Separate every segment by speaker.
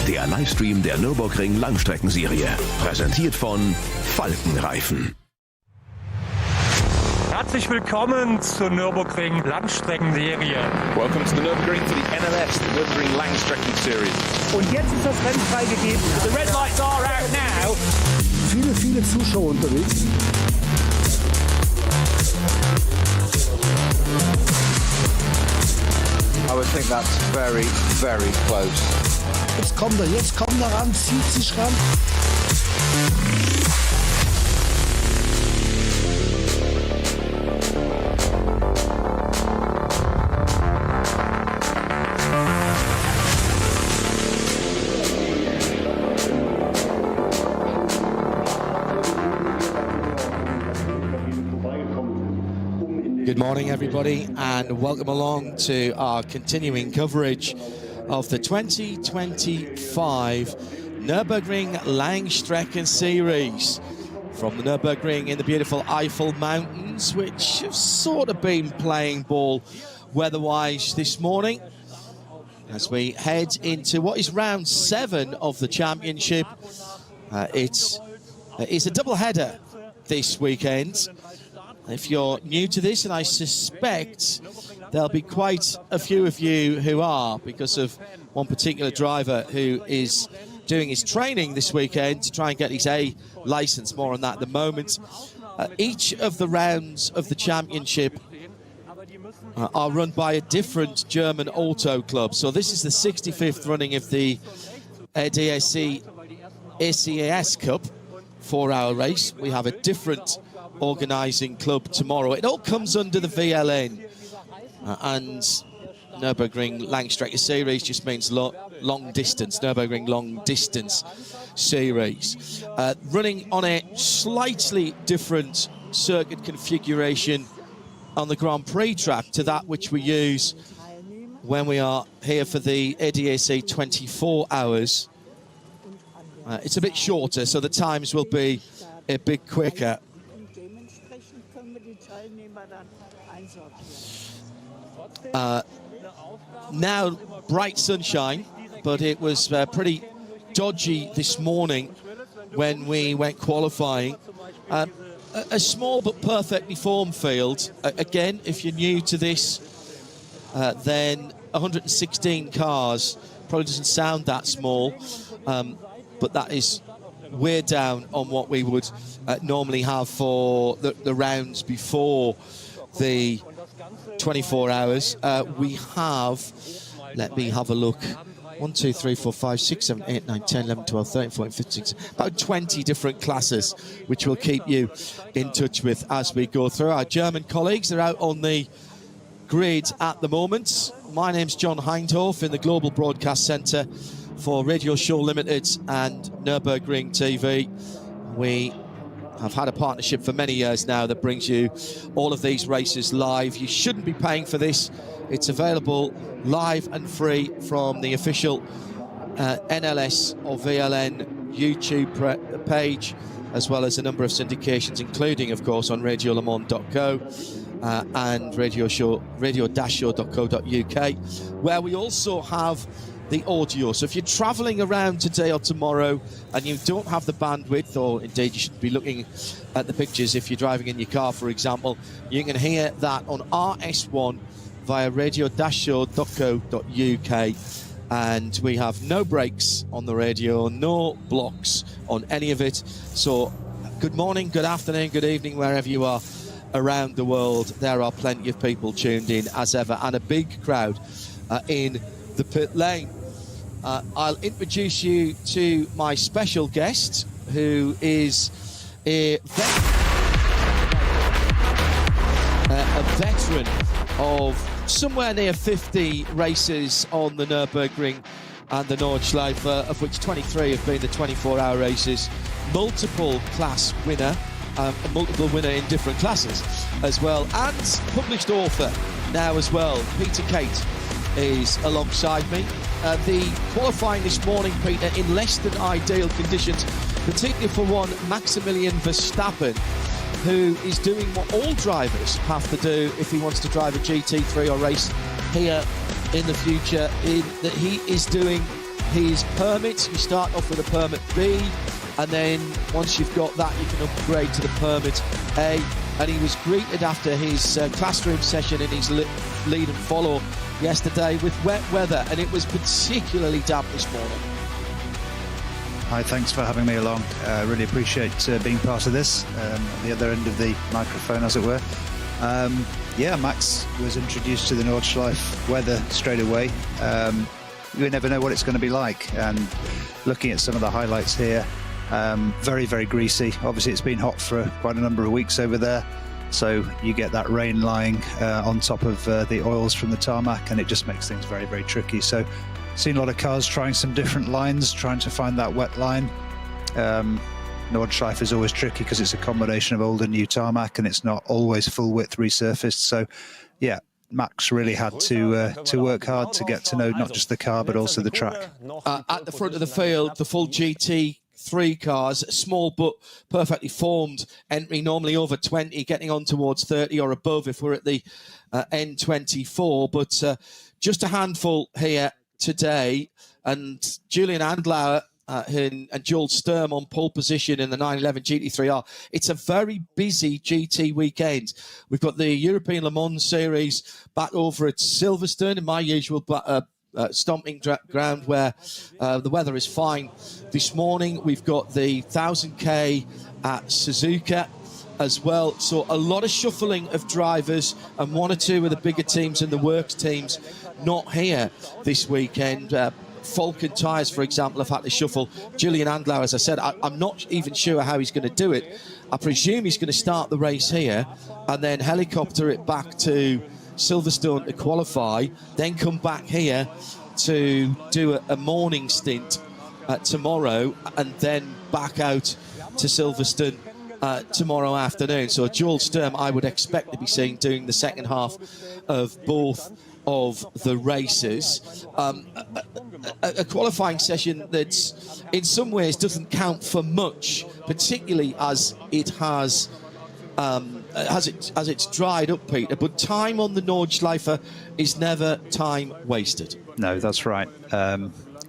Speaker 1: der Livestream der Nürburgring Langstreckenserie. Präsentiert von Falkenreifen.
Speaker 2: Herzlich willkommen zur Nürburgring Langstreckenserie.
Speaker 3: Welcome to the Nurburgring for the NLS, the Nürburgring Langstrecken Series.
Speaker 2: Und jetzt ist das Rennen freigegeben. The red lights are out now.
Speaker 4: Viele Zuschauer unterwegs.
Speaker 3: I would think that's very, very close.
Speaker 4: Jetzt kommt er ran, zieht sich ran.
Speaker 5: Good morning, everybody, and welcome along to our continuing coverage of the 2025 Nürburgring Langstrecken Series from the Nürburgring in the beautiful Eifel Mountains, which have sort of been playing ball weather-wise this morning as we head into what is round 7 of the championship. It's a double-header this weekend. If you're new to this, and I suspect there'll be quite a few of you who are, because of one particular driver who is doing his training this weekend to try and get his A license. More on that at the moment. Each of the rounds of the championship are run by a different German auto club. So this is the 65th running of the ADAC ACAS Cup 4-hour race. We have a different organising club tomorrow. It all comes under the VLN, and Nürburgring Langstrecke Series just means long distance, Nürburgring long distance series. Running on a slightly different circuit configuration on the Grand Prix track to that which we use when we are here for the ADAC 24 hours. It's a bit shorter, so the times will be a bit quicker. Now bright sunshine, but it was pretty dodgy this morning when we went qualifying. A small but perfectly formed field. Again, if you're new to this, then 116 cars probably doesn't sound that small, but that is way down on what we would normally have for the rounds before the 24 hours. We have, let me have a look, 1, 2, 3, 4, 5, 6, 7, 8, 9, 10, 11, 12, 13, 14, 15, 16, about 20 different classes, which we'll keep you in touch with as we go through. Our German colleagues are out on the grid at the moment. My name's John Hindhoff in the Global Broadcast Centre for Radio Show Limited and Nürburgring TV. We have had a partnership for many years now that brings you all of these races live. You shouldn't be paying for this. It's available live and free from the official NLS or VLN YouTube page, as well as a number of syndications, including, of course, on radiolemans.co and radio-show.co.uk, where we also have the audio. So if you're traveling around today or tomorrow and you don't have the bandwidth, or indeed you should be looking at the pictures if you're driving in your car, for example, you can hear that on RS1 via radio-show.co.uk, and we have no breaks on the radio, no blocks on any of it. So good morning, good afternoon, good evening, wherever you are around the world. There are plenty of people tuned in as ever, and a big crowd in the pit lane. I'll introduce you to my special guest, who is a veteran of somewhere near 50 races on the Nürburgring and the Nordschleife, of which 23 have been the 24-hour races. Multiple class winner, a multiple winner in different classes as well, and published author now as well. Peter Kate is alongside me. The qualifying this morning, Peter, in less than ideal conditions, particularly for one Maximilian Verstappen, who is doing what all drivers have to do if he wants to drive a GT3 or race here in the future, in that he is doing his permit. You start off with a permit B, and then once you've got that, you can upgrade to the permit A. And he was greeted after his classroom session in his lead and follow yesterday with wet weather, and it was particularly damp this morning.
Speaker 6: Hi, thanks for having me along. Really appreciate being part of this, at the other end of the microphone, as it were. Yeah, Max was introduced to the Nordschleife weather straight away. You never know what it's going to be like, and looking at some of the highlights here, very, very greasy. Obviously, it's been hot for quite a number of weeks over there, so you get that rain lying on top of the oils from the tarmac, and it just makes things very, very tricky. So seen a lot of cars trying some different lines, trying to find that wet line. Nordschleife is always tricky because it's a combination of old and new tarmac, and it's not always full width resurfaced. So yeah, Max really had to work hard to get to know not just the car but also the track.
Speaker 5: At the front of the field, the full GT3 cars, small but perfectly formed, entry normally over 20, getting on towards 30 or above if we're at the N24. But just a handful here today, and Julian Andlauer and Joel Sturm on pole position in the 911 GT3R. It's a very busy GT weekend. We've got the European Le Mans Series back over at Silverstone in my usual stomping ground where the weather is fine. This morning we've got the 1000k at Suzuka as well. So a lot of shuffling of drivers, and one or two of the bigger teams and the works teams not here this weekend. Falcon Tyres, for example, have had to shuffle. Julian Andlau, as I said, I'm not even sure how he's going to do it. I presume he's going to start the race here and then helicopter it back to Silverstone to qualify, then come back here to do a morning stint tomorrow, and then back out to Silverstone tomorrow afternoon. So Joel Sturm, I would expect to be seeing doing the second half of both of the races. A qualifying session that in some ways doesn't count for much, particularly as it has as it's dried up, Peter. But time on the Nordschleife is never time wasted.
Speaker 6: No, that's right.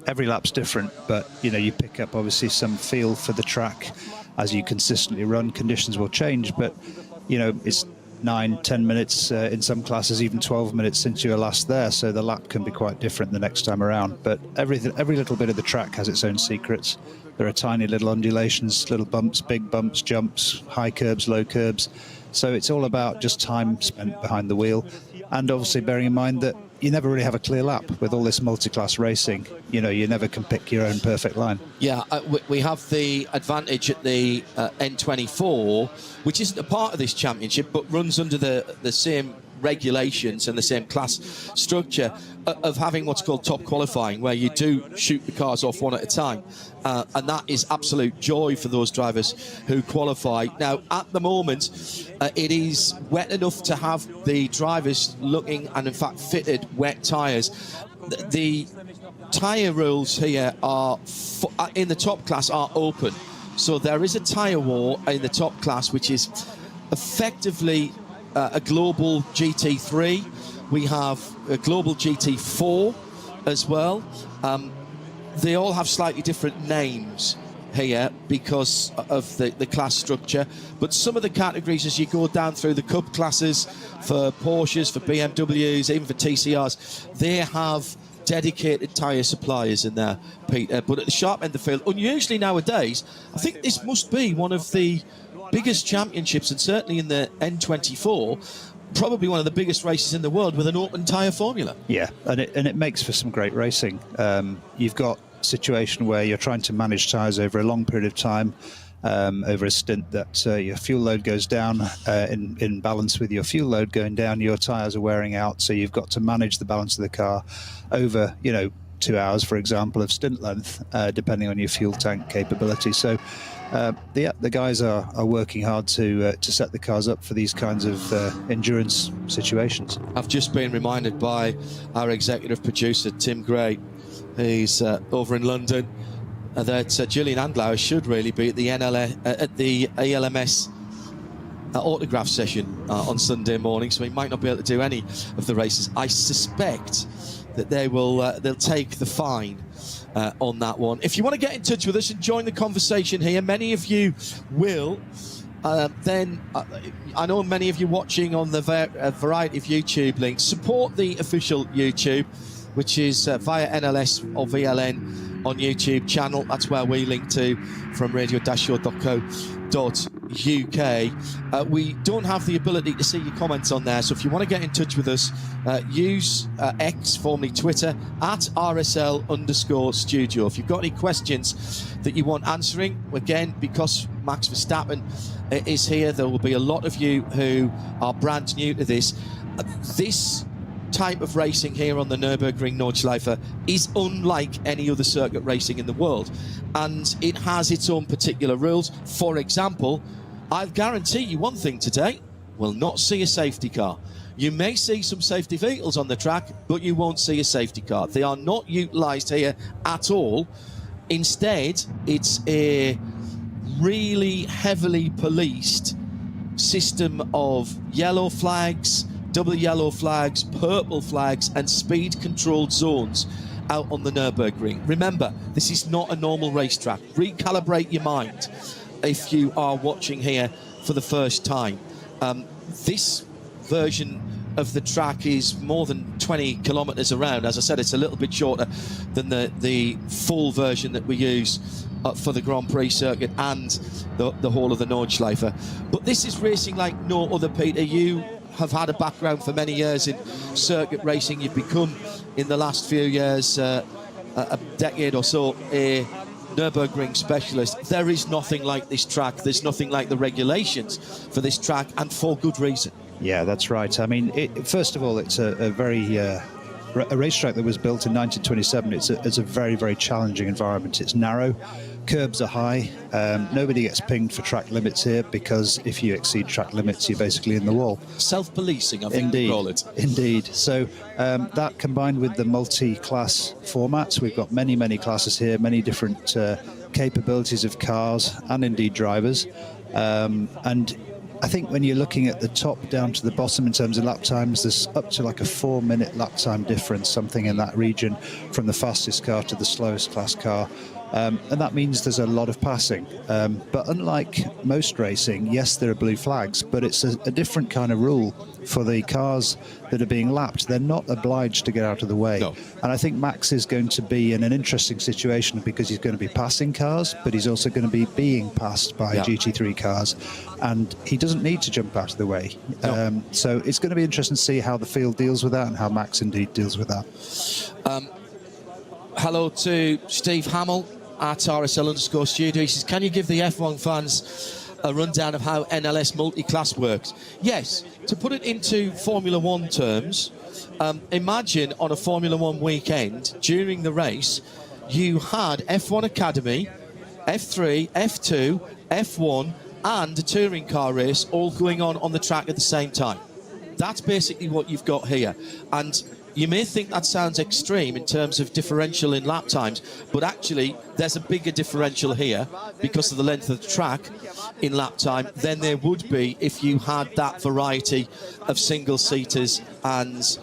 Speaker 6: Every lap's different, but you know, you pick up obviously some feel for the track as you consistently run. Conditions will change, but you know, it's 9-10 minutes in some classes, even 12 minutes since you were last there, so the lap can be quite different the next time around. But every little bit of the track has its own secrets. There are tiny little undulations, little bumps, big bumps, jumps, high curbs, low curbs. So it's all about just time spent behind the wheel, and obviously bearing in mind that you never really have a clear lap with all this multi-class racing. You know, you never can pick your own perfect line. Yeah,
Speaker 5: we have the advantage at the N24, which isn't a part of this championship, but runs under the same regulations and the same class structure of having what's called top qualifying, where you do shoot the cars off one at a time. And that is absolute joy for those drivers who qualify. Now, at the moment, it is wet enough to have the drivers looking and, in fact, fitted wet tyres. The tyre rules here are, in the top class, are open. So there is a tyre war in the top class, which is effectively a global GT3. We have a global GT4 as well. They all have slightly different names here because of the class structure, but some of the categories, as you go down through the cup classes for Porsches, for BMWs, even for TCRs, they have dedicated tyre suppliers in there, Peter. But at the sharp end of the field, unusually nowadays, I think this must be one of the biggest championships, and certainly in the N24, probably one of the biggest races in the world with an open tyre formula.
Speaker 6: Yeah, and it makes for some great racing. You've got a situation where you're trying to manage tyres over a long period of time, over a stint that your fuel load goes down in balance with your fuel load going down, your tyres are wearing out, so you've got to manage the balance of the car over, you know, 2 hours, for example, of stint length, depending on your fuel tank capability. So the guys are working hard to set the cars up for these kinds of endurance situations.
Speaker 5: I've just been reminded by our executive producer, Tim Gray, who's over in London, that Julian Andlauer should really be at the ALMS autograph session on Sunday morning, so he might not be able to do any of the races. I suspect that they'll take the fine on that one. If you want to get in touch with us and join the conversation here, many of you will. Then I know many of you watching on the variety of YouTube links. Support the official YouTube, which is via NLS or VLN on YouTube channel. That's where we link to from radio-show.co.uk. We don't have the ability to see your comments on there, so if you want to get in touch with us, use X, formerly Twitter, at @RSL_studio. If you've got any questions that you want answering, again, because Max Verstappen is here, there will be a lot of you who are brand new to this. This type of racing here on the Nürburgring Nordschleife is unlike any other circuit racing in the world, and it has its own particular rules. For example, I'll guarantee you one thing today: we'll not see a safety car. You may see some safety vehicles on the track, but you won't see a safety car. They are not utilised here at all. Instead, it's a really heavily policed system of yellow flags, double yellow flags, purple flags, and speed controlled zones out on the Nürburgring. Remember, this is not a normal racetrack. Recalibrate your mind if you are watching here for the first time. This version of the track is more than 20 kilometers around. As I said, it's a little bit shorter than the full version that we use for the Grand Prix circuit and the whole of the Nordschleife. But this is racing like no other, Peter. You have had a background for many years in circuit racing. You've become, in the last few years, a decade or so, a Nürburgring specialist. There is nothing like this track. There's nothing like the regulations for this track, and for good reason.
Speaker 6: Yeah, that's right. I mean, first of all, it's a very a racetrack that was built in 1927. It's a very, very challenging environment. It's narrow, curbs are high. Nobody gets pinged for track limits here, because if you exceed track limits, you're basically in the wall.
Speaker 5: Self-policing, I think they call it.
Speaker 6: Indeed. So that, combined with the multi-class formats, we've got many, many classes here, many different capabilities of cars and indeed drivers. And I think when you're looking at the top down to the bottom in terms of lap times, there's up to like a 4-minute lap time difference, something in that region, from the fastest car to the slowest class car. And that means there's a lot of passing. But unlike most racing, yes, there are blue flags, but it's a different kind of rule for the cars that are being lapped. They're not obliged to get out of the way.
Speaker 5: No.
Speaker 6: And I think Max is going to be in an interesting situation, because he's going to be passing cars, but he's also going to be being passed by GT3 cars. And he doesn't need to jump out of the way.
Speaker 5: No.
Speaker 6: So it's going to be interesting to see how the field deals with that and how Max indeed deals with that.
Speaker 5: Hello to Steve Hamill at RSL_studio. He says, can you give the F1 fans a rundown of how NLS Multi-Class works? Yes, to put it into Formula One terms, imagine on a Formula One weekend, during the race, you had F1 Academy, F3, F2, F1, and a touring car race all going on the track at the same time. That's basically what you've got here. And you may think that sounds extreme in terms of differential in lap times, but actually there's a bigger differential here because of the length of the track in lap time than there would be if you had that variety of single-seaters and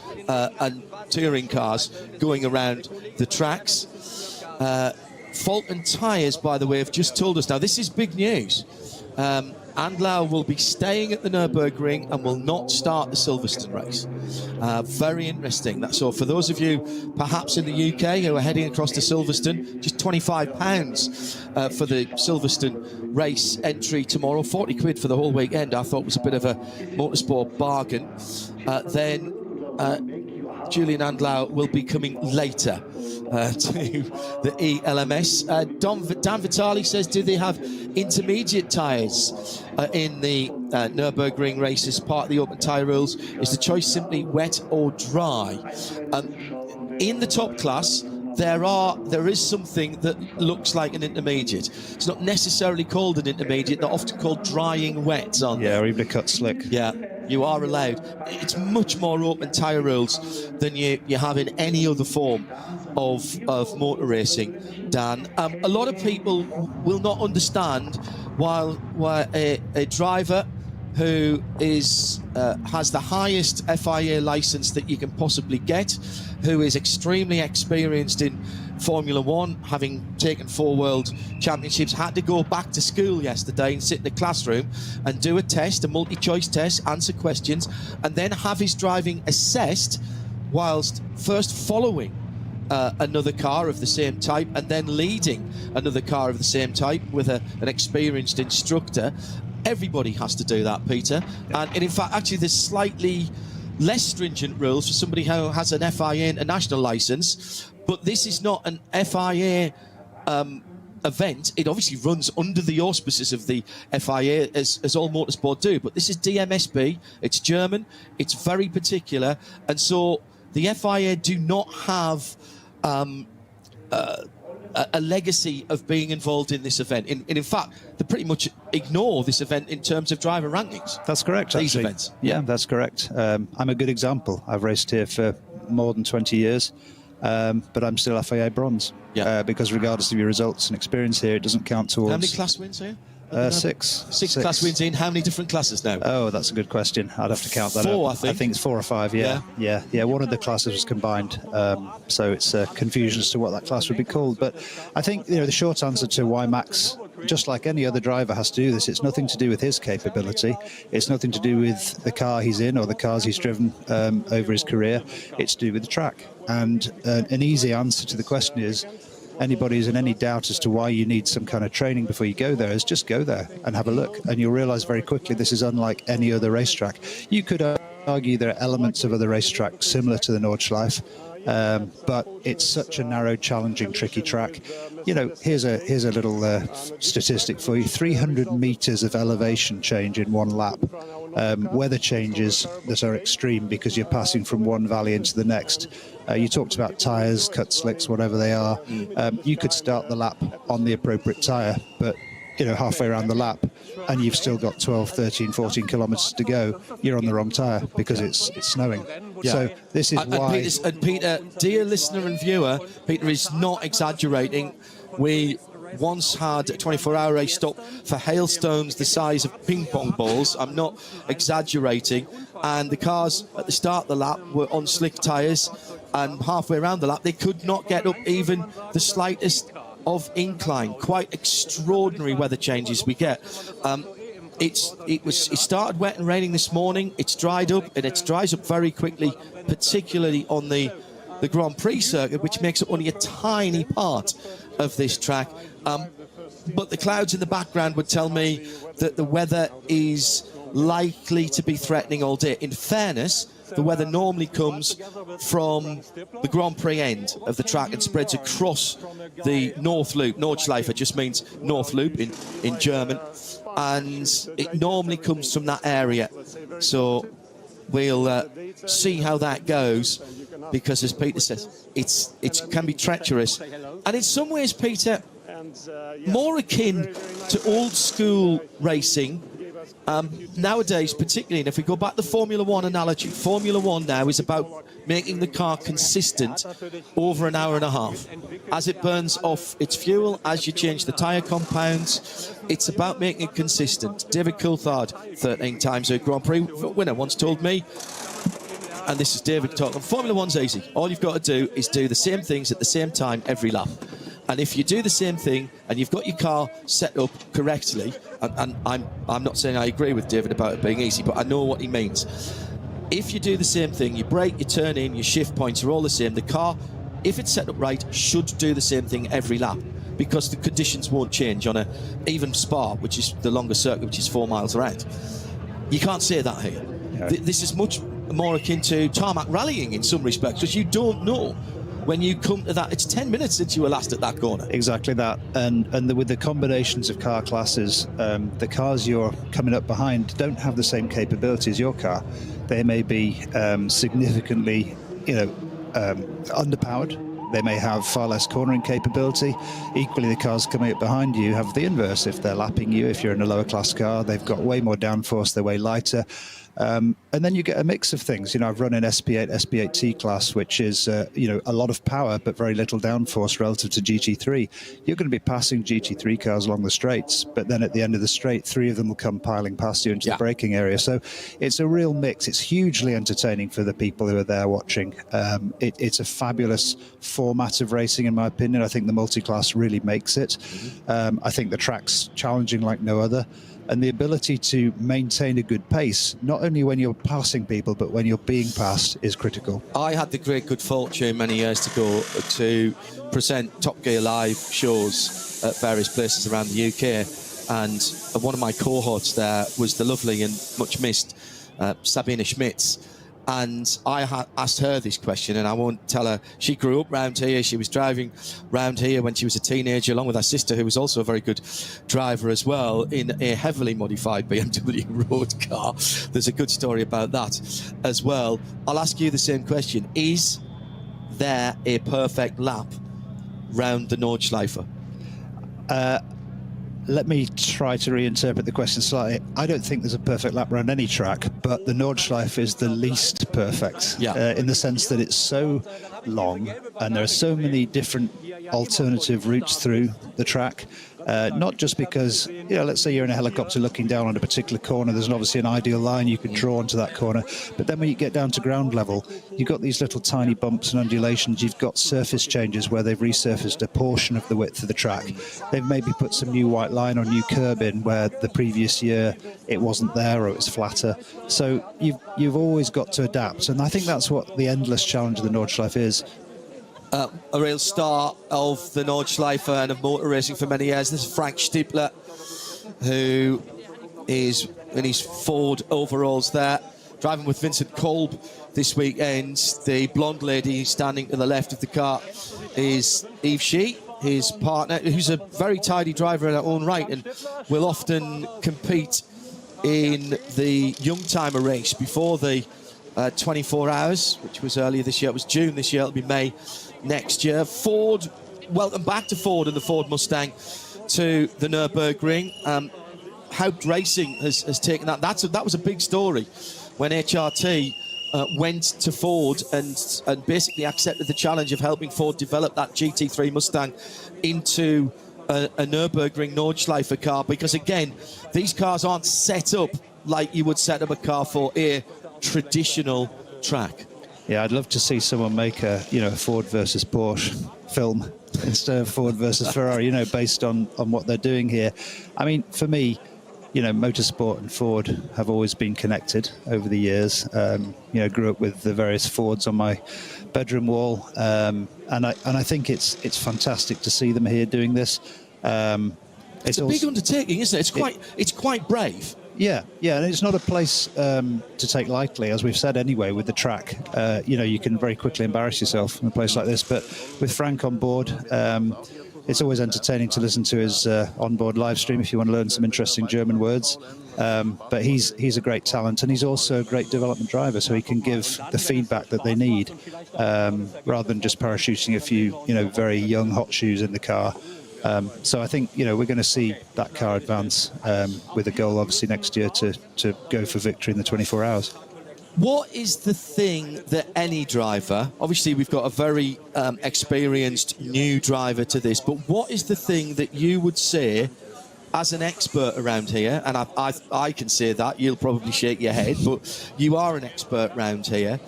Speaker 5: touring cars going around the tracks. Fulton Tyres, by the way, have just told us now, this is big news. Andlau will be staying at the Nürburgring and will not start the Silverstone race. Very interesting. So for those of you perhaps in the UK who are heading across to Silverstone, just £25 for the Silverstone race entry tomorrow, 40 quid for the whole weekend. I thought was a bit of a motorsport bargain. Then Julian Andlau will be coming later to the ELMS. Dan Vitali says, do they have intermediate tyres in the Nürburgring race as part of the open tyre rules? Is the choice simply wet or dry? In the top class, there is something that looks like an intermediate. It's not necessarily called an intermediate. They're often called drying wets, aren't they?
Speaker 6: Yeah, or even a cut slick.
Speaker 5: Yeah, you are allowed. It's much more open tyre rules than you have in any other form of motor racing, Dan. A lot of people will not understand why a driver who is has the highest FIA license that you can possibly get, who is extremely experienced in Formula One, having taken 4 World Championships, had to go back to school yesterday and sit in the classroom and do a test, a multi-choice test, answer questions, and then have his driving assessed whilst first following another car of the same type and then leading another car of the same type with an experienced instructor. Everybody has to do that, Peter. And in fact, actually, there's slightly less stringent rules for somebody who has an FIA international license. But this is not an FIA event. It obviously runs under the auspices of the FIA, as all motorsport do. But this is DMSB. It's German. It's very particular. And so the FIA do not have a legacy of being involved in this event. In fact, they pretty much ignore this event in terms of driver rankings.
Speaker 6: That's correct.
Speaker 5: These
Speaker 6: actually.
Speaker 5: events.
Speaker 6: Yeah, that's correct. I'm a good example. I've raced here for more than 20 years, but I'm still FIA bronze.
Speaker 5: Yeah.
Speaker 6: Because regardless of your results and experience here, it doesn't count towards...
Speaker 5: How many class wins here?
Speaker 6: 6.
Speaker 5: 6 class wins in. How many different classes now?
Speaker 6: Oh, that's a good question. I'd have to count that
Speaker 5: 4,
Speaker 6: up.
Speaker 5: I think.
Speaker 6: It's 4 or 5, yeah. One of the classes was combined, so it's confusion as to what that class would be called. But I think, the short answer to why Max, just like any other driver, has to do this, it's nothing to do with his capability. It's nothing to do with the car he's in or the cars he's driven over his career. It's to do with the track. And an easy answer to the question is, anybody who's in any doubt as to why you need some kind of training before you go there is just go there and have a look, and you'll realize very quickly this is unlike any other racetrack. You could argue there are elements of other racetracks similar to the Nordschleife, but it's such a narrow, challenging, tricky track. Here's a little statistic for you: 300 meters of elevation change in one lap. Weather changes that are extreme because you're passing from one valley into the next. You talked about tyres, cut slicks, whatever they are. You could start the lap on the appropriate tyre, but halfway around the lap and you've still got 12, 13, 14 kilometres to go, you're on the wrong tyre because it's snowing. Yeah. So this is why...
Speaker 5: And Peter, dear listener and viewer, Peter is not exaggerating. We once had a 24-hour race stop for hailstones the size of ping pong balls. I'm not exaggerating. And the cars at the start of the lap were on slick tyres, and halfway around the lap they could not get up even the slightest of incline. Quite extraordinary weather changes we get. It started wet and raining this morning. It's dried up, and it dries up very quickly, particularly on the Grand Prix circuit, which makes up only a tiny part of this track. But the clouds in the background would tell me that the weather is likely to be threatening all day. In fairness, the weather normally comes from the Grand Prix end of the track and spreads across the North Loop. Nordschleife just means North Loop in German, and it normally comes from that area. So we'll see how that goes, because as Peter says, it can be treacherous. And in some ways, Peter, more akin to old school racing. Nowadays, particularly, and if we go back to the Formula One analogy, Formula One now is about making the car consistent over an hour and a half. As it burns off its fuel, as you change the tyre compounds, it's about making it consistent. David Coulthard, 13 times a Grand Prix winner, once told me, and this is David talking, Formula One's easy. All you've got to do is do the same things at the same time every lap. And if you do the same thing and you've got your car set up correctly, and I'm not saying I agree with David about it being easy, but I know what he means. If you do the same thing, you brake, you turn in, your shift points are all the same. The car, if it's set up right, should do the same thing every lap, because the conditions won't change on even Spa, which is the longer circuit, which is 4 miles around. You can't say that here.
Speaker 6: No.
Speaker 5: This is much more akin to tarmac rallying in some respects, because you don't know when you come to that. It's 10 minutes since you were last at that corner. Exactly that. And with the combinations of car classes, the cars you're coming up behind don't have the same capability as your car. They may be significantly, underpowered. They may have far less cornering capability. Equally, the cars coming up behind you have the inverse. If they're lapping you, if you're in a lower class car, they've got way more downforce, they're way lighter.
Speaker 6: And then you get a mix of things. You know, I've run an SP8, SP8T class, which is, you know, a lot of power, but very little downforce relative to GT3. You're going to be passing GT3 cars along the straights, but then at the end of the straight, 3 of them will come piling past you into the braking area. So it's a real mix. It's hugely entertaining for the people who are there watching. It's a fabulous format of racing, in my opinion. I think the multi-class really makes it. I think the track's challenging like no other. And the ability to maintain a good pace, not only when you're passing people, but when you're being passed, is critical.
Speaker 5: I had the great good fortune many years ago to present Top Gear Live shows at various places around the UK. And one of my cohorts there was the lovely and much missed Sabina Schmitz. And I asked her this question, and I won't tell her. She grew up round here. She was driving round here when she was a teenager, along with her sister, who was also a very good driver as well, in a heavily modified BMW road car. There's a good story about that as well. I'll ask you the same question. Is there a perfect lap round the Nordschleife?
Speaker 6: Let me try to reinterpret the question slightly. I don't think there's a perfect lap around any track, but the Nordschleife is the least perfect, in the sense that it's so long and there are so many different alternative routes through the track. Not just because, you know, let's say you're in a helicopter looking down on a particular corner, there's obviously an ideal line you can draw onto that corner, but then when you get down to ground level, you've got these little tiny bumps and undulations. You've got surface changes where they've resurfaced a portion of the width of the track. They've maybe put some new white line or new curb in where the previous year it wasn't there or it was flatter. So you've always got to adapt, and I think that's what the endless challenge of the Nordschleife is.
Speaker 5: A real star of the Nordschleife and of motor racing for many years. This is Frank Stiepler, who is in his Ford overalls there, driving with Vincent Kolb this weekend. The blonde lady standing to the left of the car is Eve Shee, his partner, who's a very tidy driver in her own right and will often compete in the Youngtimer race before the 24 hours, which was earlier this year. It was June this year. It'll be May next year. Ford, welcome back to Ford and the Ford Mustang to the Nürburgring. Haupt Racing has taken that. That was a big story when HRT went to Ford and basically accepted the challenge of helping Ford develop that GT3 Mustang into a Nürburgring Nordschleife car, because again, these cars aren't set up like you would set up a car for a traditional track.
Speaker 6: Yeah, I'd love to see someone make a Ford versus Porsche film instead of Ford versus Ferrari, based on what they're doing here. I mean, for me, motorsport and Ford have always been connected over the years. Grew up with the various Fords on my bedroom wall, and I think it's fantastic to see them here doing this.
Speaker 5: It's a big undertaking, isn't it? It's quite brave.
Speaker 6: Yeah, and it's not a place to take lightly, as we've said anyway, with the track. You can very quickly embarrass yourself in a place like this, but with Frank on board, it's always entertaining to listen to his onboard live stream if you want to learn some interesting German words. But he's a great talent, and he's also a great development driver, so he can give the feedback that they need, rather than just parachuting a few, very young hot shoes in the car. So I think, we're going to see that car advance with a goal, obviously, next year to go for victory in the 24 hours.
Speaker 5: What is the thing that any driver, obviously we've got a very experienced new driver to this, but what is the thing that you would say as an expert around here, and I can say that, you'll probably shake your head, but you are an expert around here.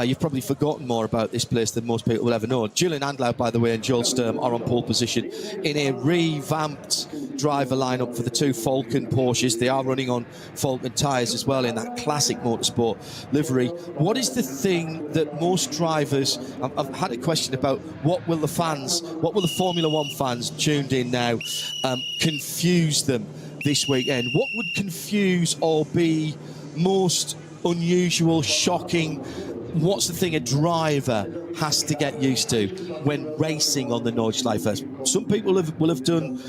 Speaker 5: You've probably forgotten more about this place than most people will ever know. Julian Andlau, by the way, and Joel Sturm are on pole position in a revamped driver lineup for the two Falcon Porsches. They are running on Falcon tyres as well in that classic motorsport livery. What is the thing that most drivers, I've had a question about what will the Formula One fans tuned in now confuse them this weekend? What would confuse or be most unusual, shocking? What's the thing a driver has to get used to when racing on the Nordschleife? Some people will have done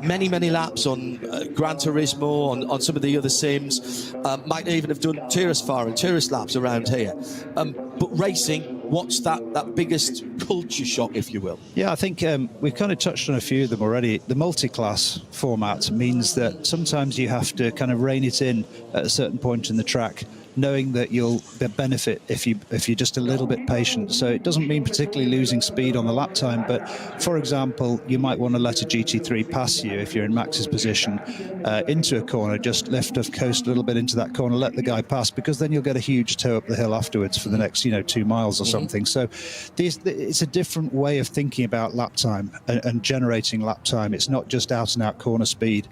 Speaker 5: many laps on Gran Turismo, on some of the other sims, might even have done tourist laps around here. But racing, what's that biggest culture shock, if you will?
Speaker 6: Yeah, I think we've kind of touched on a few of them already. The multi-class format means that sometimes you have to kind of rein it in at a certain point in the track. knowing that you'll benefit if you're just a little bit patient. So it doesn't mean particularly losing speed on the lap time, but for example, you might want to let a GT3 pass you if you're in Max's position into a corner, just lift off coast a little bit into that corner, let the guy pass, because then you'll get a huge tow up the hill afterwards for the next 2 miles or something. So it's a different way of thinking about lap time and generating lap time. It's not just out and out corner speed.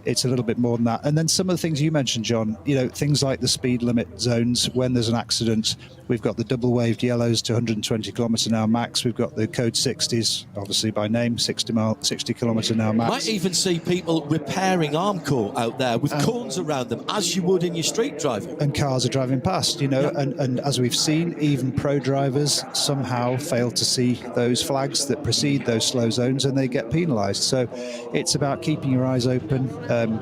Speaker 6: It's a little bit more than that. And then some of the things you mentioned, John, things like the speed limit zones. When there's an accident, we've got the double waved yellows to 120 km/h max. We've got the code 60s, obviously by name, 60 km/h max.
Speaker 5: Might even see people repairing Armcore out there with cones around them, as you would in your street driving.
Speaker 6: And cars are driving past, and as we've seen, even pro drivers somehow fail to see those flags that precede those slow zones, and they get penalised. So it's about keeping your eyes open.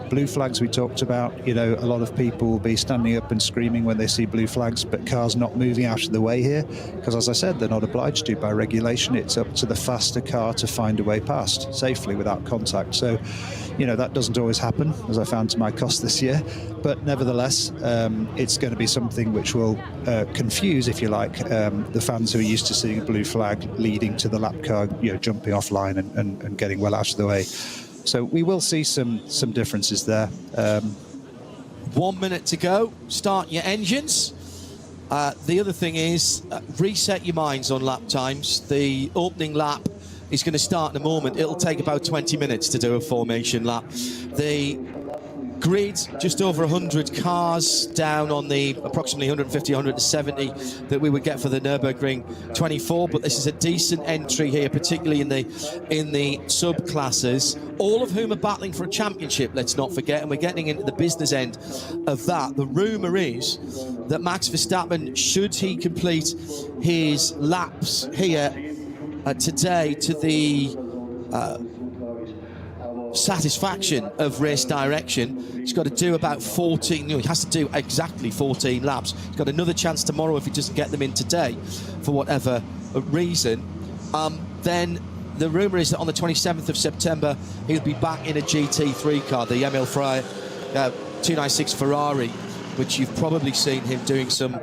Speaker 6: Blue flags we talked about, a lot of people will be standing up and screaming when they see blue flags, but cars not moving out of the way here, because as I said, they're not obliged to by regulation. It's up to the faster car to find a way past safely without contact. So that doesn't always happen, as I found to my cost this year, but nevertheless it's going to be something which will confuse, if you like, the fans who are used to seeing a blue flag leading to the lap car jumping offline and getting well out of the way. So we will see some differences there.
Speaker 5: 1 minute to go. Start your engines. The other thing is reset your minds on lap times. The opening lap is going to start in a moment. It'll take about 20 minutes to do a formation lap. The grid, just over 100 cars down on the approximately 150, 170 that we would get for the Nürburgring 24, but this is a decent entry here, particularly in the sub-classes, all of whom are battling for a championship, let's not forget, and we're getting into the business end of that. The rumour is that Max Verstappen, should he complete his laps here today to the satisfaction of race direction, he's got to do about 14, he has to do exactly 14 laps. He's got another chance tomorrow if he doesn't get them in today for whatever reason. Then the rumour is that on the 27th of September he'll be back in a GT3 car, the Emil Frey 296 Ferrari, which you've probably seen him doing some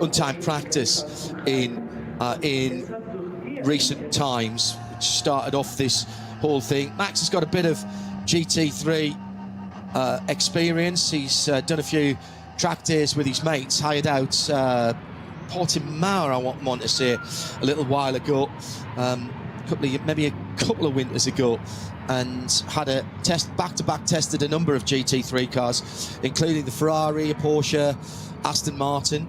Speaker 5: untimed practice in recent times, which started off this whole thing. Max has got a bit of GT3 experience. He's done a few track days with his mates, hired out Portimao, I want to say, a little while ago, maybe a couple of winters ago, and had a test, back-to-back tested a number of GT3 cars, including the Ferrari, a Porsche, Aston Martin.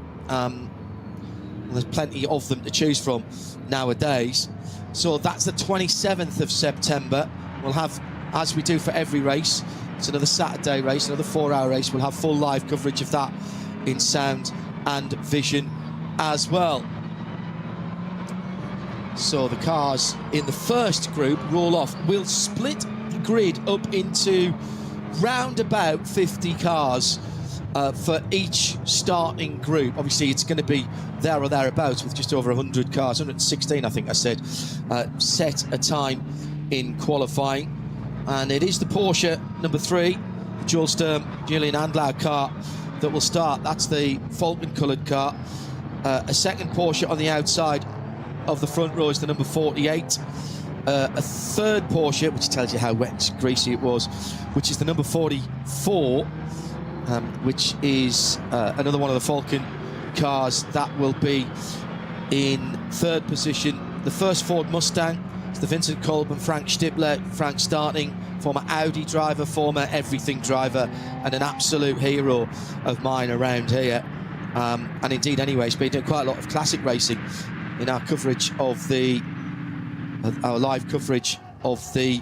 Speaker 5: There's plenty of them to choose from nowadays. So that's the 27th of September. We'll have, as we do for every race, it's another Saturday race, another 4-hour race. We'll have full live coverage of that in sound and vision as well. So the cars in the first group roll off. We'll split the grid up into round about 50 cars for each starting group. Obviously, it's going to be there or thereabouts with just over 100 cars, 116, I think I said, set a time in qualifying. And it is the Porsche number 3, the Jules Sturm, Julian Andlau car that will start. That's the Falcon-coloured car. A second Porsche on the outside of the front row is the number 48. A third Porsche, which tells you how wet and greasy it was, which is the number 44, which is another one of the Falcon cars that will be in third position. The first Ford Mustang is the Vincent Kolb and Frank Stippler. Frank starting, former Audi driver, former everything driver, and an absolute hero of mine around here. And indeed, anyway, he's been doing quite a lot of classic racing in our coverage of our live coverage of the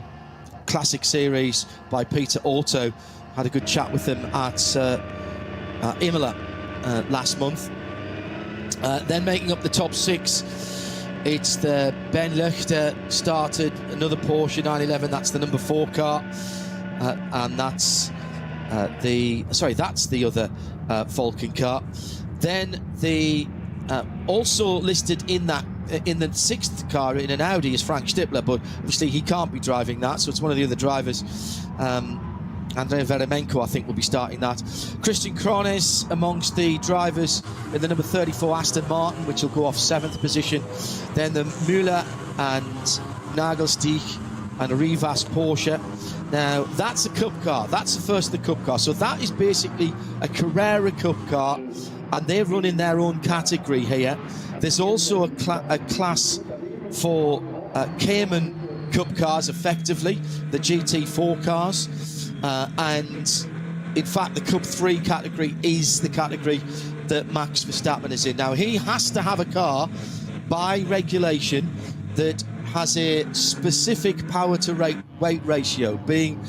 Speaker 5: Classic Series by Peter Auto. Had a good chat with him at Imola last month. Then making up the top 6, it's the Ben Luchter started, another Porsche 911. That's the number 4 car, and that's the other Falcon car. Then the also listed in the 6th car in an Audi is Frank Stippler, but obviously he can't be driving that, so it's one of the other drivers Andrei Veremenko, I think, will be starting that. Christian Krones amongst the drivers in the number 34 Aston Martin, which will go off 7th position. Then the Müller and Nagelstich and Rivas Porsche. Now, that's a Cup car. That's the first of the Cup car. So that is basically a Carrera Cup car, and they're running their own category here. There's also a class for Cayman Cup cars, effectively, the GT4 cars. And in fact, the Cup 3 category is the category that Max Verstappen is in. Now, he has to have a car by regulation that has a specific power to weight ratio, being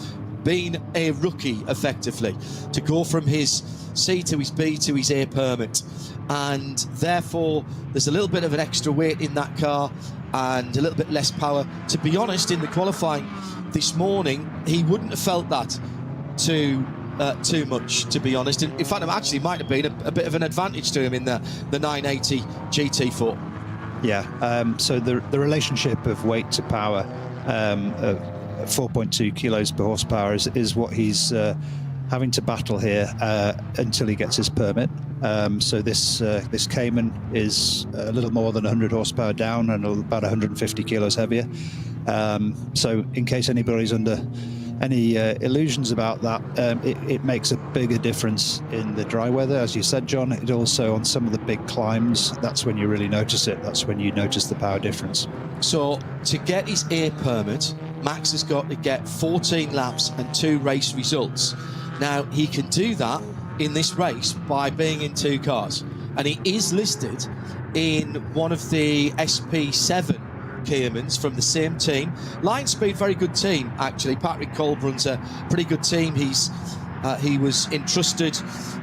Speaker 5: a rookie, effectively, to go from his C to his B to his A permit. And therefore, there's a little bit of an extra weight in that car and a little bit less power. To be honest, in the qualifying this morning, he wouldn't have felt that too much, to be honest. And in fact, it actually might have been a bit of an advantage to him in the 980 GT4.
Speaker 6: Yeah, so the relationship of weight to power, 4.2 kilos per horsepower, is what he's having to battle here until he gets his permit. So this Cayman is a little more than 100 horsepower down and about 150 kilos heavier. So in case anybody's under any illusions about that, it makes a bigger difference in the dry weather, as you said, John. It also, on some of the big climbs, that's when you really notice it. That's when you notice the power difference.
Speaker 5: So to get his A permit, Max has got to get 14 laps and 2 race results. Now, he can do that in this race by being in 2 cars, and he is listed in one of the SP7 Caymans from the same team. Line Speed, very good team, actually. Patrick Cole runs a pretty good team. He was entrusted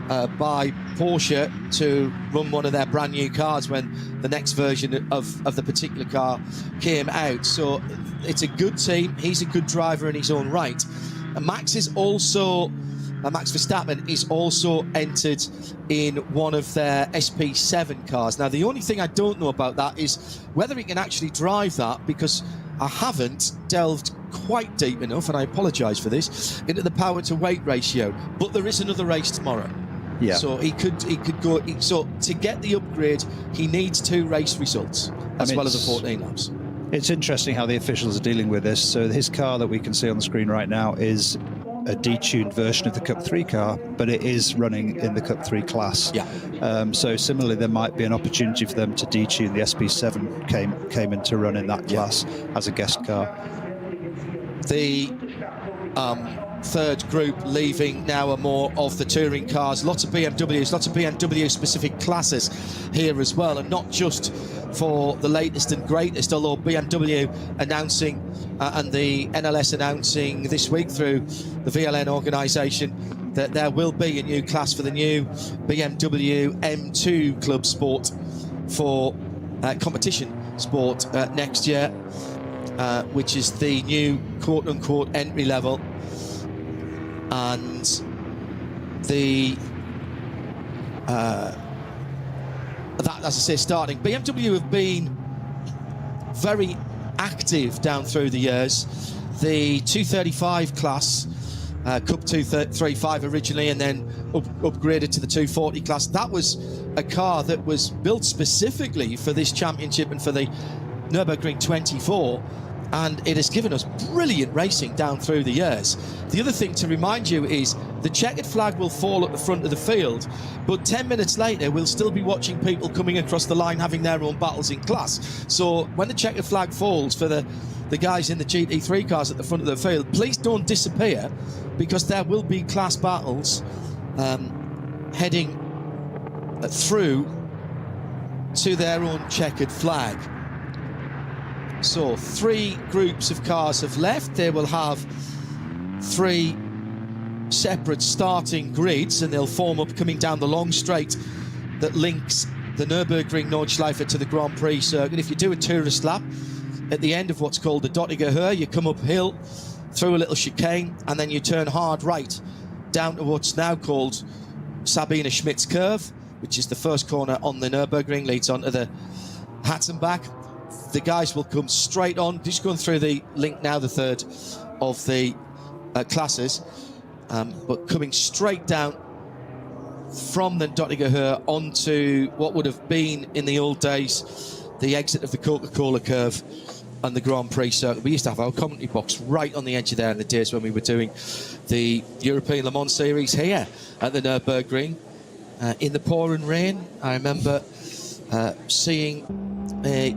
Speaker 5: by Porsche to run one of their brand new cars when the next version of the particular car came out. So it's a good team. He's a good driver in his own right. And Max Verstappen is also entered in one of their SP7 cars. Now, the only thing I don't know about that is whether he can actually drive that, because I haven't delved quite deep enough, and I apologise for this, into the power to weight ratio. But there is another race tomorrow.
Speaker 6: Yeah.
Speaker 5: So he could go. So to get the upgrade, he needs 2 race results as well as the 14 laps.
Speaker 6: It's interesting how the officials are dealing with this. So his car that we can see on the screen right now is a detuned version of the Cup 3 car, but it is running in the Cup 3 class.
Speaker 5: Yeah.
Speaker 6: So similarly, there might be an opportunity for them to detune the SP7 came in to run in that class as a guest car.
Speaker 5: The third group leaving now are more of the touring cars. Lots of BMWs, lots of BMW specific classes here as well, and not just for the latest and greatest, although BMW announcing and the NLS announcing this week through the VLN organisation that there will be a new class for the new BMW M2 Club Sport for competition sport next year, which is the new quote-unquote entry level. And the that, as I say, starting. BMW have been very active down through the years. The 235 class, Cup 235 originally, and then upgraded to the 240 class. That was a car that was built specifically for this championship and for the Nurburgring 24. And it has given us brilliant racing down through the years. The other thing to remind you is the checkered flag will fall at the front of the field, but 10 minutes later, we'll still be watching people coming across the line having their own battles in class. So when the checkered flag falls for the guys in the GT3 cars at the front of the field, please don't disappear, because there will be class battles heading through to their own checkered flag. So 3 groups of cars have left. They will have 3 separate starting grids, and they'll form up coming down the long straight that links the Nürburgring Nordschleife to the Grand Prix circuit. If you do a tourist lap at the end of what's called the Dottinger Höhe, you come uphill through a little chicane, and then you turn hard right down to what's now called Sabine Schmidt's Curve, which is the first corner on the Nürburgring, leads onto the Hatzenbach. The guys will come straight on, just going through the link now, the third of the classes. but coming straight down from the doubleheader onto what would have been in the old days the exit of the Coca-Cola curve and the Grand Prix circuit. We used to have our commentary box right on the edge of there in the days when we were doing the European Le Mans Series here at the Nürburgring in the pouring rain. I remember seeing a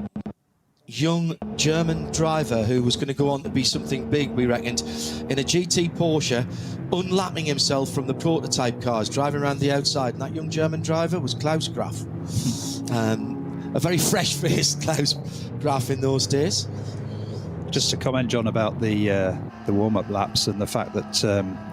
Speaker 5: young German driver who was going to go on to be something big, we reckoned, in a GT Porsche, unlapping himself from the prototype cars, driving around the outside, and that young German driver was Klaus Graf. A very fresh-faced Klaus Graf in those days.
Speaker 6: Just to comment, John, about the warm-up laps and the fact that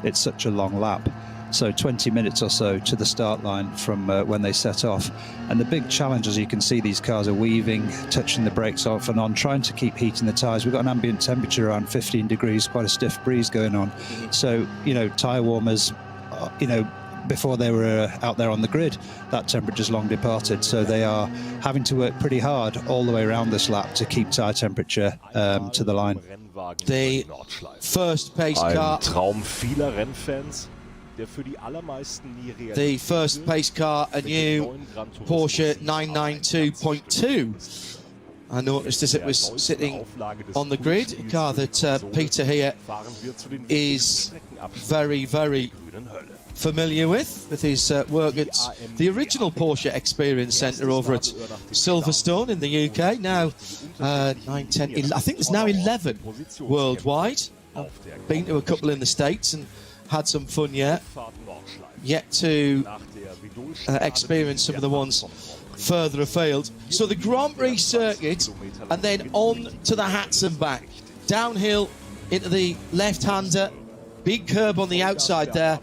Speaker 6: it's such a long lap. So 20 minutes or so to the start line from when they set off. And the big challenge, as you can see, these cars are weaving, touching the brakes off and on, trying to keep heating the tyres. We've got an ambient temperature around 15 degrees, quite a stiff breeze going on. So, you know, tyre warmers, you know, before they were out there on the grid, that temperature's long departed. So they are having to work pretty hard all the way around this lap to keep tyre temperature to the line.
Speaker 5: The first pace car.
Speaker 7: Traum vieler Rennfans.
Speaker 5: The first pace car, a new Porsche 992.2. I noticed as it was sitting on the grid, a car that Peter here is very, very familiar with his work at the original Porsche Experience Centre over at Silverstone in the UK. Now 9, 10, 11, I think there's now 11 worldwide. I've been to a couple in the States and had some fun yet to experience some of the ones further afield. So the Grand Prix circuit, and then on to the hats and back, downhill into the left-hander, big curb on the outside there.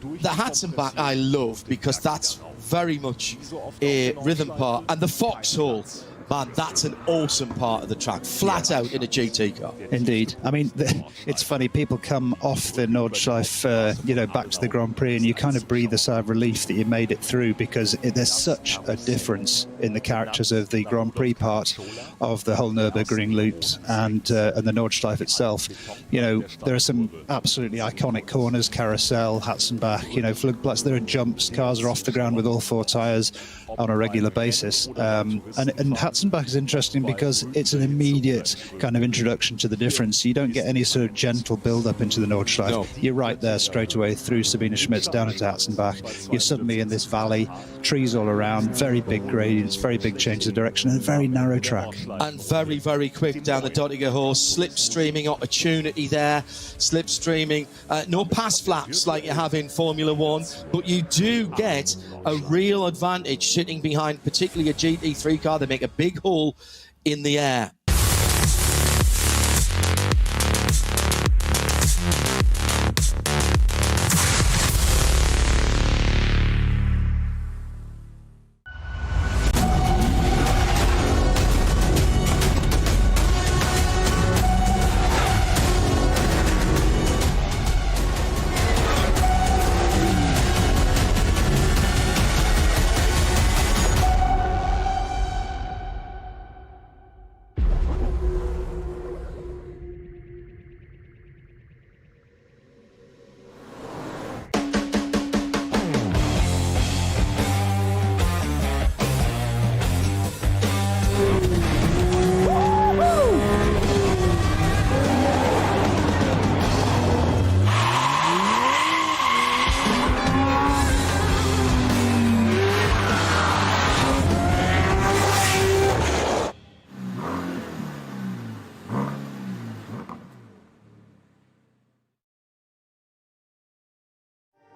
Speaker 5: The hats and back I love because that's very much a rhythm part, and the foxhole, man, that's an awesome part of the track, flat out in a GT car.
Speaker 6: Indeed. I mean, it's funny, people come off the Nordschleife, you know, back to the Grand Prix, and you kind of breathe a sigh of relief that you made it through, because there's such a difference in the characters of the Grand Prix part of the whole Nürburgring loops and the Nordschleife itself. You know, there are some absolutely iconic corners, carousel, hats and back, you know, Flugplatz, there are jumps, cars are off the ground with all four tyres on a regular basis. And Hatzenbach is interesting because it's an immediate kind of introduction to the difference. You don't get any sort of gentle build-up into the Nordschleife. No. You're right there straight away through Sabine Schmitz down into Hatzenbach. You're suddenly in this valley, trees all around, very big gradients, very big change of direction, and a very narrow track.
Speaker 5: And very, very quick down the Dottinger horse. Slipstreaming opportunity there. Slipstreaming. No pass flaps like you have in Formula One, but you do get a real advantage sitting behind particularly a GT3 car. They make a big hole in the air.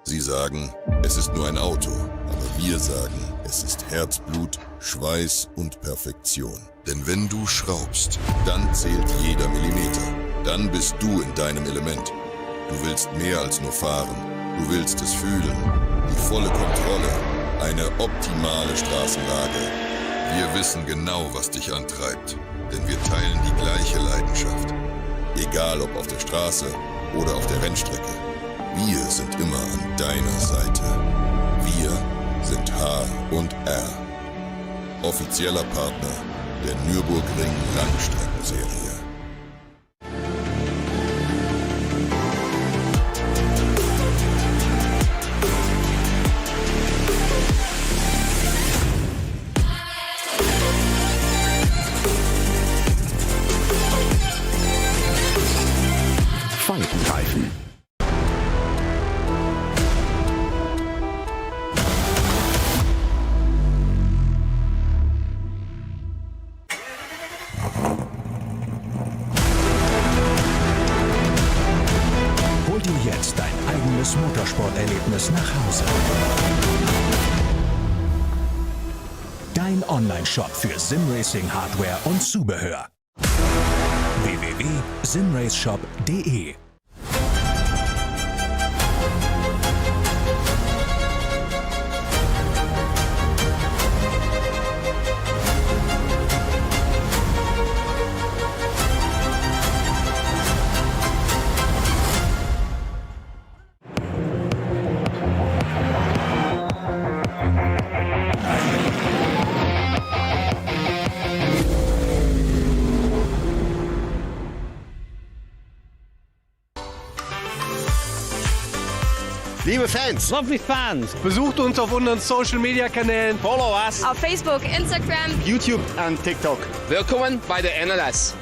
Speaker 8: Sie sagen, es ist nur ein Auto, aber wir sagen, es ist Herzblut, Schweiß und Perfektion. Denn wenn du schraubst, dann zählt jeder Millimeter. Dann bist du in deinem Element. Du willst mehr als nur fahren. Du willst es fühlen. Die volle Kontrolle. Eine optimale Straßenlage. Wir wissen genau, was dich antreibt. Denn wir teilen die gleiche Leidenschaft. Egal ob auf der Straße oder auf der Rennstrecke. Wir sind immer an deiner Seite. Wir sind H&R. Offizieller Partner der Nürburgring Langstreckenserie.
Speaker 1: Falkenreifen. Hol dir jetzt dein eigenes Motorsporterlebnis nach Hause. Dein Online-Shop für Simracing-Hardware und Zubehör. www.simraceshop.de.
Speaker 9: Liebe Fans,
Speaker 2: Lovely fans.
Speaker 9: besucht uns auf unseren Social Media Kanälen.
Speaker 3: Follow us.
Speaker 10: Auf Facebook, Instagram,
Speaker 9: YouTube und TikTok.
Speaker 3: Willkommen bei der NLS.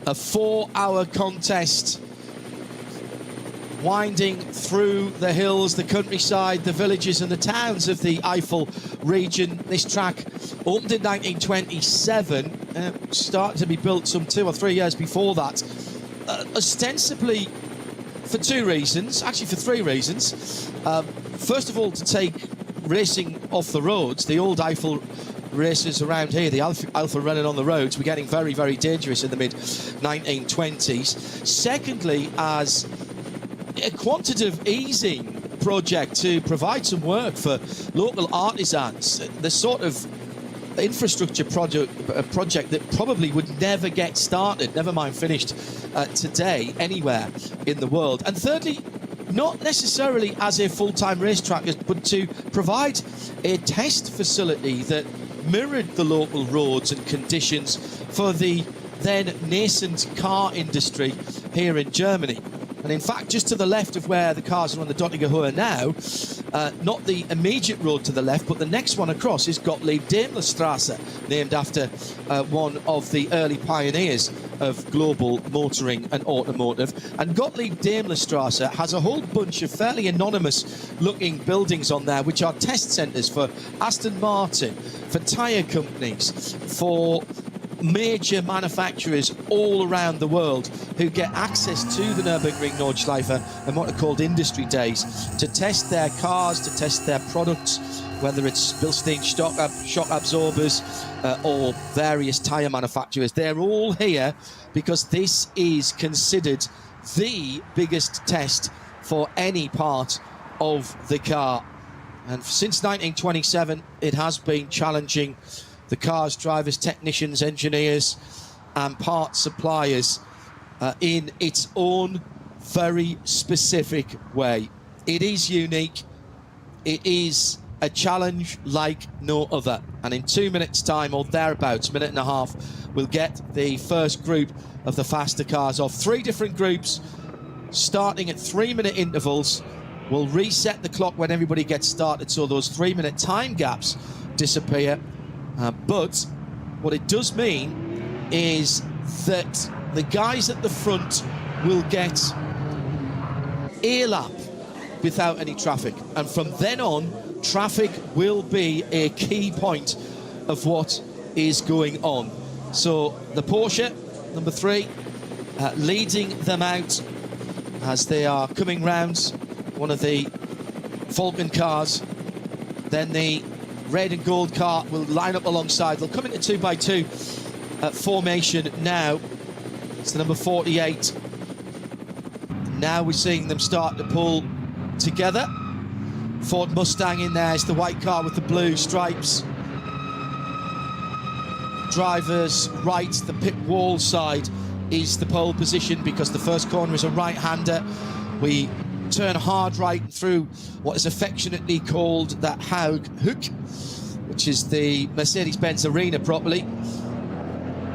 Speaker 5: A 4-hour contest winding through the hills, the countryside, the villages and the towns of the Eifel region. This track opened in 1927, started to be built some 2 or 3 years before that, ostensibly for 2 reasons, actually for 3 reasons. First of all, to take racing off the roads. The old Eifel races around here, the Eifel running on the roads, were getting very, very dangerous in the mid-1920s. Secondly, as a quantitative easing project to provide some work for local artisans, the sort of infrastructure project that probably would never get started, never mind finished today anywhere in the world. And thirdly, not necessarily as a full-time racetrack, but to provide a test facility that mirrored the local roads and conditions for the then nascent car industry here in Germany. And in fact, just to the left of where the cars are on the Dottinger Höhe now, not the immediate road to the left, but the next one across is Gottlieb-Daimler-Straße, named after one of the early pioneers of global motoring and automotive. And Gottlieb-Daimler-Straße has a whole bunch of fairly anonymous-looking buildings on there, which are test centres for Aston Martin, for tyre companies, for major manufacturers all around the world who get access to the Nürburgring Nordschleife and what are called industry days to test their cars, to test their products, whether it's Bilstein shock absorbers or various tyre manufacturers. They're all here because this is considered the biggest test for any part of the car. And since 1927, it has been challenging the cars, drivers, technicians, engineers and part suppliers in its own very specific way. It is unique. It is a challenge like no other. And in 2 minutes' time, or thereabouts, minute and a half, we'll get the first group of the faster cars off. 3 different groups, starting at 3-minute intervals. We'll reset the clock when everybody gets started, so those 3-minute time gaps disappear. But what it does mean is that the guys at the front will get a lap without any traffic. And from then on, traffic will be a key point of what is going on. So the Porsche, number 3, leading them out as they are coming round one of the Falcon cars. Then the red and gold car will line up alongside. They'll come into 2x2 formation now. It's the number 48. Now we're seeing them start to pull together. Ford Mustang in there is the white car with the blue stripes. Drivers right, the pit wall side is the pole position because the first corner is a right-hander. We turn hard right through what is affectionately called the Hook, which is the Mercedes-Benz Arena properly.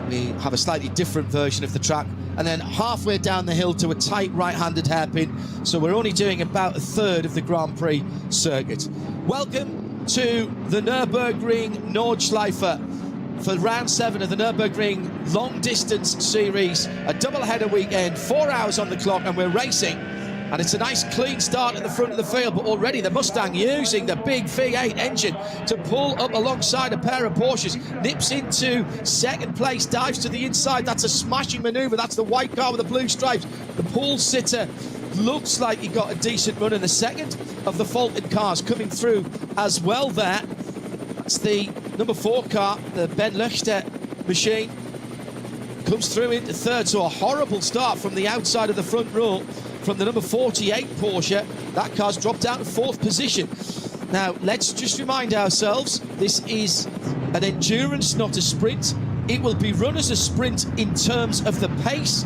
Speaker 5: We have a slightly different version of the track, and then halfway down the hill to a tight right-handed hairpin, so we're only doing about a third of the Grand Prix circuit. Welcome to the Nürburgring Nordschleife for round 7 of the Nürburgring long distance series, a double-header weekend, 4 hours on the clock, and we're racing. And it's a nice clean start at the front of the field, but already the Mustang using the big V8 engine to pull up alongside a pair of Porsches, nips into second place, dives to the inside. That's a smashing maneuver. That's the white car with the blue stripes. The pole sitter looks like he got a decent run in the second of the faulted cars coming through as well there. That's the number 4 car, the Ben Löchter machine. Comes through into third, so a horrible start from the outside of the front row from the number 48 Porsche. That car's dropped down to 4th position. Now, let's just remind ourselves, this is an endurance, not a sprint. It will be run as a sprint in terms of the pace,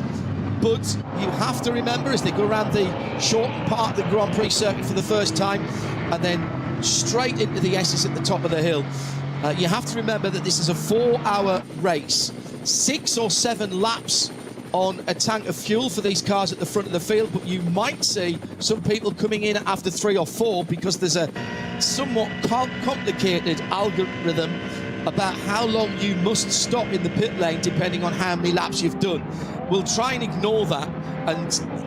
Speaker 5: but you have to remember, as they go around the shortened part of the Grand Prix circuit for the first time, and then straight into the S's at the top of the hill, you have to remember that this is a 4-hour race. 6 or 7 laps on a tank of fuel for these cars at the front of the field, but you might see some people coming in after 3 or 4 because there's a somewhat complicated algorithm about how long you must stop in the pit lane depending on how many laps you've done. We'll try and ignore that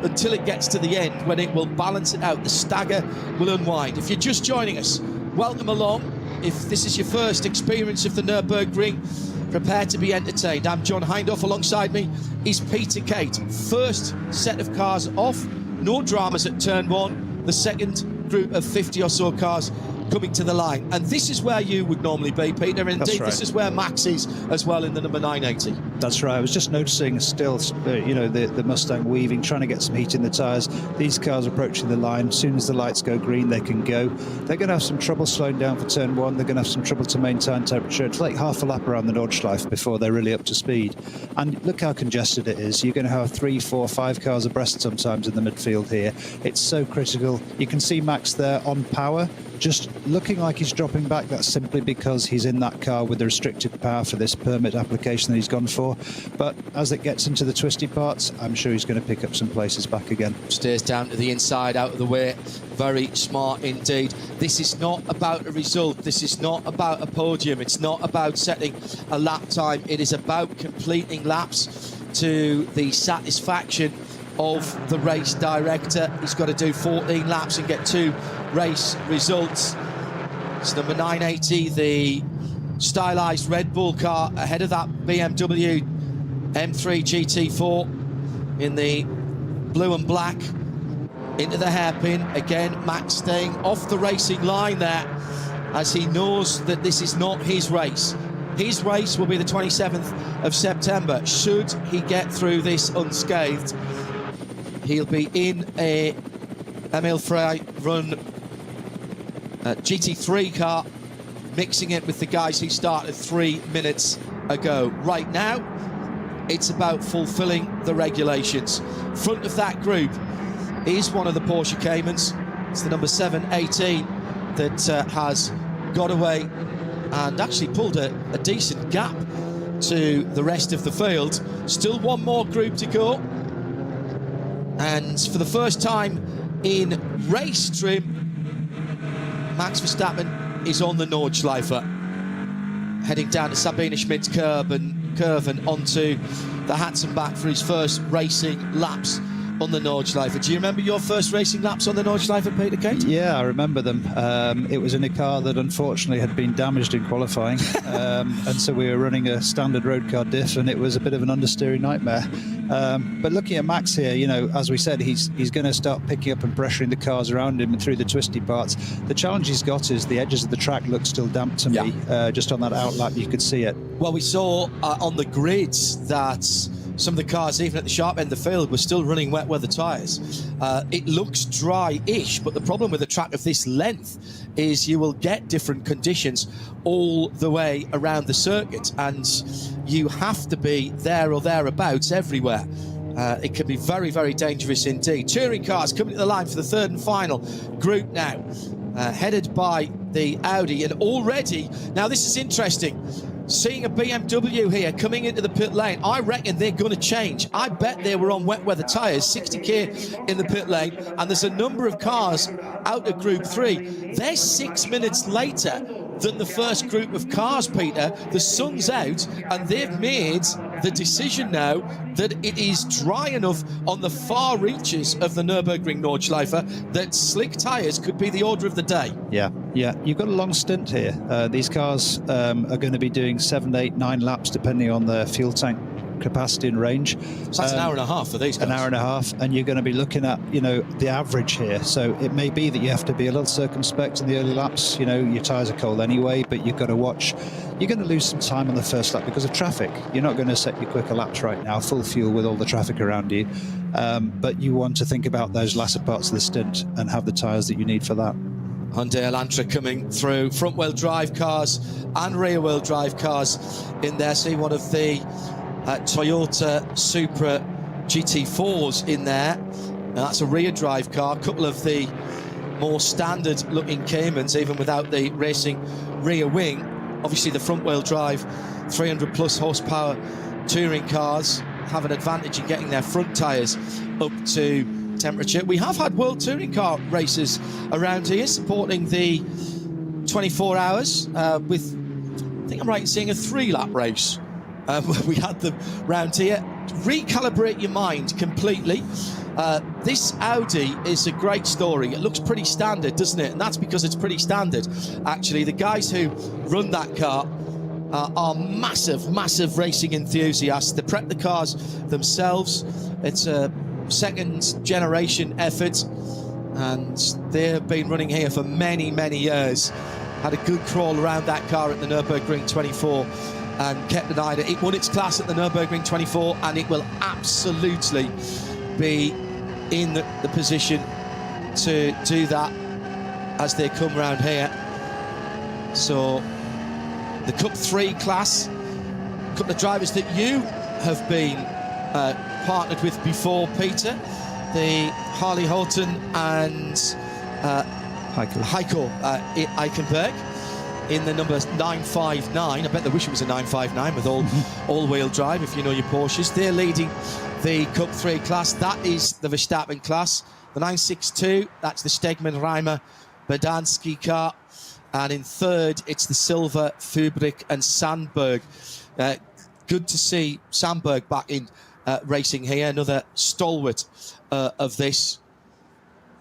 Speaker 5: until it gets to the end, when it will balance it out. The stagger will unwind. If you're just joining us, welcome along. If this is your first experience of the Nürburgring, prepare to be entertained. I'm John Hindhoff. Alongside me is Peter Kate. First set of cars off, no dramas at turn 1. The second group of 50 or so cars coming to the line. And this is where you would normally be, Peter. And indeed, this is where Max is as well in the number 980.
Speaker 6: That's right. I was just noticing still, you know, the Mustang weaving, trying to get some heat in the tyres. These cars approaching the line. As soon as the lights go green, they can go. They're going to have some trouble slowing down for turn 1. They're going to have some trouble to maintain temperature. It's like half a lap around the Nordschleife before they're really up to speed. And look how congested it is. You're going to have 3, 4, 5 cars abreast sometimes in the midfield here. It's so critical. You can see Max there on power, just looking like he's dropping back. That's simply because he's in that car with the restricted power for this permit application that he's gone for. But as it gets into the twisty parts, I'm sure he's going to pick up some places back again.
Speaker 5: Stays down to the inside, out of the way. Very smart indeed. This is not about a result. This is not about a podium. It's not about setting a lap time. It is about completing laps to the satisfaction of the race director. He's got to do 14 laps and get 2 race results. It's number 980, the stylised Red Bull car, ahead of that BMW M3 GT4 in the blue and black, into the hairpin. Again, Max staying off the racing line there, as he knows that this is not his race. His race will be the 27th of September. Should he get through this unscathed, he'll be in a Emil Frey run GT3 car, mixing it with the guys who started 3 minutes ago. Right now, it's about fulfilling the regulations. Front of that group is one of the Porsche Caymans. It's the number 718 that has got away and actually pulled a decent gap to the rest of the field. Still one more group to go. And for the first time in race trim, Max Verstappen is on the Nordschleife, heading down to Sabine Schmidt's curve and onto the Hatzenbach for his first racing laps on the Nordschleife. Do you remember your first racing laps on the Nordschleife, Peter Kate?
Speaker 6: Yeah, I remember them. It was in a car that unfortunately had been damaged in qualifying, and so we were running a standard road car diff, and it was a bit of an understeering nightmare. But looking at Max here, you know, as we said, he's going to start picking up and pressuring the cars around him through the twisty parts. The challenge he's got is the edges of the track look still damp to me. Just on that outlap, you could see it.
Speaker 5: Well, we saw on the grids that some of the cars, even at the sharp end of the field, were still running wet weather tyres. It looks dry-ish, but the problem with a track of this length is you will get different conditions all the way around the circuit, and you have to be there or thereabouts everywhere. It can be very, very dangerous indeed. Touring cars coming to the line for the third and final group now, headed by the Audi, and already, now this is interesting, seeing a BMW here coming into the pit lane. I reckon they're going to change. I bet they were on wet weather tyres, 60k in the pit lane, and there's a number of cars out of Group 3. They're 6 minutes later than the first group of cars, Peter. The sun's out, and they've made the decision now that it is dry enough on the far reaches of the Nürburgring Nordschleife that slick tyres could be the order of the day.
Speaker 6: Yeah, you've got a long stint here. These cars are going to be doing 7, 8, 9 laps depending on their fuel tank capacity and range.
Speaker 5: So that's an hour and a half for these guys.
Speaker 6: An hour and a half, and you're going to be looking at, the average here. So it may be that you have to be a little circumspect in the early laps. Your tyres are cold anyway, but you've got to watch. You're going to lose some time on the first lap because of traffic. You're not going to set your quicker laps right now, full fuel with all the traffic around you. But you want to think about those latter parts of the stint and have the tyres that you need for that.
Speaker 5: Hyundai Elantra coming through, front-wheel drive cars and rear-wheel drive cars in there. See one of the Toyota Supra GT4s in there. Now that's a rear drive car. A couple of the more standard looking Caymans, even without the racing rear wing. Obviously the front wheel drive 300 plus horsepower touring cars have an advantage in getting their front tyres up to temperature. We have had World Touring Car races around here supporting the 24 hours with, I think I'm right in saying, a 3-lap race. We had them round here. Recalibrate your mind completely. This Audi is a great story. It looks pretty standard, doesn't it? And that's because it's pretty standard. Actually, the guys who run that car are massive racing enthusiasts. They prep the cars themselves. It's a second generation effort, and they've been running here for many years. Had a good crawl around that car at the Nürburgring 24 and kept an eye on it. It won its class at the Nürburgring 24, and it will absolutely be in the position to do that as they come round here. So the Cup 3 class, a couple of drivers that you have been partnered with before, Peter, the Harley Houghton and Heiko Eichenberg in the number 959. I bet they wish it was a 959 with all-wheel drive, if you know your Porsches. They're leading the Cup 3 class. That is the Verstappen class. The 962, that's the Stegman, Reimer, Berdansky car. And in third, it's the Silver, Fubrick and Sandberg. Good to see Sandberg back in racing here. Another stalwart of this,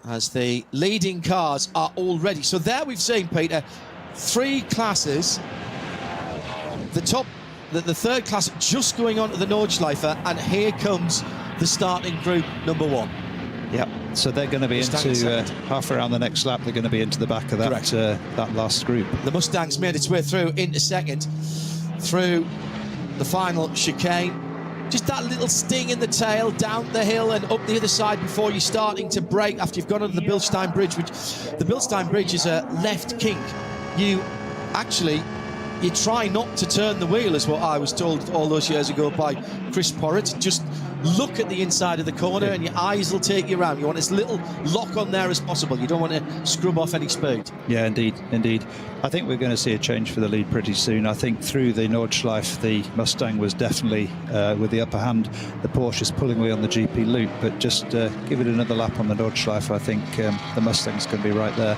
Speaker 5: as the leading cars are already. So there we've seen, Peter, 3 classes. The third class just going on to the Nordschleife, and here comes the starting group number 1.
Speaker 6: Yep. So they're going to be into half around the next lap. They're going to be into the back of that that last group.
Speaker 5: The Mustang's made its way through into second, through the final chicane. Just that little sting in the tail, down the hill and up the other side before you're starting to brake after you've gone under the Bilstein Bridge, which the Bilstein Bridge is a left kink. You try not to turn the wheel, is what I was told all those years ago by Chris Porritt. Just look at the inside of the corner and your eyes will take you around. You want as little lock on there as possible. You don't want to scrub off any speed.
Speaker 6: Yeah, indeed. I think we're going to see a change for the lead pretty soon. I think through the Nordschleife, the Mustang was definitely with the upper hand. The Porsche is pulling away on the GP loop, but just give it another lap on the Nordschleife. I think the Mustang's going to be right there.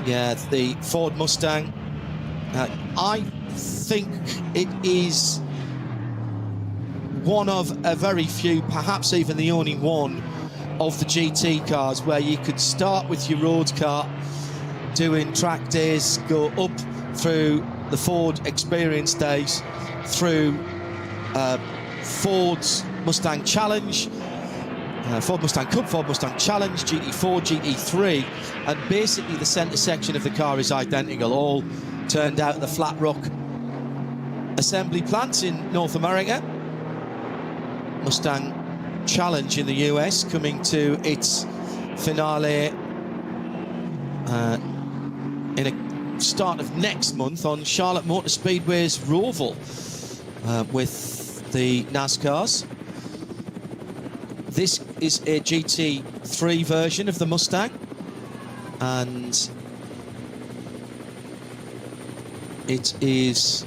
Speaker 5: Yeah, the Ford Mustang. I think it is one of a very few, perhaps even the only one of the GT cars where you could start with your road car, doing track days, go up through the Ford Experience Days, through Ford's Mustang Challenge, Ford Mustang Cup, Ford Mustang Challenge, GT4, GT3, and basically the centre section of the car is identical, all turned out at the Flat Rock assembly plant in North America. Mustang Challenge in the US, coming to its finale in a start of next month on Charlotte Motor Speedway's Roval with the NASCARs. This is a GT3 version of the Mustang, and it is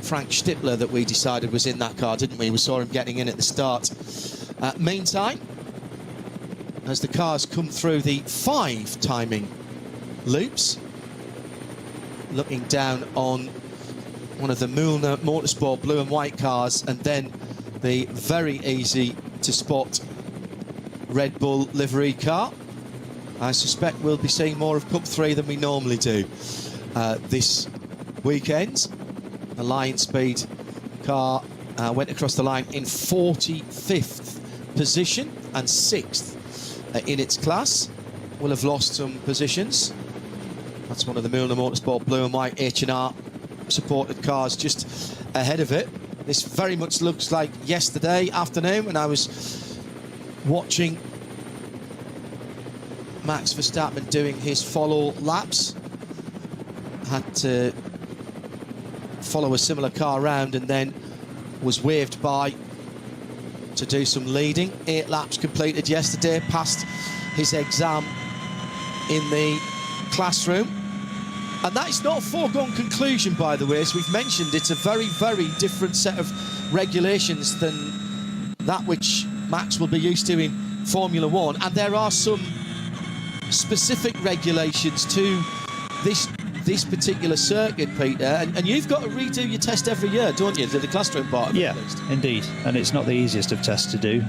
Speaker 5: Frank Stippler that we decided was in that car, didn't we? We saw him getting in at the start. Meantime, as the cars come through the 5 timing loops, looking down on one of the Mühlner Motorsport blue and white cars, and then the very easy to spot Red Bull livery car. I suspect we'll be seeing more of Cup 3 than we normally do this weekend. The Lion Speed car went across the line in 45th position and 6th in its class. Will have lost some positions. That's one of the Mühlner Motorsport blue and white H&R supported cars just ahead of it. This very much looks like yesterday afternoon when I was watching Max Verstappen doing his follow laps. Had to follow a similar car around and then was waved by to do some leading. 8 laps completed yesterday, passed his exam in the classroom. And that is not a foregone conclusion, by the way. As we've mentioned, it's a very, very different set of regulations than that which Max will be used to in Formula 1. And there are some specific regulations to this particular circuit, Peter, and you've got to redo your test every year, don't you, to the classroom part of it?
Speaker 6: Yeah, indeed, and it's not the easiest of tests to do,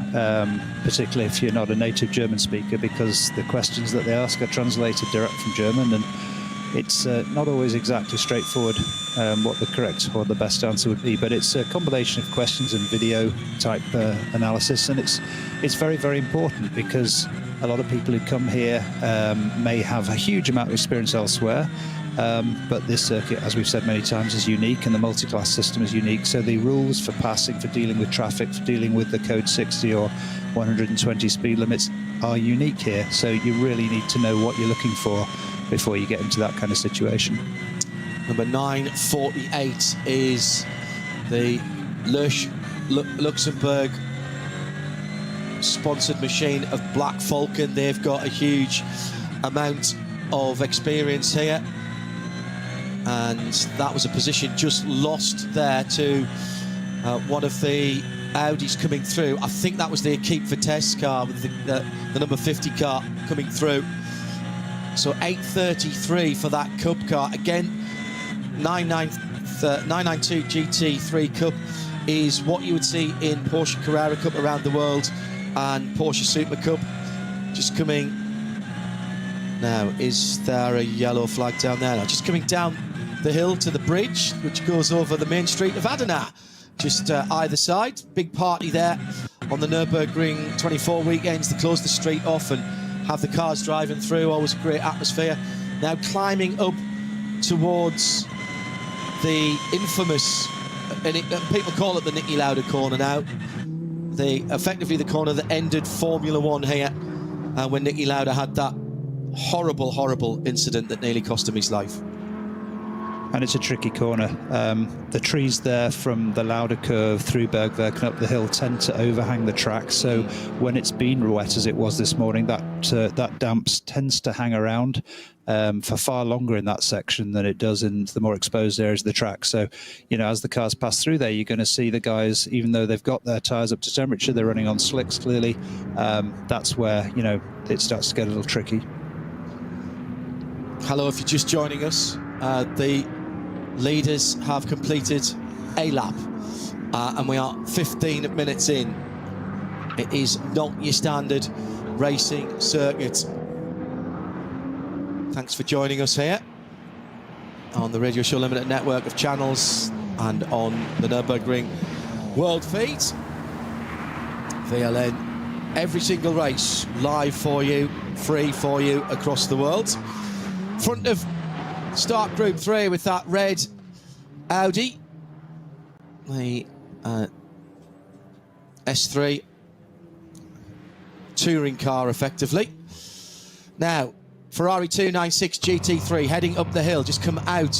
Speaker 6: particularly if you're not a native German speaker, because the questions that they ask are translated direct from German, and it's not always exactly straightforward what the correct or the best answer would be, but it's a combination of questions and video type analysis, and it's very, very important because a lot of people who come here may have a huge amount of experience elsewhere, but this circuit, as we've said many times, is unique, and the multi-class system is unique. So the rules for passing, for dealing with traffic, for dealing with the code 60 or 120 speed limits are unique here. So you really need to know what you're looking for before you get into that kind of situation.
Speaker 5: Number 948 is the Luxembourg sponsored machine of Black Falcon. They've got a huge amount of experience here, and that was a position just lost there to one of the Audis coming through. I think that was the Equipe Vitesse car with the number 50 car coming through. So 8:33 for that Cup car. Again, 992 GT3 Cup is what you would see in Porsche Carrera Cup around the world and Porsche Super Cup. Just coming now, is there a yellow flag down there? No, just coming down the hill to the bridge, which goes over the main street of Adana. Just either side. Big party there on the Nürburgring 24 weekends to close the street off and have the cars driving through. Always a great atmosphere. Now climbing up towards the infamous, and people call it the Niki Lauda corner now, effectively the corner that ended Formula 1 here, when Niki Lauda had that horrible, horrible incident that nearly cost him his life.
Speaker 6: And it's a tricky corner. The trees there from the Lauda curve through Bergwerken up the hill tend to overhang the track. So when it's been wet as it was this morning, that damp tends to hang around for far longer in that section than it does in the more exposed areas of the track. So, you know, as the cars pass through there, you're going to see the guys, even though they've got their tyres up to temperature, they're running on slicks clearly. That's where, you know, it starts to get a little tricky.
Speaker 5: Hello, if you're just joining us, the leaders have completed a lap, and we are 15 minutes in. It is not your standard racing circuit. Thanks for joining us here on the Radio Show Limited network of channels and on the Nürburgring World Feed. VLN, every single race live for you, free for you across the world. Front of start Group 3 with that red Audi. The S3 touring car, effectively. Now, Ferrari 296 GT3 heading up the hill, just come out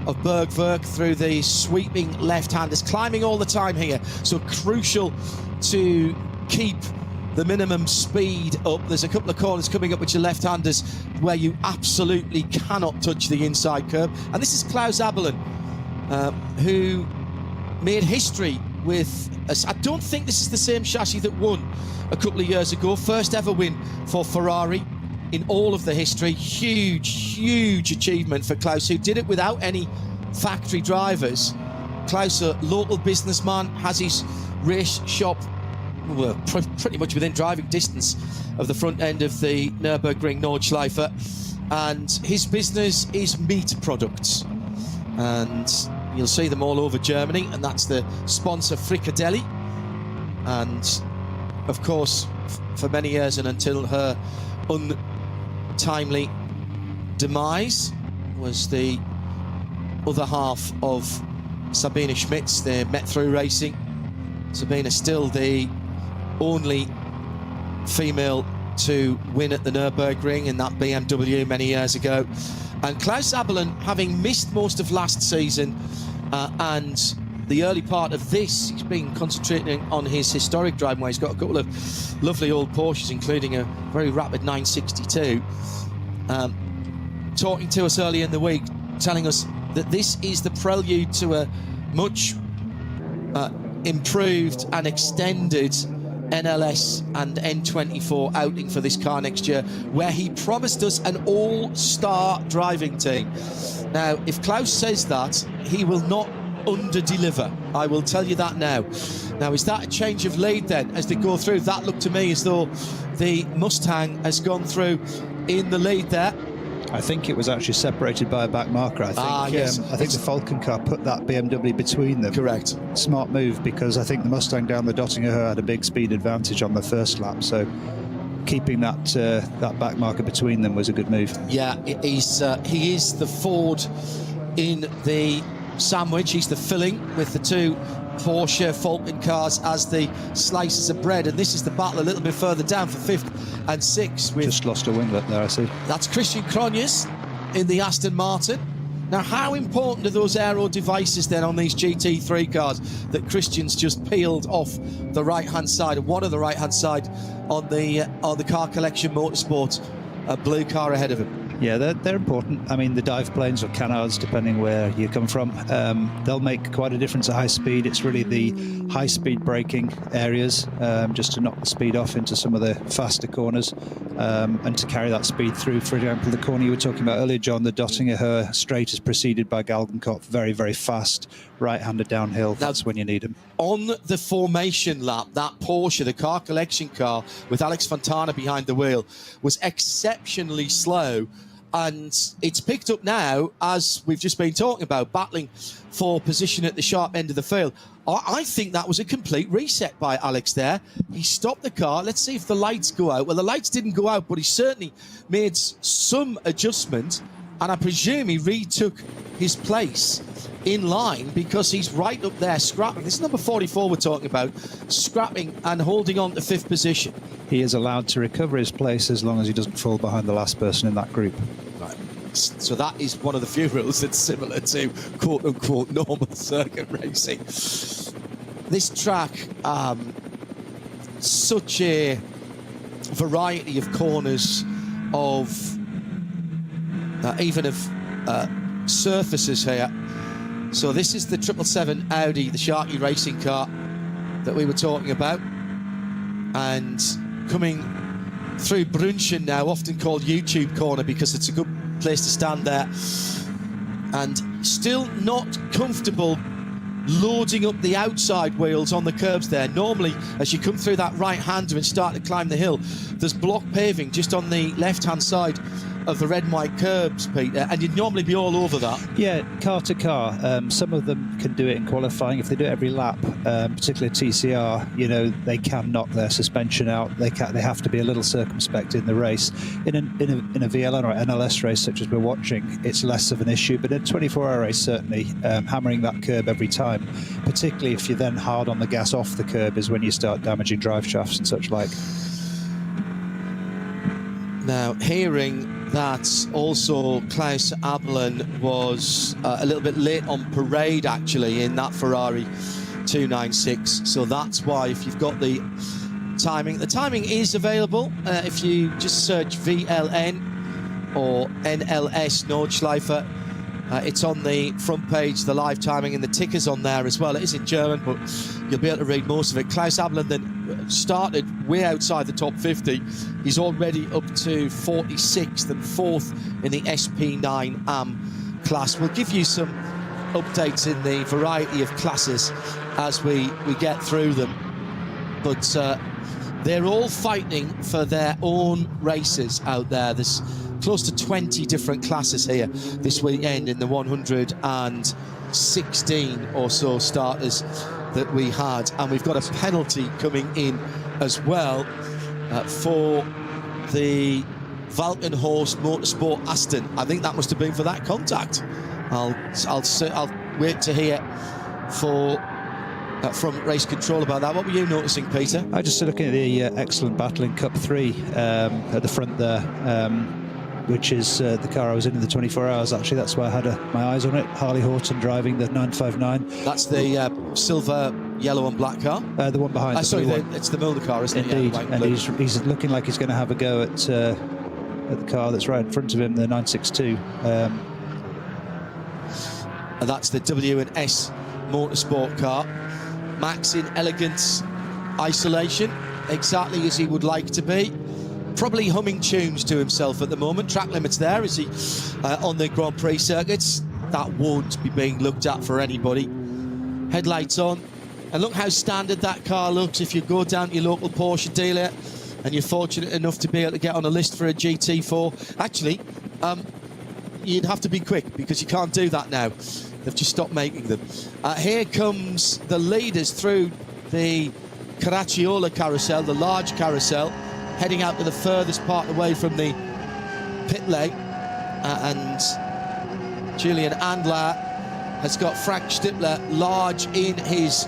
Speaker 5: of Bergwerk through the sweeping left-handers, climbing all the time here, so crucial to keep the minimum speed up. There's a couple of corners coming up which are left-handers where you absolutely cannot touch the inside curb. And this is Klaus Abelen, who made history with us. I don't think this is the same chassis that won a couple of years ago. First ever win for Ferrari in all of the history. Huge achievement for Klaus, who did it without any factory drivers. Klaus, a local businessman, has his race shop pretty much within driving distance of the front end of the Nürburgring Nordschleife, and his business is meat products, and you'll see them all over Germany, and that's the sponsor Frikadelli. And of course, for many years and until her untimely demise, was the other half of Sabine Schmitz. They met through racing. Sabine still the only female to win at the Nürburgring in that BMW many years ago. And Klaus Abelen, having missed most of last season and the early part of this, he's been concentrating on his historic driving where he's got a couple of lovely old Porsches, including a very rapid 962. Talking to us earlier in the week, telling us that this is the prelude to a much improved and extended NLS and N24 outing for this car next year, where he promised us an all-star driving team. Now, if Klaus says that, he will not under-deliver. I will tell you that now. Now, is that a change of lead then as they go through? That looked to me as though the Mustang has gone through in the lead there.
Speaker 6: I think it was actually separated by a back marker. I think the Falcon car put that BMW between them.
Speaker 5: Correct.
Speaker 6: Smart move, because I think the Mustang down the Dottinger had a big speed advantage on the first lap. So keeping that that back marker between them was a good move. Yeah,
Speaker 5: he is the Ford in the sandwich. He's the filling with the two Porsche Falcon cars as the slices of bread, and this is the battle a little bit further down for 5th and 6th. With
Speaker 6: just lost a winglet there, I see.
Speaker 5: That's Christian Cronjes in the Aston Martin. Now, how important are those aero devices then on these GT3 cars that Christian's just peeled off the right-hand side, and one of the right-hand side on the Car Collection Motorsport blue car ahead of him?
Speaker 6: Yeah, they're important. I mean, the dive planes or canards, depending where you come from, they'll make quite a difference at high speed. It's really the high-speed braking areas, just to knock the speed off into some of the faster corners, and to carry that speed through. For example, the corner you were talking about earlier, John, the Dottinger straight is preceded by Galgenkopf, very, very fast, right-hander downhill. That's when you need them.
Speaker 5: On the formation lap, that Porsche, the Car Collection car, with Alex Fontana behind the wheel, was exceptionally slow. And it's picked up now, as we've just been talking about, battling for position at the sharp end of the field. I think that was a complete reset by Alex there. He stopped the car. Let's see if the lights go out. Well, the lights didn't go out, but he certainly made some adjustment, and I presume he retook his place in line, because he's right up there scrapping. This is number 44 we're talking about, scrapping and holding on to 5th position.
Speaker 6: He is allowed to recover his place as long as he doesn't fall behind the last person in that group.
Speaker 5: Right. So that is one of the few rules that's similar to quote-unquote normal circuit racing. This track, such a variety of corners, of even of surfaces here. So this is the 777 Audi, the Sharky racing car that we were talking about, and coming through Brunchen now, often called YouTube corner because it's a good place to stand there, and still not comfortable loading up the outside wheels on the curbs there. Normally, as you come through that right-hander and start to climb the hill, there's block paving just on the left-hand side of the red and white curbs, Peter, and you'd normally be all over that.
Speaker 6: Yeah, car to car. Some of them can do it in qualifying. If they do it every lap, particularly TCR, you know, they can knock their suspension out. They have to be a little circumspect in the race. In a VLN or NLS race such as we're watching, it's less of an issue. But in a 24-hour race, certainly hammering that curb every time, particularly if you're then hard on the gas off the curb, is when you start damaging drive shafts and such like.
Speaker 5: Now, hearing that also Klaus Abelen was a little bit late on parade, actually, in that Ferrari 296. So that's why, if you've got the timing is available. If you just search VLN or NLS Nordschleife, it's on the front page, the live timing, and the ticker's on there as well. It is in German, but you'll be able to read most of it. Klaus Abelen then started way outside the top 50. He's already up to 46th and 4th in the SP9 AM class. We'll give you some updates in the variety of classes as we get through them. But they're all fighting for their own races out there. There's close to 20 different classes here this weekend in the 116 or so starters that we had, and we've got a penalty coming in as well for the Valkenhorst Motorsport Aston. I think that must have been for that contact. I'll wait to hear from race control about that. What were you noticing, Peter?
Speaker 6: I just looking at the excellent battle in Cup 3 at the front there, which is the car I was in the 24 hours. Actually, that's why I had my eyes on it. Harley Horton driving the 959.
Speaker 5: That's the silver, yellow and black car?
Speaker 6: The one behind.
Speaker 5: Sorry, it's the Milner car, isn't
Speaker 6: Indeed.
Speaker 5: it? Yeah,
Speaker 6: and he's looking like he's going to have a go at the car that's right in front of him, the 962.
Speaker 5: And that's the W&S Motorsport car. Max in elegant isolation, exactly as he would like to be. Probably humming tunes to himself at the moment. Track limits there, is he on the Grand Prix circuits? That won't be being looked at for anybody. Headlights on, and look how standard that car looks. If you go down to your local Porsche dealer and you're fortunate enough to be able to get on a list for a GT4, actually, you'd have to be quick because you can't do that now. They've just stopped making them. Here comes the leaders through the Caracciolo carousel, the large carousel, heading out to the furthest part away from the pit lane. And Julian Andler has got Frank Stippler large in his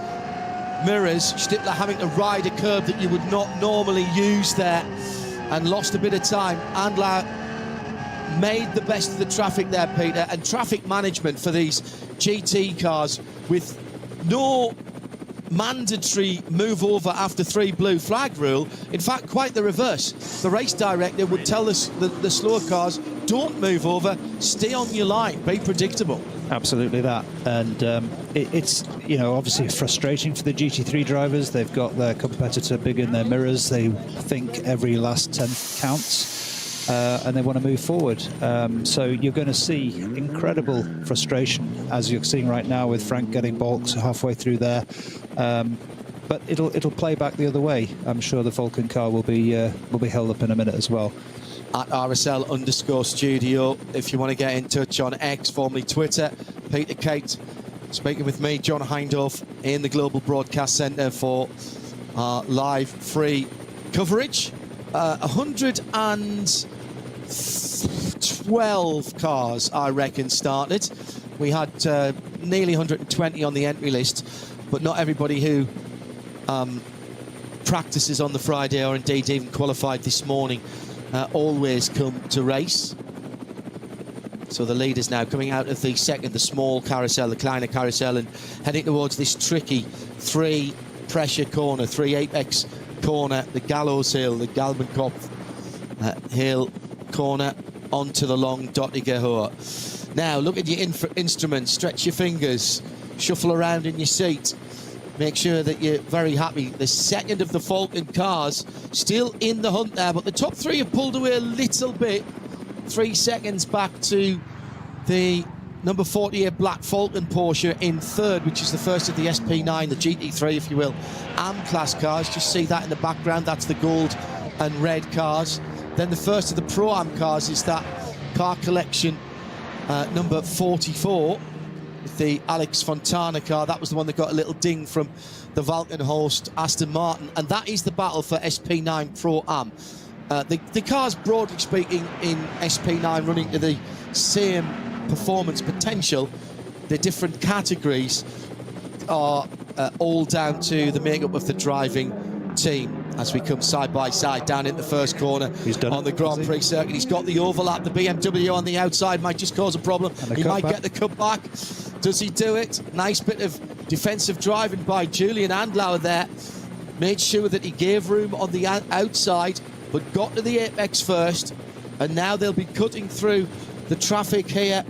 Speaker 5: mirrors. Stippler having to ride a curb that you would not normally use there and lost a bit of time. Andler made the best of the traffic there, Peter, and traffic management for these GT cars with no mandatory move over after 3 blue flag rule. In fact, quite the reverse. The race director would tell us the slower cars, don't move over, stay on your line, be predictable.
Speaker 6: Absolutely that. And it's, you know, obviously frustrating for the GT3 drivers. They've got their competitor big in their mirrors. They think every last 10 counts. And they want to move forward. So you're going to see incredible frustration, as you're seeing right now with Frank getting balked halfway through there. But it'll play back the other way. I'm sure the Vulcan car will be held up in a minute as well.
Speaker 5: At RSL_studio, if you want to get in touch on X, formerly Twitter. Peter Kate speaking with me, John Hindorf, in the Global Broadcast Centre for live free coverage. 112 cars, I reckon, started. We had nearly 120 on the entry list, but not everybody who practices on the Friday or indeed even qualified this morning always come to race. So the leaders now coming out of the second, the small carousel, the kleiner carousel, and heading towards this tricky 3 pressure corner, 3 apex corner, the Gallows Hill, the Galmenkopf Hill corner onto the long Dottiger Hohe. Now look at your instruments, stretch your fingers, shuffle around in your seat, make sure that you're very happy. The second of the Falcon cars still in the hunt there, but the top 3 have pulled away a little bit. 3 seconds back to the number 48 Black Falcon Porsche in third, which is the first of the SP9, the GT3, if you will. AM class cars, just see that in the background. That's the gold and red cars. Then the first of the Pro-Am cars is that car collection number 44, with the Alex Fontana car. That was the one that got a little ding from the Valkenhorst Aston Martin, and that is the battle for SP9 Pro-Am. The cars, broadly speaking, in SP9 running to the same performance potential. The different categories are all down to the makeup of the driving team. As we come side by side down in the first corner on the Grand Prix circuit, he's got the overlap. The BMW on the outside might just cause a problem. He might get the cut back. Does he do it? Nice bit of defensive driving by Julian Andlauer there. Made sure that he gave room on the outside, but got to the apex first. And now they'll be cutting through the traffic here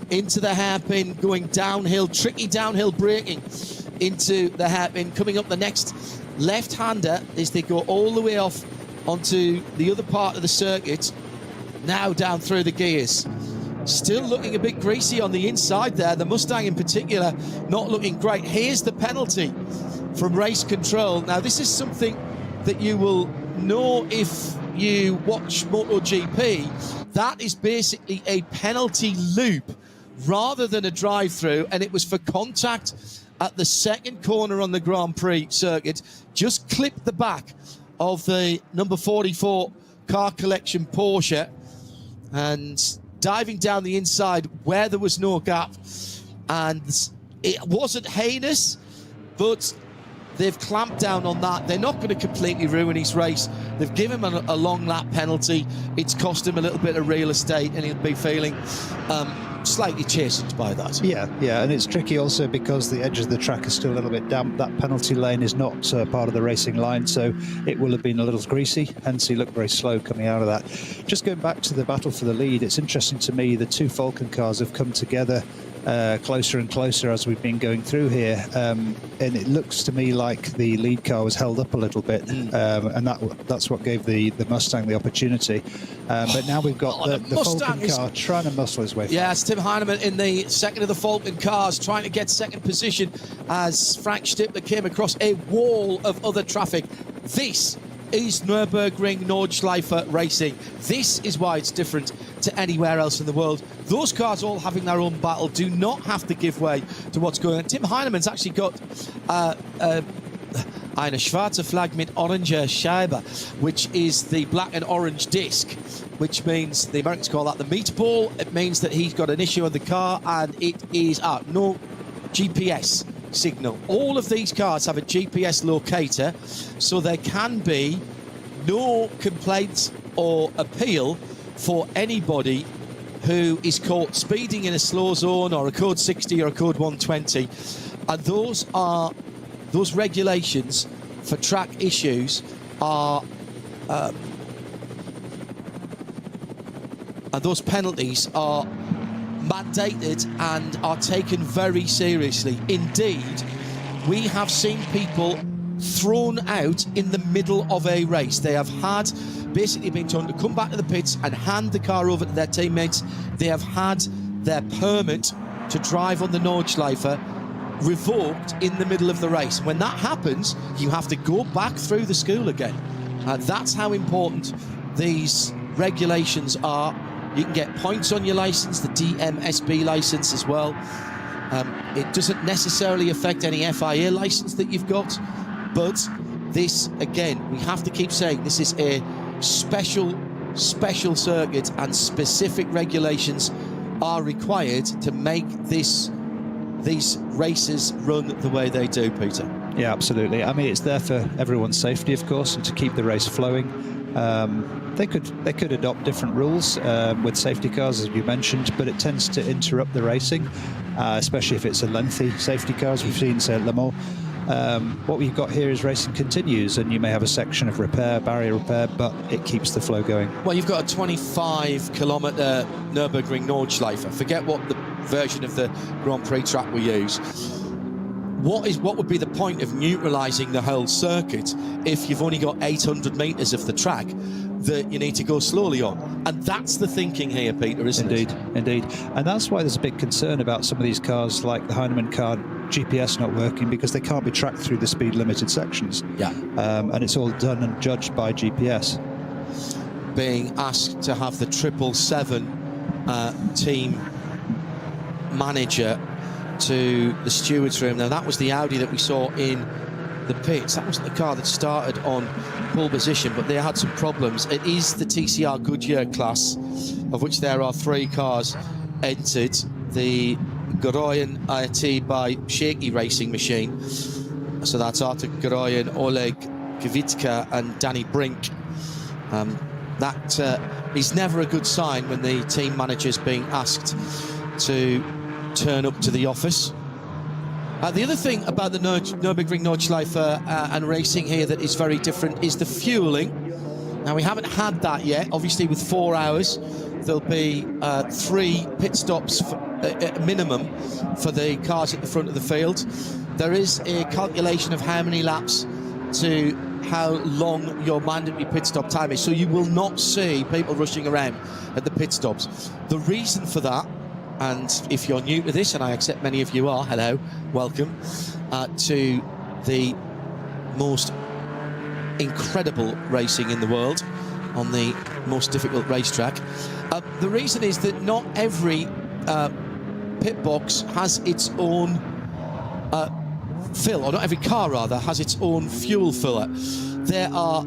Speaker 5: into the hairpin, going downhill, tricky downhill braking into the hairpin, coming up the next left-hander as they go all the way off onto the other part of the circuit, now down through the gears. Still looking a bit greasy on the inside there, the Mustang in particular not looking great. Here's the penalty from race control. Now this is something that you will know if you watch MotoGP. That is basically a penalty loop rather than a drive-through, and it was for contact at the second corner on the Grand Prix circuit. Just clipped the back of the number 44 car collection Porsche, and diving down the inside where there was no gap. And it wasn't heinous, but they've clamped down on that. They're not going to completely ruin his race. They've given him a long lap penalty. It's cost him a little bit of real estate, and he'll be feeling slightly chastened by that.
Speaker 6: Yeah, and it's tricky also because the edge of the track is still a little bit damp. That penalty lane is not part of the racing line, so it will have been a little greasy, hence he looked very slow coming out of that. Just going back to the battle for the lead, it's interesting to me the two Falcon cars have come together closer and closer as we've been going through here, and it looks to me like the lead car was held up a little bit, and that's what gave the Mustang the opportunity. But now we've got the Falcon car trying to muscle his way forward.
Speaker 5: Yeah, it's Tim Heinemann in the second of the Falcon cars trying to get second position as Frank Stippler came across a wall of other traffic. This is Nürburgring Nordschleife racing. This is why it's different to anywhere else in the world. Those cars all having their own battle do not have to give way to what's going on. Tim Heinemann's actually got eine schwarze Flag mit oranger Scheibe, which is the black and orange disc, which means the Americans call that the meatball. It means that he's got an issue on the car, and it is no GPS signal. All of these cars have a GPS locator, so there can be no complaints or appeal for anybody who is caught speeding in a slow zone or a code 60 or a code 120. And those regulations for track issues are and those penalties are mandated and are taken very seriously. Indeed, we have seen people thrown out in the middle of a race. They have had basically been told to come back to the pits and hand the car over to their teammates. They have had their permit to drive on the Nordschleife revoked in the middle of the race. When that happens, you have to go back through the school again. That's how important these regulations are. You can get points on your license, the DMSB license as well. It doesn't necessarily affect any FIA license that you've got, but this, again, we have to keep saying this is a special circuit, and specific regulations are required to make these races run the way they do, Peter.
Speaker 6: Yeah, absolutely. I mean, it's there for everyone's safety, of course, and to keep the race flowing. They could adopt different rules with safety cars, as you mentioned, but it tends to interrupt the racing, especially if it's a lengthy safety car, as we've seen, say, at Le Mans. What we've got here is racing continues, and you may have a section of barrier repair, but it keeps the flow going.
Speaker 5: Well, you've got a 25-kilometre Nürburgring Nordschleife. Forget what the version of the Grand Prix track we use. What would be the point of neutralising the whole circuit if you've only got 800 metres of the track that you need to go slowly on? And that's the thinking here, Peter, isn't it?
Speaker 6: Indeed. And that's why there's a big concern about some of these cars, like the Heinemann car, GPS not working, because they can't be tracked through the speed limited sections.
Speaker 5: Yeah.
Speaker 6: And it's all done and judged by GPS.
Speaker 5: Being asked to have the 777 team manager to the stewards room. Now, that was the Audi that we saw in the pits. That wasn't the car that started on pole position, but they had some problems. It is the TCR Goodyear class, of which there are 3 cars entered. The Goroyan IRT by Shaky Racing Machine. So that's Artur Goroyan, Oleg Kvitska and Danny Brink. That is never a good sign when the team manager's being asked to turn up to the office. The other thing about the Nürburgring Nordschleife and racing here that is very different is the fueling. Now, we haven't had that yet. Obviously, with 4 hours, there'll be 3 pit stops minimum for the cars at the front of the field. There is a calculation of how many laps to how long your mandatory pit stop time is. So you will not see people rushing around at the pit stops. The reason for that, and if you're new to this, and I accept many of you are, hello, welcome to the most incredible racing in the world on the most difficult racetrack. The reason is that not every pit box has its own fill, or not every car rather has its own fuel filler. There are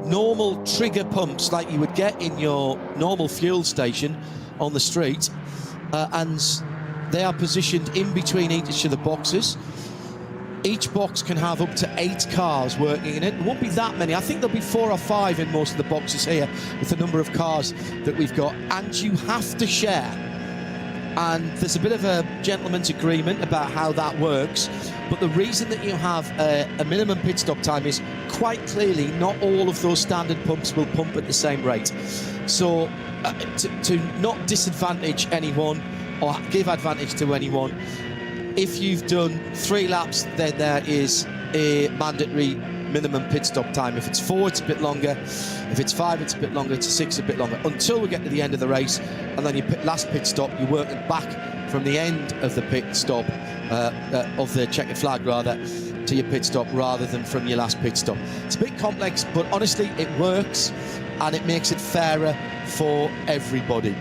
Speaker 5: normal trigger pumps like you would get in your normal fuel station on the street, and they are positioned in between each of the boxes. Each box can have up to 8 cars working in it. There won't be that many. I think there'll be 4 or 5 in most of the boxes here with the number of cars that we've got, and you have to share. And there's a bit of a gentleman's agreement about how that works, but the reason that you have a minimum pit stop time is quite clearly not all of those standard pumps will pump at the same rate. So to not disadvantage anyone or give advantage to anyone, if you've done 3 laps, then there is a mandatory minimum pit stop time. If it's 4, it's a bit longer. If it's 5, it's a bit longer. It's 6, a bit longer, until we get to the end of the race, and then your last pit stop, you're working back from the end of the pit stop, of the checkered flag rather, to your pit stop rather than from your last pit stop. It's a bit complex, but honestly, it works, and it makes it fairer for everybody.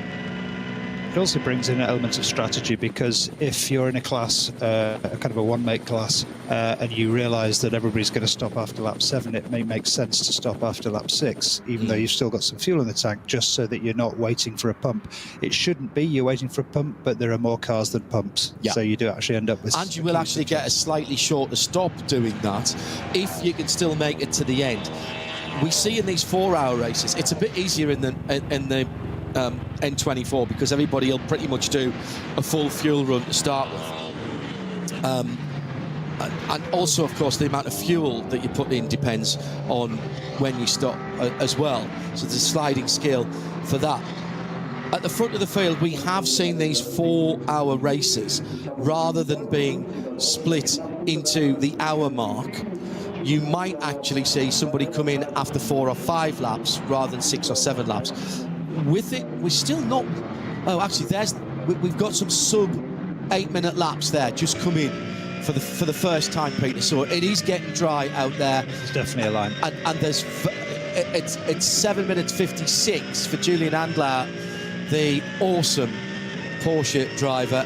Speaker 6: It also brings in elements of strategy, because if you're in a class, a kind of a one-make class, and you realise that everybody's going to stop after lap 7, it may make sense to stop after lap 6, even though you've still got some fuel in the tank, just so that you're not waiting for a pump. It shouldn't be you're waiting for a pump, but there are more cars than pumps, so you do actually end up with...
Speaker 5: And you will actually get a slightly shorter stop doing that, if you can still make it to the end. We see in these 4-hour races, it's a bit easier in the N24, because everybody will pretty much do a full fuel run to start with. And also, of course, the amount of fuel that you put in depends on when you stop as well. So there's a sliding scale for that. At the front of the field, we have seen these 4-hour races, rather than being split into the hour mark. You might actually see somebody come in after 4 or 5 laps rather than 6 or 7 laps. With it, we're still not... Oh, actually, we've got some sub-8-minute laps there just come in for the first time, Peter. So it is getting dry out there.
Speaker 6: There's definitely a line.
Speaker 5: And there's... It's 7 minutes 56 for Julian Andlauer, the awesome Porsche driver,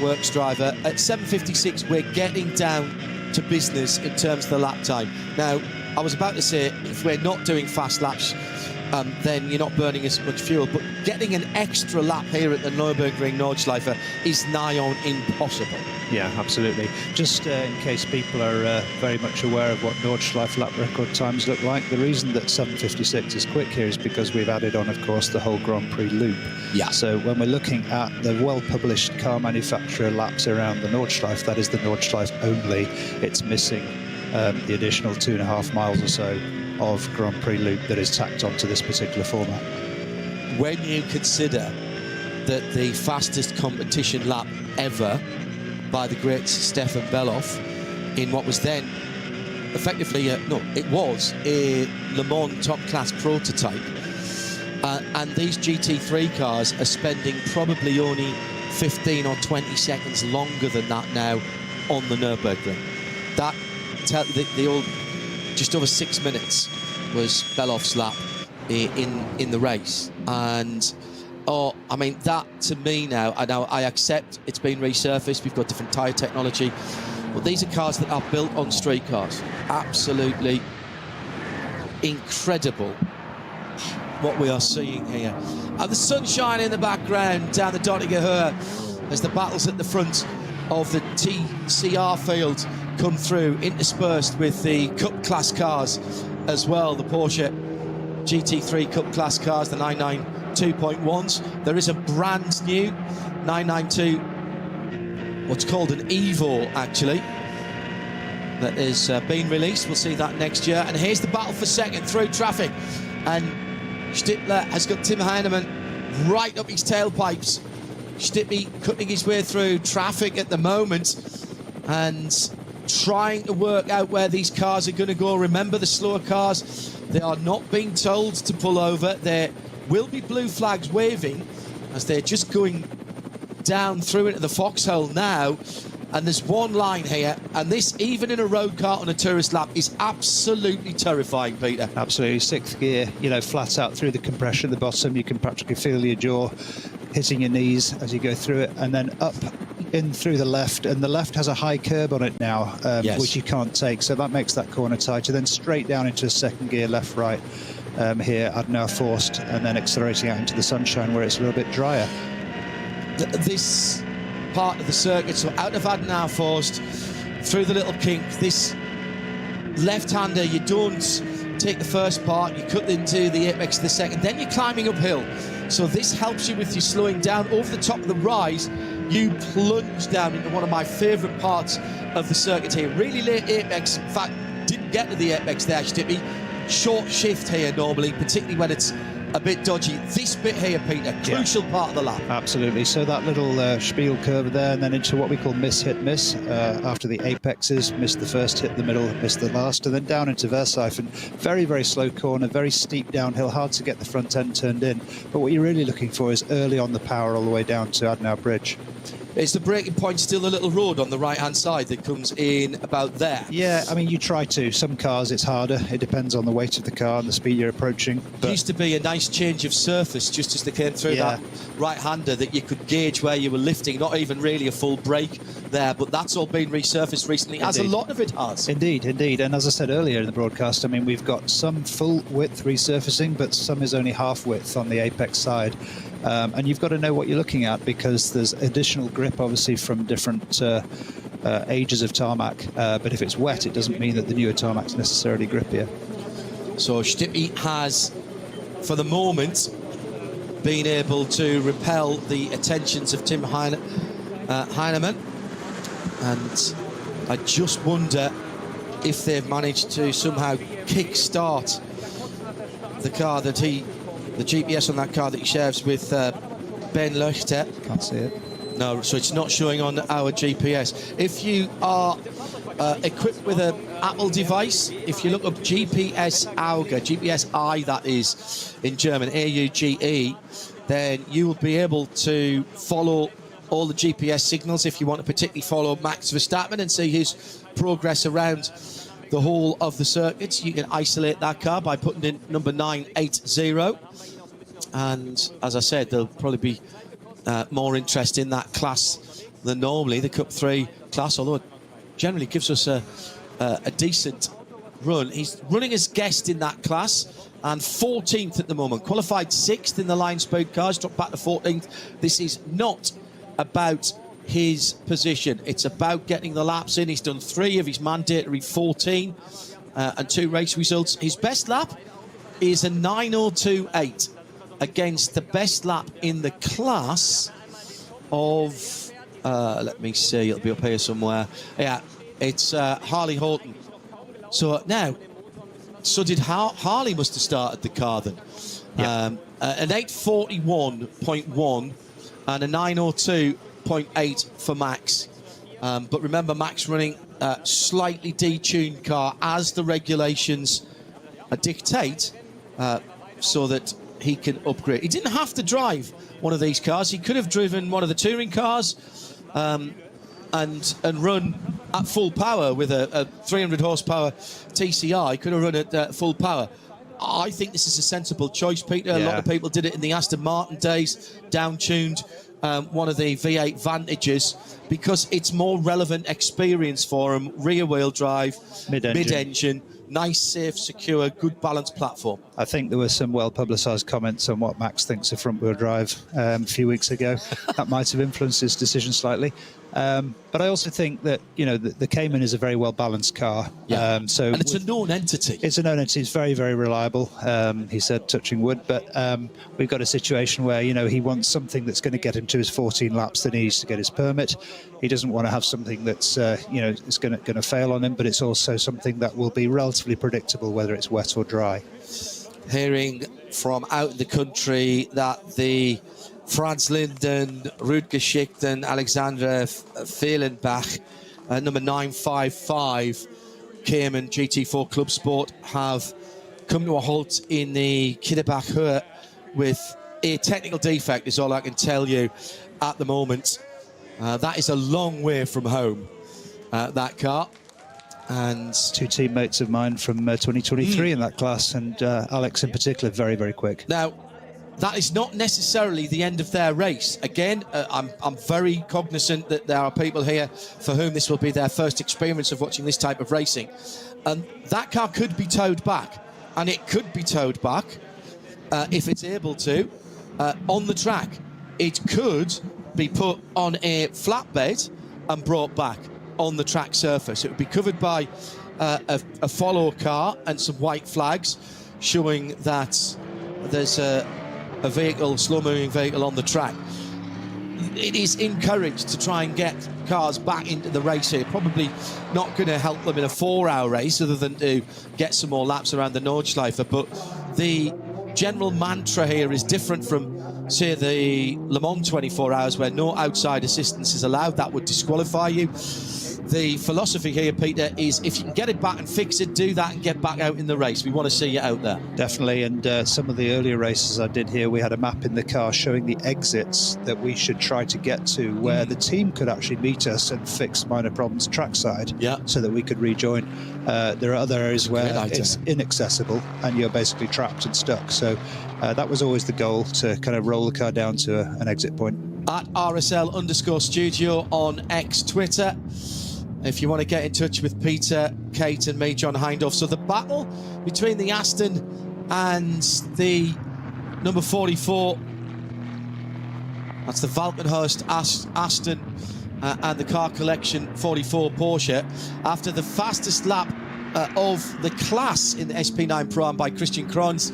Speaker 5: works driver. At 7:56, we're getting down to business in terms of the lap time. Now, I was about to say, if we're not doing fast laps, then you're not burning as much fuel, but getting an extra lap here at the Nürburgring Nordschleife is nigh on impossible.
Speaker 6: Yeah, absolutely. Just in case people are very much aware of what Nordschleife lap record times look like, the reason that 7:56 is quick here is because we've added on, of course, the whole Grand Prix loop.
Speaker 5: Yeah.
Speaker 6: So when we're looking at the well-published car manufacturer laps around the Nordschleife, that is the Nordschleife only, it's missing the additional 2.5 miles or so of Grand Prix loop that is tacked onto this particular format.
Speaker 5: When you consider that the fastest competition lap ever by the great Stefan Beloff in what was then effectively it was a Le Mans top class prototype, and these GT3 cars are spending probably only 15 or 20 seconds longer than that now on the Nürburgring. That the old just over 6 minutes was Beloff's lap in the race, and Oh, I mean, that to me now, I accept it's been resurfaced, we've got different tyre technology, but these are cars that are built on street cars. Absolutely incredible what we are seeing here. And the sunshine in the background down the Dottingen as the battles at the front of the TCR field come through, interspersed with the Cup class cars as well, the Porsche GT3 Cup class cars, the 992.1s. There is a brand new 992, what's called an Evo actually, that is being released. We'll see that next year. And here's the battle for second through traffic, and Stippler has got Tim Heinemann right up his tailpipes. Stippy cutting his way through traffic at the moment and trying to work out where these cars are going to go. Remember, the slower cars, they are not being told to pull over. There will be blue flags waving as they're just going down through into the foxhole now. And there's one line here, and this, even in a road car on a tourist lap, is absolutely terrifying, Peter.
Speaker 6: Absolutely. Sixth gear, you know, flat out through the compression at the bottom. You can practically feel your jaw hitting your knees as you go through it, and then up in through the left, and the left has a high curb on it now,
Speaker 5: yes,
Speaker 6: which you can't take, so that makes that corner tighter. Then straight down into a second gear, left, right, here, Adenauer forced, and then accelerating out into the sunshine where it's a little bit drier.
Speaker 5: This part of the circuit, so out of Adenauer forced, through the little kink, this left-hander, you don't take the first part, you cut into the apex the second, then you're climbing uphill. So this helps you with your slowing down. Over the top of the rise, you plunge down into one of my favourite parts of the circuit here. Really late apex, in fact, didn't get to the apex there, Stippy. Short shift here normally, particularly when it's a bit dodgy. This bit here, Peter, crucial part of the lap.
Speaker 6: Absolutely. So that little spiel curve there, and then into what we call miss, hit, miss. After the apexes, missed the first, hit the middle, missed the last, and then down into Verstappen. Very, very slow corner, very steep downhill, hard to get the front end turned in. But what you're really looking for is early on the power all the way down to Adenauer Bridge.
Speaker 5: Is the braking point still a little road on the right-hand side that comes in about there?
Speaker 6: Yeah, I mean, you try to. Some cars, it's harder. It depends on the weight of the car and the speed you're approaching.
Speaker 5: There used to be a nice change of surface just as they came through that right-hander that you could gauge where you were lifting, not even really a full brake there, but that's all been resurfaced recently, as a lot of it has.
Speaker 6: Indeed, indeed. And as I said earlier in the broadcast, I mean, we've got some full-width resurfacing, but some is only half-width on the apex side. And you've got to know what you're looking at, because there's additional grip, obviously, from different ages of tarmac. But if it's wet, it doesn't mean that the newer tarmac's necessarily grippier.
Speaker 5: So Stippy has, for the moment, been able to repel the attentions of Tim Heinemann. And I just wonder if they've managed to somehow kick-start the car that the GPS on that car that he shares with Ben Leuchter.
Speaker 6: Can't see it.
Speaker 5: No, so it's not showing on our GPS. If you are equipped with an Apple device, if you look up GPS Auge, GPS I that is in German, A-U-G-E, then you will be able to follow all the GPS signals if you want to particularly follow Max Verstappen and see his progress around the whole of the circuits. You can isolate that car by putting in number 980, and as I said, there'll probably be more interest in that class than normally, the Cup 3 class, although it generally gives us a decent run. He's running as guest in that class and 14th at the moment, qualified 6th in the line speed cars, dropped back to 14th. This is not about his position, it's about getting the laps in. He's done 3 of his mandatory 14 and 2 race results. His best lap is a 9:02.8 against the best lap in the class of let me see, it'll be up here somewhere. Yeah, it's Harley Horton. So now, so did Harley must have started the car then. An 8:41.1 and a 9:02.8 for Max. But remember, Max running a slightly detuned car as the regulations dictate, so that he can upgrade. He didn't have to drive one of these cars. He could have driven one of the touring cars and run at full power with a 300 horsepower TCR. He could have run at full power. I think this is a sensible choice, Peter. A lot
Speaker 6: Yeah.
Speaker 5: of people did it in the Aston Martin days, down-tuned one of the V8 Vantages, because it's more relevant experience for them. Rear-wheel drive, mid-engine, nice, safe, secure, good balanced platform.
Speaker 6: I think there were some well-publicised comments on what Max thinks of front-wheel drive a few weeks ago. That might have influenced his decision slightly. But I also think that, you know, the Cayman is a very well-balanced car.
Speaker 5: Yeah.
Speaker 6: And
Speaker 5: it's a known entity.
Speaker 6: It's a known entity. It's very, very reliable, he said, touching wood. But we've got a situation where, you know, he wants something that's going to get him to his 14 laps, then he needs to get his permit. He doesn't want to have something that's, you know, is going to fail on him, but it's also something that will be relatively predictable, whether it's wet or dry.
Speaker 5: Hearing from out in the country that the Franz Linden, Rutger Schichten, Alexander Fehlenbach, number 955, Cayman GT4 Club Sport, have come to a halt in the Kiddebach Hut with a technical defect, is all I can tell you at the moment. That is a long way from home, that car. And
Speaker 6: two teammates of mine from 2023 in that class, and Alex in particular, very, very quick.
Speaker 5: Now, that is not necessarily the end of their race. Again, I'm very cognizant that there are people here for whom this will be their first experience of watching this type of racing. And that car could be towed back, and it could be towed back if it's able to on the track. It could be put on a flatbed and brought back on the track surface. It would be covered by a follow car and some white flags showing that there's a vehicle, slow-moving vehicle on the track. It is encouraged to try and get cars back into the race here. Probably not going to help them in a 4-hour race other than to get some more laps around the Nordschleife, but the general mantra here is different from, say, the Le Mans 24 hours where no outside assistance is allowed. That would disqualify you. The philosophy here, Peter, is if you can get it back and fix it, do that and get back out in the race. We want to see you out there.
Speaker 6: Definitely, and some of the earlier races I did here, we had a map in the car showing the exits that we should try to get to, where the team could actually meet us and fix minor problems trackside, so that we could rejoin. There are other areas where it's inaccessible and you're basically trapped and stuck. So that was always the goal, to kind of roll the car down to an exit point.
Speaker 5: At RSL_studio on X Twitter, if you want to get in touch with Peter, Kate and me, John Hindhaugh. So the battle between the Aston and the number 44, that's the Valkenhurst Aston and the Car Collection 44 Porsche, after the fastest lap of the class in the SP9 Pro-Am by Christian Kronz.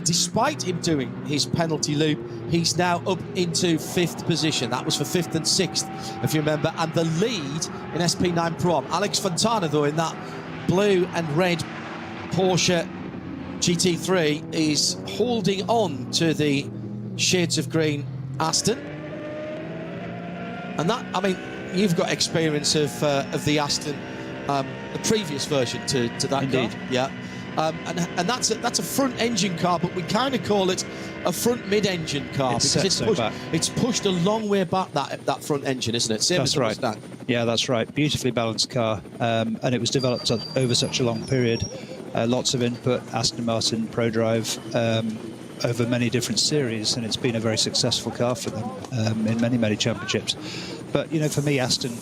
Speaker 5: Despite him doing his penalty loop, he's now up into 5th position. That was for 5th and 6th, if you remember. And the lead in SP9 Pro-Am, Alex Fontana, though, in that blue and red Porsche GT3, is holding on to the shades of green Aston. And that, I mean, you've got experience of the Aston, the previous version to that
Speaker 6: Indeed.
Speaker 5: car. Yeah. And that's a front engine car, but we kind of call it a front mid-engine car because it's pushed a long way back, that front engine, isn't it? Same
Speaker 6: That's
Speaker 5: as the
Speaker 6: right.
Speaker 5: Mustang.
Speaker 6: Yeah, that's right. Beautifully balanced car, and it was developed over such a long period. Lots of input, Aston Martin ProDrive, over many different series, and it's been a very successful car for them in many, many championships. But, you know, for me, Aston,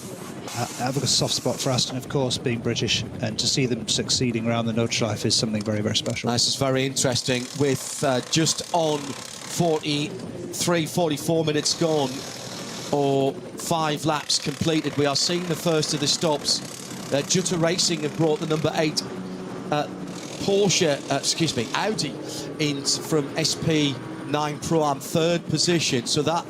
Speaker 6: I have a soft spot for Aston, of course, being British, and to see them succeeding around the Nordschleife is something very, very special.
Speaker 5: This is very interesting. With just on 44 minutes gone, or 5 laps completed, we are seeing the first of the stops. Jutta Racing have brought the number 8 Audi in from SP9 Pro-Am 3rd position. So that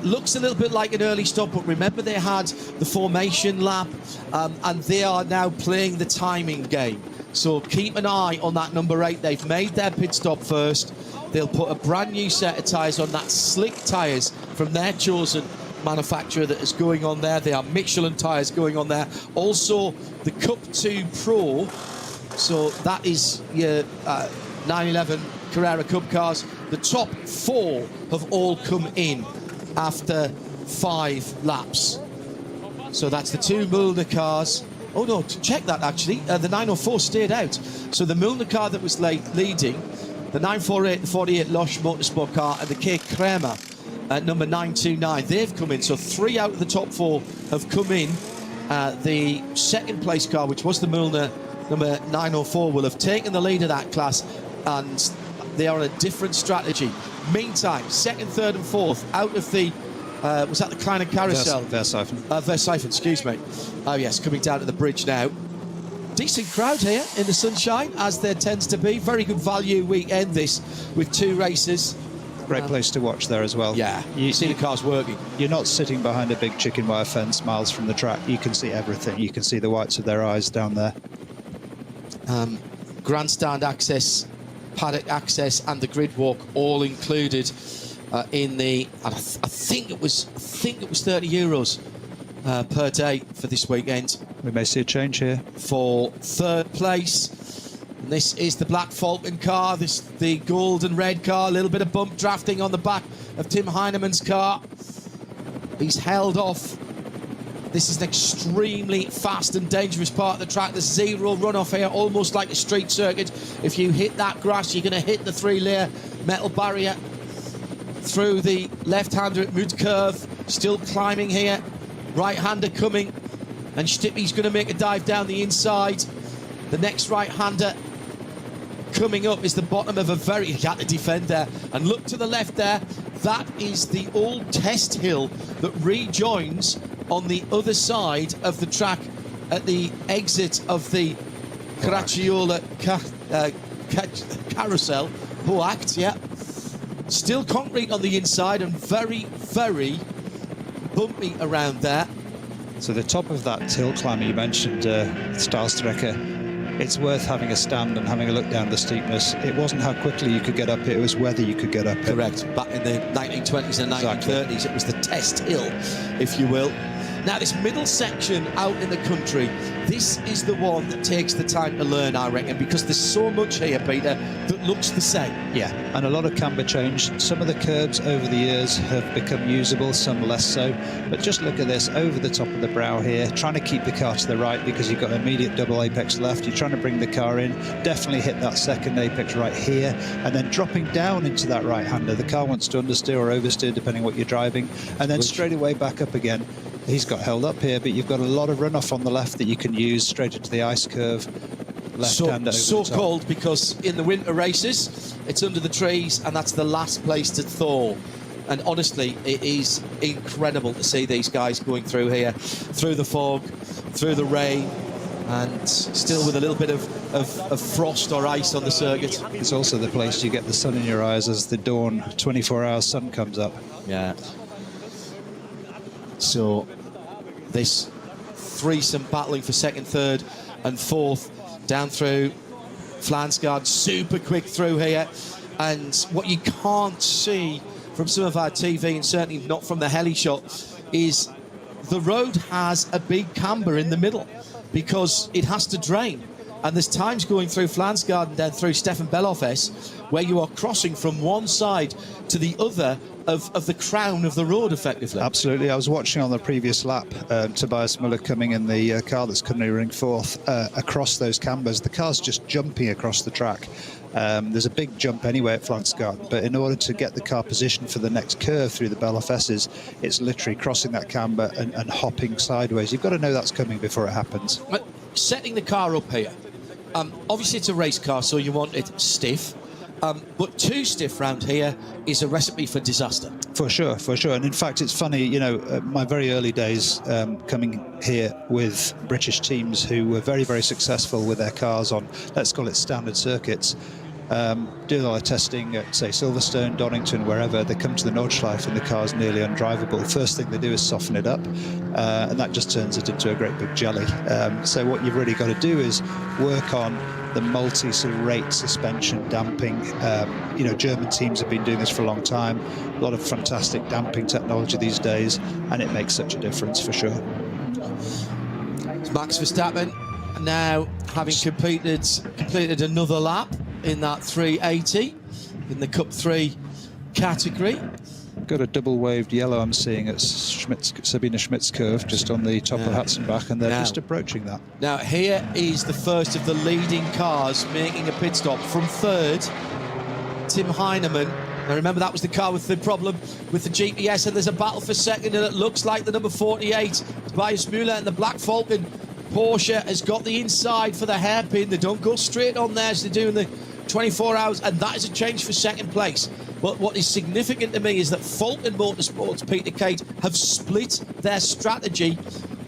Speaker 5: looks a little bit like an early stop, but remember they had the formation lap, and they are now playing the timing game. So keep an eye on that number 8. They've made their pit stop first. They'll put a brand new set of tyres on, that slick tyres from their chosen manufacturer that is going on there. They are Michelin tyres going on there. Also the Cup 2 Pro. So that is your 911 Carrera Cup cars. The top 4 have all come in after 5 laps. So that's the 2 Mulder cars Oh no, check that actually. The 904 stayed out. So the Milner car that was leading, the 948, the 48 Losch Motorsport car, and the K Kramer at number 929, they've come in. So 3 out of the top 4 have come in. The second place car, which was the Milner number 904, will have taken the lead of that class, and they are on a different strategy. Meantime, second, third and fourth out of the was that the Kleiner Carousel?
Speaker 6: Verstappen.
Speaker 5: Verstappen, excuse me. Oh yes, coming down to the bridge now. Decent crowd here in the sunshine, as there tends to be. Very good value weekend this, with 2 races.
Speaker 6: Great place to watch there as well.
Speaker 5: Yeah, you see the cars working.
Speaker 6: You're not sitting behind a big chicken wire fence miles from the track. You can see everything. You can see the whites of their eyes down there.
Speaker 5: Grandstand access, paddock access, and the grid walk all included in the. And I think it was €30 per day for this weekend.
Speaker 6: We may see a change here
Speaker 5: for third place. And this is the Black Falcon car. This the gold and red car. A little bit of bump drafting on the back of Tim Heinemann's car. He's held off. This is an extremely fast and dangerous part of the track. There's 0 runoff here, almost like a street circuit. If you hit that grass, you're going to hit the 3-layer metal barrier through the left-hander at mid-curve. Still climbing here. Right-hander coming. And Stippy's going to make a dive down the inside. The next right-hander coming up is the bottom of a very... He had to defend there. And look to the left there. That is the old test hill that rejoins on the other side of the track at the exit of the Caracciolo Carousel. Boact, yeah. Still concrete on the inside and very, very bumpy around there.
Speaker 6: So the top of that hill climb you mentioned, Stahlstrecke, it's worth having a stand and having a look down the steepness. It wasn't how quickly you could get up it was whether you could get up it.
Speaker 5: Correct. Back in the 1920s and 1930s, it was the test hill, if you will. Now, this middle section out in the country, this is the one that takes the time to learn, I reckon, because there's so much here, Peter, that looks the same.
Speaker 6: Yeah, and a lot of camber change. Some of the curbs over the years have become usable, some less so. But just look at this, over the top of the brow here, trying to keep the car to the right because you've got immediate double apex left. You're trying to bring the car in, definitely hit that second apex right here, and then dropping down into that right-hander. The car wants to understeer or oversteer, depending what you're driving, and then straight away back up again. He's got held up here, but you've got a lot of runoff on the left that you can use straight into the ice curve.
Speaker 5: So cold because in the winter races, it's under the trees, and that's the last place to thaw. And honestly, it is incredible to see these guys going through here, through the fog, through the rain, and still with a little bit of frost or ice on the circuit.
Speaker 6: It's also the place you get the sun in your eyes as the dawn 24-hour sun comes up.
Speaker 5: Yeah. So this threesome battling for second, third and fourth down through Flansgaard, super quick through here. And what you can't see from some of our TV, and certainly not from the heli shot, is the road has a big camber in the middle because it has to drain. And there's times going through Flansgaard and then through Stefan Belofes where you are crossing from one side to the other of the crown of the road, effectively.
Speaker 6: Absolutely. I was watching on the previous lap Tobias Müller coming in the car that's currently running fourth across those cambers. The car's just jumping across the track. There's a big jump anyway at Flansgaard, but in order to get the car positioned for the next curve through the Belofesses, it's literally crossing that camber and hopping sideways. You've got to know that's coming before it happens.
Speaker 5: Setting the car up here, obviously it's a race car, so you want it stiff. But too stiff round here is a recipe for disaster.
Speaker 6: For sure, for sure. And in fact, it's funny, you know, my very early days coming here with British teams who were very, very successful with their cars on, let's call it standard circuits, doing a lot of testing at, say, Silverstone, Donington, wherever. They come to the Nordschleife and the car's nearly undrivable. First thing they do is soften it up, and that just turns it into a great big jelly. So what you've really got to do is work on the multi-sort of rate suspension damping. You know, German teams have been doing this for a long time. A lot of fantastic damping technology these days, and it makes such a difference for sure.
Speaker 5: It's Max Verstappen now having completed another lap in that 380 in the Cup 3 category.
Speaker 6: got a double waved yellow I'm seeing at Sabine Schmidt's curve, just on the top of Hatzenbach, and they're just approaching that.
Speaker 5: Now, here is the first of the leading cars making a pit stop. From third, Tim Heinemann. Now, remember, that was the car with the problem with the GPS, and there's a battle for second, and it looks like the number 48, Tobias Müller, and the Black Falcon Porsche has got the inside for the hairpin. They don't go straight on there as they do in the 24 hours, and that is a change for second place. But what is significant to me is that Falcon Motorsports, Peter Kate, have split their strategy.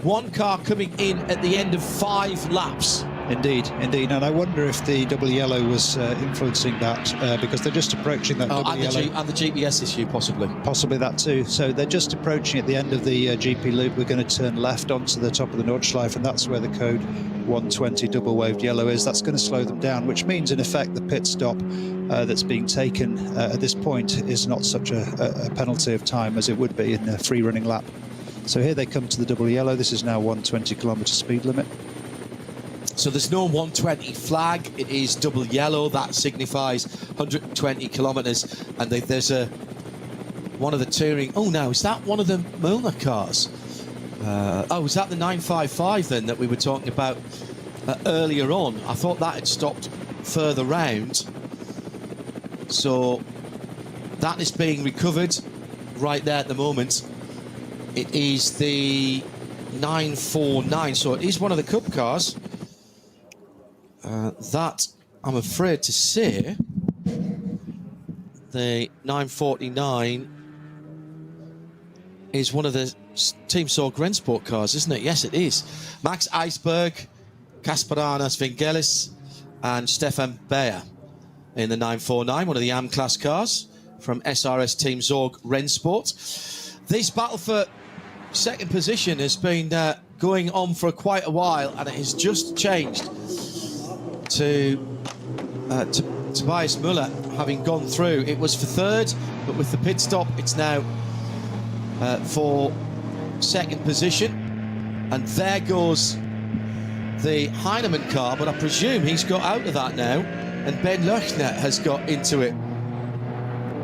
Speaker 5: One car coming in at the end of 5 laps.
Speaker 6: Indeed, indeed. And I wonder if the double yellow was influencing that, because they're just approaching that double yellow.
Speaker 5: And the GPS issue, possibly.
Speaker 6: Possibly that too. So they're just approaching at the end of the GP loop. We're going to turn left onto the top of the Nordschleife, and that's where the code 120 double waved yellow is. That's going to slow them down, which means, in effect, the pit stop that's being taken at this point is not such a penalty of time as it would be in a free running lap. So here they come to the double yellow. This is now 120 kilometre speed limit.
Speaker 5: So there's no 120 flag, it is double yellow. That signifies 120 kilometres. And there's one of the touring... Oh, now, is that one of the Milner cars? Is that the 955 then that we were talking about earlier on? I thought that had stopped further round. So that is being recovered right there at the moment. It is the 949, so it is one of the Cup cars. That, I'm afraid to say, the 949 is one of the Team Sorg Rennsport cars, isn't it? Yes, it is. Max Eisberg, Kasparanas Vingelis, and Stefan Bayer in the 949, one of the AM class cars from SRS Team Sorg Rennsport. This battle for second position has been going on for quite a while, and it has just changed to Tobias Müller having gone through. It was for third, but with the pit stop, it's now for second position. And there goes the Heinemann car, but I presume he's got out of that now, and Ben Löchner has got into it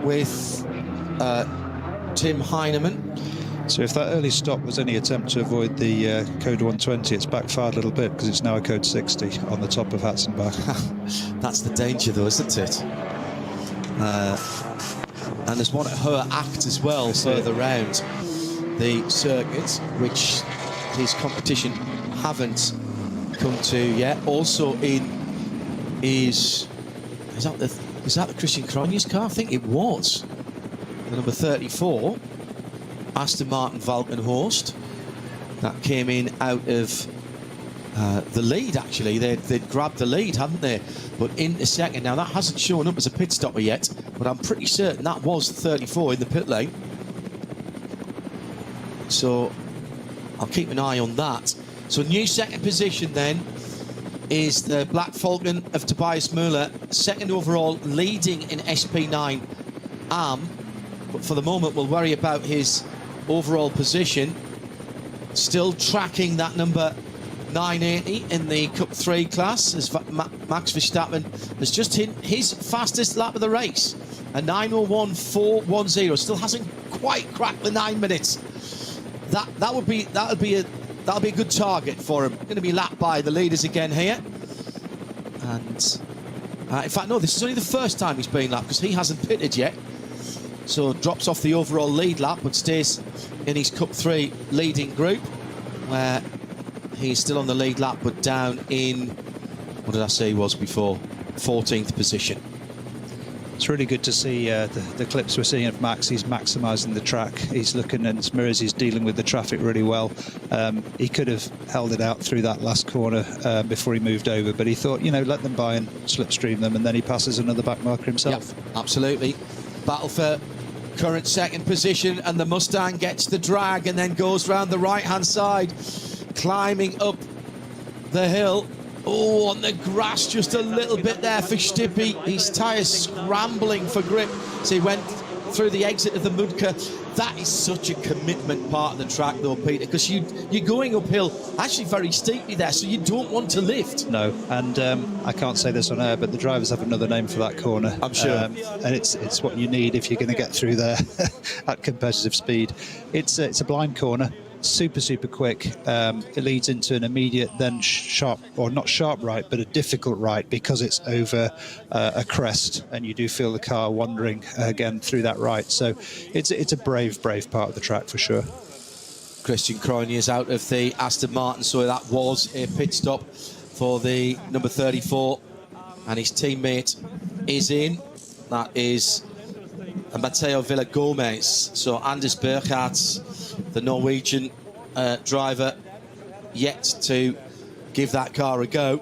Speaker 5: with Tim Heinemann.
Speaker 6: So if that early stop was any attempt to avoid the code 120, it's backfired a little bit, because it's now a code 60 on the top of Hatzenbach.
Speaker 5: That's the danger, though, isn't it? And there's one at Her Act as well, further round the circuit, which his competition haven't come to yet. Also in is that the Christian Cronjes car? I think it was the number 34. Aston Martin Valkenhorst. That came in out of the lead, actually. They'd grabbed the lead, hadn't they? But into second. Now, that hasn't shown up as a pit stopper yet, but I'm pretty certain that was 34 in the pit lane. So I'll keep an eye on that. So new second position then is the Black Falcon of Tobias Müller. Second overall, leading in SP9 AM. But for the moment, we'll worry about his overall position. Still tracking that number 980 in the Cup 3 class, as Max Verstappen has just hit his fastest lap of the race, a 9:01.410. Still hasn't quite cracked the 9 minutes. That'll be a good target for him. Going to be lapped by the leaders again here. And in fact, no, this is only the first time he's been lapped, because he hasn't pitted yet. So drops off the overall lead lap, but stays in his Cup 3 leading group, where he's still on the lead lap, but down in, what did I say he was before? 14th position.
Speaker 6: It's really good to see the clips we're seeing of Max. He's maximising the track. He's looking, and Smurries, he's dealing with the traffic really well. He could have held it out through that last corner before he moved over, but he thought, you know, let them by and slipstream them, and then he passes another back marker himself.
Speaker 5: Yep, absolutely. Battle for current second position, and the Mustang gets the drag and then goes round the right-hand side, climbing up the hill. Oh, on the grass just a little bit there for Stippy. His tyres scrambling for grip. So he went through the exit of the Mudka. That is such a commitment part of the track, though, Peter, because you're going uphill, actually very steeply there, so you don't want to lift.
Speaker 6: No, and I can't say this on air, but the drivers have another name for that corner.
Speaker 5: I'm sure.
Speaker 6: And it's what you need if you're going to get through there at competitive speed. It's a blind corner. Super quick. It leads into an immediate, then sharp, or not sharp right, but a difficult right, because it's over a crest, and you do feel the car wandering again through that right. So it's a brave part of the track for sure.
Speaker 5: Christian Kroijne is out of the Aston Martin, so that was a pit stop for the number 34, and his teammate is in. That is Matteo Villa-Gomez. So Anders Burkhardt, the Norwegian driver, yet to give that car a go.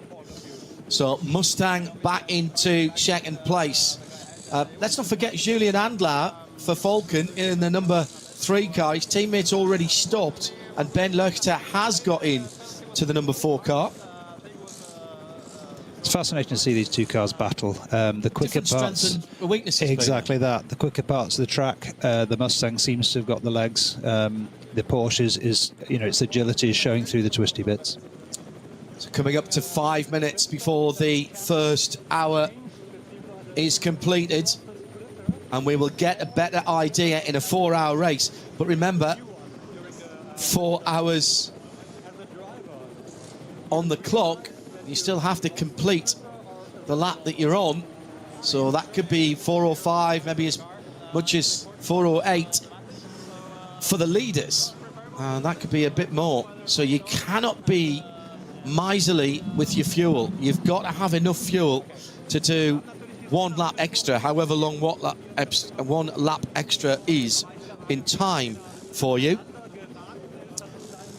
Speaker 5: So Mustang back into second place. Let's not forget Julian Andlau for Falcon in the number 3 car. His teammate's already stopped, and Ben Luchter has got in to the number 4 car.
Speaker 6: It's fascinating to see these two cars battle. The quicker
Speaker 5: Different
Speaker 6: parts,
Speaker 5: strengths and weaknesses.
Speaker 6: exactly that. The quicker parts of the track, the Mustang seems to have got the legs. The Porsche is, its agility is showing through the twisty bits.
Speaker 5: So coming up to 5 minutes before the first hour is completed, and we will get a better idea in a 4-hour race. But remember, 4 hours on the clock, you still have to complete the lap that you're on. So that could be 4:05, maybe as much as 4:08 for the leaders. That could be a bit more. So you cannot be miserly with your fuel. You've got to have enough fuel to do 1 lap extra, however long one lap extra is in time for you.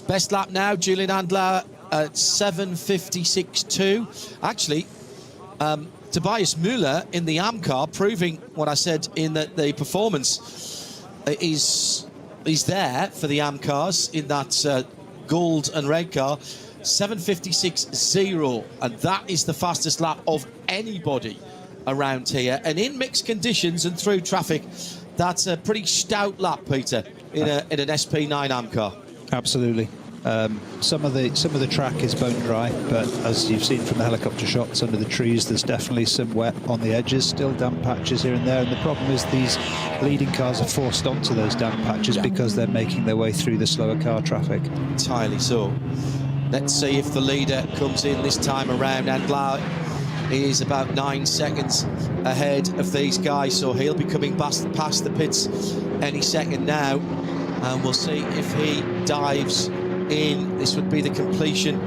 Speaker 5: Best lap now, Julian Andlau at 7:56.2. Actually, Tobias Müller in the AM car, proving what I said in the performance, is there for the AM cars in that gold and red car. 7:56.0, and that is the fastest lap of anybody around here. And in mixed conditions and through traffic, that's a pretty stout lap, Peter, in an SP9 AM car.
Speaker 6: Absolutely. Some of the track is bone dry, but as you've seen from the helicopter shots under the trees, there's definitely some wet on the edges, still damp patches here and there. And the problem is these leading cars are forced onto those damp patches because they're making their way through the slower car traffic.
Speaker 5: Entirely so. Let's see if the leader comes in this time around. Andlau is about 9 seconds ahead of these guys, so he'll be coming past the pits any second now, and we'll see if he dives in. This would be the completion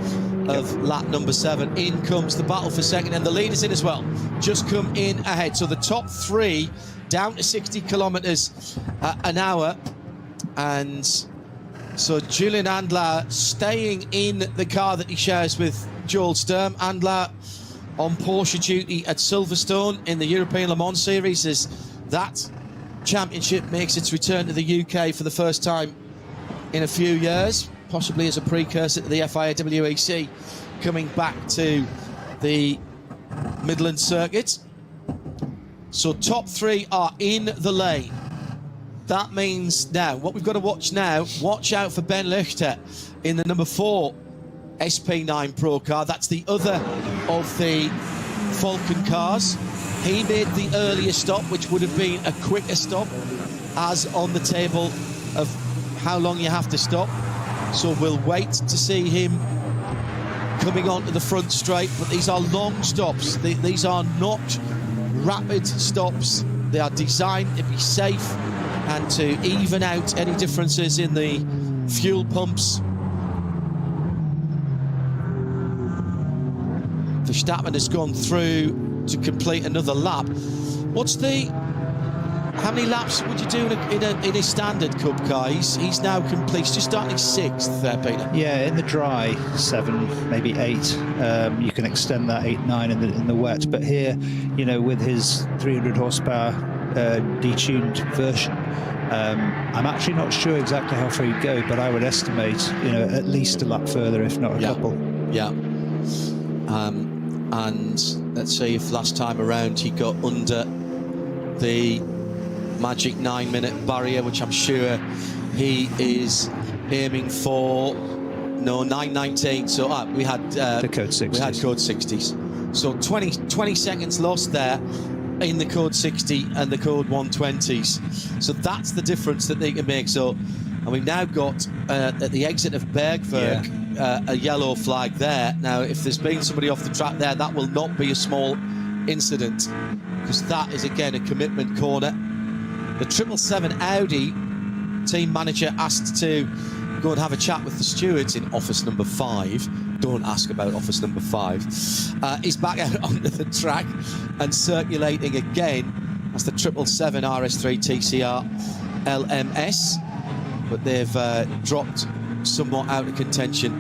Speaker 5: of lap number 7. In comes the battle for second, and the leaders in as well just come in ahead. So the top 3 down to 60 kilometers an hour, and so Julian Andlau staying in the car that he shares with Joel Sturm. Andlau on Porsche duty at Silverstone in the European Le Mans Series as that championship makes its return to the UK for the first time in a few years, possibly as a precursor to the FIA WEC coming back to the Midland circuit. So top 3 are in the lane. That means now, what we've got to watch now, watch out for Ben Luchter in the number 4 SP9 Pro car. That's the other of the Falcon cars. He made the earlier stop, which would have been a quicker stop, as on the table of how long you have to stop. So we'll wait to see him coming onto the front straight, but these are long stops. These are not rapid stops. They are designed to be safe and to even out any differences in the fuel pumps. Verstappen has gone through to complete another lap. How many laps would you do in a standard Cup car? He's now complete. He's just starting 6th there, Peter.
Speaker 6: Yeah, in the dry, 7, maybe 8. You can extend that 8, 9 in the wet. But here, with his 300 horsepower detuned version, I'm actually not sure exactly how far he'd go, but I would estimate, at least a lap further, if not a couple.
Speaker 5: Yeah. And let's see if last time around he got under the magic 9-minute barrier, which I'm sure he is aiming for. No, 9:19. So we had
Speaker 6: the code 60s.
Speaker 5: We had code 60s. So 20 seconds lost there in the code 60 and the code 120s. So that's the difference that they can make. So, and we've now got at the exit of Bergwerk a yellow flag there. Now, if there's been somebody off the track there, that will not be a small incident, because that is again a commitment corner. The 777 Audi team manager asked to go and have a chat with the stewards in office number 5. Don't ask about office number 5. He's back out onto the track and circulating again. That's the 777 RS3 TCR LMS, but they've dropped somewhat out of contention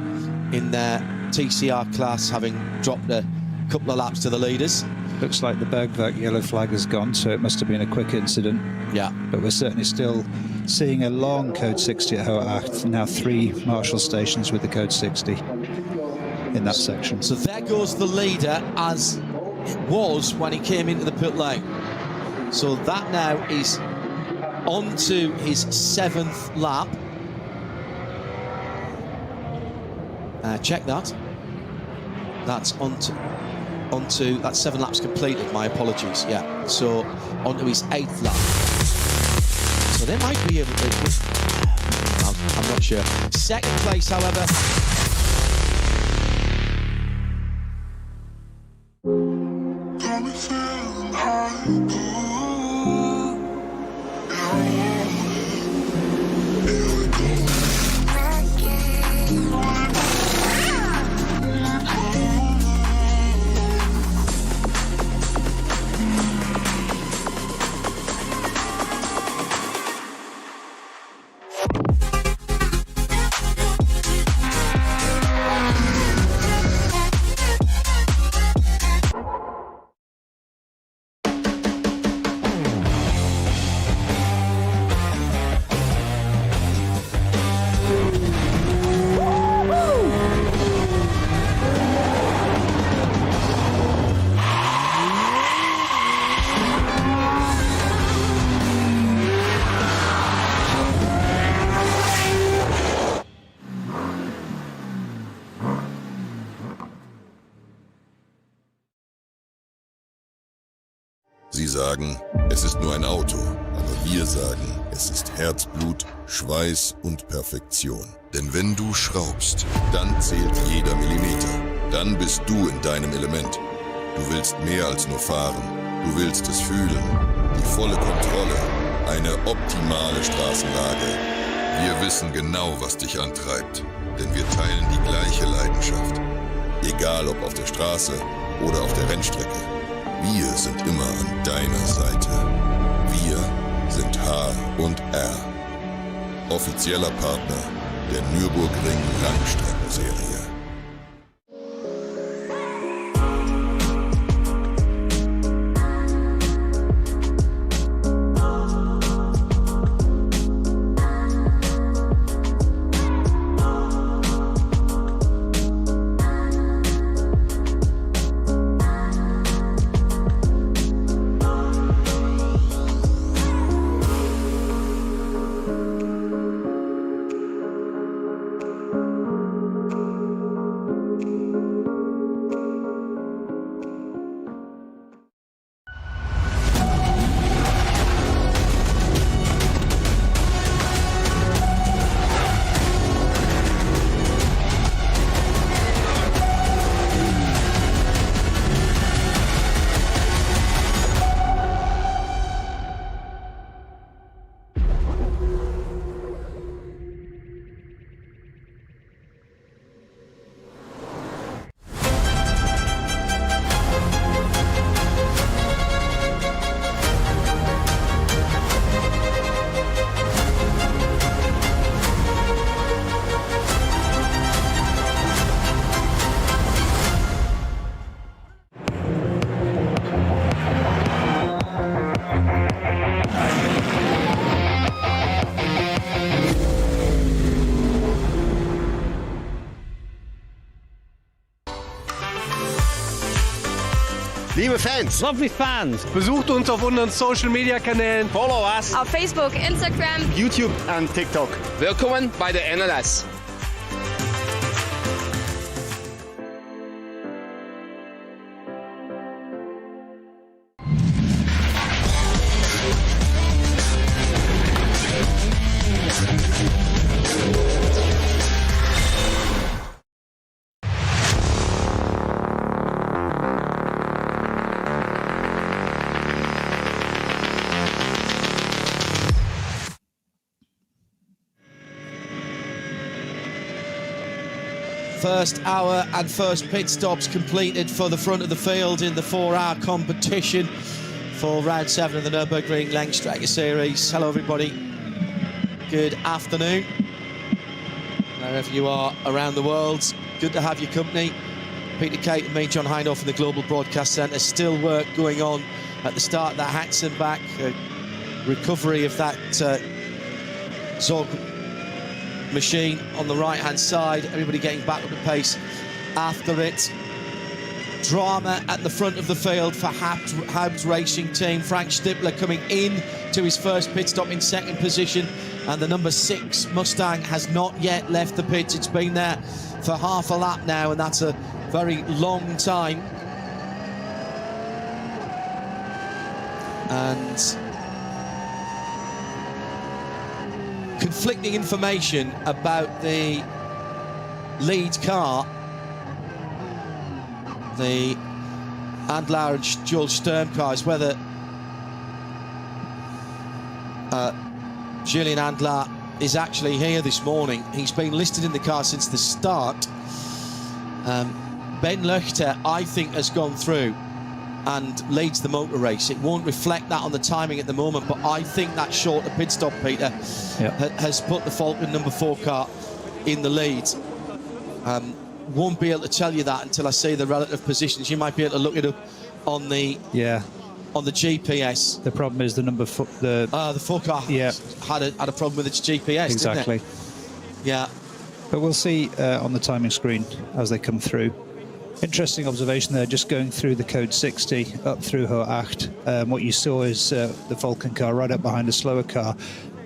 Speaker 5: in their TCR class, having dropped a couple of laps to the leaders.
Speaker 6: Looks like the Bergwerk yellow flag has gone, so it must have been a quick incident.
Speaker 5: Yeah.
Speaker 6: But we're certainly still seeing a long code 60 at Hohe now 3 marshal stations with the code 60 in that section.
Speaker 5: So there goes the leader, as it was when he came into the pit lane. So that now is on to his 7th lap. Check that. That's onto that's 7 laps completed. My apologies. Yeah. So onto his 8th lap. So they might be able to. I'm not sure. 2nd place, however.
Speaker 8: Sie sagen, es ist nur ein Auto, aber wir sagen, es ist Herzblut, Schweiß und Perfektion. Denn wenn du schraubst, dann zählt jeder Millimeter. Dann bist du in deinem Element. Du willst mehr als nur fahren. Du willst es fühlen. Die volle Kontrolle. Eine optimale Straßenlage. Wir wissen genau, was dich antreibt. Denn wir teilen die gleiche Leidenschaft. Egal ob auf der Straße oder auf der Rennstrecke. Wir sind immer an deiner Seite. Wir sind H&R. Offizieller Partner der Nürburgring Langstreckenserie.
Speaker 9: Liebe Fans,
Speaker 2: Lovely fans.
Speaker 9: besucht uns auf unseren Social Media Kanälen.
Speaker 3: Follow us.
Speaker 10: Auf Facebook, Instagram,
Speaker 9: YouTube und TikTok.
Speaker 3: Willkommen bei der NLS.
Speaker 5: First hour and first pit stops completed for the front of the field in the 4-hour competition for round 7 of the Nürburgring Langstrecke Series. Hello everybody, good afternoon. Wherever you are around the world, good to have your company. Peter Kate and me, John Hindhaugh from the Global Broadcast Centre. Still work going on at the start of that Haxenbach, recovery of that Zog machine on the right hand side, everybody getting back up the pace after it. Drama at the front of the field for Hab's racing team. Frank Stippler coming in to his first pit stop in second position, and the number 6 Mustang has not yet left the pits. It's been there for half a lap now, and that's a very long time. And conflicting information about the lead car, the Andlar and Jules Sturm cars, whether Julian Andlar is actually here this morning. He's been listed in the car since the start. Ben Löchter, I think, has gone through and leads the motor race. It won't reflect that on the timing at the moment, but I think that shorter pit stop, Peter, has put the Falcon number 4 car in the lead. Won't be able to tell you that until I see the relative positions. You might be able to look it up on the on the GPS.
Speaker 6: The problem is the number 4, the
Speaker 5: 4 car had a problem with its GPS.
Speaker 6: Exactly.
Speaker 5: Didn't it? Yeah.
Speaker 6: But we'll see on the timing screen as they come through. Interesting observation there, just going through the code 60 up through Hohe 8. What you saw is the Falcon car right up behind a slower car.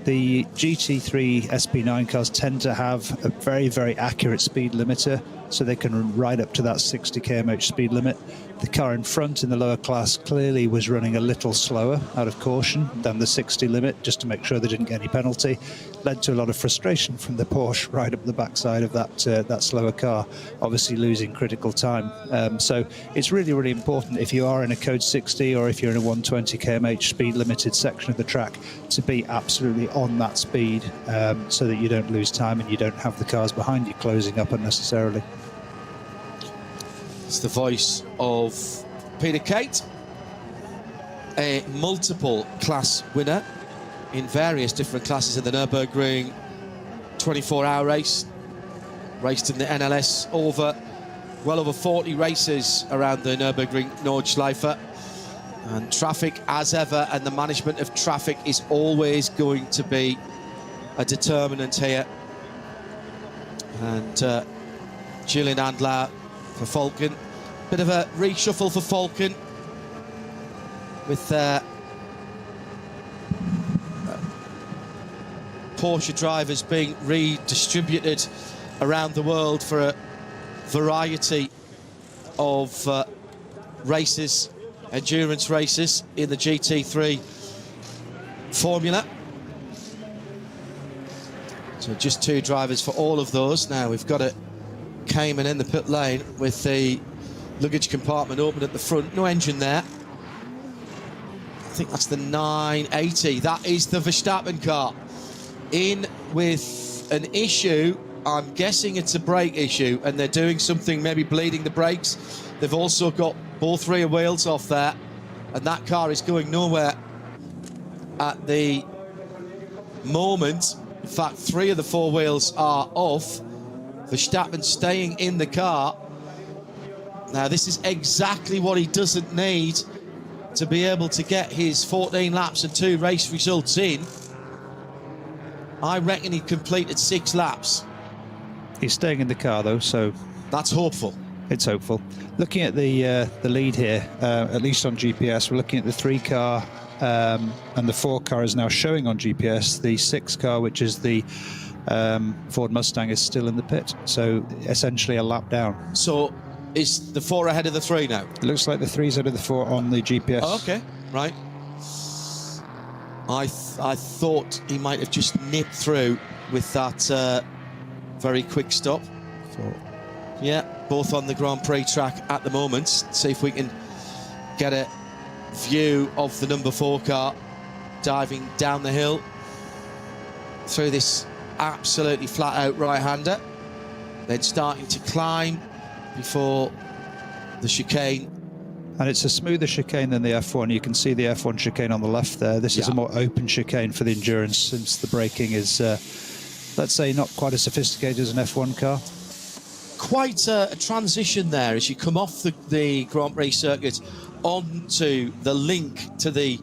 Speaker 6: The GT3 SP9 cars tend to have a very, very accurate speed limiter, so they can run right up to that 60 km/h speed limit. The car in front in the lower class clearly was running a little slower out of caution than the 60 limit, just to make sure they didn't get any penalty. Led to a lot of frustration from the Porsche right up the backside of that slower car, obviously losing critical time. So it's really, really important if you are in a code 60 or if you're in a 120 km/h speed limited section of the track to be absolutely on that speed, so that you don't lose time and you don't have the cars behind you closing up unnecessarily.
Speaker 5: It's the voice of Peter Kate, a multiple class winner in various different classes in the Nürburgring 24-hour race. Raced in the NLS well over 40 races around the Nürburgring Nordschleife. And traffic, as ever, and the management of traffic is always going to be a determinant here. And Julian Andlar for Falcon. Bit of a reshuffle for Falcon with Porsche drivers being redistributed around the world for a variety of races, endurance races in the GT3 formula. So just 2 drivers for all of those. Now we've got a Cayman in the pit lane with the luggage compartment open at the front. No engine there. I think that's the 980. That is the Verstappen car. In with an issue. I'm guessing it's a brake issue, and they're doing something, maybe bleeding the brakes. They've also got both rear wheels off there, and that car is going nowhere at the moment. In fact, 3 of the 4 wheels are off. Verstappen staying in the car. Now, this is exactly what he doesn't need to be able to get his 14 laps and 2 race results in. I reckon he completed 6 laps.
Speaker 6: He's staying in the car, though, so...
Speaker 5: That's hopeful.
Speaker 6: It's hopeful. Looking at the lead here, at least on GPS, we're looking at the 3 car, and the 4 car is now showing on GPS. The 6 car, which is the Ford Mustang, is still in the pit. So essentially a lap down.
Speaker 5: So is the 4 ahead of the 3 now?
Speaker 6: It looks like the 3's ahead of the 4 on the GPS.
Speaker 5: Oh, okay, right. I thought he might have just nipped through with that very quick stop. Yeah, both on the Grand Prix track at the moment. See if we can get a view of the number 4 car diving down the hill through this absolutely flat-out right-hander, then starting to climb before the chicane.
Speaker 6: And it's a smoother chicane than the F1. You can see the F1 chicane on the left there. This is a more open chicane for the endurance, since the braking is, let's say, not quite as sophisticated as an F1 car.
Speaker 5: Quite a transition there as you come off the Grand Prix circuit onto the link to the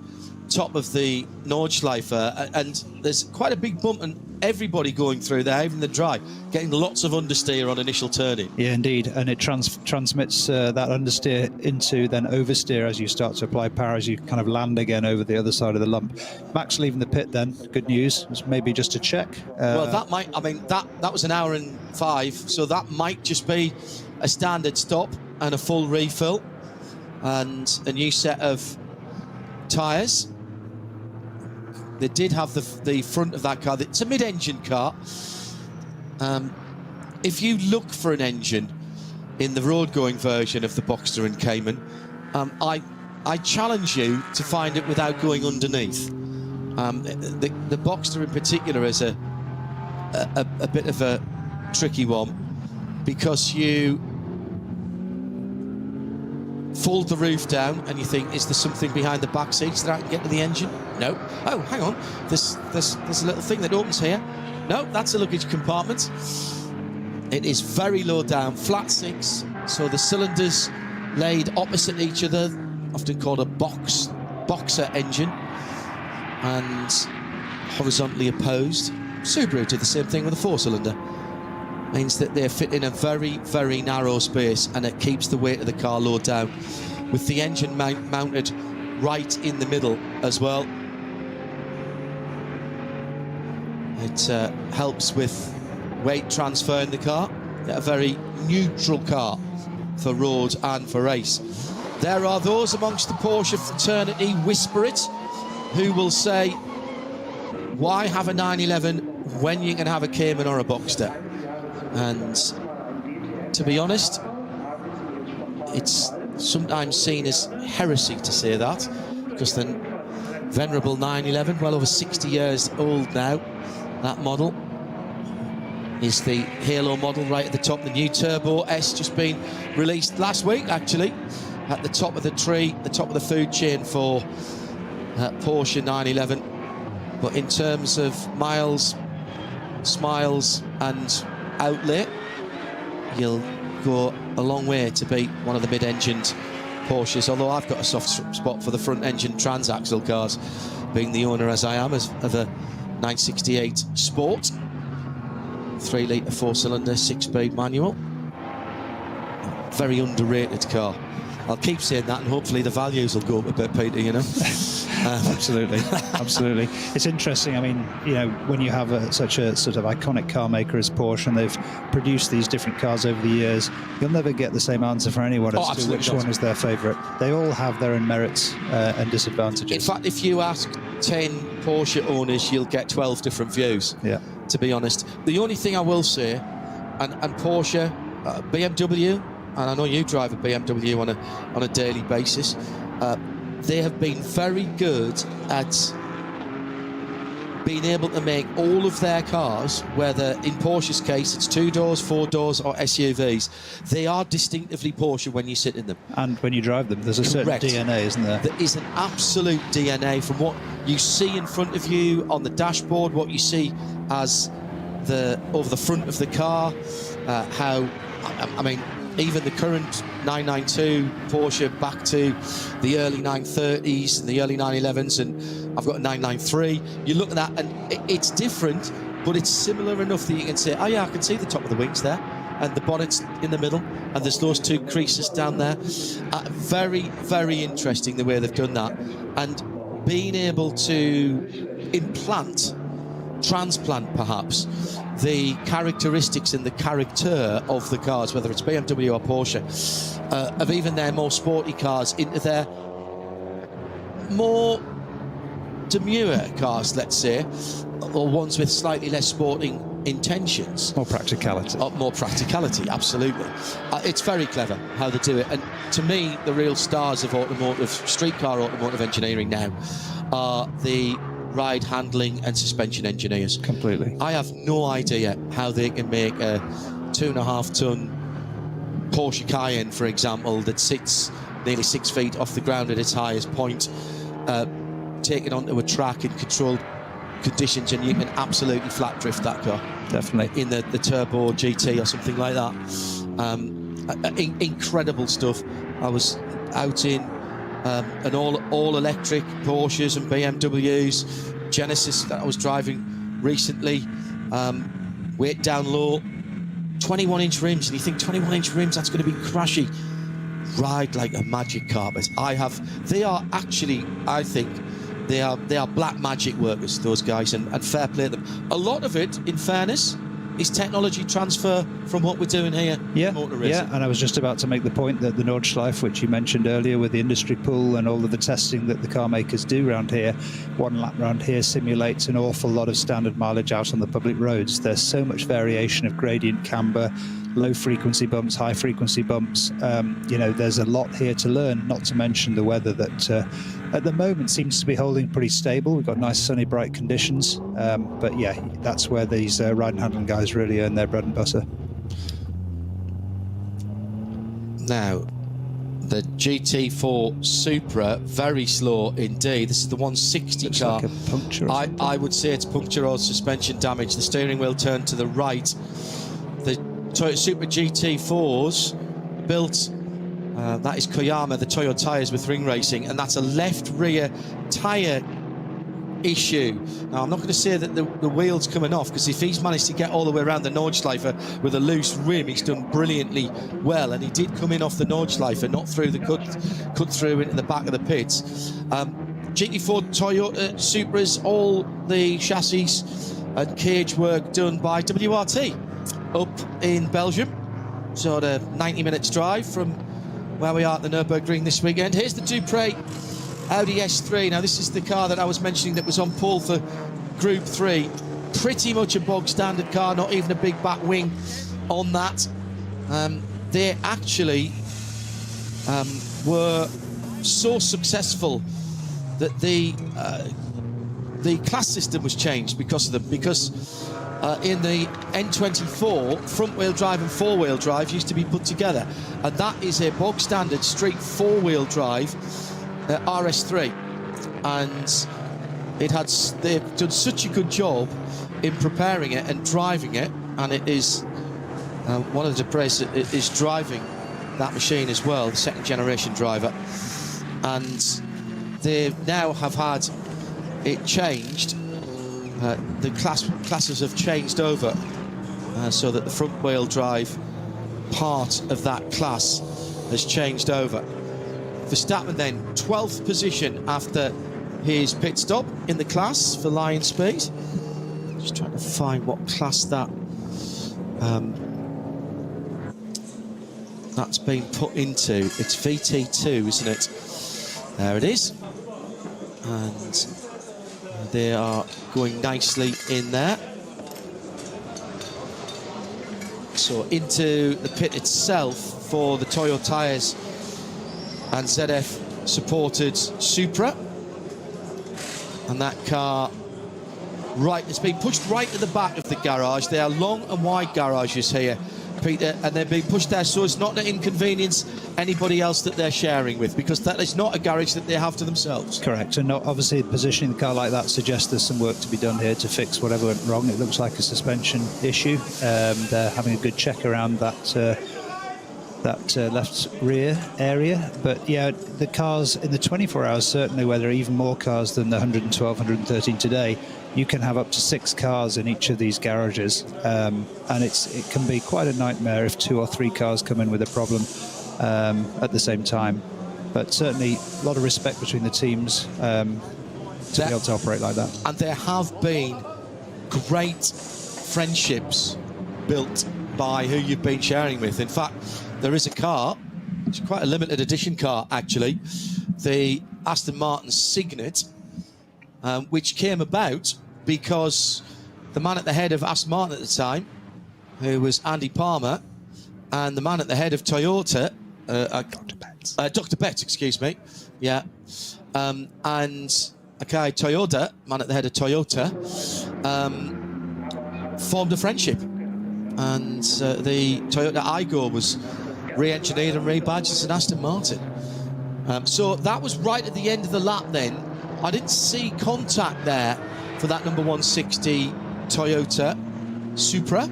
Speaker 5: top of the Nordschleife, and there's quite a big bump, and everybody going through there, even the dry, getting lots of understeer on initial turning.
Speaker 6: Yeah, indeed, and it transmits that understeer into then oversteer as you start to apply power, as you kind of land again over the other side of the lump. Max leaving the pit then, good news. It was maybe just a check.
Speaker 5: Well, that might, I mean, that was an hour and 5, so that might just be a standard stop and a full refill and a new set of tyres. They did have the front of that car. It's a mid-engine car. If you look for an engine in the road-going version of the Boxster and Cayman, I challenge you to find it without going underneath. The Boxster in particular is a bit of a tricky one, because you fold the roof down and you think, is there something behind the back seats that I can get to the engine? No. Oh, hang on, there's a little thing that opens here. No, that's a luggage compartment. It is very low down, flat 6, so the cylinders laid opposite each other, often called a boxer engine, and horizontally opposed. Subaru did the same thing with a 4-cylinder. Means that they're fit in a very, very narrow space, and it keeps the weight of the car low down, with the engine mounted right in the middle as well. It helps with weight transfer in the car. A very neutral car for road and for race. There are those amongst the Porsche fraternity, whisper it, who will say, why have a 911 when you can have a Cayman or a Boxster? And to be honest, it's sometimes seen as heresy to say that, because the venerable 911, well over 60 years old now, that model is the Halo model right at the top. The new Turbo S just been released last week, actually, at the top of the tree, the top of the food chain for Porsche 911. But in terms of miles, smiles and outlay, you'll go a long way to beat one of the mid-engined Porsches, although I've got a soft spot for the front-engine transaxle cars, being the owner, as I am, of a 968 Sport, 3-litre 4-cylinder 6-speed manual. Very underrated car. I'll keep saying that, and hopefully the values will go up a bit, Peter, you know.
Speaker 6: Absolutely, absolutely. It's interesting. I mean, you know, when you have such a sort of iconic car maker as Porsche, and they've produced these different cars over the years, you'll never get the same answer for anyone as to which one is their favourite. They all have their own merits and disadvantages.
Speaker 5: In fact, if you ask 10 Porsche owners, you'll get 12 different views. Yeah. To be honest, the only thing I will say, and Porsche, BMW, and I know you drive a BMW on a daily basis, they have been very good at being able to make all of their cars, whether in Porsche's case it's 2 doors, 4 doors or SUVs, they are distinctively Porsche when you sit in them.
Speaker 6: And when you drive them, there's a certain DNA, isn't there?
Speaker 5: There is an absolute DNA from what you see in front of you on the dashboard, what you see as over the front of the car, I mean, even the current 992 Porsche back to the early 930s and the early 911s, and I've got a 993. You look at that and it's different, but it's similar enough that you can say, oh yeah, I can see the top of the wings there. and the bonnet's in the middle, and there's those two creases down there. Very, very interesting the way they've done that, and being able to transplant perhaps the characteristics and the character of the cars, whether it's BMW or Porsche, of even their more sporty cars into their more demure cars, let's say, or ones with slightly less sporting intentions.
Speaker 6: More practicality.
Speaker 5: More practicality, absolutely. It's very clever how they do it. And to me, the real stars of streetcar automotive engineering now are the ride handling and suspension engineers.
Speaker 6: Completely.
Speaker 5: I have no idea how they can make a 2.5-ton Porsche Cayenne, for example, that sits nearly 6 feet off the ground at its highest point, take it onto a track in controlled conditions, and you can absolutely flat drift that car.
Speaker 6: Definitely.
Speaker 5: In the Turbo GT or something like that. Incredible stuff. I was out in an all-electric Porsches and BMWs, Genesis that I was driving recently, weight down low, 21-inch rims, and you think 21-inch rims, that's going to be crashy. Ride like a magic carpet. They are actually, I think, they are black magic workers, those guys, and fair play to them. A lot of it, in fairness, is technology transfer from what we're doing here.
Speaker 6: Yeah,
Speaker 5: in motor racing.
Speaker 6: Yeah, and I was just about to make the point that the Nordschleife, which you mentioned earlier with the industry pool and all of the testing that the car makers do around here, one lap round here simulates an awful lot of standard mileage out on the public roads. There's so much variation of gradient camber, low frequency bumps, high frequency bumps. There's a lot here to learn, not to mention the weather that at the moment seems to be holding pretty stable. We've got nice sunny bright conditions, but yeah, that's where these ride and handling guys really earn their bread and butter.
Speaker 5: Now, the GT4 Supra, very slow indeed. This is the 160
Speaker 6: Looks
Speaker 5: car.
Speaker 6: like a puncture or something.
Speaker 5: I would say it's puncture or suspension damage. The steering wheel turned to the right. The Toyota Supra GT4s built, that is Koyama, the Toyo tyres with Ring Racing, and that's a left rear tyre issue. Now, I'm not going to say that the wheel's coming off, because if he's managed to get all the way around the Nordschleife with a loose rim, he's done brilliantly well, and he did come in off the Nordschleife, not through the cut through into the back of the pits. GT4 Toyota Supras, all the chassis and cage work done by WRT up in Belgium. So the 90 minutes drive from where we are at the Nürburgring this weekend. Here's the Dupre Audi S3. Now, this is the car that I was mentioning that was on pole for Group 3. Pretty much a bog standard car, not even a big back wing on that. They actually were so successful that the class system was changed because of them. Because in the N24, front-wheel drive and four-wheel drive used to be put together, and that is a bog standard street four-wheel drive RS3, and they've done such a good job in preparing it and driving it, and it is one of the Dupres that is driving that machine as well, the second generation driver, and they now have had it changed. The classes have changed over so that the front wheel drive part of that class has changed over. Verstappen then 12th position after his pit stop in the class for Lion Speed. Just trying to find what class that's been put into. It's VT2, isn't it? There it is. And they are going nicely in there. So into the pit itself for the Toyo tyres and ZF supported Supra, and that car it's been pushed right to the back of the garage. They are long and wide garages here, Peter, and they're being pushed there so it's not to inconvenience anybody else that they're sharing with, because that is not a garage that they have to themselves.
Speaker 6: Correct, and obviously positioning the car like that suggests there's some work to be done here to fix whatever went wrong. It looks like a suspension issue. They're having a good check around that that left rear area. But yeah, the cars in the 24 hours, certainly where there are even more cars than the 112, 113 today, you can have up to 6 cars in each of these garages. And it can be quite a nightmare if 2 or 3 cars come in with a problem at the same time. But certainly a lot of respect between the teams to be able to operate like that.
Speaker 5: And there have been great friendships built by who you've been sharing with. In fact, there is a car, it's quite a limited edition car actually, the Aston Martin Signet, which came about because the man at the head of Aston Martin at the time, who was Andy Palmer, and the man at the head of Toyota, Dr. Betts, excuse me, yeah, and okay, Toyota, man at the head of Toyota, formed a friendship, and the Toyota Igor was re-engineered and rebadged as an Aston Martin. So that was right at the end of the lap then. I didn't see contact there for that number 160 Toyota Supra.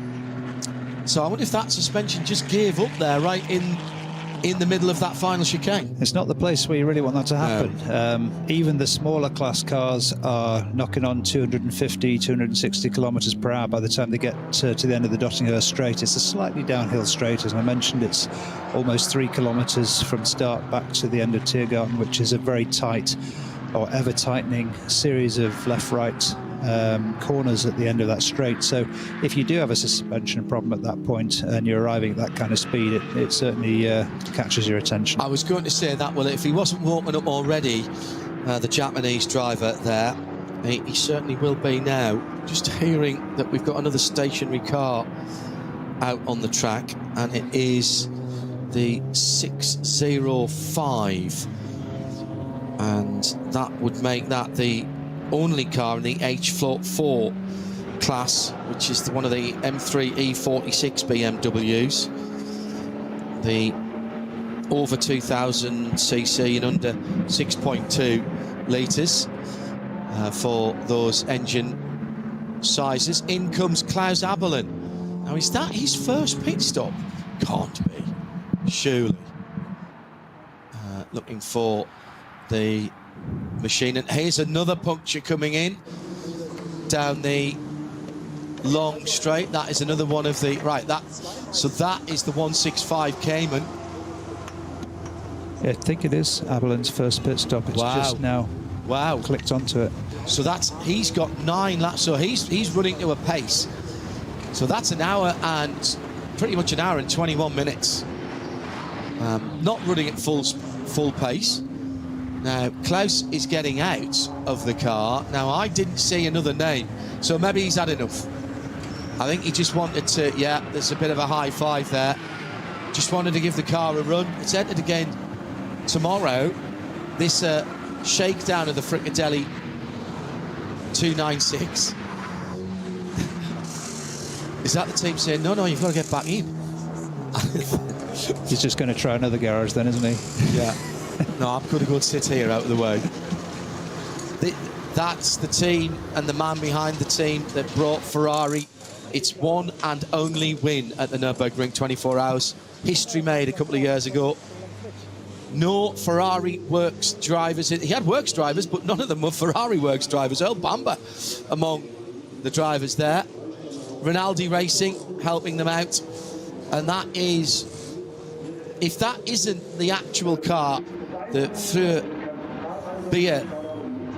Speaker 5: So I wonder if that suspension just gave up there right in the middle of that final chicane.
Speaker 6: It's not the place where you really want that to happen. No. Even the smaller class cars are knocking on 250, 260 kilometers per hour by the time they get to the end of the Dottinghurst straight. It's a slightly downhill straight, as I mentioned. It's almost 3 kilometers from start back to the end of Tiergarten, which is a very tight or ever tightening series of left-right corners at the end of that straight. So if you do have a suspension problem at that point and you're arriving at that kind of speed, it certainly catches your attention.
Speaker 5: I was going to say that, well, if he wasn't warming up already, the Japanese driver there, he certainly will be now. Just hearing that we've got another stationary car out on the track, and it is the 605, and that would make that the only car in the H4 class, which is one of the M3 E46 BMWs, the over 2000 cc and under 6.2 litres for those engine sizes. In comes Klaus Abelin. Now, is that his first pit stop? Can't be, surely. Looking for the machine, and here's another puncture coming in down the long straight. That is another one of the so that is the 165 Cayman.
Speaker 6: Yeah, I think it is Abelin's first pit stop. It's just now clicked onto it.
Speaker 5: So he's got 9 laps, so he's running to a pace, so that's an hour and pretty much an hour and 21 minutes, not running at full pace. Now, Klaus is getting out of the car. Now, I didn't see another name, so maybe he's had enough. I think he just wanted to, yeah, there's a bit of a high five there. Just wanted to give the car a run. It's entered again tomorrow. This shakedown of the Frickadelli 296. Is that the team saying, no, you've got to get back in?
Speaker 6: He's just going to try another garage then, isn't he?
Speaker 5: Yeah. No, I'm going to go and sit here out of the way. That's the team and the man behind the team that brought Ferrari its one and only win at the Nürburgring 24 hours. History made a couple of years ago. No Ferrari works drivers. He had works drivers, but none of them were Ferrari works drivers. Earl Bamber among the drivers there. Rinaldi Racing helping them out. And that is, if that isn't the actual car, the Frö Beer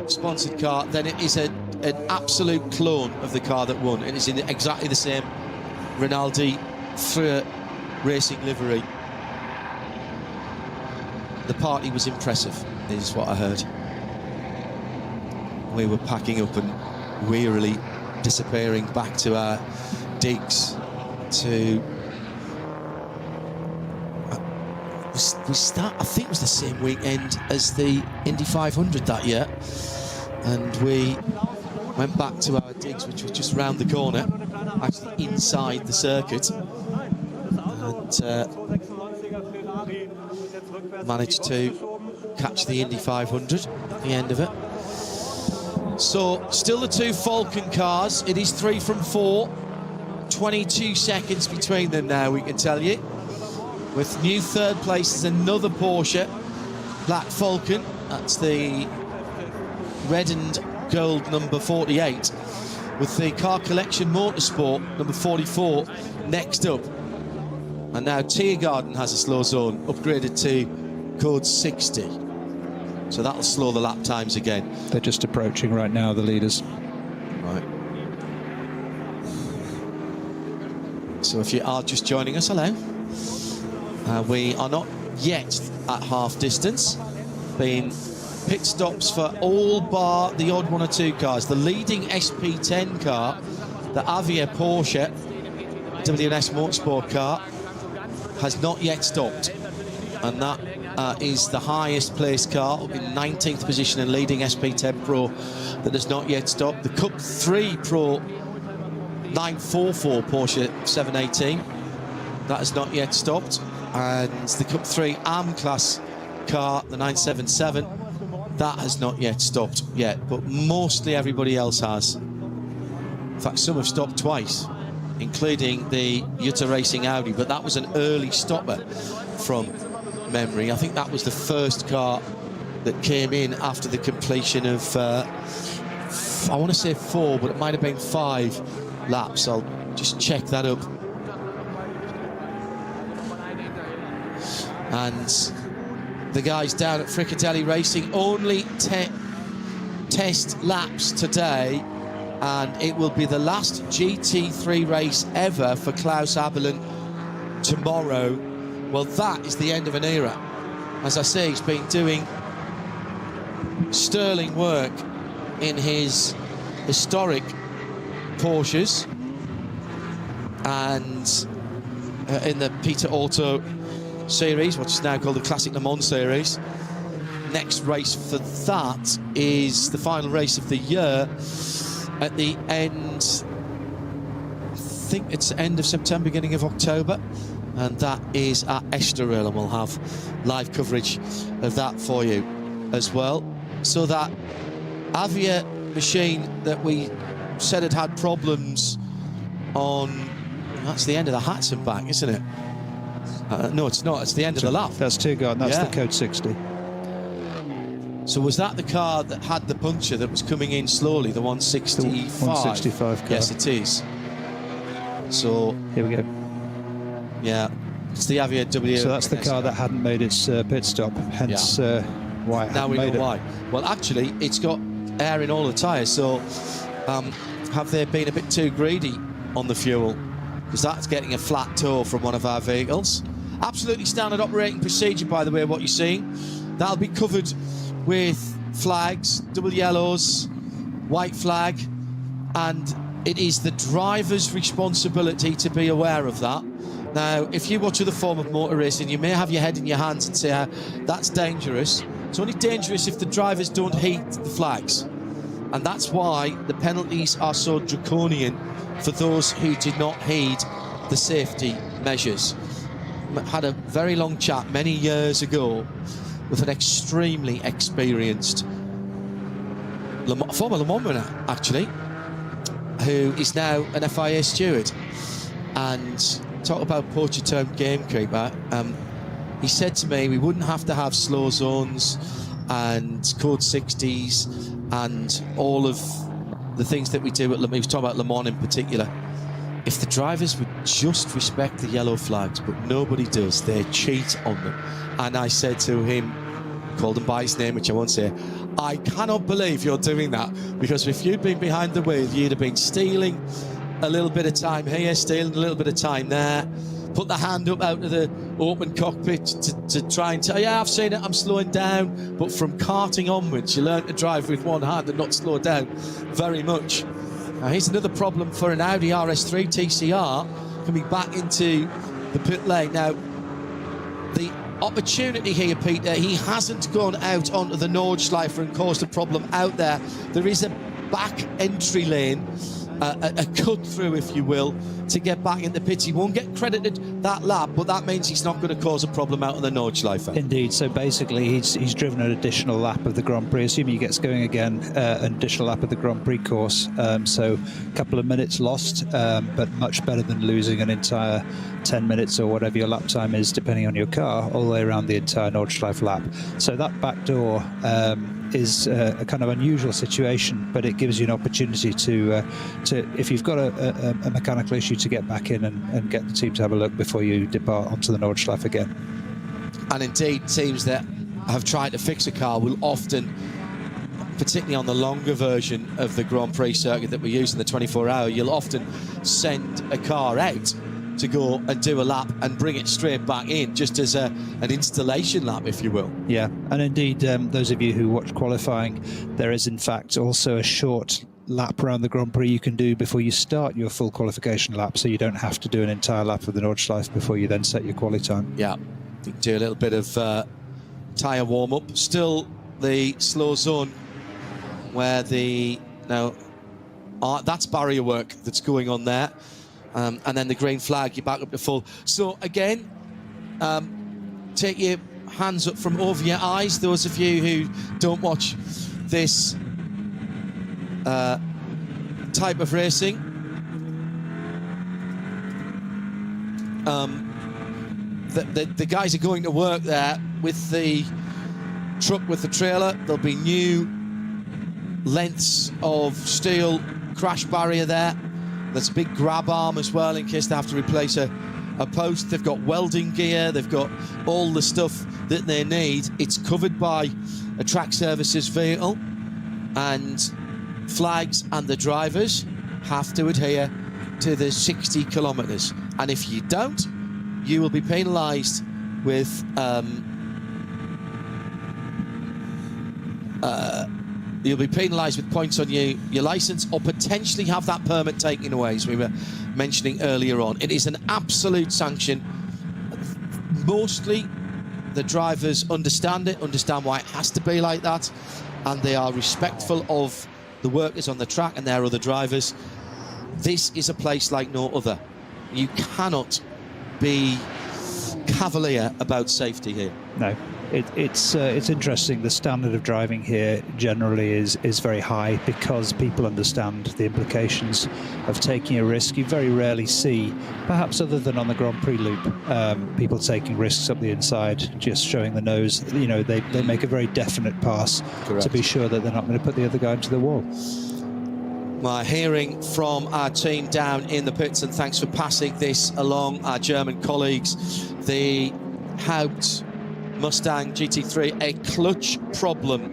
Speaker 5: sponsored car, then it is an absolute clone of the car that won. And it's in exactly the same Rinaldi Frö Racing livery. The party was impressive, is what I heard. We were packing up and wearily disappearing back to our digs to... I think it was the same weekend as the Indy 500 that year, and we went back to our digs, which was just round the corner, actually inside the circuit, and managed to catch the Indy 500 at the end of it. So still the 2 Falcon cars. It is 3 from 4, 22 seconds between them now, we can tell you. With new third place is another Porsche, Black Falcon. That's the red and gold number 48. With the Car Collection Motorsport number 44 next up. And now Tiergarten has a slow zone upgraded to code 60. So that'll slow the lap times again.
Speaker 6: They're just approaching right now, the leaders.
Speaker 5: Right. So if you are just joining us, hello. We are not yet at half distance. Been pit stops for all bar the odd one or two cars. The leading SP10 car, the Avia Porsche NLS Motorsport car, has not yet stopped. And that is the highest placed car, up in 19th position and leading SP10 Pro, that has not yet stopped. The Cup 3 Pro 944 Porsche 718, that has not yet stopped. And the Cup 3 AM class car, the 977, that has not yet stopped yet, but mostly everybody else has. In fact, some have stopped twice, including the Jutta Racing Audi, but that was an early stopper from memory. I think that was the first car that came in after the completion of, I want to say 4, but it might have been 5 laps. I'll just check that up. And the guys down at Fricatelli Racing, only test laps today, and it will be the last GT3 race ever for Klaus Abelin tomorrow. Well, that is the end of an era. As I say, he's been doing sterling work in his historic Porsches and in the Peter Auto series, which is now called the Classic Le Mans series. Next race for that is the final race of the year at the end, I think it's end of September, beginning of October, and that is at Estoril, and we'll have live coverage of that for you as well. So that Avia machine that we said had problems on, that's the end of the Hatson back, isn't it? No, it's not. It's the end of the lap.
Speaker 6: That's Tiergarten. That's the code 60.
Speaker 5: So was that the car that had the puncture that was coming in slowly, the 165?
Speaker 6: The 165 car.
Speaker 5: Yes, it is. So
Speaker 6: here we go.
Speaker 5: Yeah, it's the Avia W.
Speaker 6: So that's the car that hadn't made its pit stop, hence why it hadn't made it. Now we know why.
Speaker 5: Well, actually, it's got air in all the tyres, so have they been a bit too greedy on the fuel? Because that's getting a flat toe from one of our vehicles. Absolutely standard operating procedure, by the way, what you're seeing. That'll be covered with flags, double yellows, white flag, and it is the driver's responsibility to be aware of that. Now, if you watch other form of motor racing, you may have your head in your hands and say, that's dangerous. It's only dangerous if the drivers don't heed the flags. And that's why the penalties are so draconian for those who did not heed the safety measures. Had a very long chat many years ago with an extremely experienced former Le Mans winner, actually, who is now an FIA steward. And talk about poacher turned gamekeeper. He said to me we wouldn't have to have slow zones and code 60s and all of the things that we do at Le Mans. He was talking about Le Mans in particular. If the drivers would just respect the yellow flags, but nobody does, they cheat on them. And I said to him, called him by his name, which I won't say, I cannot believe you're doing that, because if you'd been behind the wheel, you'd have been stealing a little bit of time here, stealing a little bit of time there, put the hand up out of the open cockpit to try and tell, yeah, I've seen it, I'm slowing down. But from karting onwards, you learn to drive with one hand and not slow down very much. Now, here's another problem for an Audi RS3 TCR coming back into the pit lane. Now, the opportunity here, Peter, he hasn't gone out onto the Nordschleife and caused a problem out there. There is a back entry lane a cut through, if you will, to get back in the pits. He won't get credited that lap, but that means he's not going to cause a problem out on the Nordschleife.
Speaker 6: Indeed. So basically, he's driven an additional lap of the Grand Prix, assuming he gets going again, an additional lap of the Grand Prix course. So a couple of minutes lost, but much better than losing an entire 10 minutes or whatever your lap time is, depending on your car, all the way around the entire Nordschleife lap. So that back door is a kind of unusual situation, but it gives you an opportunity to if you've got a mechanical issue, to get back in and get the team to have a look before you depart onto the Nordschleife again.
Speaker 5: And indeed, teams that have tried to fix a car will often, particularly on the longer version of the Grand Prix circuit that we use in the 24-hour, you'll often send a car out to go and do a lap and bring it straight back in, just as an installation lap, if you will.
Speaker 6: Yeah, and indeed, those of you who watch qualifying, there is in fact also a short lap around the Grand Prix you can do before you start your full qualification lap, so you don't have to do an entire lap of the Nordschleife before you then set your quali time.
Speaker 5: Yeah, you can do a little bit of tyre warm-up. Still the slow zone where that's barrier work that's going on there. And then the green flag, you're back up to full. So again, take your hands up from over your eyes, those of you who don't watch this type of racing. The guys are going to work there with the truck, with the trailer. There'll be new lengths of steel crash barrier there. There's a big grab arm as well in case they have to replace a post. They've got welding gear. They've got all the stuff that they need. It's covered by a track services vehicle, and flags and the drivers have to adhere to the 60 kilometres. And if you don't, you will be penalised with you'll be penalised with points on your licence, or potentially have that permit taken away, as we were mentioning earlier on. It is an absolute sanction. Mostly the drivers understand why it has to be like that, and they are respectful of the workers on the track and their other drivers. This is a place like no other. You cannot be cavalier about safety here.
Speaker 6: No. It's interesting. The standard of driving here generally is very high, because people understand the implications of taking a risk. You very rarely see, perhaps other than on the Grand Prix loop, people taking risks up the inside, just showing the nose. You know, they make a very definite pass. Correct. To be sure that they're not going to put the other guy into the wall.
Speaker 5: Well, hearing from our team down in the pits, and thanks for passing this along, our German colleagues, the Haupt Mustang GT3, a clutch problem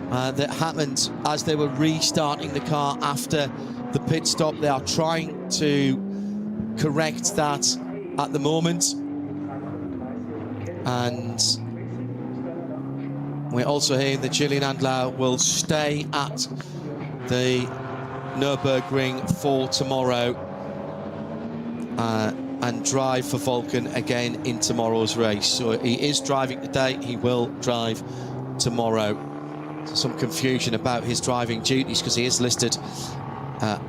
Speaker 5: that happened as they were restarting the car after the pit stop. They are trying to correct that at the moment, and we're also hearing that Julian Andlau will stay at the Nürburgring for tomorrow and drive for Vulcan again in tomorrow's race. So he is driving today, he will drive tomorrow. So some confusion about his driving duties, because he is listed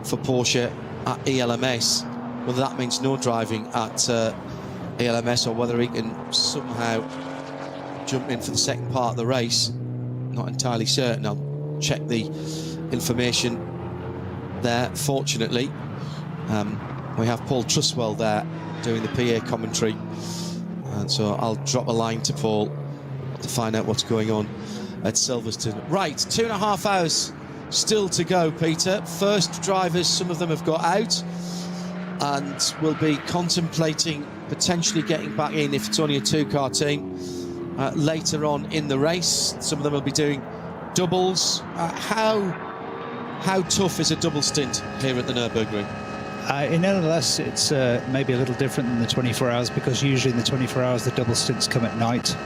Speaker 5: for Porsche at ELMS. Whether that means no driving at ELMS, or whether he can somehow jump in for the second part of the race, not entirely certain. I'll check the information there. Fortunately, we have Paul Truswell there doing the PA commentary, and so I'll drop a line to Paul to find out what's going on at Silverstone. Right, 2.5 hours still to go, Peter. First drivers, some of them have got out and will be contemplating potentially getting back in if it's only a two-car team later on in the race. Some of them will be doing doubles. How tough is a double stint here at the Nürburgring?
Speaker 6: In NLS, it's maybe a little different than the 24 hours, because usually in the 24 hours the double stints come at night,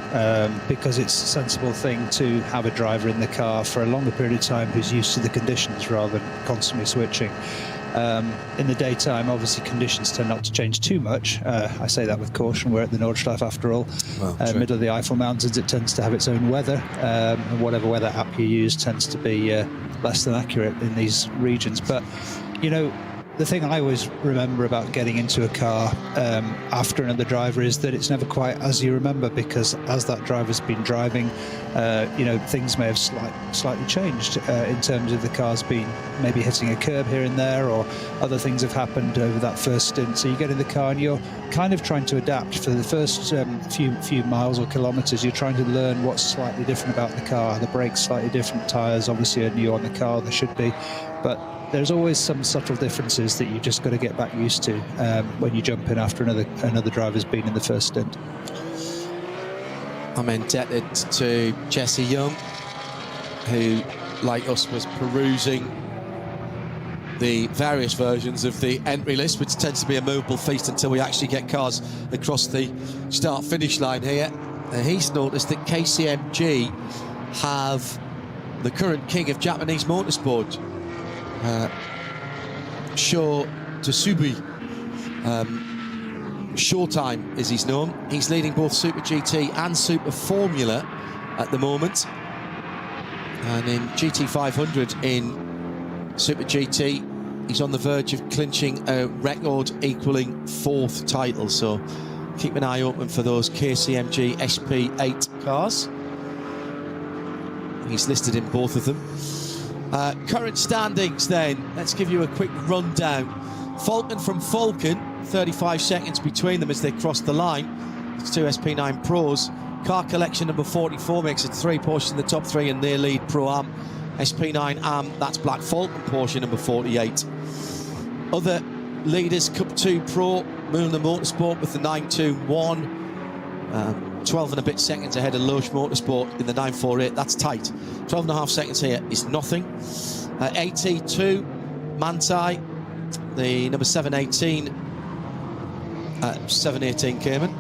Speaker 6: because it's a sensible thing to have a driver in the car for a longer period of time who's used to the conditions rather than constantly switching. In the daytime, obviously, conditions tend not to change too much. I say that with caution. We're at the Nordschleife after all. Well, middle of the Eifel Mountains, it tends to have its own weather, and whatever weather app you use tends to be less than accurate in these regions. But you know, the thing I always remember about getting into a car after another driver is that it's never quite as you remember, because as that driver's been driving, you know, things may have slightly changed in terms of the car's been maybe hitting a curb here and there, or other things have happened over that first stint. So you get in the car and you're kind of trying to adapt for the first few miles or kilometres. You're trying to learn what's slightly different about the car. The brakes slightly different, tyres obviously are new on the car, there should be, but there's always some subtle differences that you just got to get back used to when you jump in after another driver's been in the first stint.
Speaker 5: I'm indebted to Jesse Young, who, like us, was perusing the various versions of the entry list, which tends to be a movable feast until we actually get cars across the start-finish line here. And he's noticed that KCMG have the current king of Japanese motorsport, Sho Tsubi. Showtime, as he's known. He's leading both Super GT and Super Formula at the moment. And in GT 500 in Super GT, he's on the verge of clinching a record equaling 4th title. So keep an eye open for those KCMG SP8 cars. He's listed in both of them. Current standings then, let's give you a quick rundown. Falcon from Falcon, 35 seconds between them as they cross the line. It's two SP9 Pros. Car Collection number 44 makes it 3 Porsches in the top 3, and their lead Pro-Am SP9 Am, that's Black Falcon Porsche number 48. Other leaders, Cup 2 Pro, Mühlner Motorsport with the 921. 12 and a bit seconds ahead of Loesch Motorsport in the 948. That's tight. 12 and a half seconds here is nothing. AT2 Manthey, the number 718 Cayman,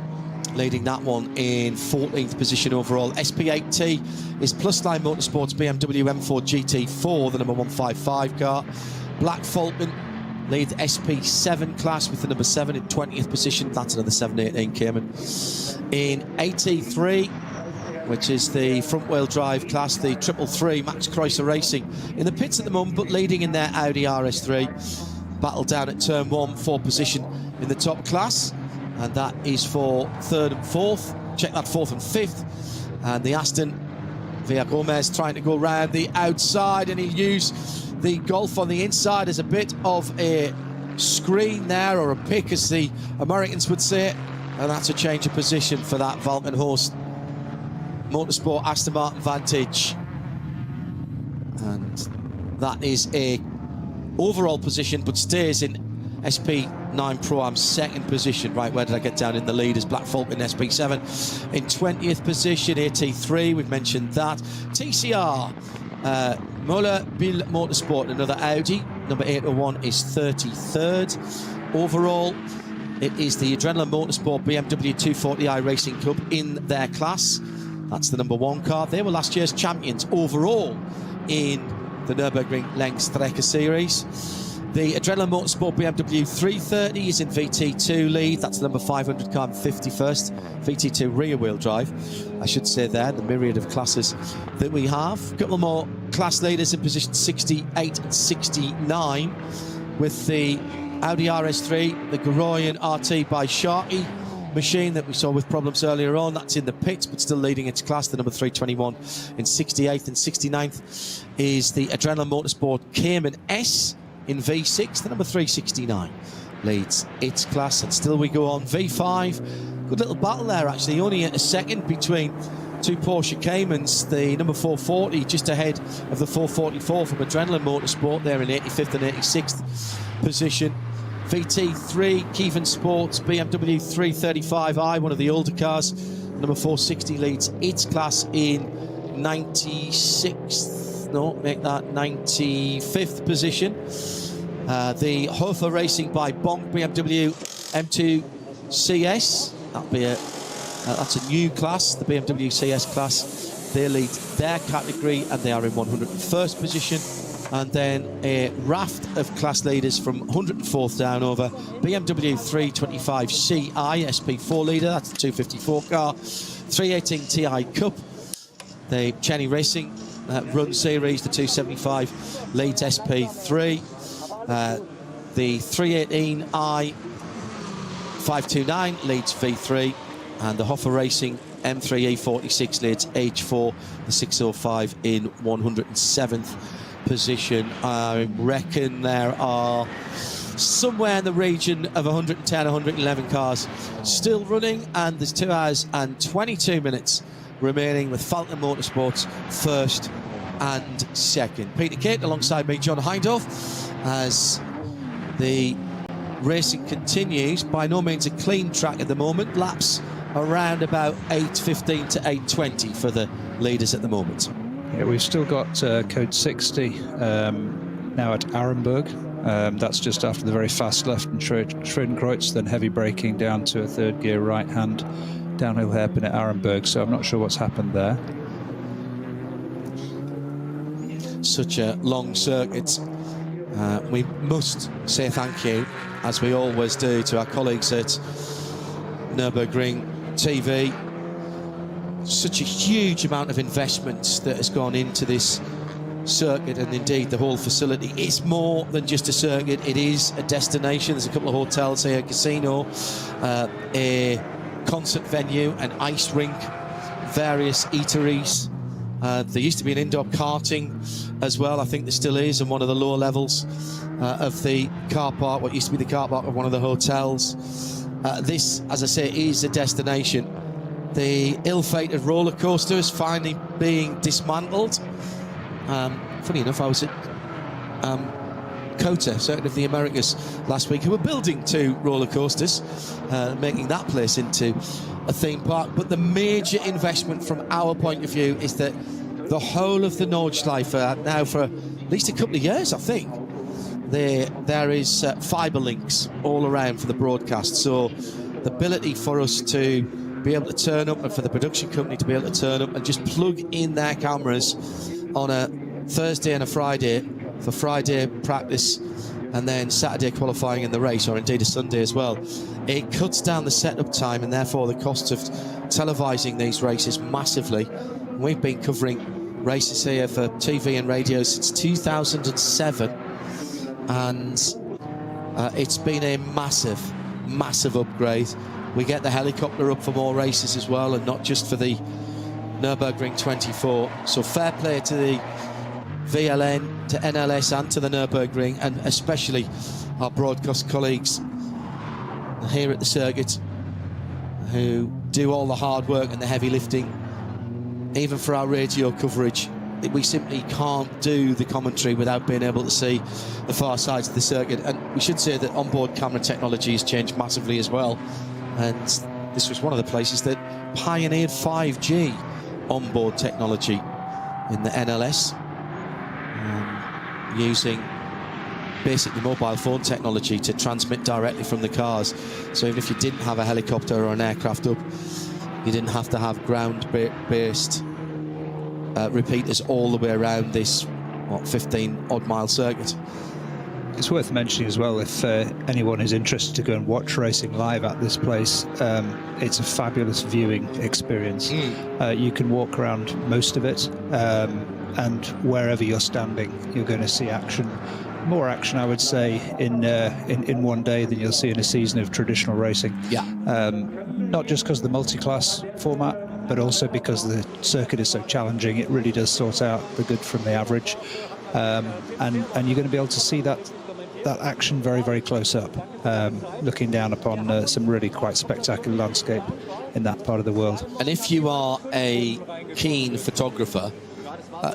Speaker 5: leading that one in 14th position overall. SP8T is Plusline Motorsports BMW M4 GT4, the number 155 car. Black Falcon leads SP7 class with the number 7 in 20th position. That's another 718 Cayman. In AT3, which is the front-wheel drive class, the 333 Max Kreuzer Racing in the pits at the moment, but leading in their Audi RS3. Battle down at turn 1 for position in the top class, and that is for 3rd and 4th. Check that 4th and 5th. And the Aston Villa Gomez trying to go round the outside, and he used the Golf on the inside as a bit of a screen there, or a pick as the Americans would say. And that's a change of position for that Valkenhorst Motorsport Aston Martin Vantage. And that is a overall position, but stays in SP9 Pro-Am 2nd position. Right, where did I get down in the lead? Is Black Falcon SP7 in 20th position. AT3, we've mentioned that. TCR, Moller Bill Motorsport, another Audi, number 801 is 33rd. Overall, it is the Adrenaline Motorsport BMW 240i Racing Club in their class. That's the number 1 car. They were last year's champions overall in the Nürburgring Langstrecke Series. The Adrenaline Motorsport BMW 330 is in VT2 lead. That's the number 500 car in 51st. VT2 rear-wheel drive, I should say there, the myriad of classes that we have. A couple more class leaders in position 68 and 69 with the Audi RS3, the Goroyan RT by Sharkey machine that we saw with problems earlier on. That's in the pits, but still leading its class. The number 321 in 68th and 69th is the Adrenaline Motorsport Cayman S in V6. The number 369 leads its class, and still we go on. V5, good little battle there actually, only a second between two Porsche Caymans. The number 440 just ahead of the 444 from Adrenaline Motorsport there in 85th and 86th position. VT3 Kievan Sports BMW 335i, one of the older cars. Number 460 leads its class in 95th position. The Hofer Racing by Bonk BMW M2 CS, that's a new class, the BMW CS class. They lead their category and they are in 101st position. And then a raft of class leaders from 104th down over. BMW 325ci SP4 leader, that's the 254 car. 318 Ti Cup, the Cheney Racing Run Series, the 275 leads SP3. The 318i 529 leads V3, and the Hoffa Racing M3 E46 leads H4, the 605 in 107th position. I reckon there are somewhere in the region of 110, 111 cars still running, and there's 2 hours and 22 minutes remaining with Falcon Motorsports first and second. Peter Kate alongside me, John Hindorf, as the racing continues. By no means a clean track at the moment. Laps around about 8:15 to 8:20 for the leaders at the moment.
Speaker 6: Yeah, we've still got code 60 now at Arenberg. That's just after the very fast left and Schroedenkreuz, then heavy braking down to a third gear right hand downhill hairpin at Arenberg. So I'm not sure what's happened there.
Speaker 5: Such a long circuit. We must say thank you, as we always do, to our colleagues at Nürburgring TV. Such a huge amount of investment that has gone into this circuit, and indeed the whole facility. It's more than just a circuit, it is a destination. There's a couple of hotels here, a casino, a concert venue, an ice rink, various eateries. There used to be an indoor karting as well. I think there still is, in one of the lower levels of the car park, what used to be the car park of one of the hotels. This, as I say, is a destination. The ill-fated roller coaster is finally being dismantled. Funny enough, I was at COTA, Circuit of the Americas, last week, who were building 2 roller coasters, making that place into a theme park. But the major investment from our point of view is that the whole of the Nordschleife, now for at least a couple of years, I think, there is fibre links all around for the broadcast. So the ability for us to be able to turn up, and for the production company to be able to turn up and just plug in their cameras on a Thursday and a Friday for Friday practice, and then Saturday qualifying in the race, or indeed a Sunday as well. It cuts down the setup time and therefore the cost of televising these races massively. We've been covering races here for TV and radio since 2007, and it's been a massive upgrade. We get the helicopter up for more races as well, and not just for the Nürburgring 24. So fair play to the VLN, to NLS and to the Nürburgring, and especially our broadcast colleagues here at the circuit, who do all the hard work and the heavy lifting. Even for our radio coverage, we simply can't do the commentary without being able to see the far sides of the circuit. And we should say that onboard camera technology has changed massively as well, and this was one of the places that pioneered 5G onboard technology in the NLS, using basically mobile phone technology to transmit directly from the cars. So even if you didn't have a helicopter or an aircraft up, you didn't have to have ground-based repeaters all the way around this 15-odd mile circuit.
Speaker 6: It's worth mentioning as well, if anyone is interested to go and watch racing live at this place, it's a fabulous viewing experience. You can walk around most of it, and wherever you're standing, you're going to see action. More action, I would say, in one day than you'll see in a season of traditional racing.
Speaker 5: Yeah.
Speaker 6: Not just because of the multi-class format, but also because the circuit is so challenging. It really does sort out the good from the average, and you're going to be able to see that action very, very close up, looking down upon some really quite spectacular landscape in that part of the world.
Speaker 5: And if you are a keen photographer,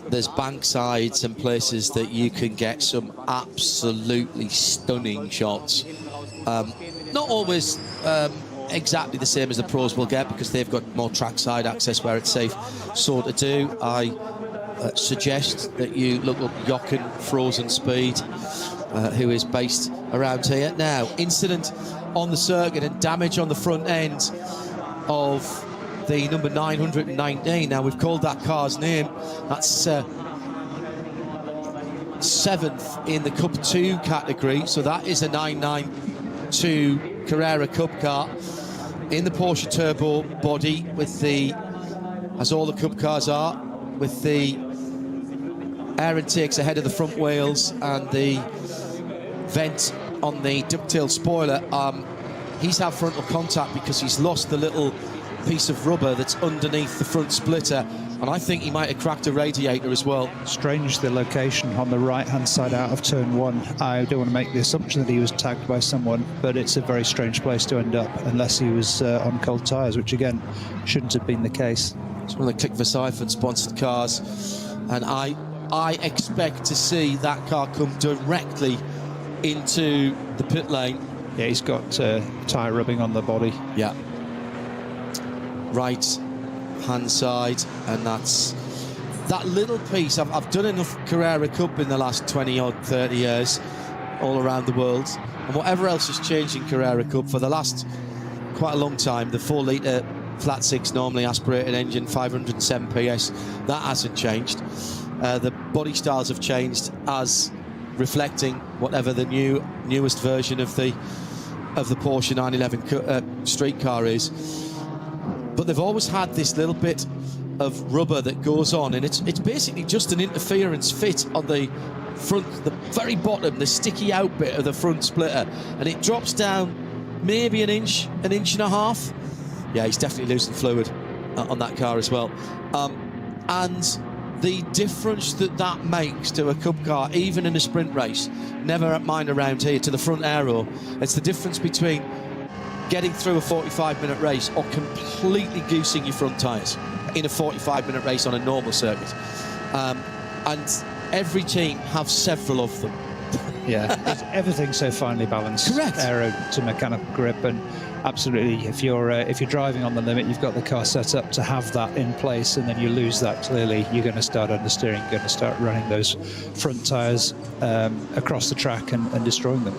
Speaker 5: there's banksides and places that you can get some absolutely stunning shots. Not always exactly the same as the pros will get, because they've got more trackside access where it's safe so to do. I suggest that you look up Jochen Frozen Speed, who is based around here. Now, incident on the circuit and damage on the front end of the number 919. Now, we've called that car's name. That's 7th in the Cup 2 category. So that is a 992 Carrera Cup car in the Porsche Turbo body, with the, as all the Cup cars are, with the air intakes ahead of the front wheels and the vent on the ducktail spoiler. He's had frontal contact because he's lost the little piece of rubber that's underneath the front splitter, and I think he might have cracked a radiator as well.
Speaker 6: Strange, the location on the right-hand side out of turn 1. I don't want to make the assumption that he was tagged by someone, but it's a very strange place to end up unless he was on cold tyres, which again shouldn't have been the case.
Speaker 5: It's one of the Click Verstappen sponsored cars, and I expect to see that car come directly into the pit lane.
Speaker 6: Yeah, he's got tyre rubbing on the body.
Speaker 5: Yeah. Right hand side, and that's that little piece. I've done enough Carrera Cup in the last 20 odd 30 years all around the world, and whatever else has changed in Carrera Cup for the last quite a long time, the 4-litre flat 6 normally aspirated engine, 507 PS, that hasn't changed. The body styles have changed as reflecting whatever the newest version of the Porsche 911 street car is. But they've always had this little bit of rubber that goes on, and it's basically just an interference fit on the front, the very bottom, the sticky out bit of the front splitter, and it drops down maybe an inch and a half. Yeah, he's definitely losing fluid on that car as well. And the difference that makes to a Cup car, even in a sprint race, never mind around here, to the front aero, it's the difference between getting through a 45-minute race or completely goosing your front tyres in a 45-minute race on a normal circuit. And every team have several of them.
Speaker 6: Yeah, everything's so finely balanced.
Speaker 5: Correct.
Speaker 6: Aero to mechanical grip, and absolutely, if you're driving on the limit, you've got the car set up to have that in place, and then you lose that. Clearly, you're going to start understeering, you're going to start running those front tyres across the track and destroying them.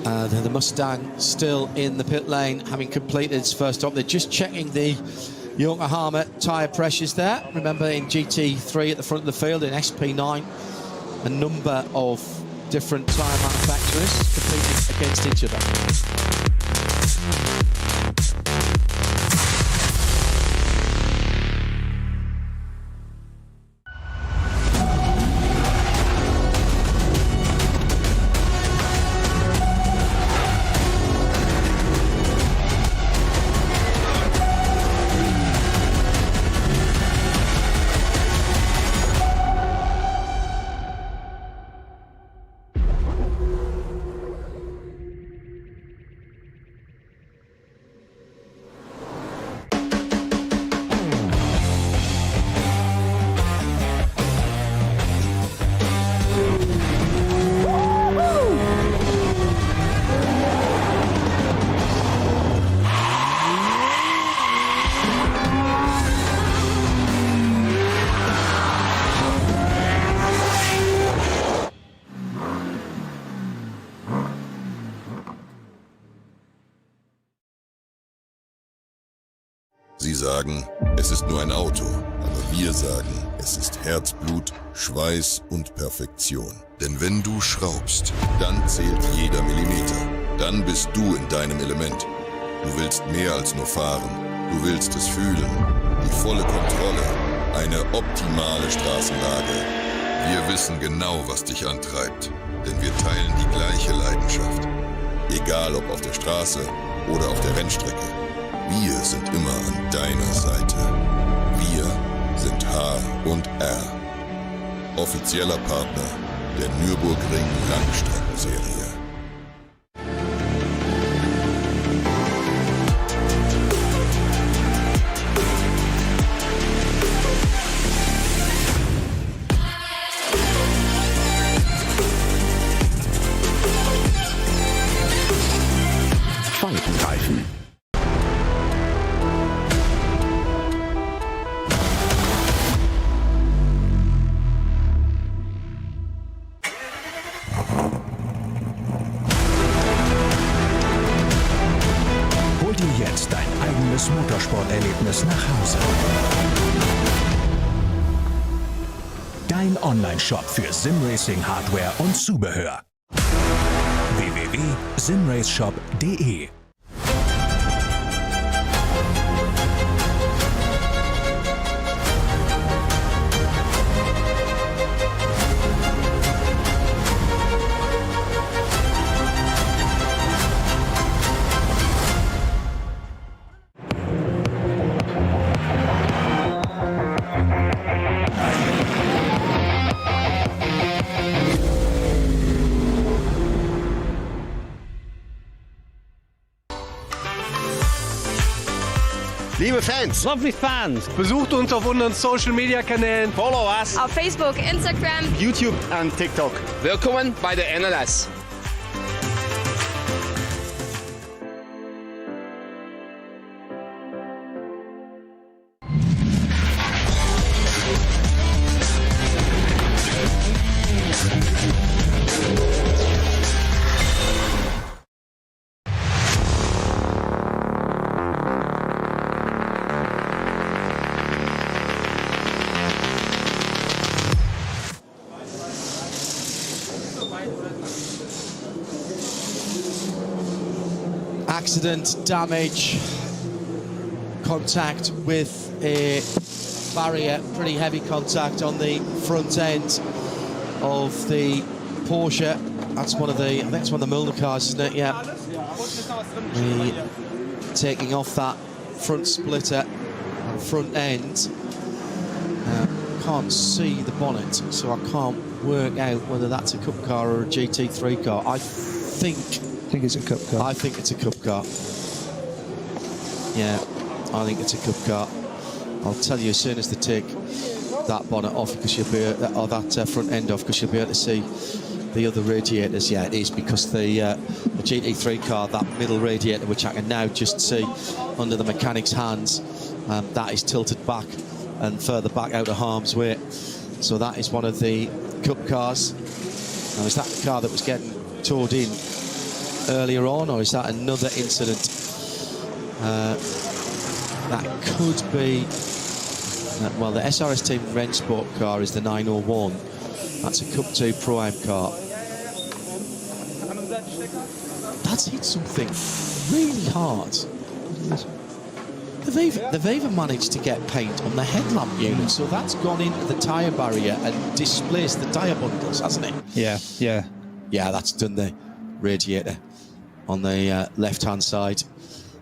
Speaker 5: The Mustang still in the pit lane, having completed its first stop. They're just checking the Yokohama tyre pressures there. Remember, in GT3 at the front of the field, in SP9, a number of different tyre manufacturers competing against each other.
Speaker 8: Sie sagen, es ist nur ein Auto, aber wir sagen, es ist Herzblut, Schweiß und Perfektion. Denn wenn du schraubst, dann zählt jeder Millimeter. Dann bist du in deinem Element. Du willst mehr als nur fahren. Du willst es fühlen. Die volle Kontrolle. Eine optimale Straßenlage. Wir wissen genau, was dich antreibt. Denn wir teilen die gleiche Leidenschaft. Egal ob auf der Straße oder auf der Rennstrecke. Wir sind immer an deiner Seite. Wir sind H&R. Offizieller Partner der Nürburgring Langstreckenserie.
Speaker 1: Faltenreifen. Hol dir jetzt dein eigenes Motorsporterlebnis nach Hause. Dein Online-Shop für Simracing-Hardware und Zubehör. www.simraceshop.de.
Speaker 9: Liebe Fans,
Speaker 2: Lovely fans.
Speaker 9: besucht uns auf unseren Social Media Kanälen.
Speaker 3: Follow us.
Speaker 10: Auf Facebook, Instagram,
Speaker 9: YouTube und TikTok.
Speaker 3: Willkommen bei der NLS.
Speaker 5: Accident, damage, contact with a barrier, pretty heavy contact on the front end of the Porsche. That's one of the, I think it's one of the Mulder cars, isn't it? Yeah. Taking off that front splitter, front end. Can't see the bonnet, so I can't work out whether that's a Cup car or a GT3 car. I think
Speaker 6: it's a Cup car.
Speaker 5: I think it's a Cup car. Yeah, I think it's a Cup car. I'll tell you as soon as they take that bonnet off, because you'll be or that front end off, because you'll be able to see the other radiators. Yeah, it is, because the GT3 car, that middle radiator, which I can now just see under the mechanic's hands, that is tilted back and further back out of harm's way. So that is one of the Cup cars. Now, is that the car that was getting towed in earlier on, or is that another incident? That could be, well, the SRS Team Rennsport car is the 901. That's a Cup 2 Pro-Am car. That's hit something really hard. They've even managed to get paint on the headlamp unit, so that's gone into the tyre barrier and displaced the tyre bundles, hasn't it?
Speaker 6: Yeah.
Speaker 5: Yeah, that's done the radiator on the left-hand side.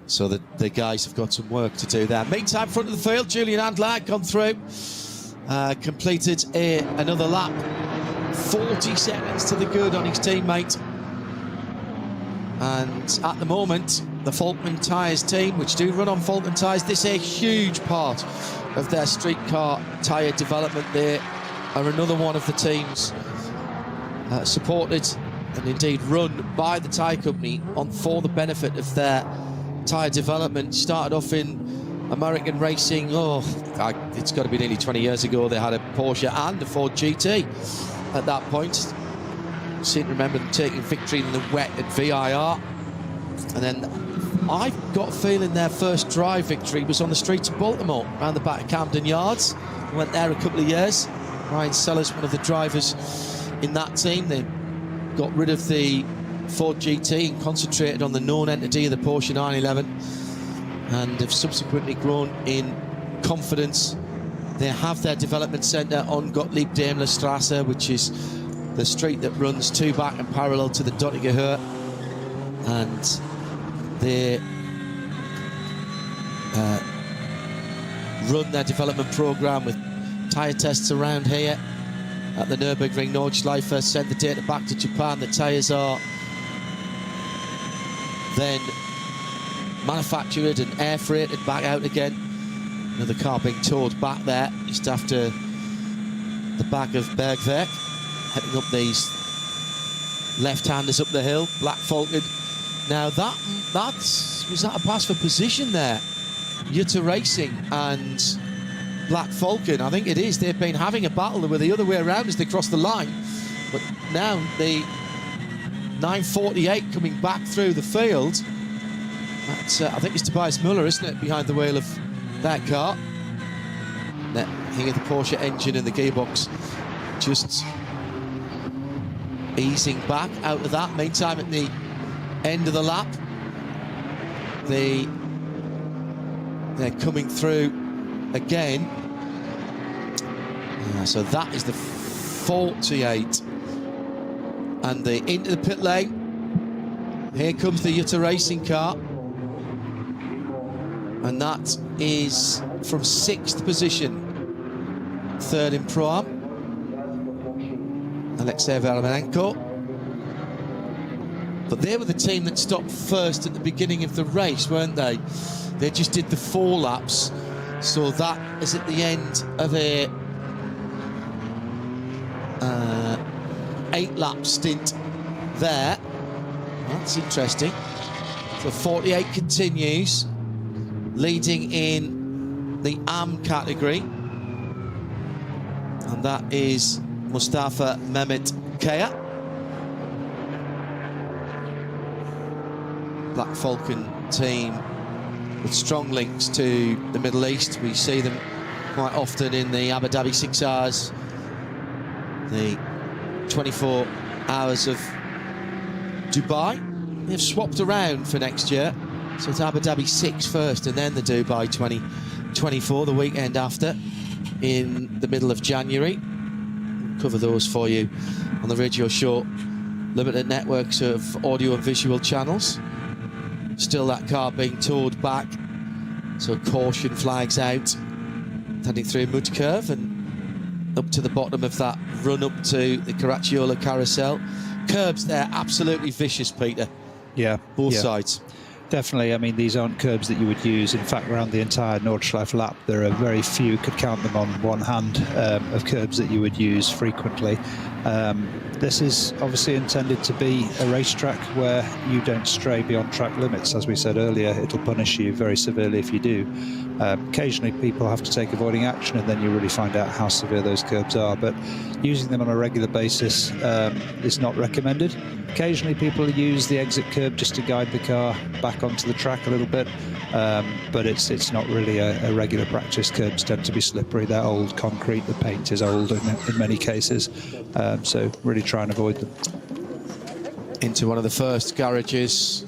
Speaker 5: So the guys have got some work to do there. Meantime, front of the field, Julian Andler gone through, completed another lap. 40 seconds to the good on his teammate. And at the moment, the Volkmann Tyres team, which do run on Volkmann tyres, this is a huge part of their street car tyre development. They are another one of the teams supported and indeed run by the tyre company for the benefit of their tyre development. Started off in American racing, it's got to be nearly 20 years ago. They had a Porsche and a Ford GT at that point. Seem to remember them taking victory in the wet at VIR. And then I've got a feeling their first drive victory was on the streets of Baltimore, around the back of Camden Yards. Went there a couple of years. Ryan Sellers, one of the drivers in that team. They got rid of the Ford GT and concentrated on the known entity of the Porsche 911, and have subsequently grown in confidence. They have their development centre on Gottlieb Daimler Strasse, which is the street that runs two back and parallel to the Dottinger Höhe, and they run their development programme with tyre tests around here at the Nürburgring Nordschleife, send the data back to Japan. The tyres are then manufactured and air freighted back out again. Another car being towed back there just after the back of Bergwerk, heading up these left-handers up the hill. Black Falcon. Now was that a pass for position there? Jutta Racing and Black Falcon, I think it is. They've been having a battle. They were the other way around as they crossed the line, but now the 948 coming back through the field. That's I think it's Tobias Muller, isn't it, behind the wheel of that car? Here the Porsche engine and the gearbox just easing back out of that. Meantime, at the end of the lap, they're coming through again. So that is the 48, and into the pit lane. Here comes the Jutta Racing car, and that is from 6th position, 3rd in Pro-Am, Alexei Veramenko. But they were the team that stopped first at the beginning of the race, weren't they? They just did the 4 laps. So that is at the end of a 8-lap stint there. That's interesting. So 48 continues, leading in the AM category. And that is Mustafa Mehmet Kaya. Black Falcon team with strong links to the Middle East. We see them quite often in the Abu Dhabi 6 hours, the 24 hours of Dubai. They've swapped around for next year, so it's Abu Dhabi 6 first and then the Dubai 2024, the weekend after, in the middle of January. We'll cover those for you on the Radio Show limited networks of audio and visual channels. Still that car being towed back, so caution flags out, heading through a mud curve and up to the bottom of that run up to the Caracciolo carousel. Curbs there, absolutely vicious, Peter.
Speaker 6: Yeah.
Speaker 5: Both sides.
Speaker 6: Definitely. I mean, these aren't curbs that you would use. In fact, around the entire Nordschleife lap, there are very few, could count them on one hand, of curbs that you would use frequently. This is obviously intended to be a racetrack where you don't stray beyond track limits. As we said earlier, it'll punish you very severely if you do. Occasionally people have to take avoiding action, and then you really find out how severe those curbs are. But using them on a regular basis is not recommended. Occasionally people use the exit curb just to guide the car back onto the track a little bit, but it's not really a regular practice. Curbs tend to be slippery. They're old concrete. The paint is old in many cases, so really try and avoid them.
Speaker 5: Into one of the first garages,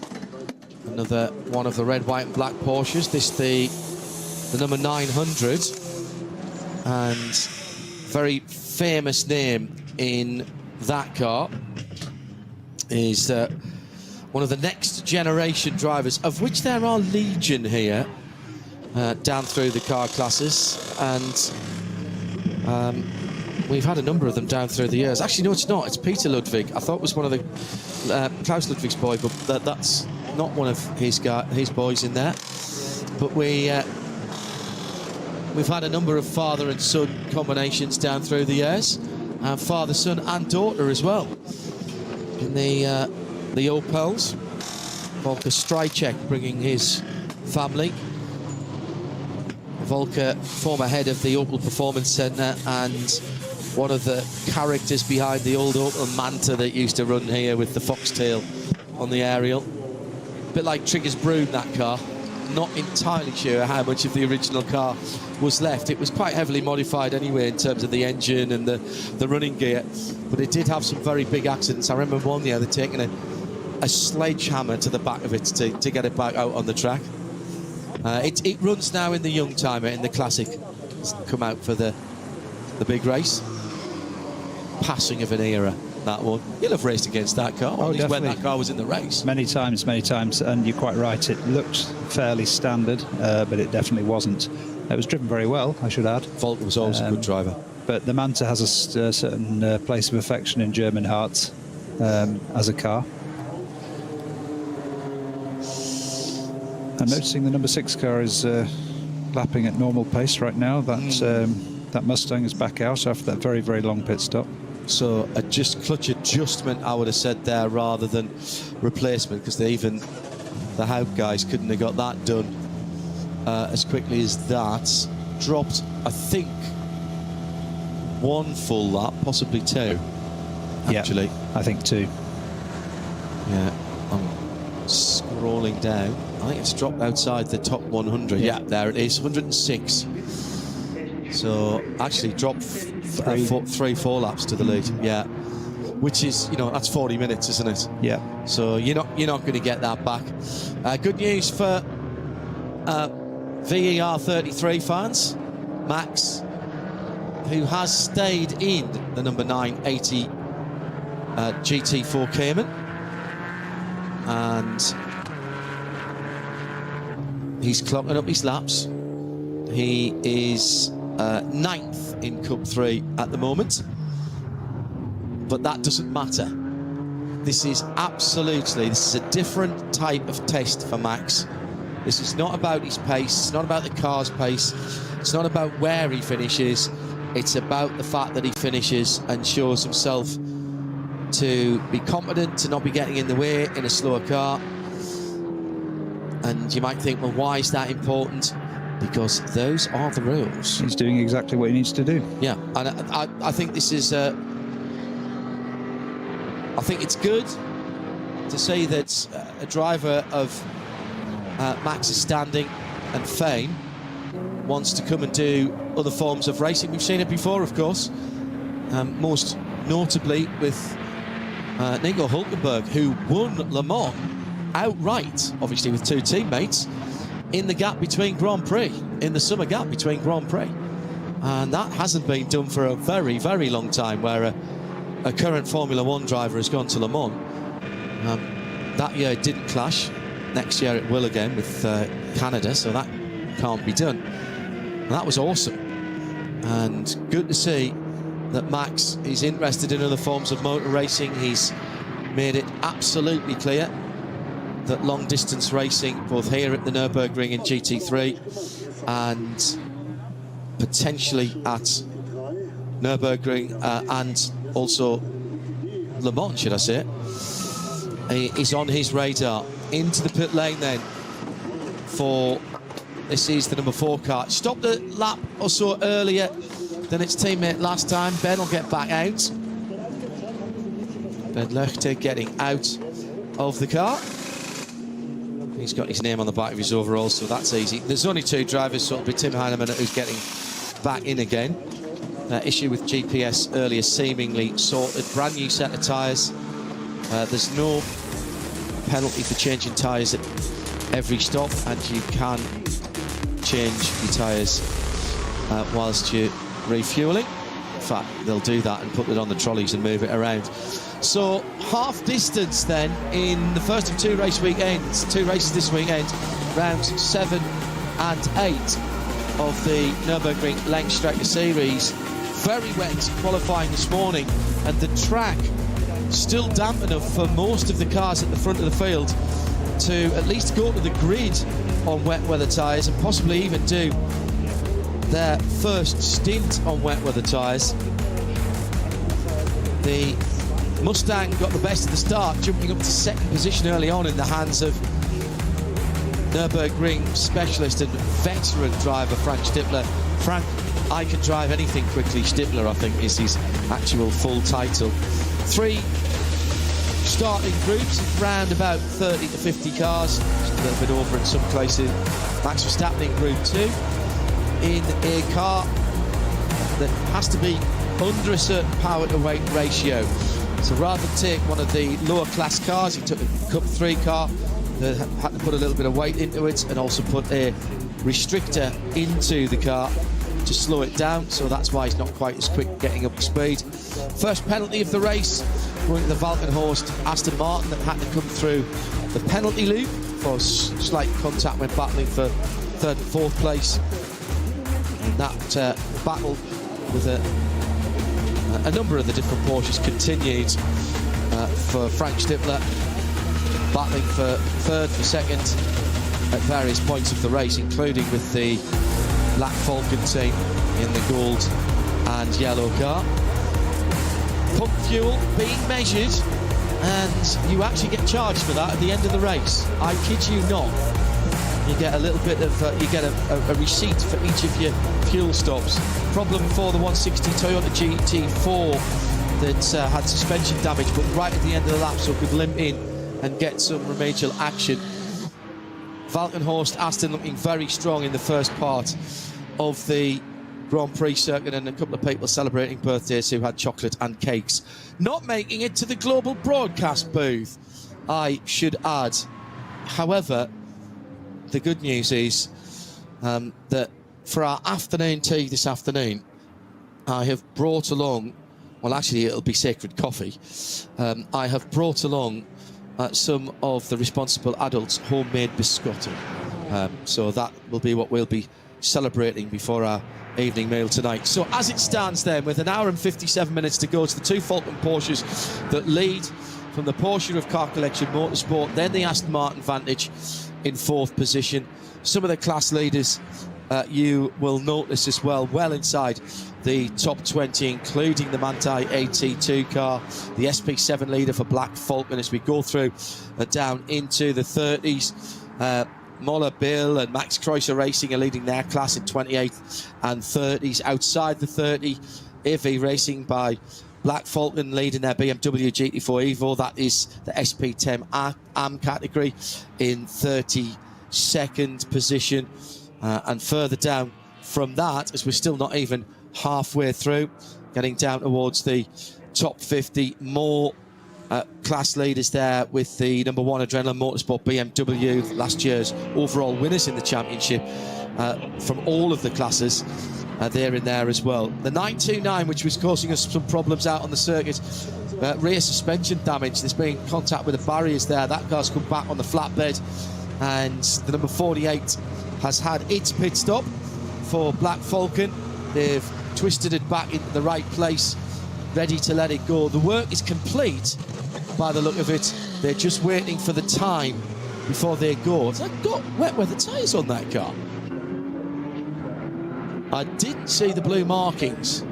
Speaker 5: another one of the red, white and black Porsches. This the number 900, and very famous name in that car is one of the next generation drivers, of which there are legion here down through the car classes, and we've had a number of them down through the years. Actually, no, it's not. It's Peter Ludwig. I thought it was one of the Klaus Ludwig's boy, but that's not one of his boys in there. But we've had a number of father and son combinations down through the years, and father, son, and daughter as well. In the Opels, Volker Strycek bringing his family. Volker, former head of the Opel Performance Centre and one of the characters behind the old Opel Manta that used to run here with the foxtail on the aerial. A bit like Trigger's Broom, that car. Not entirely sure how much of the original car was left. It was quite heavily modified anyway in terms of the engine and the running gear, but it did have some very big accidents. I remember one the other taking a sledgehammer to the back of it to get it back out on the track. It runs now in the Young Timer, in the Classic. It's come out for the big race. Passing of an era, that one. You'll have raced against that car,
Speaker 6: oh, definitely. when
Speaker 5: that car was in the race.
Speaker 6: Many times, and you're quite right. It looked fairly standard, but it definitely wasn't. It was driven very well, I should add.
Speaker 5: Volker was always a good driver.
Speaker 6: But the Manta has a certain place of affection in German hearts as a car. I'm noticing the number 6 car is lapping at normal pace right now. That Mustang is back out after that very, very long pit stop.
Speaker 5: So a clutch adjustment, I would have said there, rather than replacement, because even the Haupt guys couldn't have got that done as quickly as that. Dropped, I think, 1 full lap, possibly 2. Actually,
Speaker 6: yeah, I think 2.
Speaker 5: Yeah, I'm scrolling down. I think it's dropped outside the top 100. Yeah, there it is, 106. So actually dropped 3-4 laps to the lead. Yeah, which is, that's 40 minutes, isn't it?
Speaker 6: Yeah.
Speaker 5: So you're not going to get that back. Good news for VER 33 fans. Max, who has stayed in the number 980 GT4 Cayman, and he's clocking up his laps. He is 9th in Cup 3 at the moment, but that doesn't matter, this is a different type of test for Max. This is not about his pace, it's not about the car's pace, it's not about where he finishes, it's about the fact that he finishes and shows himself to be competent, to not be getting in the way in a slower car. And you might think, well, why is that important? Because those are the rules.
Speaker 6: He's doing exactly what he needs to do.
Speaker 5: Yeah, and I think this is I think it's good to see that a driver of Max's standing and fame wants to come and do other forms of racing. We've seen it before, of course, most notably with Nico Hülkenberg, who won Le Mans outright, obviously with two teammates, in the gap between Grand Prix, in the summer gap between Grand Prix. And that hasn't been done for a very, very long time, where a current Formula One driver has gone to Le Mans. That year it didn't clash. Next year it will again with Canada, so that can't be done. And that was awesome. And good to see that Max is interested in other forms of motor racing. He's made it absolutely clear that long-distance racing, both here at the Nürburgring in GT3 and potentially at Nürburgring and also Le Mans, should I say, is on his radar. Into the pit lane then for, this is the number 4 car. Stopped a lap or so earlier than its teammate last time. Ben will get back out. Ben Lechte getting out of the car. He's got his name on the back of his overalls, so that's easy. There's only 2 drivers, so it'll be Tim Heinemann who's getting back in again. Issue with GPS earlier seemingly sorted. Brand new set of tyres. There's no penalty for changing tyres at every stop, and you can change your tyres whilst you're refueling. In fact, they'll do that and put it on the trolleys and move it around. So half distance then in the first of 2 race weekends, 2 races this weekend, rounds 7 and 8 of the Nürburgring Langstrecke Series. Very wet qualifying this morning, and the track still damp enough for most of the cars at the front of the field to at least go to the grid on wet weather tyres and possibly even do their first stint on wet weather tyres. The Mustang got the best of the start, jumping up to 2nd position early on in the hands of Nürburgring specialist and veteran driver Frank Stippler. Frank, I can drive anything quickly. Stippler, I think, is his actual full title. 3 starting groups, around about 30 to 50 cars, just a little bit over in some places. Max Verstappen in Group 2 in a car that has to be under a certain power to weight ratio. So rather than take one of the lower class cars, he took a Cup 3 car that had to put a little bit of weight into it and also put a restrictor into the car to slow it down, so that's why he's not quite as quick getting up to speed. First penalty of the race, going to the Valkenhorst Aston Martin that had to come through the penalty loop for slight contact when battling for 3rd and 4th place. And that battle with a number of the different Porsches continued for Frank Stippler, battling for 3rd, for 2nd at various points of the race, including with the Black Falcon team in the gold and yellow car. Pump fuel being measured, and you actually get charged for that at the end of the race. I kid you not. You get a little bit of, you get a receipt for each of your fuel stops. Problem for the 160 Toyota GT4 that had suspension damage, but right at the end of the lap, so could limp in and get some remedial action. Valkenhorst Aston looking very strong in the first part of the Grand Prix circuit, and a couple of people celebrating birthdays who had chocolate and cakes. Not making it to the global broadcast booth, I should add. However, the good news is that for our afternoon tea this afternoon, I have brought along, well actually it'll be Sacred Coffee, I have brought along some of the Responsible Adults homemade biscotti. So that will be what we'll be celebrating before our evening meal tonight. So as it stands then, with an hour and 57 minutes to go, to the 2 Falcon Porsches that lead from the Porsche of Car Collection Motorsport, then the Aston Martin Vantage in 4th position. Some of the class leaders you will notice as well, well inside the top 20, including the Manthey AT2 car, the SP7 leader for Black Falcon, as we go through down into the 30s. Moller, Bill and Max Kreuzer Racing are leading their class in 28th and 30s. Outside the 30, AV Racing by Black Falcon leading their BMW GT4 Evo. That is the SP10 AM category in 32nd position. And further down from that, as we're still not even halfway through, getting down towards the top 50, more class leaders there with the number 1 Adrenaline Motorsport BMW, last year's overall winners in the championship from all of the classes. They're in there as well. The 929, which was causing us some problems out on the circuit, rear suspension damage. There's been contact with the barriers there. That car's come back on the flatbed, and the number 48 has had its pit stop for Black Falcon. They've twisted it back into the right place, ready to let it go. The work is complete by the look of it. They're just waiting for the time before they go. Has that got wet weather tyres on that car? I didn't see the blue markings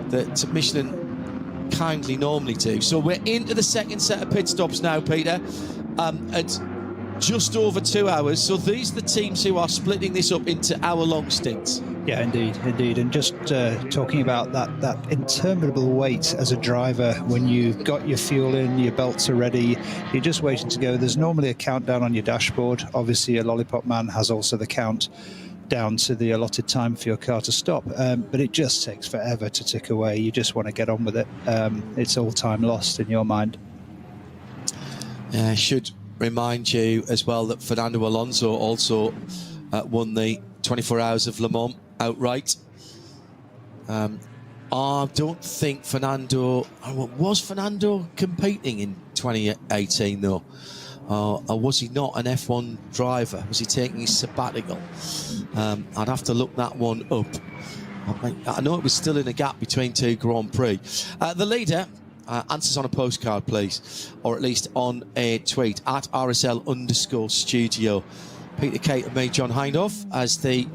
Speaker 5: that Michelin kindly normally do. So we're into the second set of pit stops now, Peter, at just over 2 hours. So these are the teams who are splitting this up into hour-long stints.
Speaker 6: Yeah, indeed. And just talking about that interminable wait as a driver, when you've got your fuel in, your belts are ready, you're just waiting to go. There's normally a countdown on your dashboard. Obviously, a Lollipop Man has also the count down to the allotted time for your car to stop, but it just takes forever to tick away. You just want to get on with it. It's all time lost in your mind.
Speaker 5: I should remind you as well that Fernando Alonso also won the 24 Hours of Le Mans outright. I don't think Fernando... Was Fernando competing in 2018 though? Or was he not an F1 driver? Was he taking his sabbatical? I'd have to look that one up. I know it was still in a gap between 2 Grand Prix. The leader, answers on a postcard, please, or at least on a tweet at RSL_studio. Peter Kate and me, John Hindhoff, as the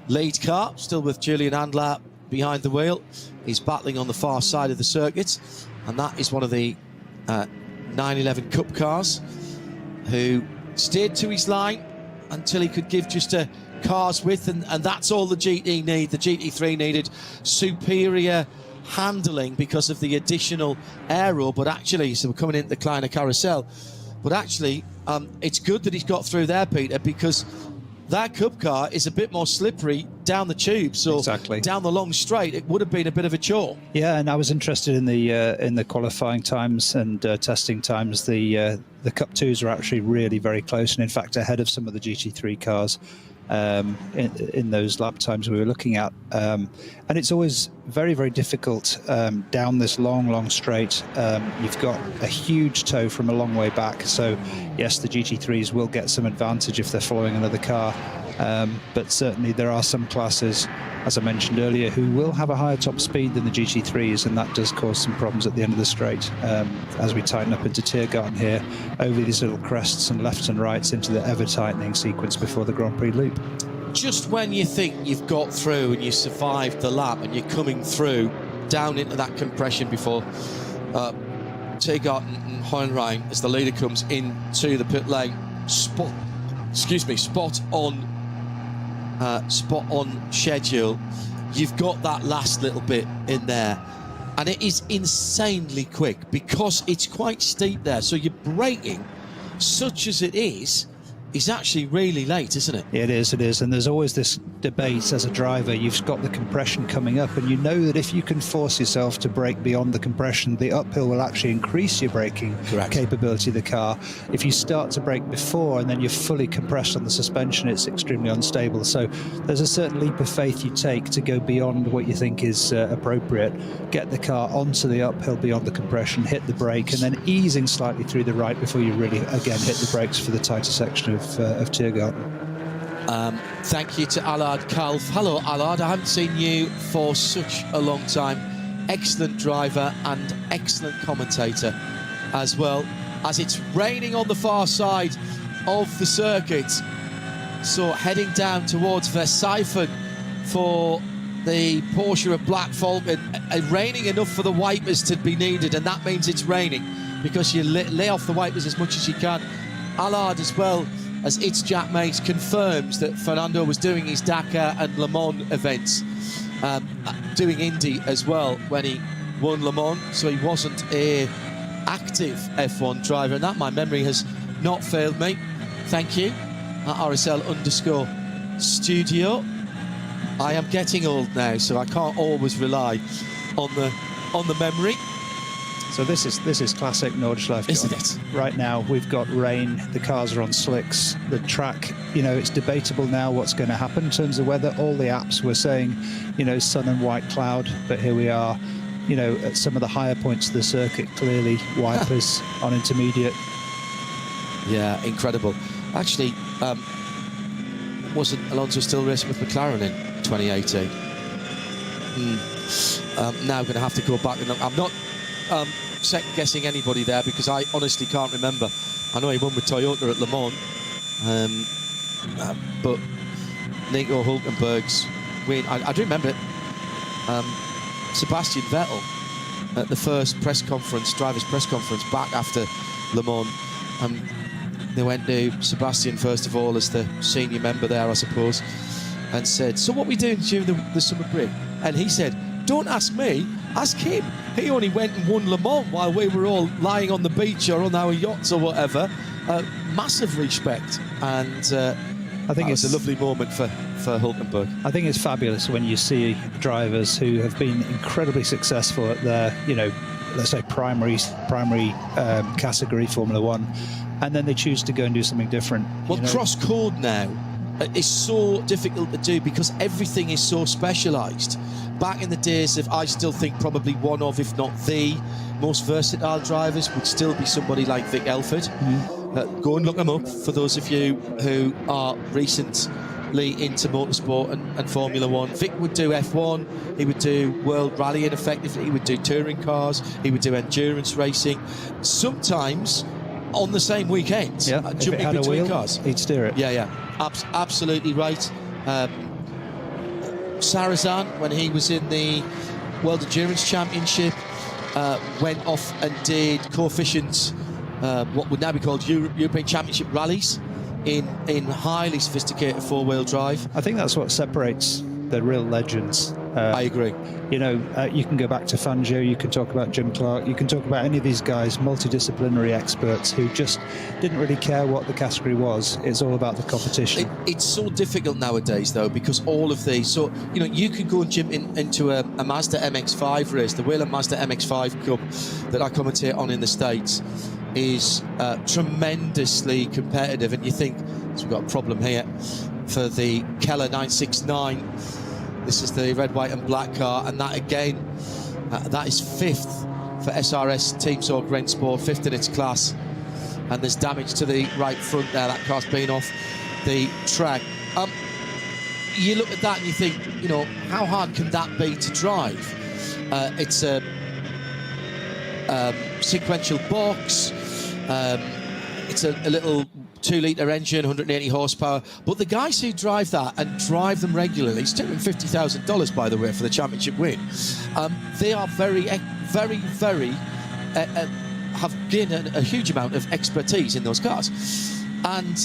Speaker 5: lead car, still with Julian Andler behind the wheel. He's battling on the far side of the circuit, and that is one of the 911 Cup cars, who steered to his line until he could give just a car's width, and that's all the GT need. The GT3 needed superior handling because of the additional aero, but actually, so we're coming into the Kleiner Carousel, but actually, it's good that he's got through there, Peter, because that Cup car is a bit more slippery down the tube, so exactly. Down the long straight, it would have been a bit of a chore.
Speaker 6: Yeah, and I was interested in the qualifying times and testing times. The Cup 2s are actually really very close, and in fact ahead of some of the GT3 cars in those lap times we were looking at. And it's always very, very difficult down this long straight. You've got a huge tow from a long way back, so yes, the GT3s will get some advantage if they're following another car, but certainly there are some classes, as I mentioned earlier, who will have a higher top speed than the GT3s, and that does cause some problems at the end of the straight as we tighten up into Tiergarten here, over these little crests and lefts and rights into the ever-tightening sequence before the Grand Prix loop.
Speaker 5: Just when you think you've got through and you survived the lap and you're coming through down into that compression before Tiergarten and Hohenrhein, as the leader comes into the pit lane, spot on schedule, you've got that last little bit in there, and it is insanely quick because it's quite steep there, so your braking, such as it is actually really late, isn't it?
Speaker 6: It is, and there's always this debate as a driver. You've got the compression coming up, and you know that if you can force yourself to brake beyond the compression, the uphill will actually increase your braking capability of the car. If you start to brake before and then you're fully compressed on the suspension, it's extremely unstable. So there's a certain leap of faith you take to go beyond what you think is appropriate, get the car onto the uphill beyond the compression, hit the brake, and then easing slightly through the right before you really again hit the brakes for the tighter section of Tiergarten.
Speaker 5: Thank you to Allard Kalf. Hello, Allard. I haven't seen you for such a long time. Excellent driver and excellent commentator as well, as it's raining on the far side of the circuit. So heading down towards Verstappen for the Porsche of Black Falcon, raining enough for the wipers to be needed, and that means it's raining because you lay off the wipers as much as you can. Allard, as well as its Jack Mates, confirms that Fernando was doing his Dakar and Le Mans events, doing Indy as well when he won Le Mans, so he wasn't a active F1 driver, and that, my memory has not failed me. Thank you at RSL_studio. I am getting old now, so I can't always rely on the memory.
Speaker 6: So this is classic Nordschleife,
Speaker 5: isn't it?
Speaker 6: Right now we've got rain, the cars are on slicks, the track, you know, it's debatable now what's going to happen in terms of weather. All the apps were saying, you know, sun and white cloud, but here we are, you know, at some of the higher points of the circuit, clearly wipers on intermediate.
Speaker 5: Yeah, incredible. Actually, wasn't Alonso still racing with McLaren in 2018? Now I'm going to have to go back and look. I'm not second guessing anybody there because I honestly can't remember. I know he won with Toyota at Le Mans, but Nico Hülkenberg's win, I do remember Sebastian Vettel at the first press conference, drivers' press conference back after Le Mans. They went to Sebastian first of all as the senior member there, I suppose, and said, "So what are we doing during the summer break?" And he said, "Don't ask me, ask him. He only went and won Le Mans while we were all lying on the beach or on our yachts or whatever." Massive respect, and I think it's a lovely moment for Hülkenberg.
Speaker 6: I think it's fabulous when you see drivers who have been incredibly successful at their, you know, let's say primary category Formula One, and then they choose to go and do something different.
Speaker 5: Well, cross-code now is so difficult to do because everything is so specialised. Back in the days of, I still think probably one of, if not the most versatile drivers would still be somebody like Vic Elford. Go and look him up for those of you who are recently into motorsport and Formula One. Vic would do F1, he would do World Rallying effectively, he would do touring cars, he would do endurance racing. Sometimes on the same weekend, jumping between cars.
Speaker 6: He'd steer it.
Speaker 5: Yeah, absolutely right. Sarrazin, when he was in the World Endurance Championship, went off and did coefficient, what would now be called European Championship rallies in highly sophisticated four-wheel drive.
Speaker 6: I think that's what separates the real legends.
Speaker 5: I agree.
Speaker 6: You know, you can go back to Fangio, you can talk about Jim Clark, you can talk about any of these guys, multidisciplinary experts who just didn't really care what the category was. It's all about the competition.
Speaker 5: It's so difficult nowadays, though, because all of these... So, you know, you could go and jump into a Mazda MX-5 race. The Whelen Mazda MX-5 Cup that I commentate on in the States is tremendously competitive, and you think, so we've got a problem here for the Keller 969. This is the red, white and black car, and that again, that is fifth for SRS Team Sorg Rennsport, fifth in its class, and there's damage to the right front there. That car's been off the track. You look at that and you think, you know, how hard can that be to drive? It's a sequential box. It's a little 2-litre engine, 180 horsepower. But the guys who drive that and drive them regularly, it's $250,000, by the way, for the championship win. They are very, have gained a huge amount of expertise in those cars. And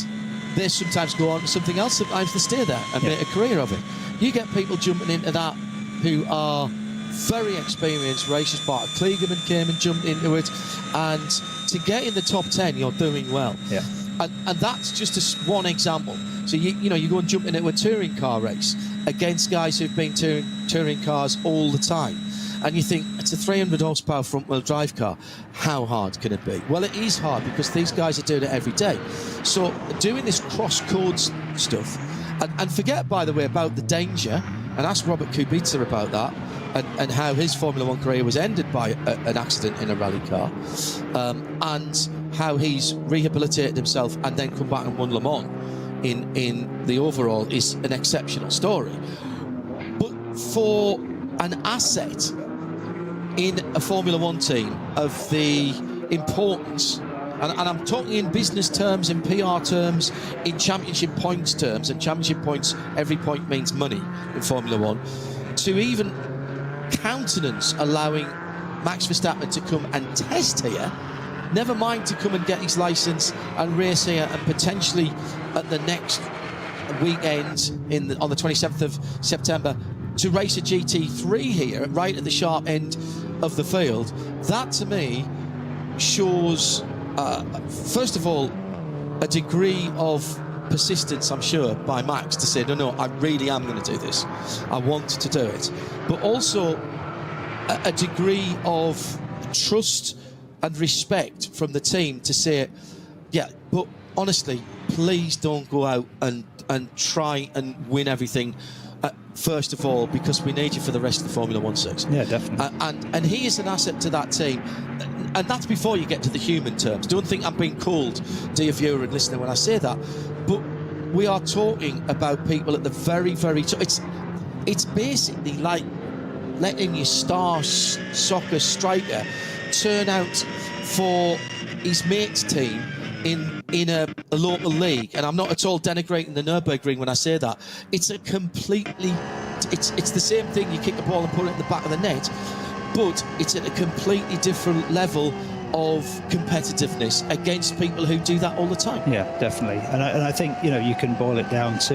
Speaker 5: they sometimes go on to something else, sometimes they stay there and make a career of it. You get people jumping into that who are very experienced racers. Bart Kligerman came and jumped into it, and to get in the top 10, you're doing well.
Speaker 6: Yeah.
Speaker 5: And that's just one example. So you know, you go and jump into a touring car race against guys who've been touring cars all the time, and you think, it's a 300 horsepower front wheel drive car. How hard can it be? Well, it is hard because these guys are doing it every day. So doing this cross codes stuff, and forget, by the way, about the danger, and ask Robert Kubica about that, and how his Formula One career was ended by an accident in a rally car, and how he's rehabilitated himself and then come back and won Le Mans in the overall is an exceptional story. But for an asset in a Formula One team of the importance, and I'm talking in business terms, in PR terms, in championship points terms, and championship points, every point means money in Formula One, to even countenance allowing Max Verstappen to come and test here, never mind to come and get his licence and race here, and potentially at the next weekend on the 27th of September to race a GT3 here, right at the sharp end of the field. That to me shows, first of all, a degree of persistence, I'm sure, by Max to say, no, I really am going to do this. I want to do it. But also a degree of trust and respect from the team to say, yeah, but honestly, please don't go out and try and win everything. First of all, because we need you for the rest of the Formula 1 season.
Speaker 6: Yeah, definitely.
Speaker 5: And he is an asset to that team. And that's before you get to the human terms. Don't think I'm being cold, dear viewer and listener, when I say that. But we are talking about people at the very, very top. It's basically like letting your star soccer striker turn out for his mate's team in a local league, and I'm not at all denigrating the Nürburgring when I say that. It's a completely, it's the same thing. You kick the ball and put it in the back of the net, but it's at a completely different level of competitiveness against people who do that all the time.
Speaker 6: Yeah, definitely. And I think, you know, you can boil it down to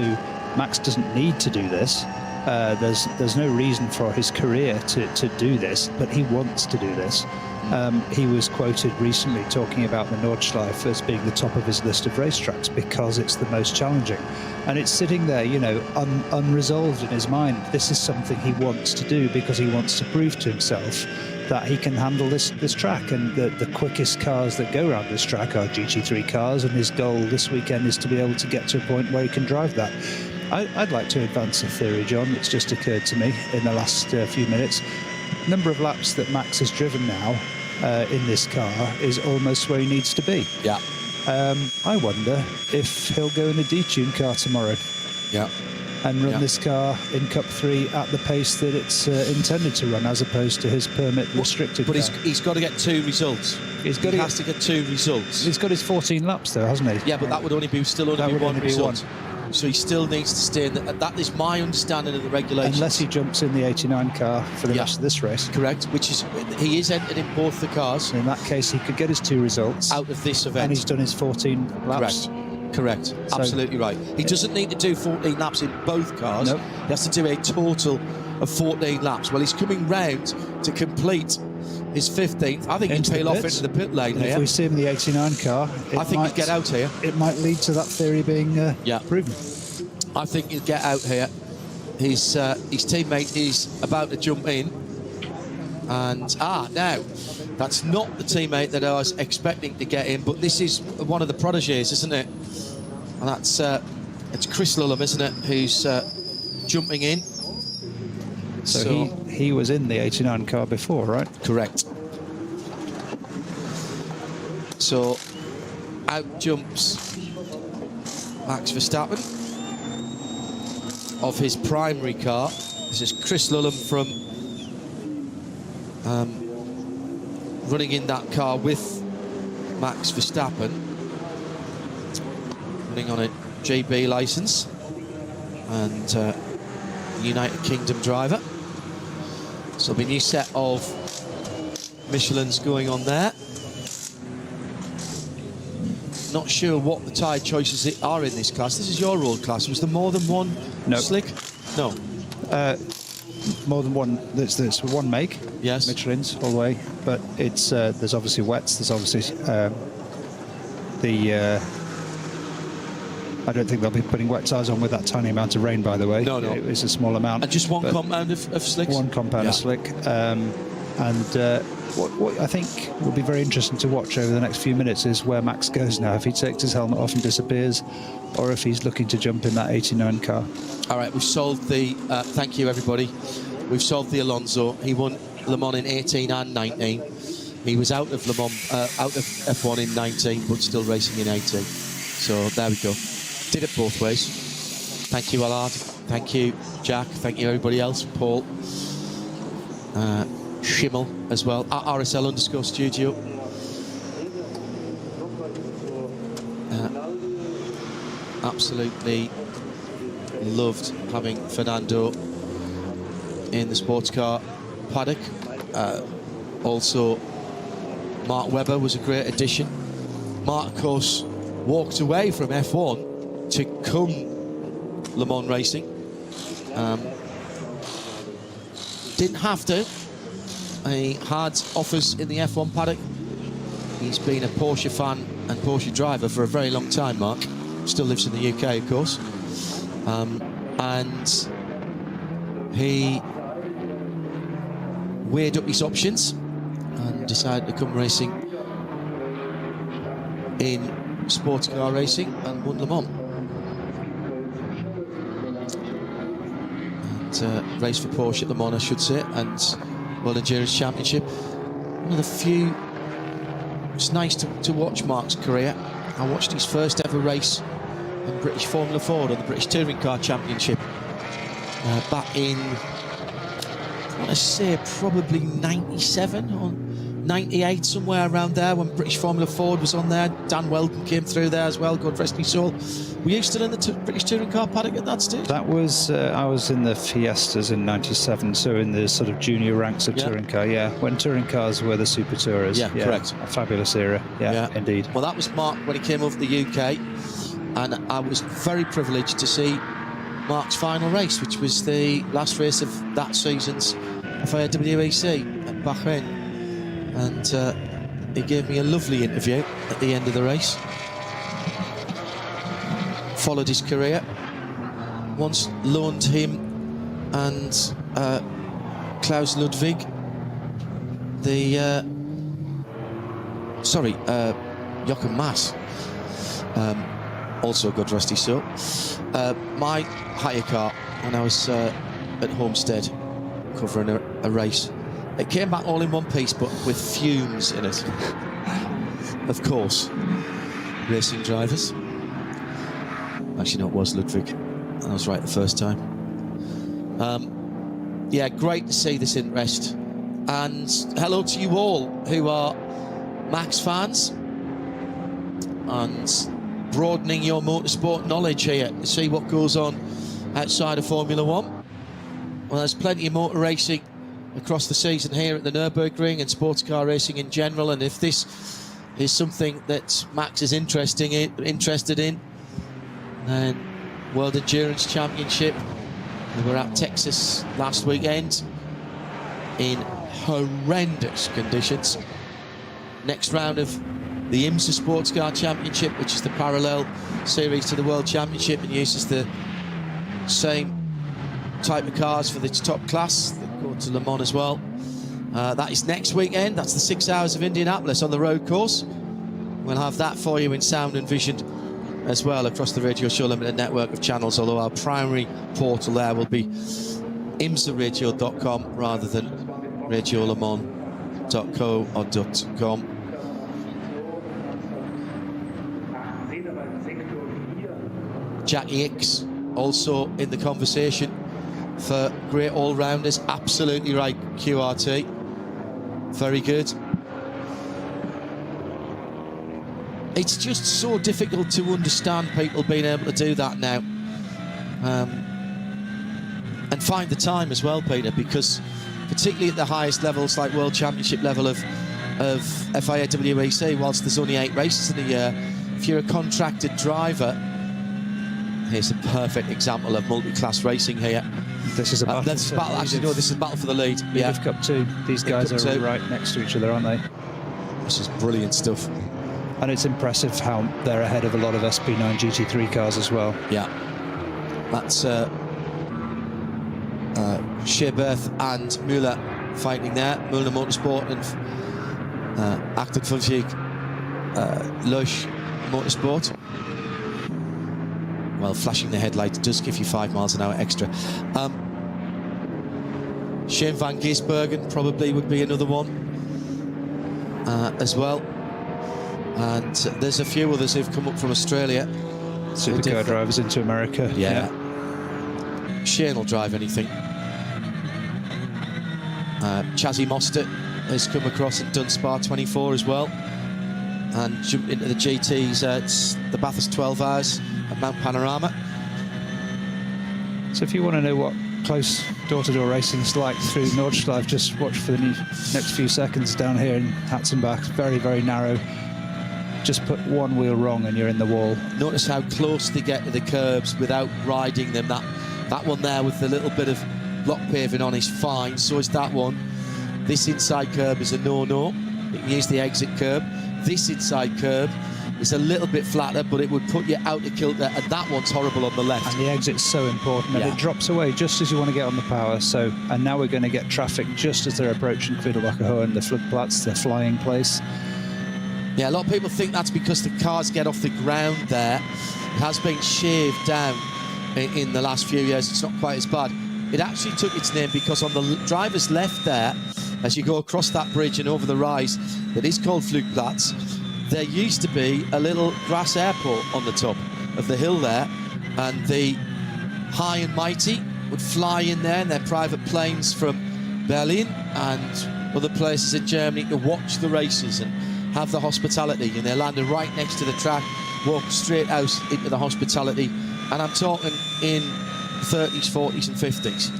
Speaker 6: Max doesn't need to do this. There's no reason for his career to do this, but he wants to do this. He was quoted recently talking about the Nordschleife as being the top of his list of racetracks because it's the most challenging. And it's sitting there, you know, unresolved in his mind. This is something he wants to do because he wants to prove to himself that he can handle this track. And the quickest cars that go around this track are GT3 cars, and his goal this weekend is to be able to get to a point where he can drive that. I'd like to advance a theory, John, that's just occurred to me in the last few minutes. Number of laps that Max has driven now in this car is almost where he needs to be.
Speaker 5: Yeah.
Speaker 6: I wonder if he'll go in a detuned car tomorrow.
Speaker 5: Yeah.
Speaker 6: And run this car in Cup 3 at the pace that it's intended to run, as opposed to his permit restricted
Speaker 5: But
Speaker 6: car.
Speaker 5: he's got to get 2 results. He has to get 2 results.
Speaker 6: He's got his 14 laps though, hasn't he?
Speaker 5: Yeah, but that would only be one result. So he still needs to stay in that is my understanding of the regulations.
Speaker 6: Unless he jumps in the 89 car for the rest of this race.
Speaker 5: Correct, which is, he is entered in both the cars.
Speaker 6: In that case, he could get his 2 results.
Speaker 5: Out of this event.
Speaker 6: And he's done his 14 laps.
Speaker 5: Correct. So, absolutely right. He doesn't need to do 14 laps in both cars.
Speaker 6: Nope.
Speaker 5: He has to do a total of 14 laps. Well, he's coming round to complete his 15th. I think he'd peel off into the pit lane here.
Speaker 6: If we see him in the 89 car,
Speaker 5: I think he'd get out here.
Speaker 6: It might lead to that theory being proven.
Speaker 5: I think he'll get out here. His teammate is about to jump in. And, now, that's not the teammate that I was expecting to get in, but this is one of the protégés, isn't it? And that's it's Chris Lullum, isn't it, who's jumping in.
Speaker 6: So he was in the 89 car before, right?
Speaker 5: Correct. So out jumps Max Verstappen of his primary car. This is Chris Lullum from running in that car with Max Verstappen, running on a GB licence, and United Kingdom driver. So there'll be a new set of Michelins going on there. Not sure what the tyre choices are in this class. This is your old class. Was there more than one slick? No.
Speaker 6: More than one. There's one make.
Speaker 5: Yes.
Speaker 6: Michelin's all the way, but it's there's obviously wets. There's obviously I don't think they'll be putting wet tyres on with that tiny amount of rain, by the way.
Speaker 5: No.
Speaker 6: It's a small amount.
Speaker 5: And just one compound of slicks?
Speaker 6: One compound of slick. What I think will be very interesting to watch over the next few minutes is where Max goes now, if he takes his helmet off and disappears, or if he's looking to jump in that 89 car.
Speaker 5: All right, we've solved the... thank you, everybody. We've solved the Alonso. He won Le Mans in 18 and 19. He was out of Le Mans, out of F1 in 19, but still racing in 18. So there we go. Did it both ways. Thank you, Allard. Thank you, Jack. Thank you, everybody else. Paul. Schimmel as well. At RSL_studio. Absolutely loved having Fernando in the sports car paddock. Also, Mark Webber was a great addition. Mark, of course, walked away from F1 to come Le Mans racing. Didn't have to. He had offers in the F1 paddock. He's been a Porsche fan and Porsche driver for a very long time, Mark. Still lives in the UK, of course. And he weighed up his options and decided to come racing in sports car racing and won Le Mans. And raced for Porsche at Le Mans, I should say, and World Endurance Championship. One of the few. It's nice to watch Mark's career. I watched his first ever race in British Formula Ford on the British Touring Car Championship back in, I want to say, probably 97 or 98, somewhere around there, when British Formula Ford was on there. Dan Weldon came through there as well, God rest his soul. Were you still in the British Touring Car paddock at that stage?
Speaker 6: That was, I was in the Fiestas in 97, so in the sort of junior ranks of touring car, when touring cars were the Super Tourers.
Speaker 5: Yeah, correct.
Speaker 6: A fabulous era, indeed.
Speaker 5: Well, that was Mark when he came over to the UK, and I was very privileged to see Mark's final race, which was the last race of that season's FIA WEC at Bahrain. And he gave me a lovely interview at the end of the race. Followed his career. Once loaned him and Klaus Ludwig the Jochen Mass, also God rest his soul, my hire car when I was at Homestead covering a race. It came back all in one piece, but with fumes in it. Of course, racing drivers. Actually, no, it was Ludwig. I was right the first time. Yeah, great to see this interest. And hello to you all who are Max fans and broadening your motorsport knowledge here to see what goes on outside of Formula One. Well, there's plenty of motor racing across the season here at the Nürburgring and sports car racing in general, and if this is something that Max is interested in, then World Endurance Championship. We were at Texas last weekend in horrendous conditions. Next round of the IMSA Sports Car Championship, which is the parallel series to the World Championship and uses the same type of cars for the top class that go to Le Mans as well. That is next weekend. That's the 6 hours of Indianapolis on the road course. We'll have that for you in sound and vision as well across the Radio Show Limited network of channels, although our primary portal there will be imsaradio.com rather than radiolemans.co or .com. Jackie Hicks also in the conversation for great all-rounders. Absolutely right, QRT. Very good. It's just so difficult to understand people being able to do that now. And find the time as well, Peter, because particularly at the highest levels, like World Championship level of FIA WEC, whilst there's only 8 races in a year, if you're a contracted driver, here's a perfect example of multi-class racing here.
Speaker 6: This is a battle.
Speaker 5: This is battle. Actually, no, this is a battle for the lead.
Speaker 6: Yeah, Cup 2. These guys are right next to each other, aren't they?
Speaker 5: This is brilliant stuff.
Speaker 6: And it's impressive how they're ahead of a lot of SP9 GT3 cars as well.
Speaker 5: Yeah, that's Scherberth and Müller fighting there. Müller Motorsport and Active Loesch Motorsport. Well, flashing the headlights does give you 5 miles an hour extra. Shane van Gisbergen probably would be another one as well. And there's a few others who've come up from Australia.
Speaker 6: Supercar drivers into America.
Speaker 5: Yeah. Shane will drive anything. Chazzy Mostert has come across and done Spa 24 as well. and jump into the GTs at the Bathurst 12 Hours at Mount Panorama.
Speaker 6: So if you want to know what close door-to-door racing is like through Nordschleife, just watch for the next few seconds down here in Hatzenbach. Very, very narrow. Just put one wheel wrong and you're in the wall.
Speaker 5: Notice how close they get to the curbs without riding them. That one there with the little bit of block paving on is fine, so is that one. This inside curb is a no-no. You can use the exit curb. This inside curb is a little bit flatter, but it would put you out of kilter, and that one's horrible on the left.
Speaker 6: And the exit's so important, and it drops away just as you want to get on the power. So, and now we're going to get traffic just as they're approaching Quiddelbacher Hohen, the Flugplatz, the flying place.
Speaker 5: Yeah, a lot of people think that's because the cars get off the ground there. It has been shaved down in the last few years. It's not quite as bad. It actually took its name because on the driver's left there, as you go across that bridge and over the rise, that is called Flugplatz, there used to be a little grass airport on the top of the hill there, and the high and mighty would fly in there in their private planes from Berlin and other places in Germany to watch the races and have the hospitality, and they're landing right next to the track, walk straight out into the hospitality, and I'm talking in 30s, 40s and 50s.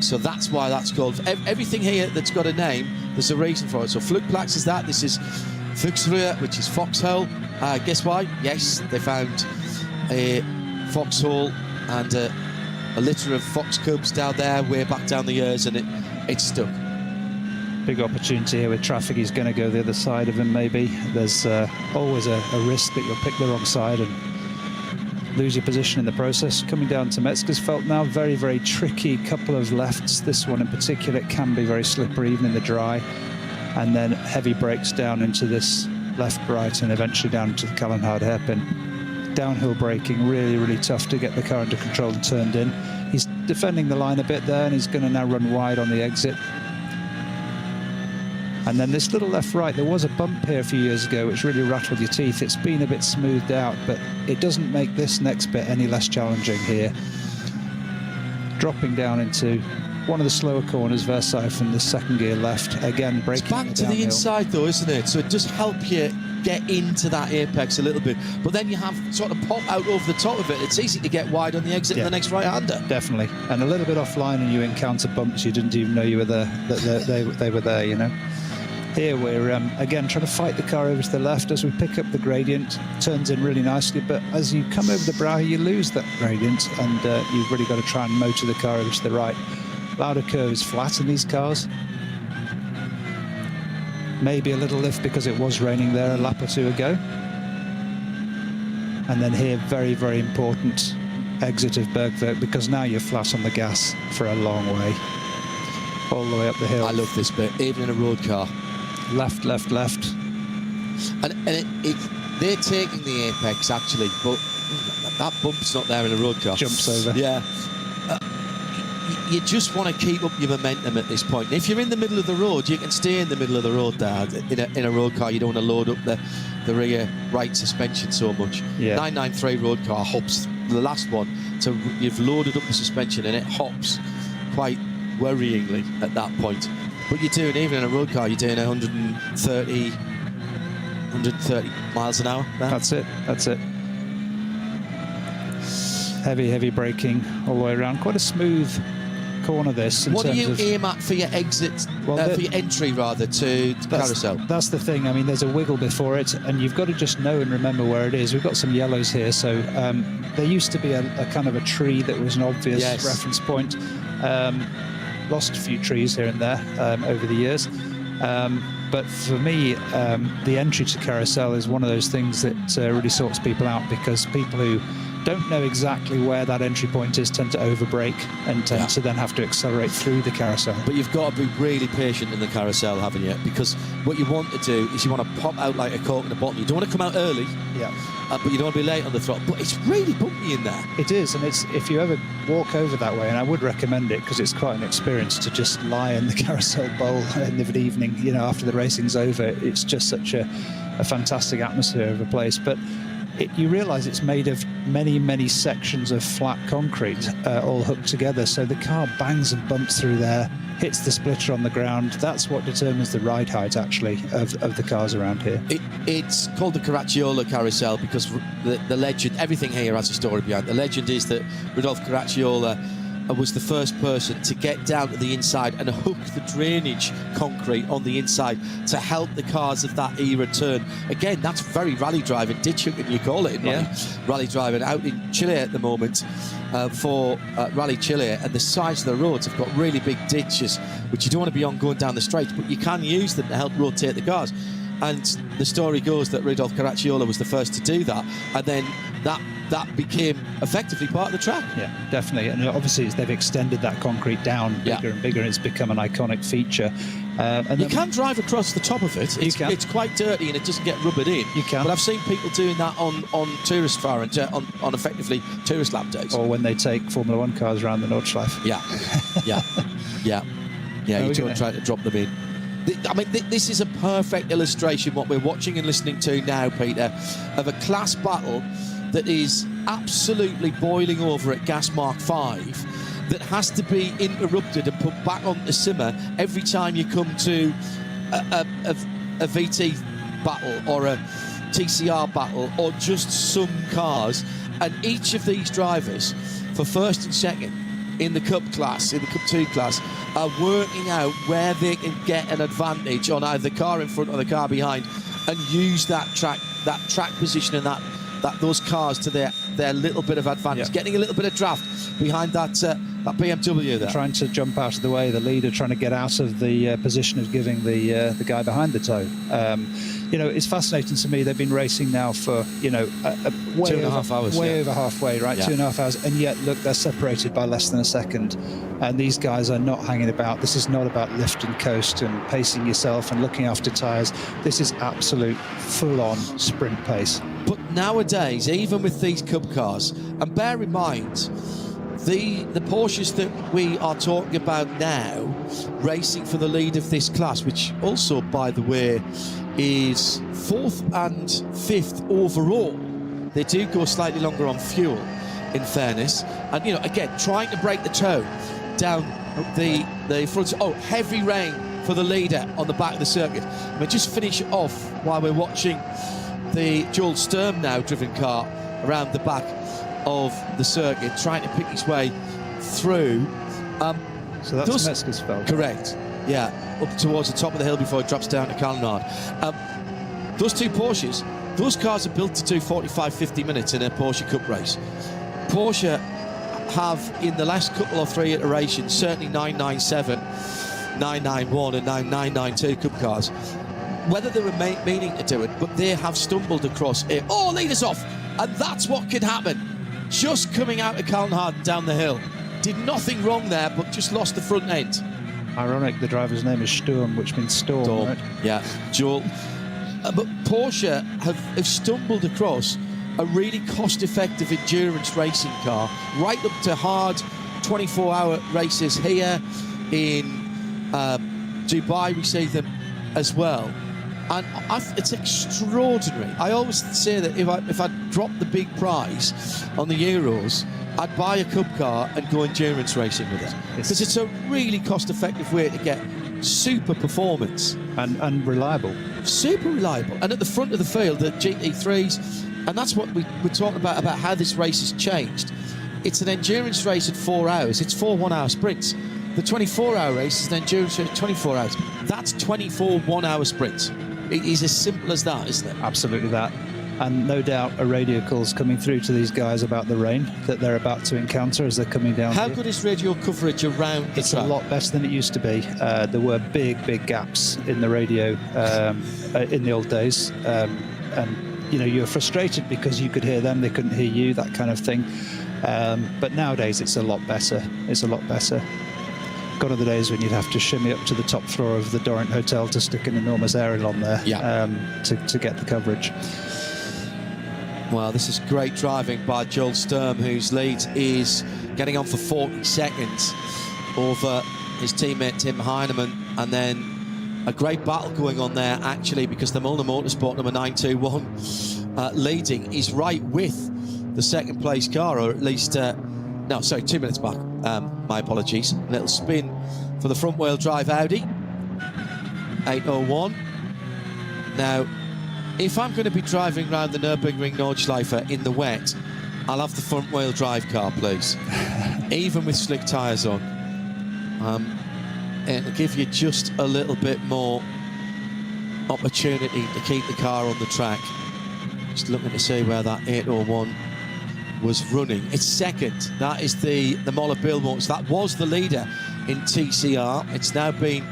Speaker 5: So that's why that's called. Everything here that's got a name, there's a reason for it. So Flugplatz is that. This is Fuchsröhre, which is foxhole. Guess why? Yes, they found a foxhole and a litter of fox cubs down there way back down the years, and it stuck.
Speaker 6: Big opportunity here with traffic. He's going to go the other side of him, maybe. There's always a risk that you'll pick the wrong side and lose your position in the process. Coming down to Metzgersfeld now, very, very tricky couple of lefts. This one in particular, it can be very slippery even in the dry. And then heavy brakes down into this left, right, and eventually down to the Kallenhard hairpin. Downhill braking, really, really tough to get the car under control and turned in. He's defending the line a bit there, and he's going to now run wide on the exit. And then this little left-right, there was a bump here a few years ago which really rattled your teeth. It's been a bit smoothed out, but it doesn't make this next bit any less challenging here. Dropping down into one of the slower corners, Versailles from the second gear left. Again, braking.
Speaker 5: It's back to the inside though, isn't it? So it does help you get into that apex a little bit. But then you have sort of pop out over the top of it. It's easy to get wide on the exit of the next right-hander.
Speaker 6: Definitely. And a little bit offline and you encounter bumps you didn't even know you were there, that they were there, you know. Here we're, again, trying to fight the car over to the left as we pick up the gradient. Turns in really nicely, but as you come over the brow, you lose that gradient, and you've really got to try and motor the car over to the right. Lauder curve is flat in these cars. Maybe a little lift because it was raining there a lap or two ago. And then here, very, very important exit of Bergwerk, because now you're flat on the gas for a long way. All the way up the hill.
Speaker 5: I love this bit, even in a road car.
Speaker 6: Left, left, left.
Speaker 5: And they're taking the apex, actually, but that bump's not there in a road car.
Speaker 6: Jumps over.
Speaker 5: Yeah. You just want to keep up your momentum at this point. And if you're in the middle of the road, you can stay in the middle of the road there. In a road car, you don't want to load up the rear right suspension so much.
Speaker 6: Yeah.
Speaker 5: 993 road car hops, the last one, so you've loaded up the suspension and it hops quite worryingly at that point. But you're doing, even in a road car, you're doing 130 miles an hour there.
Speaker 6: That's it, that's it. Heavy, heavy braking all the way around. Quite a smooth corner this.
Speaker 5: What do you aim at for your exit, for your entry rather, to the carousel?
Speaker 6: That's the thing. I mean, there's a wiggle before it, and you've got to just know and remember where it is. We've got some yellows here, so there used to be a kind of a tree that was an obvious reference point. Lost a few trees here and there over the years. But for me, the entry to carousel is one of those things that really sorts people out, because people who don't know exactly where that entry point is tend to overbrake and tend to then have to accelerate through the carousel.
Speaker 5: But you've got to be really patient in the carousel, haven't you? Because what you want to do is you want to pop out like a cork in a bottle. You don't want to come out early, but you don't want to be late on the throttle. But it's really bumpy in there.
Speaker 6: It is, and it's, if you ever walk over that way, and I would recommend it because it's quite an experience to just lie in the carousel bowl in the evening, you know, after the racing's over. It's just such a fantastic atmosphere of a place. But you realise it's made of many, many sections of flat concrete all hooked together, so the car bangs and bumps through there hits the splitter on the ground. That's what determines the ride height, actually, of the cars around here.
Speaker 5: It's called the Caracciola Carousel because the legend, everything here has a story behind. The legend is that Rudolf Caracciola was the first person to get down to the inside and hook the drainage concrete on the inside to help the cars of that era turn. Again, that's very rally driving, ditch hooking you call it in rally driving. Out in Chile at the moment for Rally Chile, and the sides of the roads have got really big ditches which you don't want to be on going down the straight, but you can use them to help rotate the cars. And the story goes that Rudolf Caracciola was the first to do that, and then that became effectively part of the track.
Speaker 6: Yeah, definitely. And obviously they've extended that concrete down bigger and bigger, and it's become an iconic feature. And
Speaker 5: you can drive across the top of it. It's quite dirty and it doesn't get rubbered in.
Speaker 6: You can.
Speaker 5: But I've seen people doing that on tourist fire and on effectively tourist lap days.
Speaker 6: Or when they take Formula 1 cars around the Nordschleife.
Speaker 5: Yeah. You don't try to drop them in. I mean, this is a perfect illustration, what we're watching and listening to now, Peter, of a class battle that is absolutely boiling over at Gas Mark 5, that has to be interrupted and put back on the simmer every time you come to a VT battle or a TCR battle or just some cars. And each of these drivers, for first and second, in the Cup class, in the Cup 2 class, are working out where they can get an advantage on either the car in front or the car behind, and use that track position and those cars to their little bit of advantage, getting a little bit of draft behind that BMW there.
Speaker 6: Trying to jump out of the way, the leader trying to get out of the position of giving the guy behind the tow. It's fascinating to me. They've been racing now for, way
Speaker 5: 2.5 hours.
Speaker 6: Way over halfway, right?
Speaker 5: Yeah.
Speaker 6: 2.5 hours. And yet, look, they're separated by less than a second. And these guys are not hanging about. This is not about lift and coast and pacing yourself and looking after tyres. This is absolute full-on sprint pace.
Speaker 5: But nowadays, even with these Cup cars, and bear in mind, the Porsches that we are talking about now, racing for the lead of this class, which also, by the way, is 4th and 5th overall. They do go slightly longer on fuel, in fairness. And, again, trying to break the toe down the front. Oh, heavy rain for the leader on the back of the circuit. We'll just finish off while we're watching the Joel Sturm now driven car around the back of the circuit, trying to pick his way through.
Speaker 6: So that's Metzgersfeld.
Speaker 5: Correct. Yeah, up towards the top of the hill before it drops down to Kallenhardt. Those two Porsches, those cars are built to do 45-50 minutes in a Porsche Cup race. Porsche have, in the last couple or three iterations, certainly 997, 991 and 992 Cup cars, whether they were meaning to do it, but they have stumbled across it. Oh, lead us off! And that's what could happen. Just coming out of Kallenhardt down the hill. Did nothing wrong there, but just lost the front end.
Speaker 6: Ironic, the driver's name is Sturm, which means storm. Right?
Speaker 5: Yeah, Joel. But Porsche have stumbled across a really cost-effective endurance racing car, right up to hard 24-hour races here in Dubai. We see them as well, and it's extraordinary. I always say that if I dropped the big prize on the Euros, I'd buy a Cup car and go endurance racing with it, because it's a really cost-effective way to get super performance
Speaker 6: and reliable.
Speaker 5: Super reliable. And at the front of the field, the GT3s, and that's what we're talking about how this race has changed. It's an endurance race at 4 hours. It's 4 one-hour sprints. The 24-hour race is an endurance race at 24 hours. That's 24 one-hour sprints. It is as simple as that, isn't it?
Speaker 6: Absolutely that. And no doubt a radio call's coming through to these guys about the rain that they're about to encounter as they're coming down.
Speaker 5: How good is radio coverage around the
Speaker 6: It's
Speaker 5: track?
Speaker 6: a lot better than it used to be. There were big gaps in the radio in the old days. And, you were frustrated because you could hear them, they couldn't hear you, that kind of thing. But nowadays it's a lot better. It's a lot better. Gone are the days when you'd have to shimmy up to the top floor of the Dorrent Hotel to stick an enormous aerial on there to get the coverage.
Speaker 5: Well, this is great driving by Joel Sturm, whose lead is getting on for 40 seconds over his teammate Tim Heinemann. And then a great battle going on there, actually, because the Mulner Motorsport number 921 leading is right with the second place car, or at least, 2 minutes back. My apologies. A little spin for the front-wheel drive Audi. 801. Now, if I'm going to be driving around the Nürburgring Nordschleife in the wet, I'll have the front-wheel drive car, please. Even with slick tyres on. It'll give you just a little bit more opportunity to keep the car on the track. Just looking to see where that 801 was running. It's second. That is the Moller Bilmorts. That was the leader in TCR. It's now been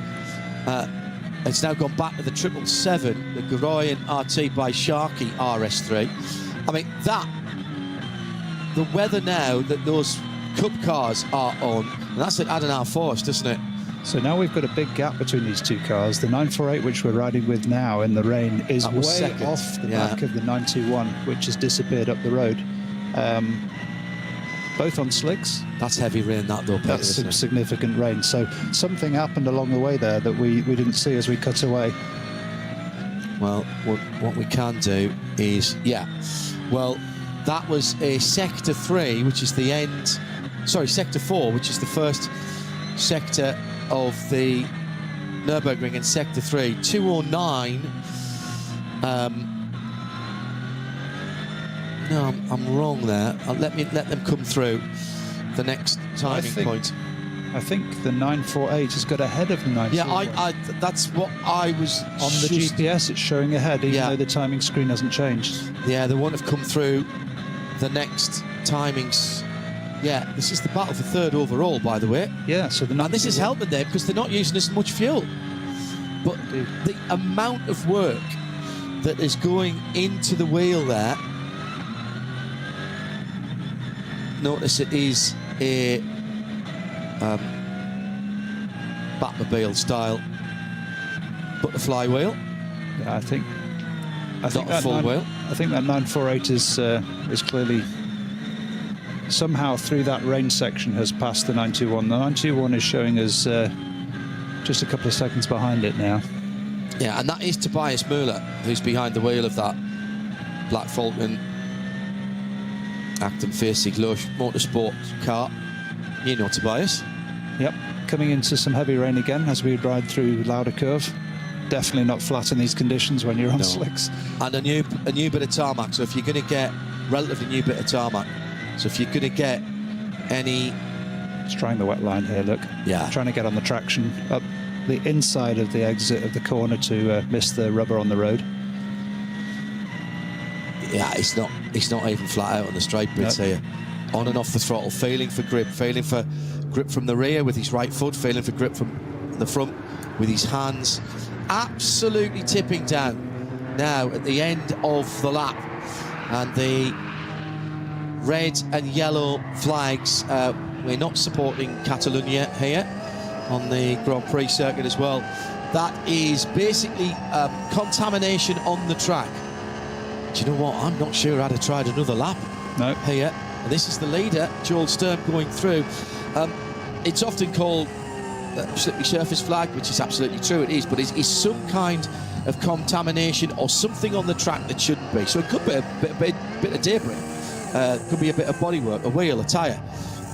Speaker 5: it's now gone back to the 777, the Goroyan RT by Sharkey RS3. I mean, the weather now that those Cup cars are on, and that's at Adenauer Forest, doesn't it?
Speaker 6: So now we've got a big gap between these two cars. The 948, which we're riding with now in the rain, is way
Speaker 5: second.
Speaker 6: off the back of the 921, which has disappeared up the road. Both on slicks.
Speaker 5: That's heavy rain, that though, Peter,
Speaker 6: That's some significant rain. So something happened along the way there that we didn't see as we cut away.
Speaker 5: Well, what we can do is, well, that was a sector 3, which is the end. Sorry, sector 4, which is the first sector of the Nürburgring, in sector 3. 209. No, I'm wrong there. Let them come through the next timing point.
Speaker 6: I think the 948 has got ahead of the 948.
Speaker 5: Yeah, that's what I was
Speaker 6: on the GPS. It's showing ahead, even though the timing screen hasn't changed.
Speaker 5: Yeah, they won't have come through the next timings. Yeah, this is the battle for third overall, by the way.
Speaker 6: Yeah, so
Speaker 5: and this is helping them because they're not using as much fuel. But the amount of work that is going into the wheel there. Notice it is a Batmobile style butterfly wheel.
Speaker 6: Yeah, I think
Speaker 5: not a full wheel.
Speaker 6: I think that 948 is clearly somehow through that range section has passed the 921. The 921 is showing us just a couple of seconds behind it now.
Speaker 5: Yeah, and that is Tobias Müller, who's behind the wheel of that Black Falcon Acton Facey Lush Motorsport car. You know Tobias.
Speaker 6: Yep, coming into some heavy rain again as we ride through Lauder Curve. Definitely not flat in these conditions when you're on slicks.
Speaker 5: And a new bit of tarmac. So if you're going to get relatively new bit of tarmac, so if you're going to get any...
Speaker 6: It's trying the wet line here, look.
Speaker 5: Yeah.
Speaker 6: Trying to get on the traction up the inside of the exit of the corner to miss the rubber on the road.
Speaker 5: Yeah, it's not even flat out on the straight bits here. On and off the throttle, feeling for grip from the rear with his right foot, feeling for grip from the front with his hands. Absolutely tipping down now at the end of the lap. And the red and yellow flags, we're not supporting Catalonia here on the Grand Prix circuit as well. That is basically contamination on the track. Do you know what? I'm not sure I'd have tried another lap here. And this is the leader, Joel Sturm, going through. It's often called slippery surface flag, which is absolutely true, it is, but it's some kind of contamination or something on the track that shouldn't be. So it could be a bit of debris, could be a bit of bodywork, a wheel, a tyre.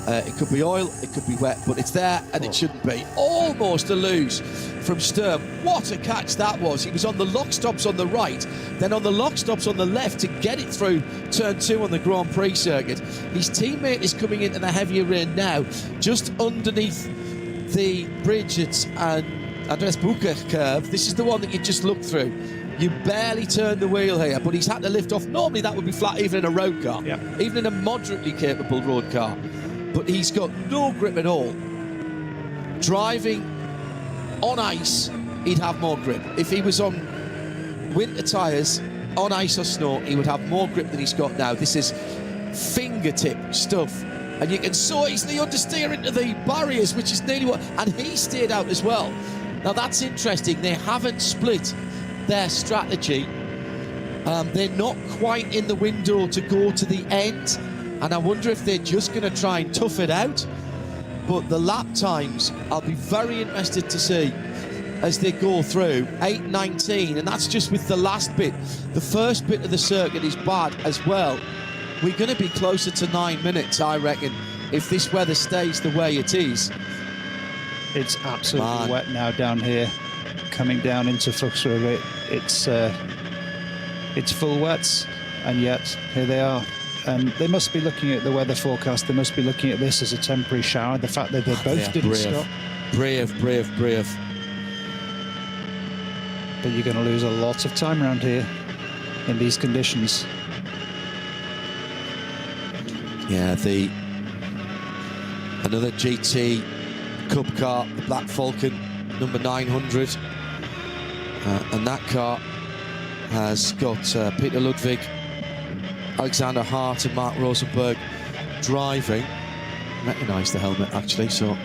Speaker 5: It could be oil, it could be wet, but it's there and it shouldn't be. Almost a lose from Sturm. What a catch that was. He was on the lock stops on the right, then on the lock stops on the left to get it through turn 2 on the Grand Prix circuit. His teammate is coming into the heavier rain now, just underneath the bridge at Andres Bucher curve. This is the one that you just look through. You barely turn the wheel here, but he's had to lift off. Normally that would be flat even in a road car, even in a moderately capable road car. But he's got no grip at all. Driving on ice, he'd have more grip. If he was on winter tyres, on ice or snow, he would have more grip than he's got now. This is fingertip stuff. And you can so easily understeer into the barriers, which is nearly what... And he stayed out as well. Now, that's interesting. They haven't split their strategy. They're not quite in the window to go to the end. And I wonder if they're just going to try and tough it out. But the lap times, I'll be very interested to see as they go through. 8:19, and that's just with the last bit. The first bit of the circuit is bad as well. We're going to be closer to 9 minutes, I reckon, if this weather stays the way it is.
Speaker 6: It's absolutely wet now down here. Coming down into Fuchsriver, it's full wets, and yet here they are. And they must be looking at the weather forecast. They must be looking at this as a temporary shower. The fact that they both didn't stop.
Speaker 5: Brave.
Speaker 6: But you're going to lose a lot of time around here in these conditions.
Speaker 5: Yeah, another GT Cup car, the Black Falcon, number 900. And that car has got Peter Ludwig, Alexander Hart and Mark Rosenberg driving. I recognise the helmet, actually, so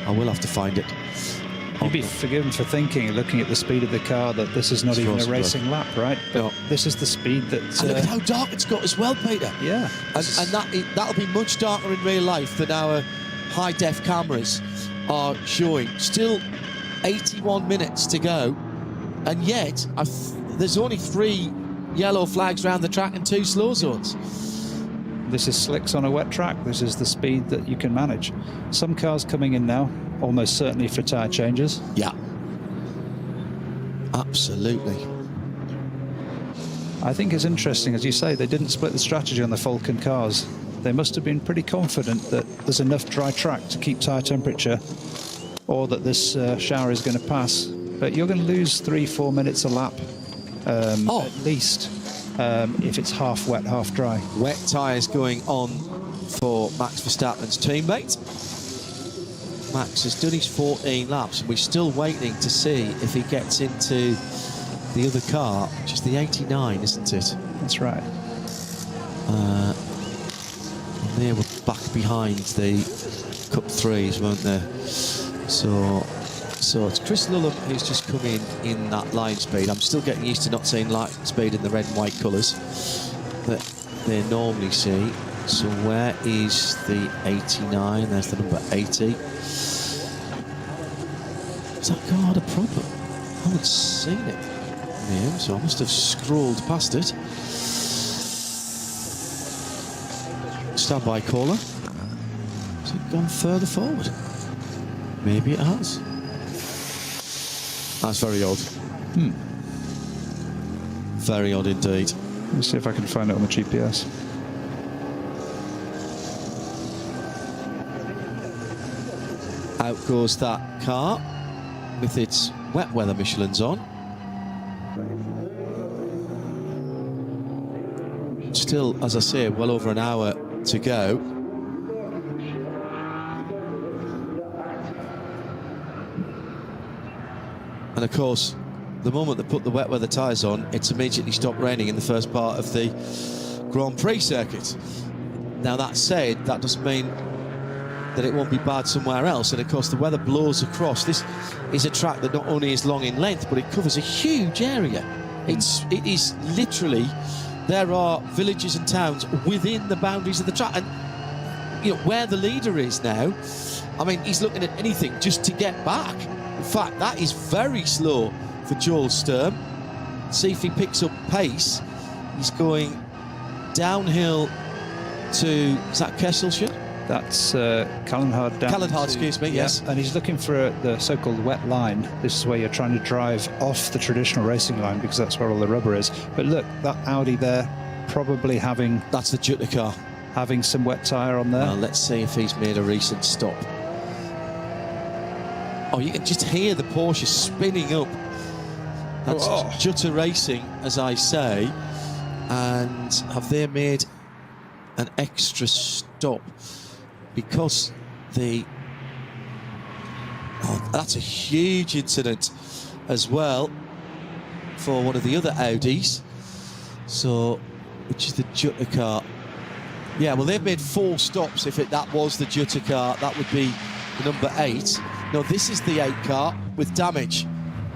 Speaker 5: I will have to find it.
Speaker 6: You'd be forgiven for looking at the speed of the car, that this is not even a racing lap, right? But this is the speed that...
Speaker 5: And look at how dark it's got as well, Peter.
Speaker 6: Yeah.
Speaker 5: And that'll be much darker in real life than our high-def cameras are showing. Still 81 minutes to go, and yet there's only 3 yellow flags around the track and 2 slow zones.
Speaker 6: This is slicks on a wet track. This is the speed that you can manage. Some cars coming in now, almost certainly for tyre changes.
Speaker 5: Yeah. Absolutely.
Speaker 6: I think it's interesting, as you say, they didn't split the strategy on the Falcon cars. They must have been pretty confident that there's enough dry track to keep tyre temperature, or that this shower is going to pass. But you're going to lose 3-4 minutes a lap, at least, if it's half wet, half dry.
Speaker 5: Wet tyres going on for Max Verstappen's teammate. Max has done his 14 laps, and we're still waiting to see if he gets into the other car, which is the 89, isn't it?
Speaker 6: That's right.
Speaker 5: They were back behind the Cup 3s, weren't they? So it's Chris Lullum who's just come in that line speed. I'm still getting used to not seeing line speed in the red and white colours that they normally see. So where is the 89? There's the number 80. Has that car had a problem? I haven't seen it. Yeah, so I must have scrolled past it. Standby caller. Has it gone further forward? Maybe it has. That's very odd. Very odd indeed.
Speaker 6: Let me see if I can find it on the GPS.
Speaker 5: Out goes that car with its wet weather Michelins on. Still, as I say, well over an hour to go. And of course, the moment they put the wet weather tyres on, it's immediately stopped raining in the first part of the Grand Prix circuit. Now, that said, that doesn't mean that it won't be bad somewhere else. And of course, the weather blows across. This is a track that not only is long in length, but it covers a huge area. It is literally, there are villages and towns within the boundaries of the track. And you know, where the leader is now, I mean, he's looking at anything just to get back. In fact, that is very slow for Joel Sturm. See if he picks up pace. He's going downhill to, is that Kesselshire?
Speaker 6: That's Kallenhard down.
Speaker 5: Kallenhard, excuse me, yes.
Speaker 6: And he's looking for the so-called wet line. This is where you're trying to drive off the traditional racing line, because that's where all the rubber is. But look, that Audi there, probably having...
Speaker 5: That's the Jutta car.
Speaker 6: Having some wet tyre on there.
Speaker 5: Well, let's see if he's made a recent stop. Oh, you can just hear the Porsche spinning up. That's Jutta Racing, as I say. And have they made an extra stop? Because that's a huge incident as well for one of the other Audis. So, which is the Jutta car. Yeah, well, they've made 4 stops. If that was the Jutta car, that would be the number 8. No, this is the 8 car with damage.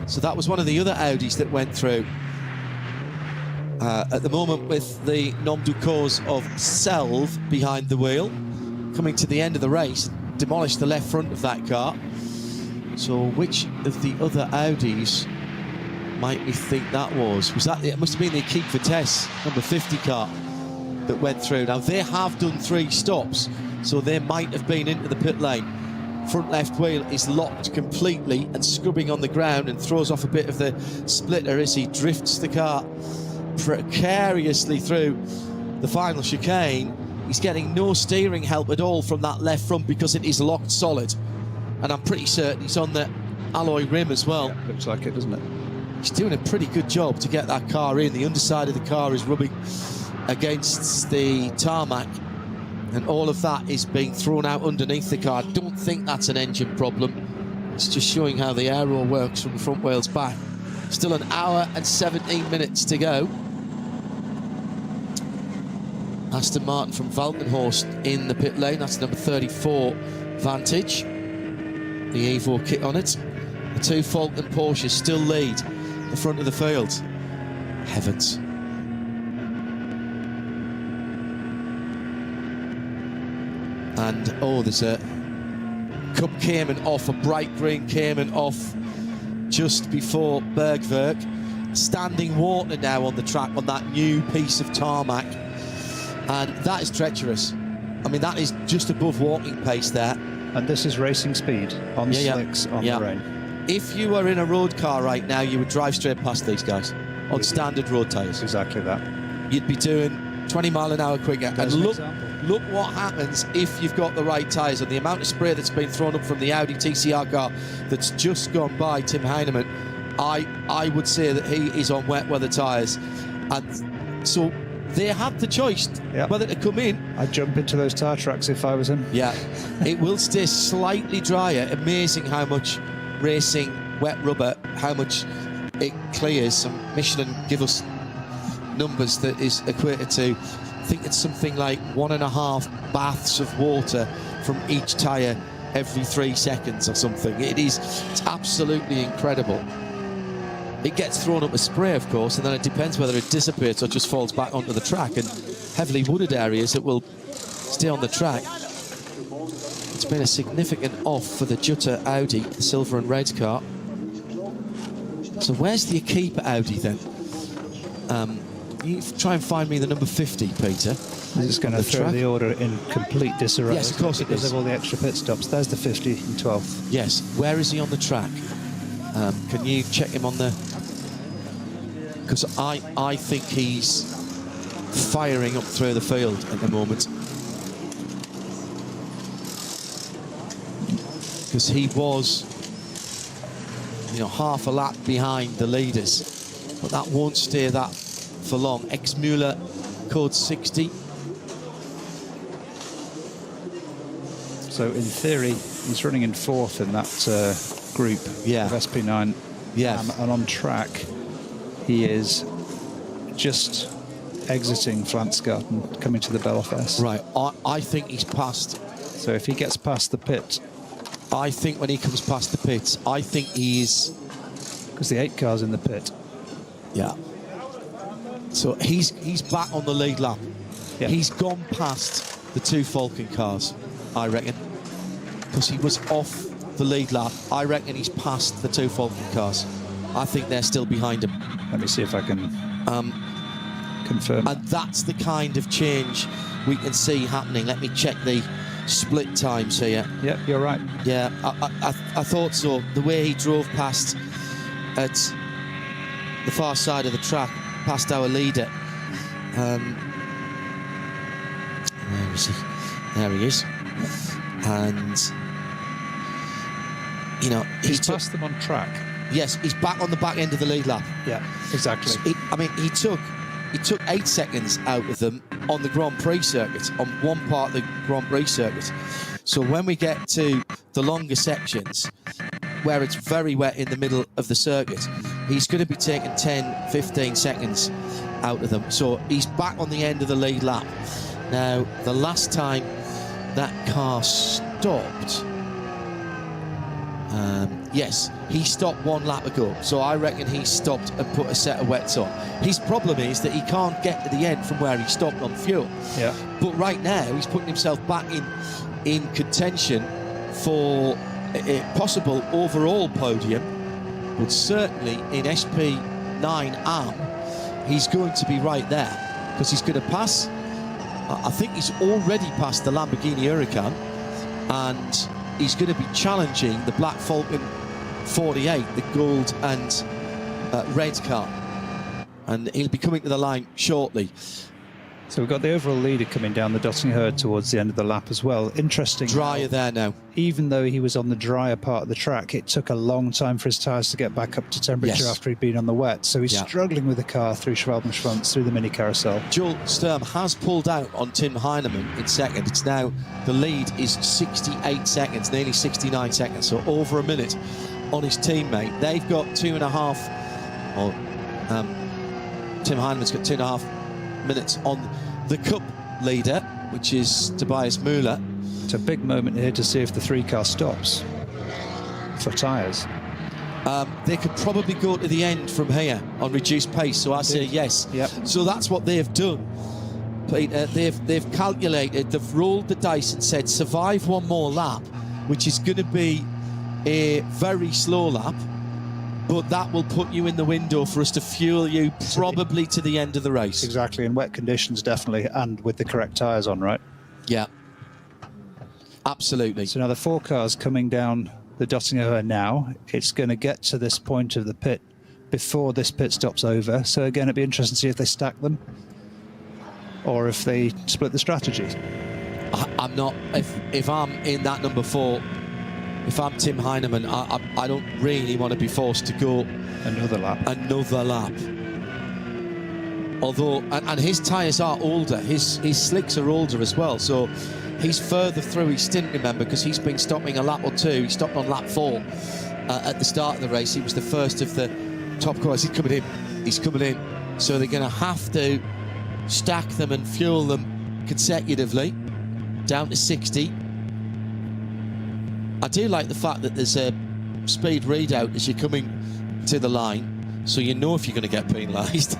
Speaker 5: So that was one of the other Audis that went through. At the moment, with the nom du cause of Selv behind the wheel, coming to the end of the race, demolished the left front of that car. So which of the other Audis might we think that was? Was that, it must have been the Equipe Vitesse number 50 car that went through. Now, they have done 3 stops, so they might have been into the pit lane front left wheel is locked completely and scrubbing on the ground and throws off a bit of the splitter as he drifts the car precariously through the final chicane. He's getting no steering help at all from that left front because it is locked solid. And I'm pretty certain he's on the alloy rim as well.
Speaker 6: Yeah, looks like it, doesn't it?
Speaker 5: He's doing a pretty good job to get that car in. The underside of the car is rubbing against the tarmac, and all of that is being thrown out underneath the car. I don't think that's an engine problem. It's just showing how the aero works from the front wheels back. Still an hour and 17 minutes to go. Aston Martin from Valkenhorst in the pit lane. That's number 34 Vantage. The Evo kit on it. The two Falcon Porsches still lead the front of the field. Heavens. And oh, there's a cup Cayman off, a bright green Cayman off just before Bergwerk. Standing water now on the track on that new piece of tarmac, and that is treacherous. I mean, that is just above walking pace there.
Speaker 6: And this is racing speed on slicks on the rain.
Speaker 5: If you were in a road car right now, you would drive straight past these guys on standard road tyres.
Speaker 6: Exactly that.
Speaker 5: You'd be doing 20 mile an hour quicker. And look what happens if you've got the right tyres. And the amount of spray that's been thrown up from the Audi TCR car that's just gone by Tim Heinemann, I would say that he is on wet weather tyres. And so they had the choice whether to come in.
Speaker 6: I'd jump into those tyre tracks if I was him.
Speaker 5: Yeah, it will stay slightly drier. Amazing how much racing wet rubber, how much it clears. Some Michelin give us numbers that is equated to, I think it's something like 1.5 baths of water from each tyre every 3 seconds or something. It's absolutely incredible. It gets thrown up as spray, of course, and then it depends whether it dissipates or just falls back onto the track. And heavily wooded areas, it will stay on the track. It's been a significant off for the Jutta Audi, the silver and red car. So where's the Akipa Audi then? You try and find me the number 50, Peter.
Speaker 6: This is going to throw the order in complete disarray.
Speaker 5: Yes, of course it is.
Speaker 6: Because of all the extra pit stops. There's the 50 and 12th.
Speaker 5: Yes. Where is he on the track? Can you check him on the... Because I think he's firing up through the field at the moment. Because he was, half a lap behind the leaders. But that won't stay that for long. Ex-Müller, code 60.
Speaker 6: So in theory, he's running in 4th in that group of SP9.
Speaker 5: Yeah.
Speaker 6: And on track, he is just exiting Flansgarten, coming to the Belfast.
Speaker 5: Right, I think he's passed.
Speaker 6: So if he gets past the pit...
Speaker 5: I think when he comes past the pits, I think he is...
Speaker 6: Because the 8 car's in the pit.
Speaker 5: Yeah. So he's back on the lead lap. Yeah. He's gone past the 2 Falcon cars, I reckon. Because he was off the lead lap. I reckon he's past the 2 Falcon cars. I think they're still behind him.
Speaker 6: Let me see if I can confirm.
Speaker 5: And that's the kind of change we can see happening. Let me check the split times here.
Speaker 6: Yep, you're right.
Speaker 5: Yeah, I thought so. The way he drove past at the far side of the track, past our leader. Where is he? There he is. And,
Speaker 6: he's passed them on track.
Speaker 5: Yes, he's back on the back end of the lead lap.
Speaker 6: Yeah, exactly.
Speaker 5: So he took 8 seconds out of them on the Grand Prix circuit, on one part of the Grand Prix circuit. So when we get to the longer sections, where it's very wet in the middle of the circuit, he's going to be taking 10, 15 seconds out of them. So he's back on the end of the lead lap. Now, the last time that car stopped, yes, he stopped 1 lap ago, so I reckon he stopped and put a set of wets on. His problem is that he can't get to the end from where he stopped on fuel. Yeah. But right now, he's putting himself back in contention for a possible overall podium, but certainly in SP9 AM, he's going to be right there, because he's going to pass, I think he's already passed the Lamborghini Huracan, and he's going to be challenging the Black Falcon 48, the gold and red car. And he'll be coming to the line shortly.
Speaker 6: So we've got the overall leader coming down the Dottingherde towards the end of the lap as well. Interesting.
Speaker 5: Drier there now.
Speaker 6: Even though he was on the drier part of the track, it took a long time for his tyres to get back up to temperature after he'd been on the wet. So he's struggling with the car through Schwalbenschwanz, through the mini carousel.
Speaker 5: Jules Sturm has pulled out on Tim Heinemann in second. It's now, the lead is 68 seconds, nearly 69 seconds, so over a minute on his teammate. They've got 2.5, or Tim Heinemann's got 2.5 minutes on the Cup leader, which is Tobias Müller.
Speaker 6: It's a big moment here to see if the 3-car stops for tyres.
Speaker 5: They could probably go to the end from here on reduced pace, so I say yes.
Speaker 6: Yep.
Speaker 5: So that's what they've done. They've calculated, they've rolled the dice and said survive one more lap, which is going to be a very slow lap, but that will put you in the window for us to fuel you probably to the end of the race.
Speaker 6: Exactly, in wet conditions definitely, and with the correct tyres on, right? Yeah.
Speaker 5: Absolutely.
Speaker 6: So now the 4 cars coming down the Dottingherde now. It's going to get to this point of the pit before this pit stop's over. So again, it'd be interesting to see if they stack them or if they split the strategy.
Speaker 5: I'm not, if I'm in that number 4, if I'm Tim Heinemann, I don't really want to be forced to go
Speaker 6: another lap.
Speaker 5: Although, and his tyres are older, his slicks are older as well, so he's further through his stint, remember, because he's been stopping a lap or 2. He stopped on lap 4 at the start of the race. He was the first of the top cars. He's coming in. So they're going to have to stack them and fuel them consecutively down to 60. I do like the fact that there's a speed readout as you're coming to the line, so you know if you're going to get penalised.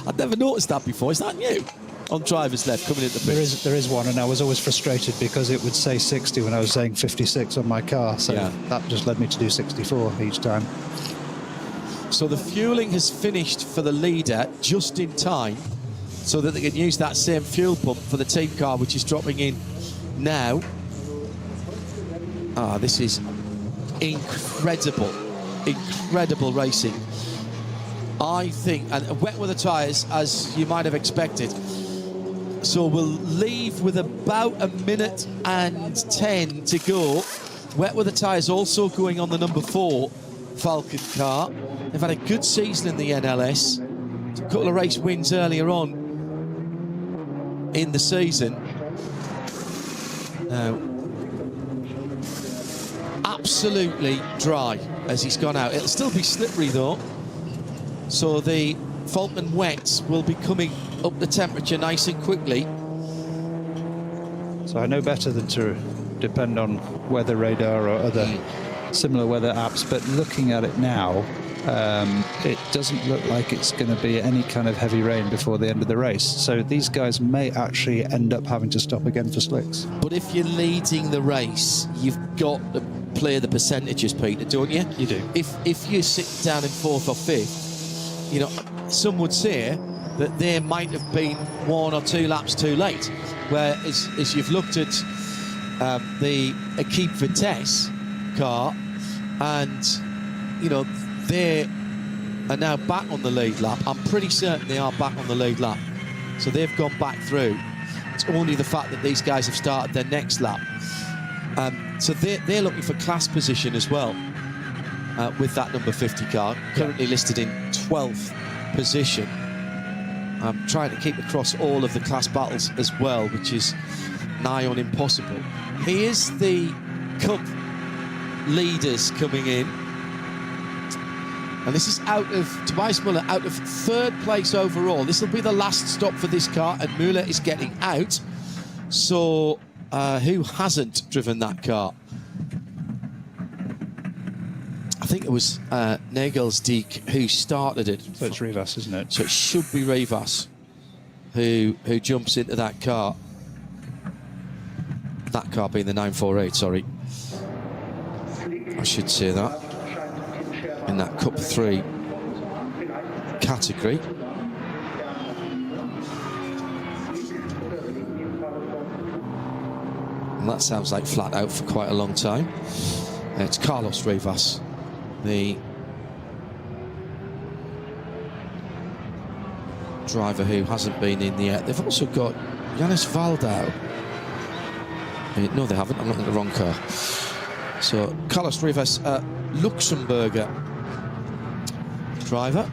Speaker 5: I'd never noticed that before. Is that new? On driver's left, coming into the pit.
Speaker 6: There is one, and I was always frustrated because it would say 60 when I was saying 56 on my car, so that just led me to do 64 each time.
Speaker 5: So the fuelling has finished for the leader just in time so that they can use that same fuel pump for the team car, which is dropping in now. This is incredible racing. I think, and wet weather tyres, as you might have expected. So we'll leave with about 1:10 to go. Wet weather tyres also going on the number 4 Falcon car. They've had a good season in the NLS. A couple of race wins earlier on in the season. Now, absolutely dry as he's gone out. It'll still be slippery though. So the Falcon wets will be coming up the temperature nice and quickly.
Speaker 6: So I know better than to depend on weather radar or other similar weather apps, but looking at it now, it doesn't look like it's going to be any kind of heavy rain before the end of the race. So these guys may actually end up having to stop again for slicks.
Speaker 5: But if you're leading the race, you've got to play the percentages, Peter, don't you? You do. If you sit down in 4th or 5th, you know, some would say that they might have been 1 or 2 laps too late. Whereas as you've looked at the Equipe Vitesse car, and you know they are now back on the lead lap. I'm pretty certain they are back on the lead lap, so they've gone back through. It's only the fact that these guys have started their next lap, so they're looking for class position as well with that number 50 car, currently listed in 12th position. I'm trying to keep across all of the class battles as well, which is nigh on impossible. Here's the Cup leaders coming in, and this is out of Tobias Müller, out of 3rd place overall. This will be the last stop for this car, and Müller is getting out. So who hasn't driven that car? I think it was Nagelsdijk who started it.
Speaker 6: So it's Rivas, isn't it?
Speaker 5: So it should be Rivas who jumps into that car. That car being the 948, sorry. I should say that. In that Cup 3 category. And that sounds like flat out for quite a long time. It's Carlos Rivas, the driver who hasn't been in yet. They've also got Janis Valdau. No, they haven't. I'm looking at the wrong car. So Carlos Rivas, Luxembourger driver.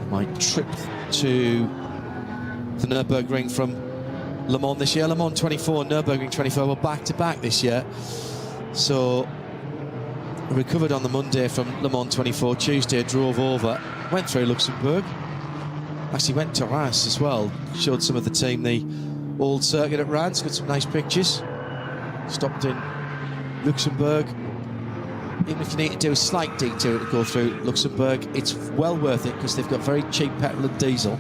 Speaker 5: My trip to the Nürburgring from Le Mans this year. Le Mans 24 and Nürburgring 24 were back-to-back this year. So I recovered on the Monday from Le Mans 24. Tuesday drove over, went through Luxembourg. Actually went to Reims as well. Showed some of the team the old circuit at Reims. Got some nice pictures. Stopped in Luxembourg. Even if you need to do a slight detour to go through Luxembourg, it's well worth it because they've got very cheap petrol and diesel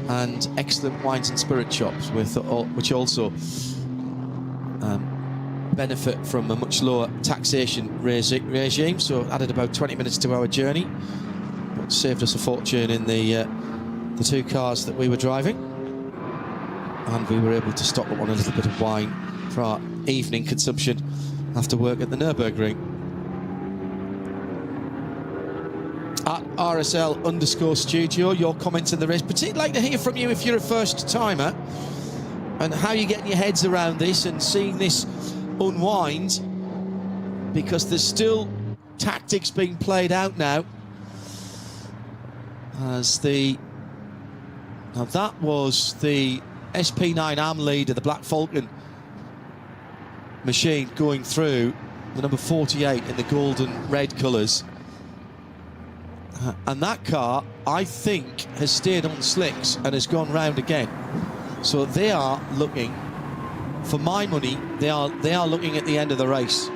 Speaker 5: and excellent wines and spirit shops, which also benefit from a much lower taxation regime. So added about 20 minutes to our journey, but saved us a fortune in the two cars that we were driving, and we were able to stop up on a little bit of wine for our evening consumption after work at the Nürburgring. At RSL_studio, your comments in the race. Particularly like to hear from you if you're a first timer and how you're getting your heads around this and seeing this unwind, because there's still tactics being played out now as now that was the SP9 AM leader, the Black Falcon machine, going through the number 48 in the gold and red colours. And that car, I think, has stayed on slicks and has gone round again. So they are looking, for my money, they are looking at the end of the race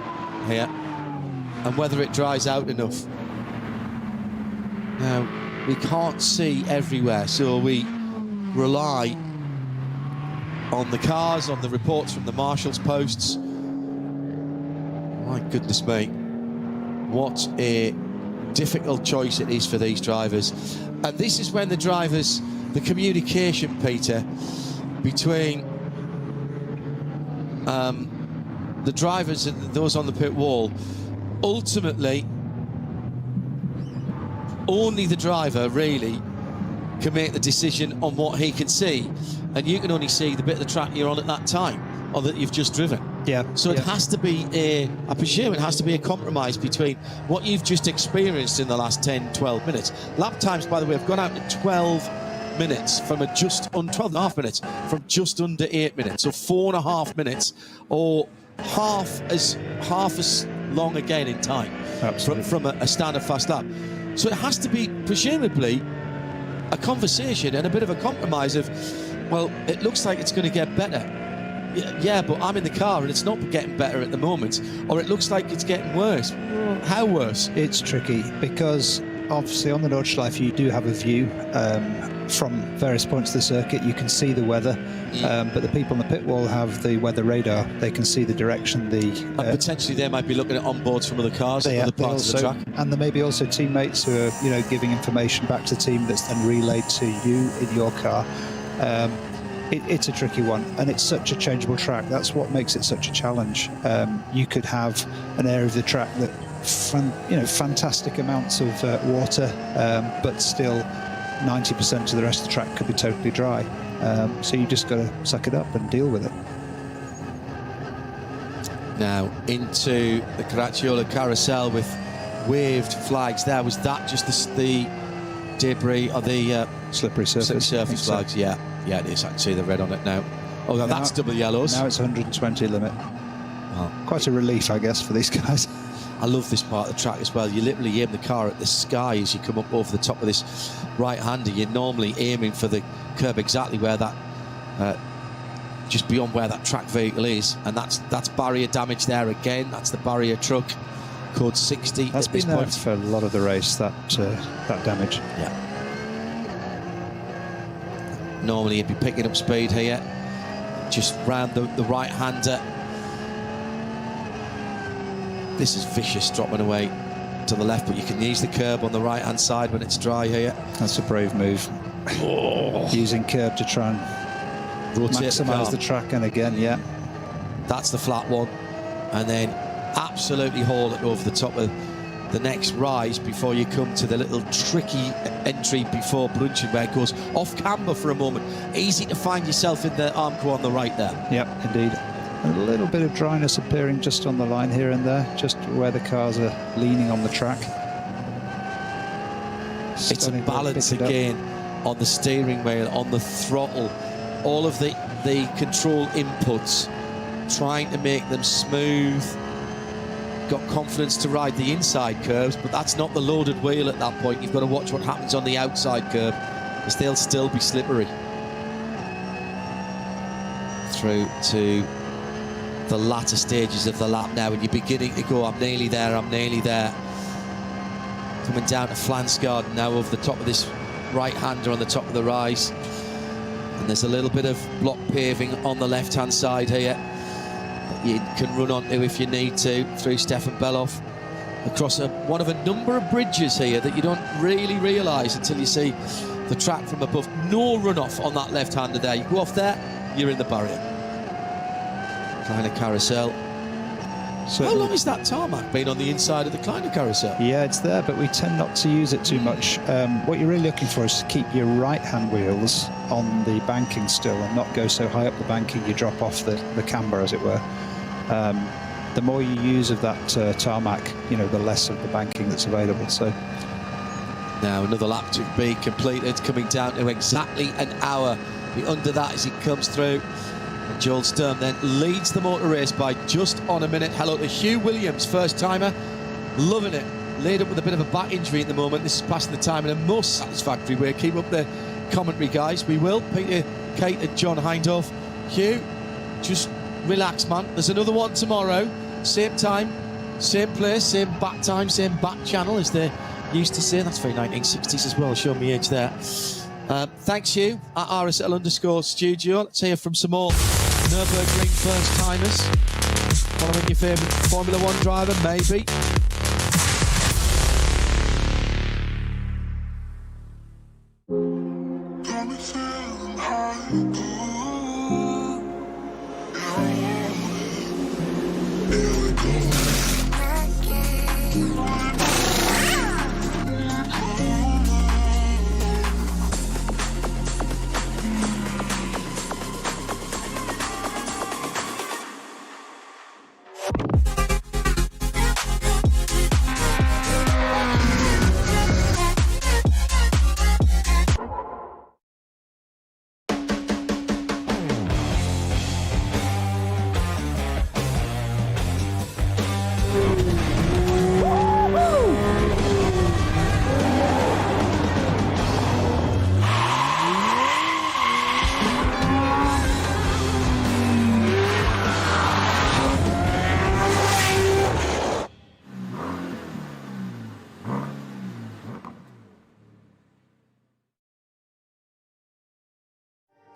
Speaker 5: here and whether it dries out enough. Now, we can't see everywhere, so we rely on the cars, on the reports from the marshal's posts. My goodness me, what a difficult choice it is for these drivers. And this is when the drivers, the communication, Peter, between the drivers and those on the pit wall, ultimately only the driver really can make the decision on what he can see, and you can only see the bit of the track you're on at that time or that you've just driven.
Speaker 6: Yeah.
Speaker 5: So it has to be I presume it has to be a compromise between what you've just experienced in the last 10, 12 minutes. Lap times, by the way, have gone out to 12 minutes from 12.5 minutes from just under 8 minutes. So 4.5 minutes, or half as long again in time from a standard fast lap. So it has to be presumably a conversation and a bit of a compromise of, well, it looks like it's going to get better. Yeah, but I'm in the car and it's not getting better at the moment. Or it looks like it's getting worse. How worse?
Speaker 6: It's tricky because obviously on the Nordschleife you do have a view from various points of the circuit. You can see the weather, but the people on the pit wall have the weather radar. They can see the direction.
Speaker 5: And potentially they might be looking at onboards from other cars and other parts of the track.
Speaker 6: And there may be also teammates who are, giving information back to the team that's then relayed to you in your car. It's a tricky one, and it's such a changeable track. That's what makes it such a challenge. You could have an area of the track that, fantastic amounts of water, but still 90% of the rest of the track could be totally dry. So you just got to suck it up and deal with it.
Speaker 5: Now into the Caracciola carousel with waved flags there. Was that just the debris or the
Speaker 6: slippery surface
Speaker 5: flags? So. Yeah, it is. I can see the red on it now. Oh, no, that's double yellows.
Speaker 6: Now it's 120 limit. Well, quite a relief, I guess, for these guys.
Speaker 5: I love this part of the track as well. You literally aim the car at the sky as you come up over the top of this right-hander. You're normally aiming for the curb exactly where that, just beyond where that track vehicle is, and that's barrier damage there again. That's the barrier truck, code 60.
Speaker 6: That's been there for a lot of the race. That damage.
Speaker 5: Yeah. Normally you'd be picking up speed here, just round the right-hander. This is vicious, dropping away to the left, but you can use the curb on the right-hand side when it's dry here.
Speaker 6: That's a brave move. Using curb to try and
Speaker 5: rotate
Speaker 6: maximise the track, and again, yeah.
Speaker 5: That's the flat one. And then absolutely haul it over the top of the next rise before you come to the little tricky entry before Brunchen, where it goes off camber for a moment. Easy to find yourself in the Armco on the right there.
Speaker 6: Yep, indeed. A little bit of dryness appearing just on the line here and there, just where the cars are leaning on the track.
Speaker 5: It's a balance again on the steering wheel, on the throttle, all of the control inputs, trying to make them smooth. Got confidence to ride the inside curves, but that's not the loaded wheel at that point. You've got to watch what happens on the outside curve, because they'll still be slippery. Through to the latter stages of the lap now, and you're beginning to go, I'm nearly there, I'm nearly there. Coming down to Flansgarden now over the top of this right-hander on the top of the rise. And there's a little bit of block paving on the left-hand side here that you can run onto if you need to, through Stefan Beloff, across one of a number of bridges here that you don't really realise until you see the track from above. No runoff on that left-hander there. You go off there, you're in the barrier. Kleiner Carousel. So how long has that tarmac been on the inside of the Kleiner Carousel?
Speaker 6: Yeah, it's there, but we tend not to use it too much. What you're really looking for is to keep your right-hand wheels on the banking still and not go so high up the banking you drop off the camber, as it were. The more you use of that tarmac, you know, the less of the banking that's available. So
Speaker 5: now another lap to be completed, coming down to exactly an hour. Be under that as he comes through. And Joel Sturm then leads the motor race by just on a minute. Hello to Hugh Williams, first timer, loving it. Laid up with a bit of a back injury at the moment. This is passing the time in a most satisfactory way. Keep up the commentary, guys. We will. Peter, Kate and John Hindhoff. Hugh, just relax, man. There's another one tomorrow. Same time, same place, same back time, same back channel, as they used to say. That's very 1960s as well. Show me age there. Thanks, Hugh, at RSL_studio. Let's hear from some more Nürburgring first-timers. Following your favourite Formula 1 driver, maybe.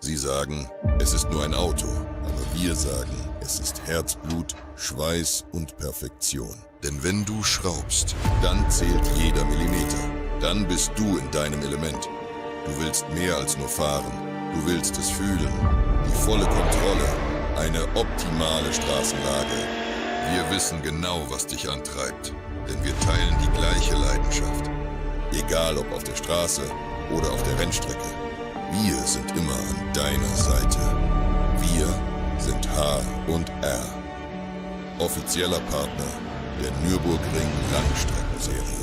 Speaker 8: Sie sagen, es ist nur ein Auto, aber wir sagen, es ist Herzblut, Schweiß und Perfektion. Denn wenn du schraubst, dann zählt jeder Millimeter. Dann bist du in deinem Element. Du willst mehr als nur fahren, du willst es fühlen. Die volle Kontrolle, eine optimale Straßenlage. Wir wissen genau, was dich antreibt, denn wir teilen die gleiche Leidenschaft. Egal ob auf der Straße oder auf der Rennstrecke. Wir sind immer an deiner Seite. Wir sind H&R. Offizieller Partner der Nürburgring Langstreckenserie.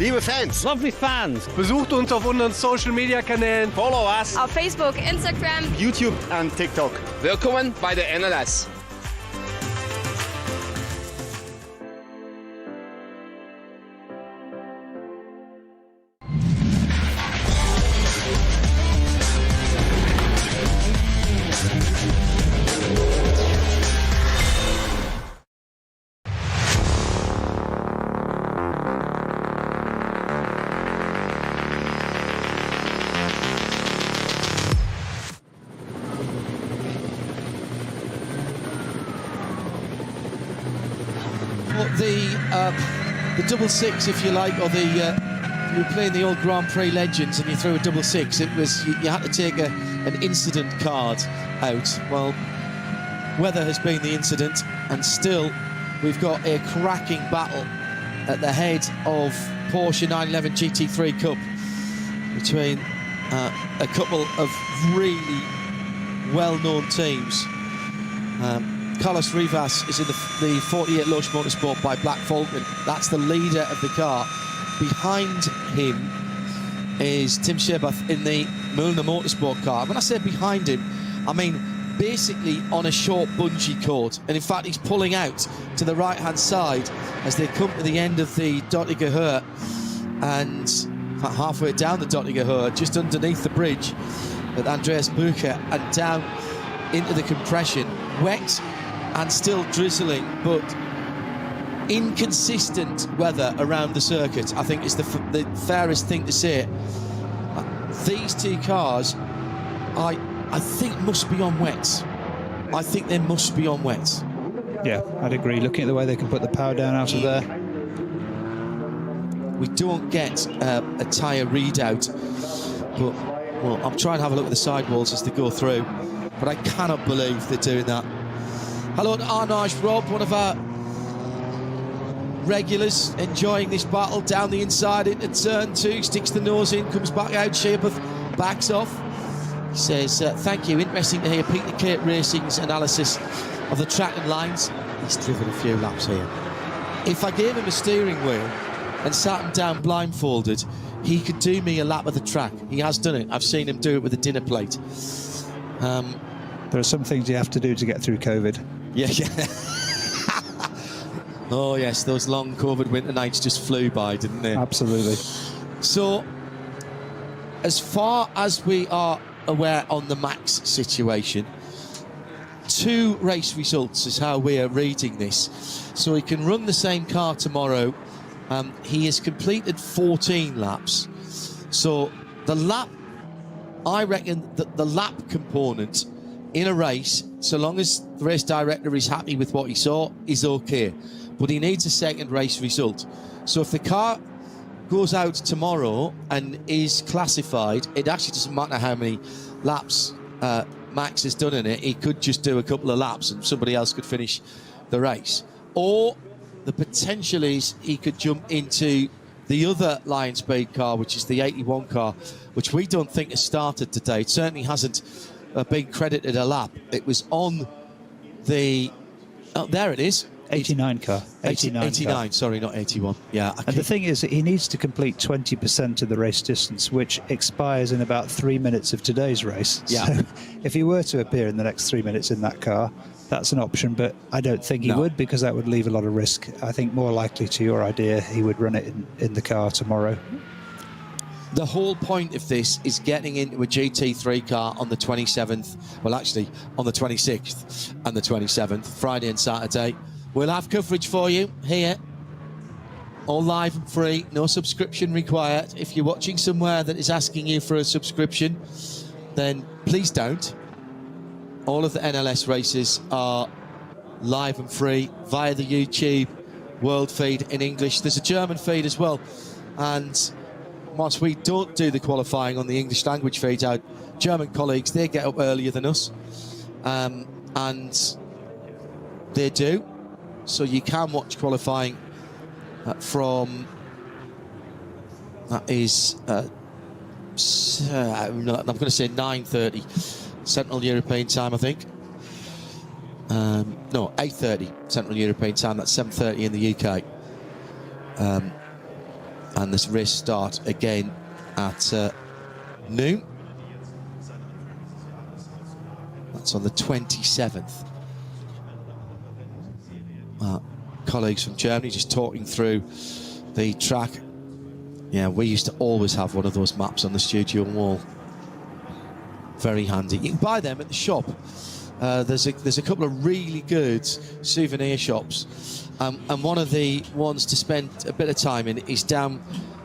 Speaker 9: Liebe Fans,
Speaker 2: Lovely fans.
Speaker 9: besucht uns auf unseren Social Media Kanälen.
Speaker 3: Follow us.
Speaker 10: Auf Facebook, Instagram,
Speaker 9: YouTube und TikTok.
Speaker 3: Willkommen bei der NLS.
Speaker 5: The double six, if you like, or you were playing the old Grand Prix Legends and you threw a double six, it was you had to take an incident card out. Well, weather has been the incident, and still we've got a cracking battle at the head of Porsche 911 GT3 Cup between a couple of really well-known teams. Carlos Rivas is in the 48 Lush Motorsport by Black Falcon. That's the leader of the car. Behind him is Tim Shebath in the Müllner Motorsport car. When I say behind him, I mean basically on a short bungee cord. And in fact, he's pulling out to the right-hand side as they come to the end of the Dottinger Höhe. And halfway down the Dottinger Höhe, just underneath the bridge with Andreas Bucher, and down into the compression. Wet and still drizzling, but inconsistent weather around the circuit, I think is the fairest thing to say. These two cars, I think must be on wets. I think they must be on wets.
Speaker 6: Yeah, I'd agree. Looking at the way they can put the power down out of there.
Speaker 5: We don't get a tyre readout, but well, I'm trying to have a look at the sidewalls as they go through, but I cannot believe they're doing that. Hello to Arnage Rob, one of our regulars, enjoying this battle down the inside into turn 2, sticks the nose in, comes back out, Shebath backs off. He says, thank you, interesting to hear Peter Kate Racing's analysis of the track and lines. He's driven a few laps here. If I gave him a steering wheel and sat him down blindfolded, he could do me a lap of the track. He has done it. I've seen him do it with a dinner plate.
Speaker 6: There are some things you have to do to get through COVID.
Speaker 5: Yeah. Oh, yes, those long COVID winter nights just flew by, didn't they?
Speaker 6: Absolutely.
Speaker 5: So, as far as we are aware on the Max situation, 2 race results is how we are reading this. So he can run the same car tomorrow. He has completed 14 laps. So the lap, I reckon that the lap component in a race, so long as the race director is happy with what he saw, is okay. But he needs a second race result. So if the car goes out tomorrow and is classified, it actually doesn't matter how many laps Max has done in it. He could just do a couple of laps and somebody else could finish the race. Or the potential is he could jump into the other Lion Speed car, which is the 81 car, which we don't think has started today. It certainly hasn't been credited a lap. It was on the... Oh, there it is.
Speaker 6: 89 car.
Speaker 5: 89,
Speaker 6: car.
Speaker 5: Sorry, not 81. Yeah.
Speaker 6: And the thing is that he needs to complete 20% of the race distance, which expires in about 3 minutes of today's race.
Speaker 5: Yeah.
Speaker 6: So if he were to appear in the next 3 minutes in that car, that's an option, but I don't think he would, because that would leave a lot of risk. I think more likely to your idea, he would run it in the car tomorrow.
Speaker 5: The whole point of this is getting into a GT3 car on the 27th, well, actually, on the 26th and the 27th, Friday and Saturday. We'll have coverage for you here, all live and free, no subscription required. If you're watching somewhere that is asking you for a subscription, then please don't. All of the NLS races are live and free via the YouTube world feed in English. There's a German feed as well. And whilst we don't do the qualifying on the English language feed, our German colleagues, they get up earlier than us. And they do. So you can watch qualifying from, that is, I'm going to say 9:30 Central European time, I think. No, 8:30 Central European time. That's 7:30 in the UK. And this race start again at noon. That's on the 27th. Colleagues from Germany just talking through the track. Yeah, we used to always have one of those maps on the studio wall. Very handy. You can buy them at the shop. There's a couple of really good souvenir shops, and one of the ones to spend a bit of time in is down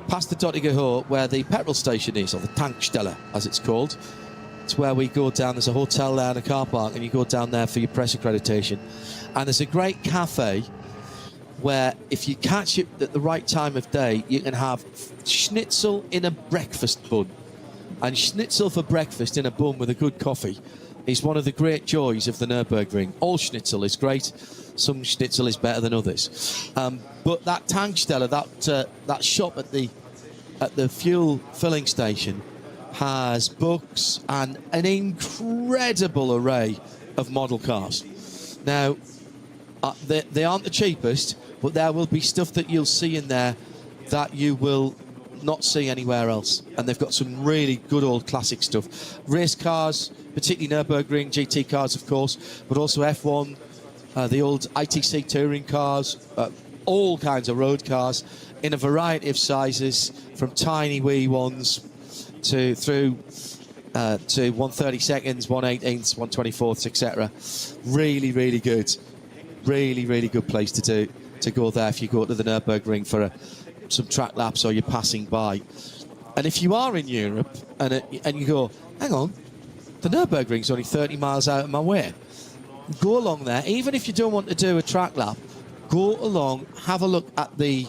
Speaker 5: past the Dottinger Hohe, where the petrol station is, or the Tankstelle as it's called. It's where we go down. There's a hotel there and a car park, and you go down there for your press accreditation. And there's a great cafe where if you catch it at the right time of day, you can have schnitzel in a breakfast bun. And schnitzel for breakfast in a bun with a good coffee is one of the great joys of the Nürburgring. All schnitzel is great. Some schnitzel is better than others. But that Tankstelle, that shop at the fuel filling station, has books and an incredible array of model cars. Now, they aren't the cheapest, but there will be stuff that you'll see in there that you will not see anywhere else. And they've got some really good old classic stuff. Race cars, particularly Nürburgring, GT cars, of course, but also F1, the old ITC touring cars, all kinds of road cars in a variety of sizes, from tiny wee ones to 1/32, 1/18, 1/24, etc. Really, really good. Really, really good place to go there if you go to the Nürburgring for some track laps or you're passing by. And if you are in Europe and you go, hang on, the Nürburgring's only 30 miles out of my way, go along there. Even if you don't want to do a track lap, go along, have a look at the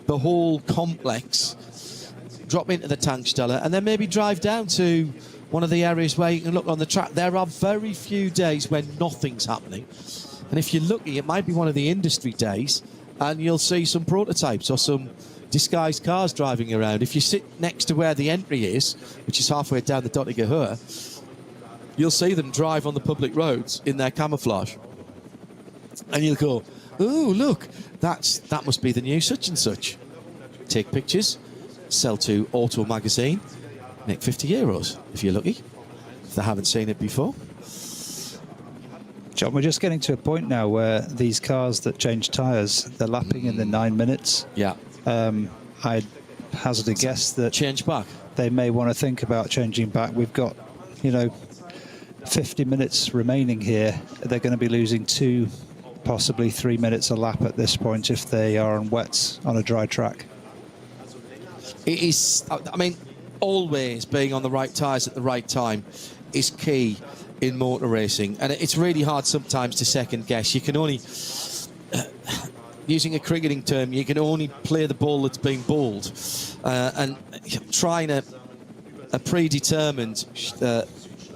Speaker 5: whole complex, drop into the Tankstelle, and then maybe drive down to one of the areas where you can look on the track. There are very few days when nothing's happening. And if you're lucky, it might be one of the industry days, and you'll see some prototypes or some disguised cars driving around. If you sit next to where the entry is, which is halfway down the Dottinger Hohe, you'll see them drive on the public roads in their camouflage. And you'll go, oh, look, that must be the new such and such. Take pictures, sell to Auto Magazine, make €50 if you're lucky, if they haven't seen it before.
Speaker 6: John, we're just getting to a point now where these cars that change tyres, they're lapping in the 9 minutes.
Speaker 5: Yeah.
Speaker 6: I'd hazard a guess that
Speaker 5: change back.
Speaker 6: They may want to think about changing back. We've got, 50 minutes remaining here. They're going to be losing 2, possibly 3 minutes a lap at this point if they are on wets on a dry track.
Speaker 5: It is, always being on the right tyres at the right time is key in motor racing, and it's really hard sometimes to second guess. You can only, using a cricketing term, you can only play the ball that's being bowled, and trying a predetermined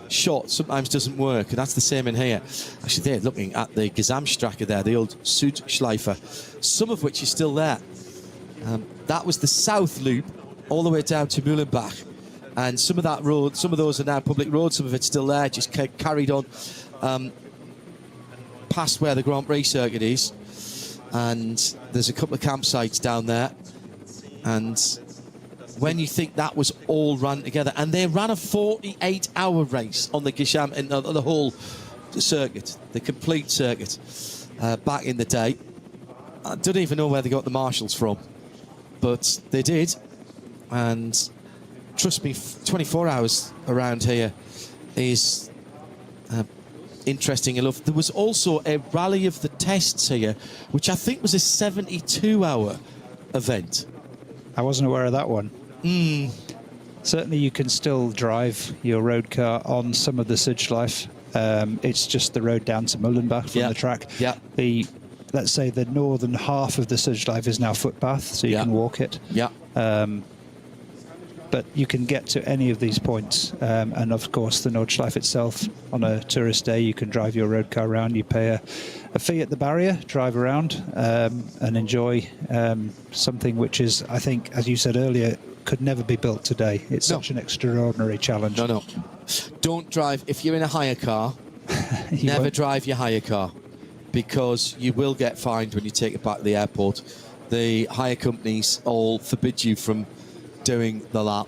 Speaker 5: shot sometimes doesn't work, and that's the same in here. Actually, they're looking at the Gesamtstrecke there, the old Südschleife, some of which is still there. That was the south loop all the way down to Mühlenbach. And some of that road, some of those are now public roads, some of it's still there, just carried on past where the Grand Prix circuit is. And there's a couple of campsites down there. And when you think that was all run together, and they ran a 48-hour race on the Gisham and the whole circuit, the complete circuit, back in the day. I don't even know where they got the marshals from, but they did. And trust me, 24 hours around here is interesting enough. There was also a rally of the tests here, which I think was a 72-hour event.
Speaker 6: I wasn't aware of that one. Certainly you can still drive your road car on some of the Südschleife. It's just the road down to Mühlenbach from the track.
Speaker 5: Yeah.
Speaker 6: Let's say the northern half of the Südschleife is now footpath, so you can walk it.
Speaker 5: Yeah.
Speaker 6: But you can get to any of these points, and of course the Nordschleife itself, on a tourist day you can drive your road car around. You pay a fee at the barrier, drive around, and enjoy something which is, I think, as you said earlier, could never be built today. It's such an extraordinary challenge.
Speaker 5: No. Don't drive, if you're in a hire car, never drive your hire car, because you will get fined when you take it back to the airport. the hire companies all forbid you from doing the lap.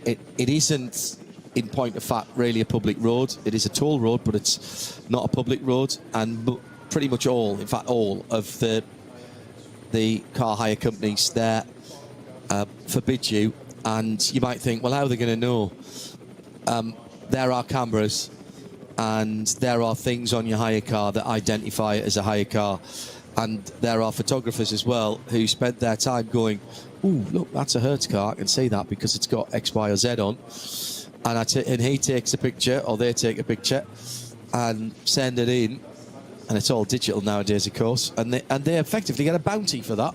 Speaker 5: It isn't, in point of fact, really a public road. It is a toll road, but it's not a public road. And pretty much all, in fact, all of the car hire companies there forbid you. And you might think, well, how are they going to know? There are cameras and there are things on your hire car that identify it as a hire car. And there are photographers as well who spend their time going, ooh, look, that's a Hertz car. I can see that because it's got X, Y, or Z on. And he takes a picture, or they take a picture, and send it in. And it's all digital nowadays, of course. And they effectively get a bounty for that.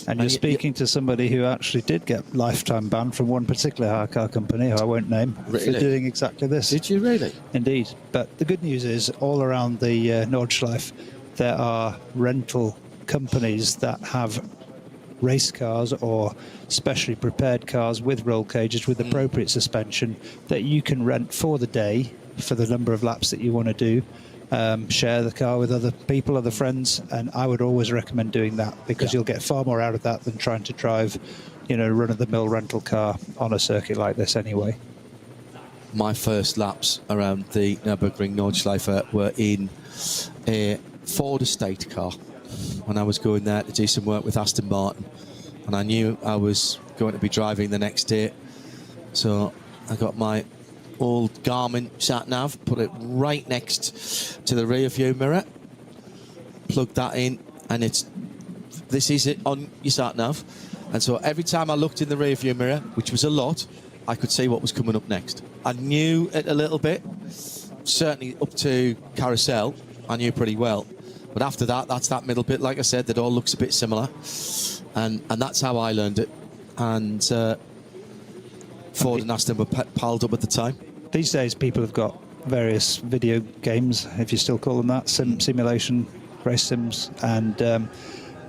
Speaker 6: And you're speaking to somebody who actually did get lifetime ban from one particular hire car company, who I won't name,
Speaker 5: really?
Speaker 6: for doing exactly this.
Speaker 5: Did you really?
Speaker 6: Indeed. But the good news is, all around the Nordschleife, there are rental companies that have race cars or specially prepared cars with roll cages with appropriate suspension that you can rent for the day for the number of laps that you want to do. Share the car with other people, other friends, and I would always recommend doing that, because you'll get far more out of that than trying to drive, run-of-the-mill rental car on a circuit like this anyway.
Speaker 5: My first laps around the Nürburgring Nordschleife were in a Ford estate car when I was going there to do some work with Aston Martin, and I knew I was going to be driving the next day, so I got my old Garmin sat-nav, put it right next to the rear view mirror, plugged that in, and this is it on your sat-nav. And so every time I looked in the rear view mirror, which was a lot, I could see what was coming up next. I knew it a little bit, certainly up to Carousel, I knew pretty well. But after that, that's that middle bit, like I said, that all looks a bit similar. And that's how I learned it. And Ford and Aston were piled up at the time.
Speaker 6: These days, people have got various video games, if you still call them that, simulation, race sims, and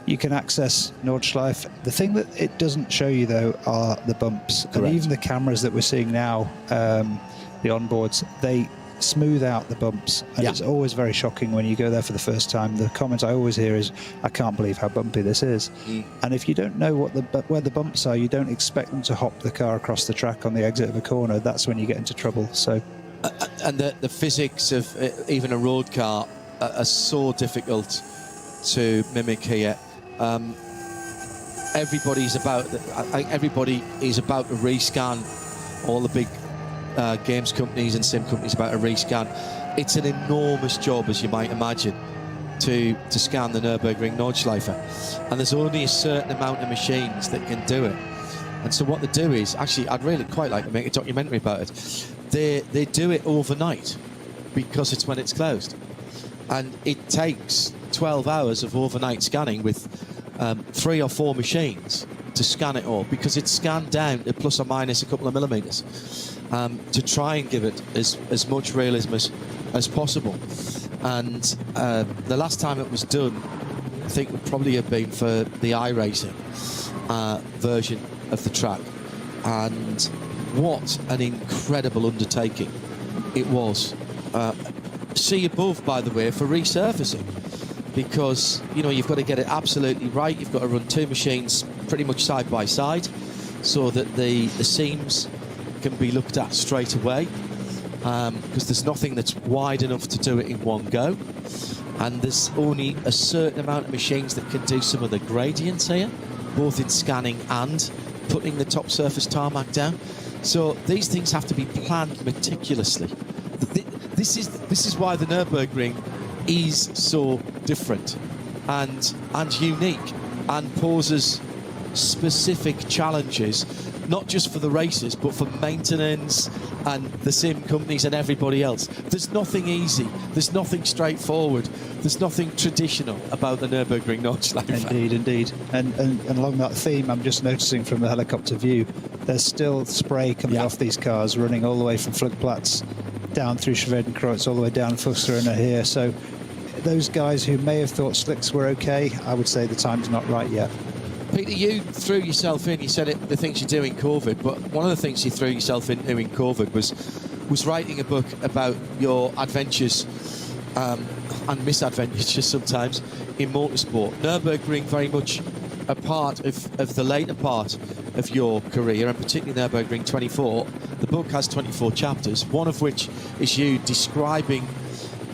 Speaker 6: you can access Nordschleife. The thing that it doesn't show you, though, are the bumps.
Speaker 5: Correct.
Speaker 6: And even the cameras that we're seeing now, the onboards, they smooth out the bumps, and it's always very shocking when you go there for the first time. The comments I always hear is, I can't believe how bumpy this is. And if you don't know where the bumps are, you don't expect them to hop the car across the track on the exit of a corner. That's when you get into trouble. So
Speaker 5: and the physics of even a road car are so difficult to mimic here. Everybody is about to rescan. All the big games companies and sim companies about a rescan. It's an enormous job, as you might imagine, to scan the Nürburgring Nordschleife, and there's only a certain amount of machines that can do it. And so what they do is, actually, I'd really quite like to make a documentary about it. They do it overnight because it's when it's closed, and it takes 12 hours of overnight scanning with 3 or 4 machines to scan it all, because it's scanned down to plus or minus a couple of millimeters. To try and give it as much realism as possible. And the last time it was done, I think, would probably have been for the iRacing version of the track. And what an incredible undertaking it was. See above, by the way, for resurfacing, because you've got to get it absolutely right. You've got to run 2 machines pretty much side by side, so that the seams can be looked at straight away, because there's nothing that's wide enough to do it in one go, and there's only a certain amount of machines that can do some of the gradients here, both in scanning and putting the top surface tarmac down. So these things have to be planned meticulously. This is why the Nürburgring is so different and unique, and poses specific challenges, not just for the racers, but for maintenance and the sim companies and everybody else. There's nothing easy, there's nothing straightforward, there's nothing traditional about the Nürburgring Nordschleife.
Speaker 6: Indeed. And along that theme, I'm just noticing from the helicopter view, there's still spray coming off these cars, running all the way from Flugplatz down through Schwedenkreuz, all the way down Fuchsrunner here. So those guys who may have thought slicks were okay, I would say the time's not right yet.
Speaker 5: Peter, you threw yourself in. You said it, the things you do in COVID, but one of the things you threw yourself into in COVID was writing a book about your adventures and misadventures sometimes in motorsport. Nürburgring very much a part of the later part of your career, and particularly Nürburgring 24. The book has 24 chapters, one of which is you describing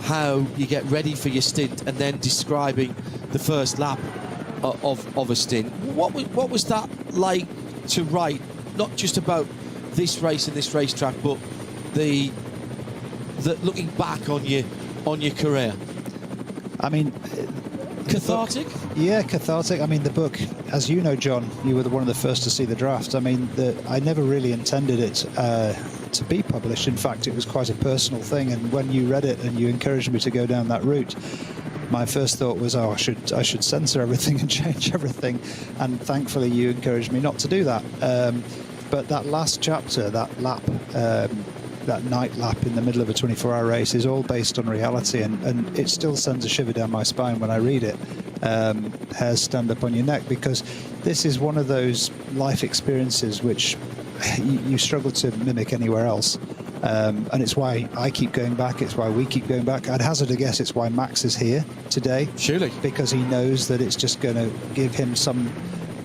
Speaker 5: how you get ready for your stint and then describing the first lap of a stint. What was that like to write, not just about this race and this racetrack, but the looking back on your career?
Speaker 6: I mean,
Speaker 5: cathartic?
Speaker 6: Yeah, cathartic. I mean, the book, as you know, John, you were one of the first to see the draft. I mean, I never really intended it to be published. In fact, it was quite a personal thing. And when you read it and you encouraged me to go down that route, my first thought was, oh, I should censor everything and change everything. And thankfully, you encouraged me not to do that. But that last chapter, that lap, that night lap in the middle of a 24-hour race, is all based on reality, and it still sends a shiver down my spine when I read it. Hairs stand up on your neck, because this is one of those life experiences which you struggle to mimic anywhere else. And it's why I keep going back, it's why we keep going back. I'd hazard a guess it's why Max is here today. Surely. Because he knows that it's just going to give him some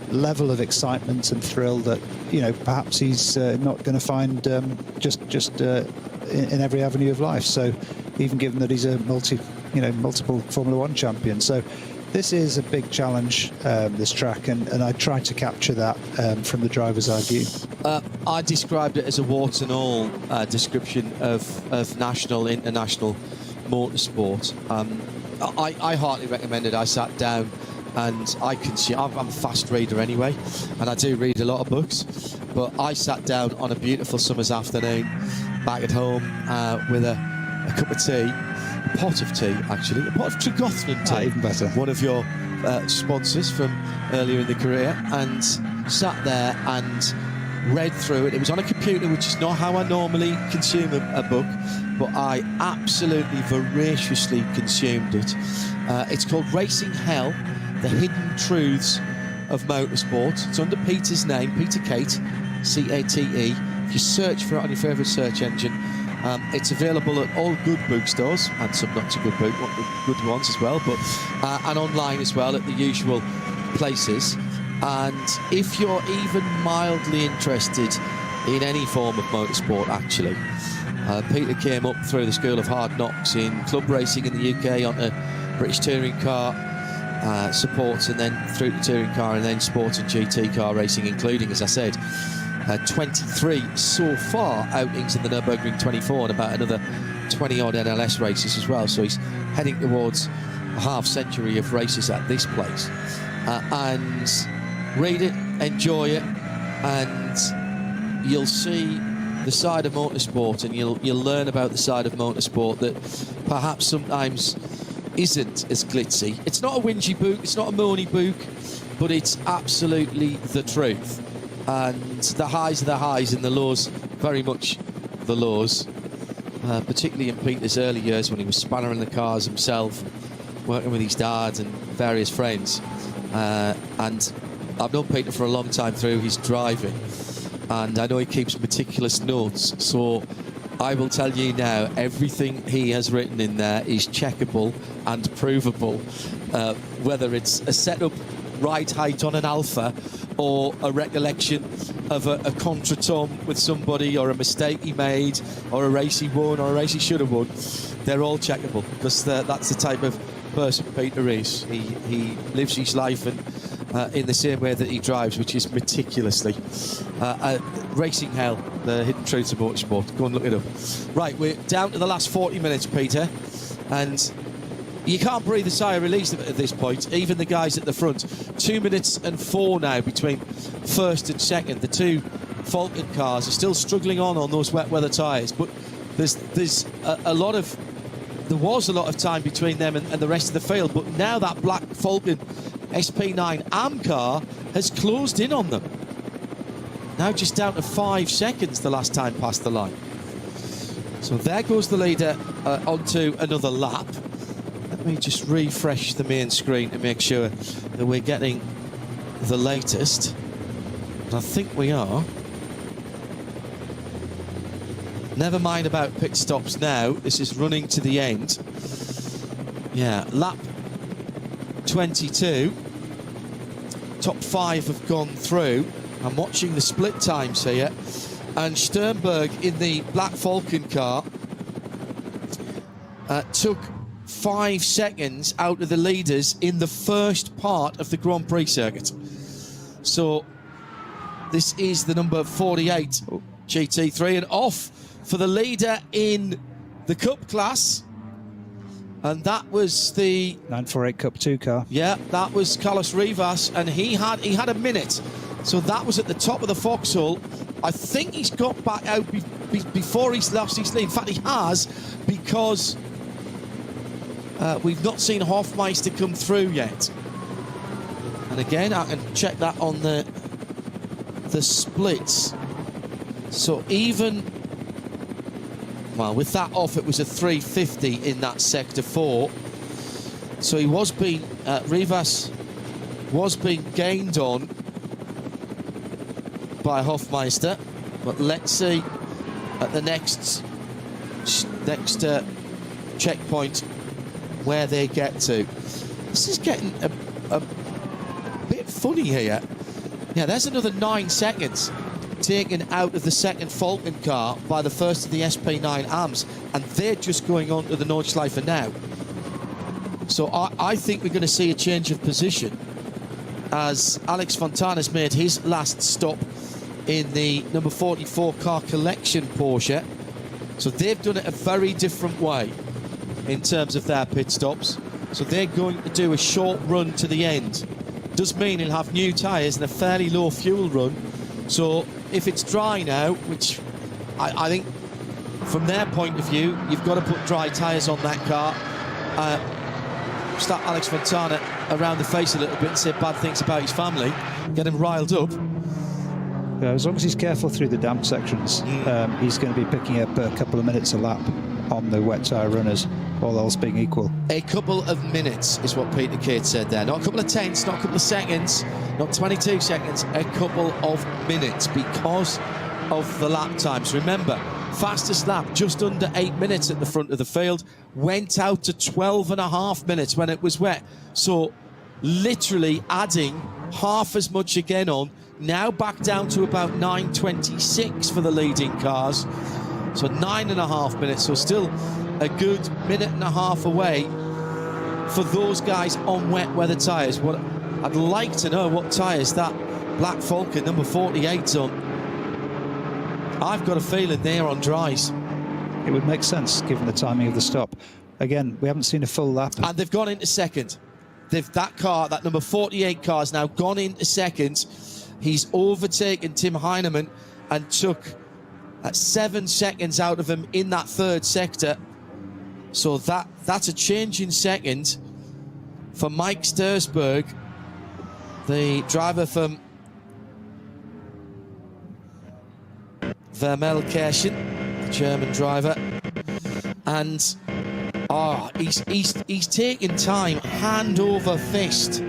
Speaker 6: level of excitement and thrill that, you know, perhaps he's not going to find just in every avenue of life. So even given that he's a multiple Formula One champion. So this is a big challenge, this track, and I tried to capture that from the driver's eye view.
Speaker 5: I described it as a warts and all description of national, international motorsport. I heartily recommend it. I sat down and I'm a fast reader anyway, and I do read a lot of books, but I sat down on a beautiful summer's afternoon back at home with a cup of tea, a pot of tea actually, a pot of Tregothian tea,
Speaker 6: even better.
Speaker 5: One of your sponsors from earlier in the career, and sat there and read through it. It was on a computer, which is not how I normally consume a book, but I absolutely voraciously consumed it. It's called Racing Hell: The Hidden Truths of Motorsport. It's under Peter's name, Peter Cate, C-A-T-E. If you search for it on your favourite search engine, it's available at all good bookstores, and some not so good good ones as well, but and online as well at the usual places. And if you're even mildly interested in any form of motorsport, actually, Peter came up through the School of Hard Knocks in club racing in the UK onto British touring car supports, and then through to touring car, and then sport and GT car racing, including, as I said, 23 so far outings in the Nürburgring 24 and about another 20-odd NLS races as well. So he's heading towards a half-century of races at this place. And read it, enjoy it, and you'll see the side of motorsport, and you'll learn about the side of motorsport that perhaps sometimes isn't as glitzy. It's not a whingy book, it's not a moany book, but it's absolutely the truth. And the highs are the highs and the lows very much the lows, particularly in Peter's early years when he was spannering the cars himself, working with his dad and various friends. And I've known Peter for a long time through his driving, and I know he keeps meticulous notes, so I will tell you now, everything he has written in there is checkable and provable, whether it's a setup ride height on an Alpha, or a recollection of a contretemps with somebody, or a mistake he made, or a race he won, or a race he should have won. They're all checkable, because that's the type of person Peter is. He lives his life and in the same way that he drives, which is meticulously. Racing Hell: The Hidden Truths of Motorsport. Go and look it up. Right, we're down to the last 40 minutes, Peter, and you can't breathe a sigh of relief at this point, even the guys at the front. 2 minutes and 4 now between first and second. The two Falcon cars are still struggling on those wet weather tyres, but there was a lot of time between them and the rest of the field, but now that black Falcon SP9 AM car has closed in on them. Now just down to 5 seconds the last time past the line. So there goes the leader onto another lap. Let me just refresh the main screen to make sure that we're getting the latest. And I think we are. Never mind about pit stops now. This is running to the end. Yeah, lap 22. top 5 have gone through. I'm watching the split times here, and Sternberg in the Black Falcon car took 5 seconds out of the leaders in the first part of the Grand Prix circuit. So this is the number 48 GT3, and off for the leader in the Cup class. And that was the
Speaker 6: 948 Cup 2 car.
Speaker 5: Yeah, that was Carlos Rivas, and he had a minute. So that was at the top of the foxhole. I think he's got back out before he's lost his lead. In fact, he has, because we've not seen Hofmeister come through yet. And again, I can check that on the splits. So even, well, with that off, it was a 350 in that sector 4. So he was being, Rivas was being gained on by Hofmeister. But let's see at the next checkpoint where they get to. This is getting a bit funny here. Yeah, there's another 9 seconds taken out of the second Falcon car by the first of the SP9 AMs, and they're just going on to the Nordschleife now. So I think we're going to see a change of position as Alex Fontana's made his last stop in the number 44 car collection Porsche. So they've done it a very different way in terms of their pit stops. So they're going to do a short run to the end. Does mean he'll have new tyres and a fairly low fuel run. So if it's dry now, which I think from their point of view, you've got to put dry tyres on that car. Slap Alex Fontana around the face a little bit and say bad things about his family, get him riled up.
Speaker 6: Yeah, as long as he's careful through the damp sections, he's going to be picking up a couple of minutes a lap on the wet tyre runners, all else being equal. A
Speaker 5: couple of minutes is what Peter Cate said there. Not a couple of tenths, not a couple of seconds, not 22 seconds, a couple of minutes because of the lap times. Remember, fastest lap, just under 8 minutes at the front of the field, went out to 12.5 minutes when it was wet. So literally adding half as much again on, now back down to about 9:26 for the leading cars. So 9.5 minutes, so still a good minute and a half away for those guys on wet weather tyres. What I'd like to know what tyres that Black Falcon number 48's on. I've got a feeling they're on dries.
Speaker 6: It would make sense given the timing of the stop. Again, we haven't seen a full lap.
Speaker 5: And they've gone into second. That number 48 car has now gone into second. He's overtaken Tim Heinemann and took 7 seconds out of him in that third sector. So that's a change in second for Mike Stursberg, the driver from Vermelkirchen, the German driver. And he's taking time hand over fist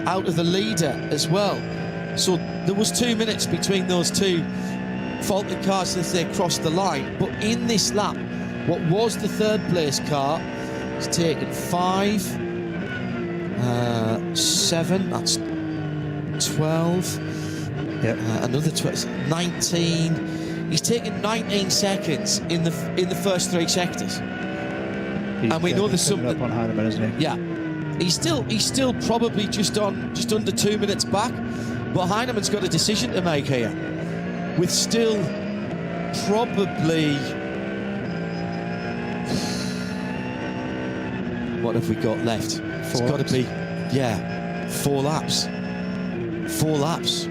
Speaker 5: out of the leader as well. So there was 2 minutes between those two Falcon cars as they crossed the line. But in this lap, what was the third place car has taken 5, 7, that's 12, another 12, 19. He's taken 19 seconds in the first 3 sectors. And we know there's something
Speaker 6: up on Heinemann, isn't he?
Speaker 5: Yeah, he's still probably just under 2 minutes back. But Heinemann's got a decision to make here, with still probably, what have we got left? It's got to be, 4 laps. 4 laps.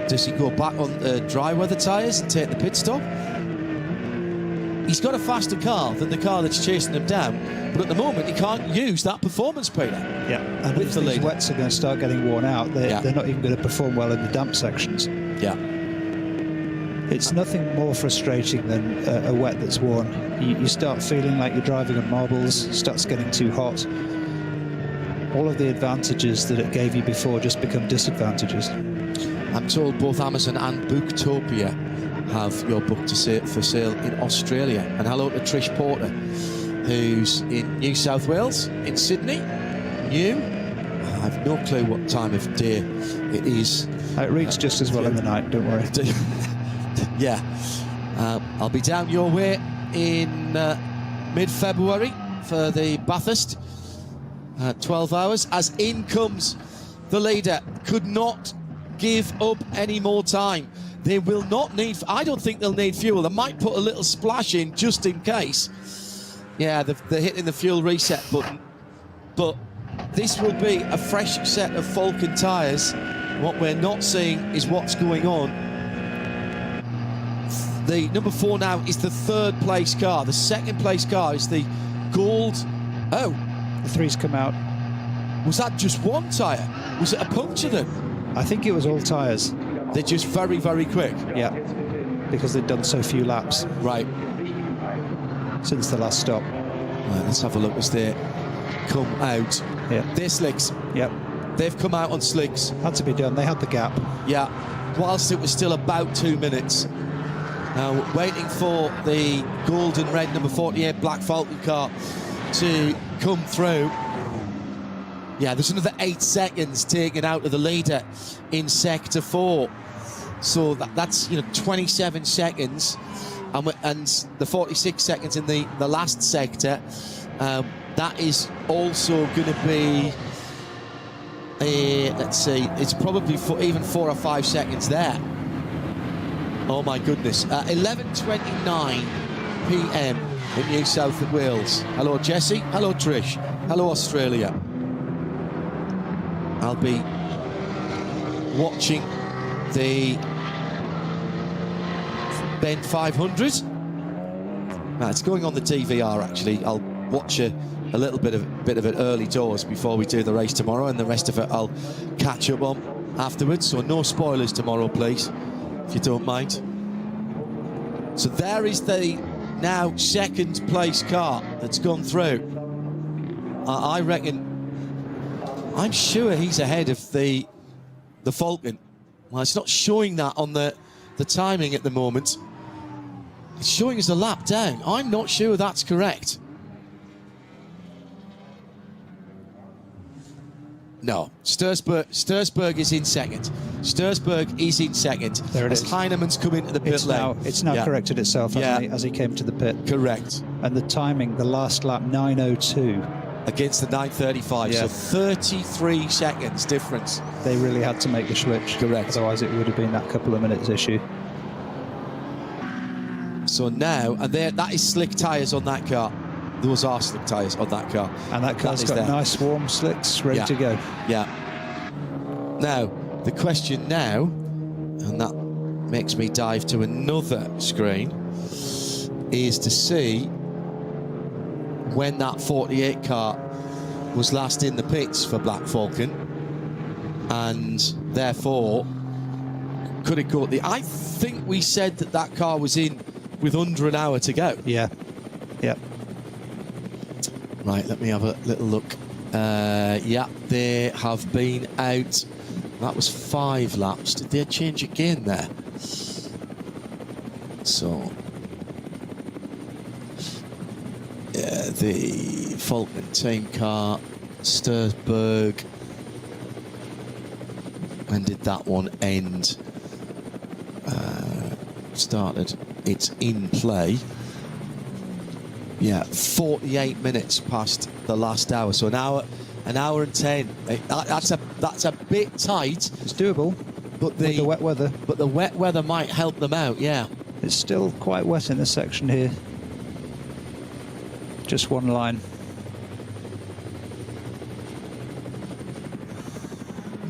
Speaker 5: Does he go back on dry weather tyres and take the pit stop? He's got a faster car than the car that's chasing him down, but at the moment he can't use that performance, Peter.
Speaker 6: Yeah, and if these wets are going to start getting worn out, they're not even going to perform well in the damp sections.
Speaker 5: Yeah.
Speaker 6: It's nothing more frustrating than a wet that's worn. You start feeling like you're driving on marbles, starts getting too hot. All of the advantages that it gave you before just become disadvantages.
Speaker 5: I'm told both Amazon and Booktopia have your book for sale in Australia. And hello to Trish Porter, who's in New South Wales, in Sydney, new, I have no clue what time of day it is.
Speaker 6: It reads just as well in the night, don't worry.
Speaker 5: Yeah. I'll be down your way in mid-February for the Bathurst. 12 hours. As in comes the leader. Could not give up any more time. They will not need... I don't think they'll need fuel. They might put a little splash in just in case. Yeah, they're hitting the fuel reset button. But this will be a fresh set of Falcon tyres. What we're not seeing is what's going on. The number 4 now is the 3rd place car. The 2nd place car is the gold... Oh.
Speaker 6: The 3's come out.
Speaker 5: Was that just one tyre? Was it a puncture then?
Speaker 6: I think it was all tyres.
Speaker 5: They're just very, very quick.
Speaker 6: Yeah, because they've done so few laps.
Speaker 5: Right.
Speaker 6: Since the last stop.
Speaker 5: Right, let's have a look as they come out.
Speaker 6: Yeah.
Speaker 5: They're slicks.
Speaker 6: Yep.
Speaker 5: They've come out on slicks.
Speaker 6: Had to be done. They had the gap.
Speaker 5: Yeah. Whilst it was still about 2 minutes. Now, waiting for the gold and red number 48 Black Falcon car to come through. Yeah, there's another 8 seconds taken out of the leader in sector 4. So that's 27 seconds, and the 46 seconds in the last sector. That is also going to be let's see, it's probably even 4 or 5 seconds there. Oh my goodness. 11:29 p.m. in New South Wales. Hello Jesse, hello Trish, hello Australia. I'll be watching the Bend 500. Now, it's going on the DVR actually. I'll watch a little bit of it early doors before we do the race tomorrow, and the rest of it I'll catch up on afterwards. So no spoilers tomorrow, please, if you don't mind. So there is the now 2nd place car that's gone through. I reckon, I'm sure he's ahead of the Falcon. Well, it's not showing that on the timing at the moment. It's showing us a lap down. I'm not sure that's correct. No, Stursberg is in 2nd. Stursberg is in 2nd.
Speaker 6: There it is.
Speaker 5: Heinemann's come into the pit lane.
Speaker 6: It's now corrected itself as he came to the pit.
Speaker 5: Correct.
Speaker 6: And the timing, the last lap, 9:02.
Speaker 5: Against the 9:35,
Speaker 6: yeah.
Speaker 5: So 33 seconds difference.
Speaker 6: They really had to make the switch.
Speaker 5: Correct.
Speaker 6: Otherwise it would have been that couple of minutes issue.
Speaker 5: So now, and that is slick tyres on that car. Those are slick tyres on that car.
Speaker 6: And that car's got nice warm slicks ready to go.
Speaker 5: Yeah. Now, the question now, and that makes me dive to another screen, is to see when that 48 car was last in the pits for Black Falcon, and therefore could it go? I think we said that car was in with under an hour to go.
Speaker 6: Yeah. Yeah.
Speaker 5: Right, let me have a little look. Yeah, they have been out. That was 5 laps. Did they change again there? So, yeah, the Falcon team car, Stursberg. When did that one end? Started. It's in play. Yeah, 48 minutes past the last hour. So an hour and 10. That's a bit tight.
Speaker 6: It's doable.
Speaker 5: But
Speaker 6: with the wet weather.
Speaker 5: But the wet weather might help them out. Yeah.
Speaker 6: It's still quite wet in this section here. Just one line.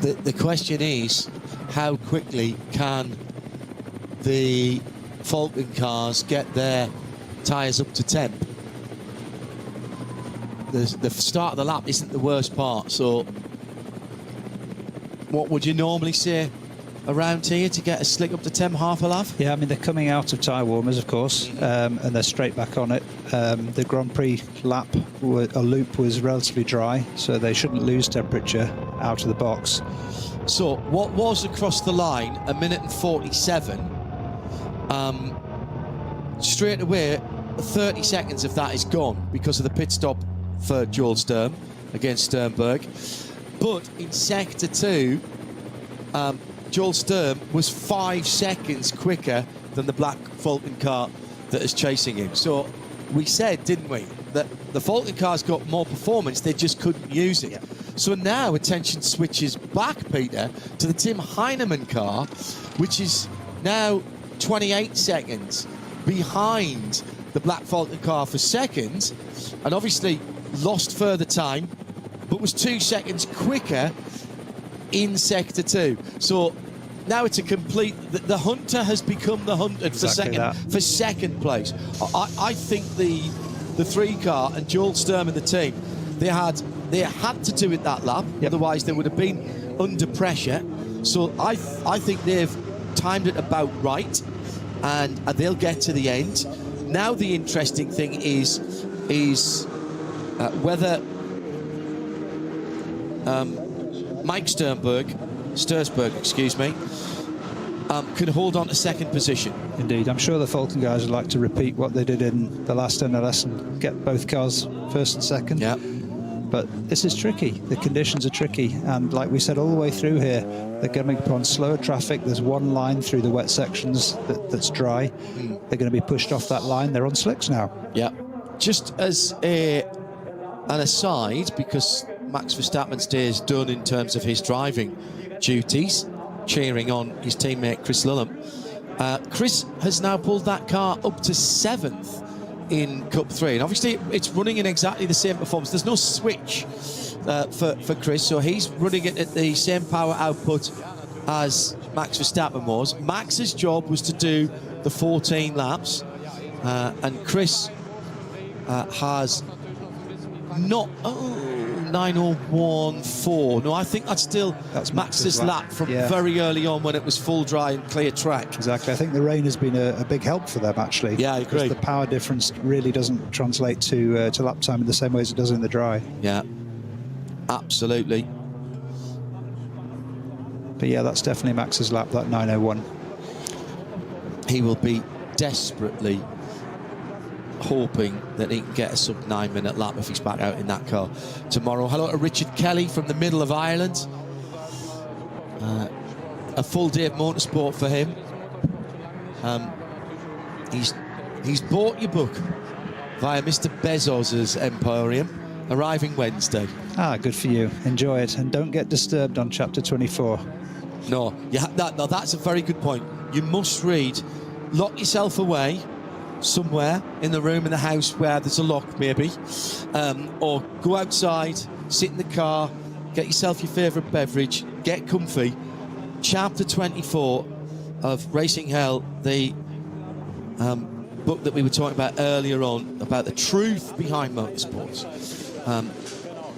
Speaker 5: The question is, how quickly can the Falcon cars get their tyres up to temp? The start of the lap isn't the worst part, so what would you normally say around here to get a slick up to temp, half a lap?
Speaker 6: Yeah, I mean, they're coming out of tyre warmers, of course, and they're straight back on it. The Grand Prix lap, a loop, was relatively dry, so they shouldn't lose temperature out of the box.
Speaker 5: So what was across the line, 1 minute and 47, straight away 30 seconds of that is gone because of the pit stop for Joel Sturm against Sternberg. But in Sector 2, Joel Sturm was 5 seconds quicker than the black Falcon car that is chasing him. So we said, didn't we, that the Falcon car's got more performance, they just couldn't use it. So now attention switches back, Peter, to the Tim Heinemann car, which is now 28 seconds behind the black Falcon car for second, and obviously lost further time, but was 2 seconds quicker in Sector 2. So now it's a complete... The hunter has become the hunted for second place. I think the 3 car and Joel Sturm and the team, they had to do it that lap, otherwise they would have been under pressure. So I think they've timed it about right, and they'll get to the end. Now the interesting thing is whether Mike Stursberg, excuse me, can hold on to second position.
Speaker 6: Indeed, I'm sure the Falcon guys would like to repeat what they did in the last NLS and get both cars first and second.
Speaker 5: Yeah.
Speaker 6: But this is tricky. The conditions are tricky, and like we said all the way through here, they're coming upon slower traffic. There's one line through the wet sections that's dry. They're going to be pushed off that line. They're on slicks now.
Speaker 5: Yeah. Just as an aside, because Max Verstappen's day is done in terms of his driving duties, cheering on his teammate Chris Lillum, Chris has now pulled that car up to 7th in Cup 3, and obviously it's running in exactly the same performance. There's no switch for Chris, so he's running it at the same power output as Max Verstappen was. Max's job was to do the 14 laps, and Chris has not 9:01.4. No, I think that's Max's lap from very early on when it was full dry and clear track.
Speaker 6: Exactly. I think the rain has been a big help for them, actually.
Speaker 5: Yeah, I agree.
Speaker 6: The power difference really doesn't translate to lap time in the same way as it does in the dry.
Speaker 5: Yeah, absolutely.
Speaker 6: But yeah, that's definitely Max's lap, that 9:01.
Speaker 5: He will be desperately hoping that he can get a sub 9-minute lap if he's back out in that car tomorrow. Hello to Richard Kelly from the middle of Ireland. A full day of motorsport for him. He's bought your book via Mr. Bezos's Emporium, arriving Wednesday.
Speaker 6: Ah, good for you. Enjoy it, and don't get disturbed on chapter 24.
Speaker 5: No, that's a very good point. You must read. Lock yourself away somewhere in the room in the house where there's a lock, maybe, or go outside, sit in the car, get yourself your favourite beverage, get comfy. Chapter 24 of Racing Hell, the book that we were talking about earlier on, about the truth behind motorsports.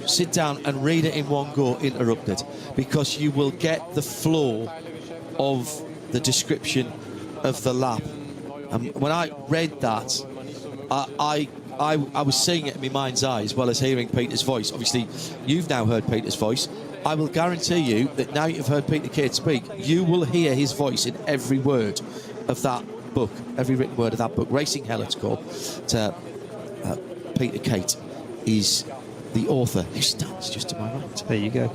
Speaker 5: Sit down and read it in one go, interrupted, because you will get the flow of the description of the lap. When I read that, I was seeing it in my mind's eye as well as hearing Peter's voice. Obviously, you've now heard Peter's voice. I will guarantee you that now you've heard Peter Cate speak, you will hear his voice in every word of that book, every written word of that book. Racing Hell, it's called. Peter Cate is the author, who stands just to my right.
Speaker 6: There you go.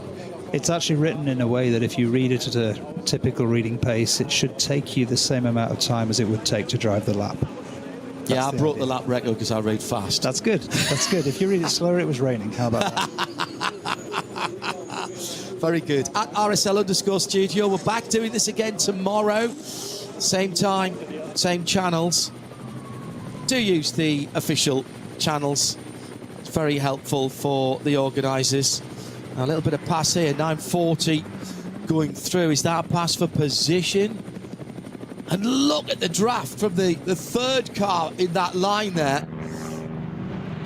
Speaker 6: It's actually written in a way that if you read it at a typical reading pace, it should take you the same amount of time as it would take to drive the lap.
Speaker 5: Yeah, I broke the lap record because I read fast.
Speaker 6: That's good. That's good. If you read it slower, it was raining. How about that?
Speaker 5: Very good. At RSL_studio, we're back doing this again tomorrow. Same time, same channels. Do use the official channels. It's very helpful for the organisers. A little bit of pass here, 9:40 going through. Is that a pass for position? And look at the draft from the third car in that line there.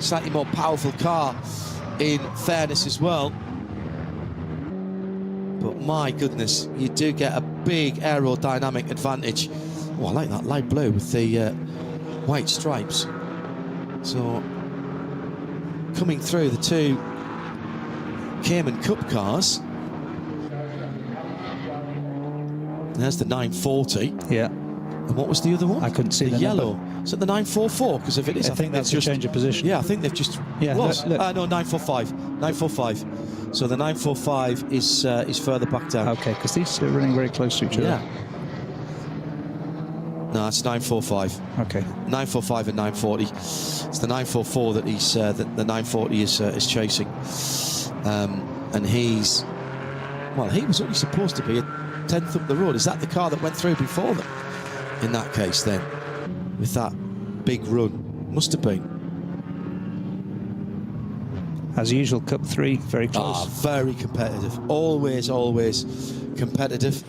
Speaker 5: Slightly more powerful car, in fairness as well. But my goodness, you do get a big aerodynamic advantage. Oh, I like that light blue with the white stripes. So, coming through the two Cayman Cup cars. There's the 940.
Speaker 6: Yeah.
Speaker 5: And what was the other one?
Speaker 6: I couldn't see the
Speaker 5: yellow.
Speaker 6: number.
Speaker 5: Is it the 944? Because if it is,
Speaker 6: I think that's
Speaker 5: they've
Speaker 6: a change of position.
Speaker 5: Yeah, I think they've just...
Speaker 6: Yeah,
Speaker 5: was.
Speaker 6: look.
Speaker 5: No, 945. 945. So the 945 is further back down.
Speaker 6: Okay, because these are running very close to each other.
Speaker 5: Yeah. No, it's 945.
Speaker 6: Okay.
Speaker 5: 945 and 940. It's the 944 that he's the 940 is chasing, and he's, well, he was only supposed to be a 10th up the road. Is that the car that went through before them? In that case, then, with that big run, must have been.
Speaker 6: As usual, Cup 3, very close.
Speaker 5: Ah, very competitive. Always competitive.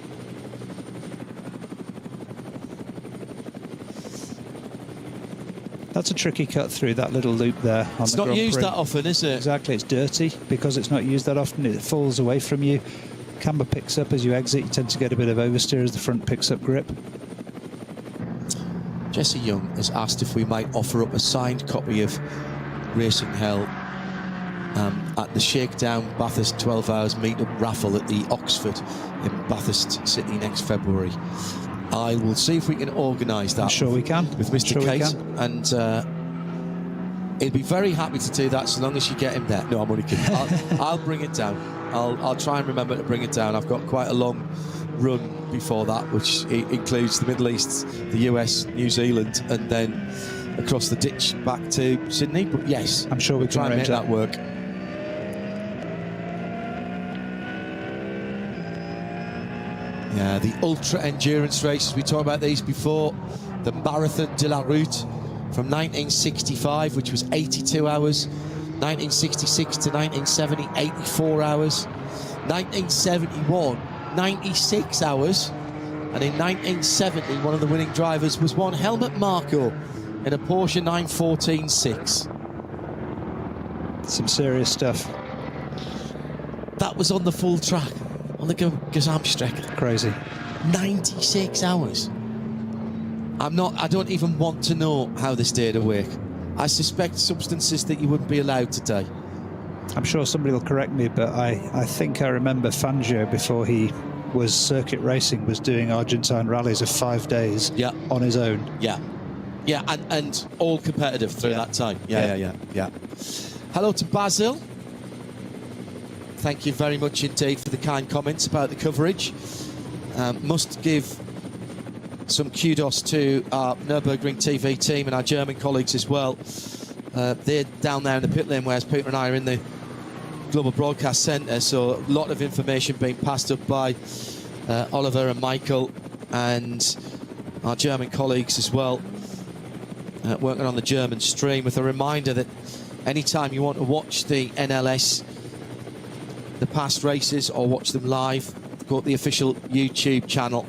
Speaker 6: That's a tricky cut through that little loop there.
Speaker 5: It's not used that often, is it?
Speaker 6: Exactly, it's dirty. Because it's not used that often, it falls away from you. Camber picks up as you exit. You tend to get a bit of oversteer as the front picks up grip.
Speaker 5: Jesse Young has asked if we might offer up a signed copy of Racing Hell at the Shakedown Bathurst 12 Hours Meetup raffle at the Oxford in Bathurst City next February. I will see if we can organise that.
Speaker 6: I'm sure we can.
Speaker 5: With Mr. Case, and he'd be very happy to do that so long as you get him there. No, I'm only kidding. I'll bring it down. I'll try and remember to bring it down. I've got quite a long run before that, which includes the Middle East, the US, New Zealand, and then across the ditch back to Sydney. But yes,
Speaker 6: I'm sure we can
Speaker 5: try and make that work. Yeah, the ultra endurance races, we talked about these before. The Marathon de la Route from 1965, which was 82 hours. 1966 to 1970, 84 hours. 1971, 96 hours. And in 1970, one of the winning drivers was one Helmut Marko in a Porsche 914-6.
Speaker 6: Some serious stuff.
Speaker 5: That was on the full track, on the Gesamtstrecke.
Speaker 6: Crazy.
Speaker 5: 96 hours. I don't even want to know how this day to work. I suspect substances that you wouldn't be allowed today.
Speaker 6: I'm sure somebody will correct me, but I think I remember Fangio, before he was circuit racing, was doing Argentine rallies of 5 days on his own.
Speaker 5: Yeah, and all competitive through that time. Yeah. Hello to Basil. Thank you very much indeed for the kind comments about the coverage. Must give some kudos to our Nürburgring TV team and our German colleagues as well. They're down there in the pit lane, whereas Peter and I are in the Global Broadcast Centre, so a lot of information being passed up by Oliver and Michael and our German colleagues as well, working on the German stream, with a reminder that anytime you want to watch the NLS, the past races, or watch them live, go to the official YouTube channel,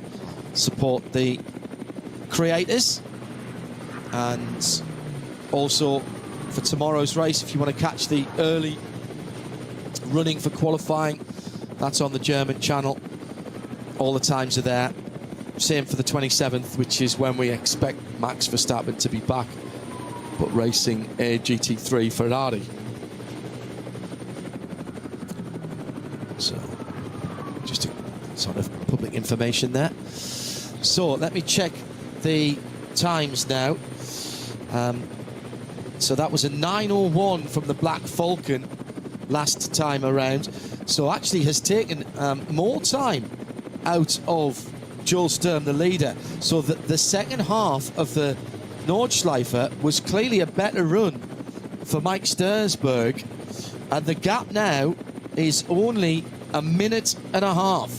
Speaker 5: support the creators. And also for tomorrow's race, if you want to catch the early running for qualifying, that's on the German channel. All the times are there. Same for the 27th, which is when we expect Max Verstappen to be back, but racing a GT3 Ferrari. So just a sort of public information there. So let me check the times now. So that was a 9:01 from the Black Falcon last time around. So actually has taken more time out of Joel Sturm, the leader. So the second half of the Nordschleife was clearly a better run for Mike Stursberg. And the gap now is only a minute and a half.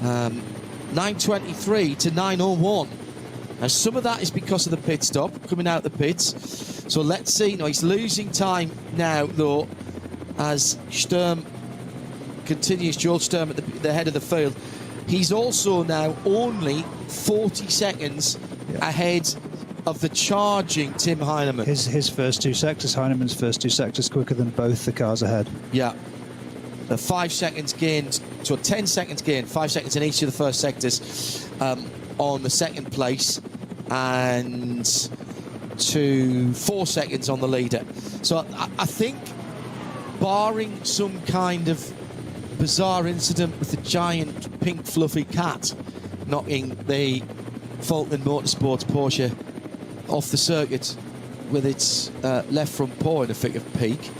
Speaker 5: 9:23 to 9:01. Now, some of that is because of the pit stop, coming out the pits. So let's see. No, he's losing time now, though, as Sturm continues, Joel Sturm at the head of the field. He's also now only 40 seconds ahead of the charging Tim Heinemann.
Speaker 6: His first 2 sectors, Heinemann's first 2 sectors, quicker than both the cars ahead.
Speaker 5: Yeah. 5 seconds gained, so 10 seconds gained, 5 seconds in each of the first sectors on the second place, and 4 seconds on the leader. So I think, barring some kind of bizarre incident with the giant pink fluffy cat knocking the Falcon Motorsports Porsche off the circuit with its left front paw in a thick of peak.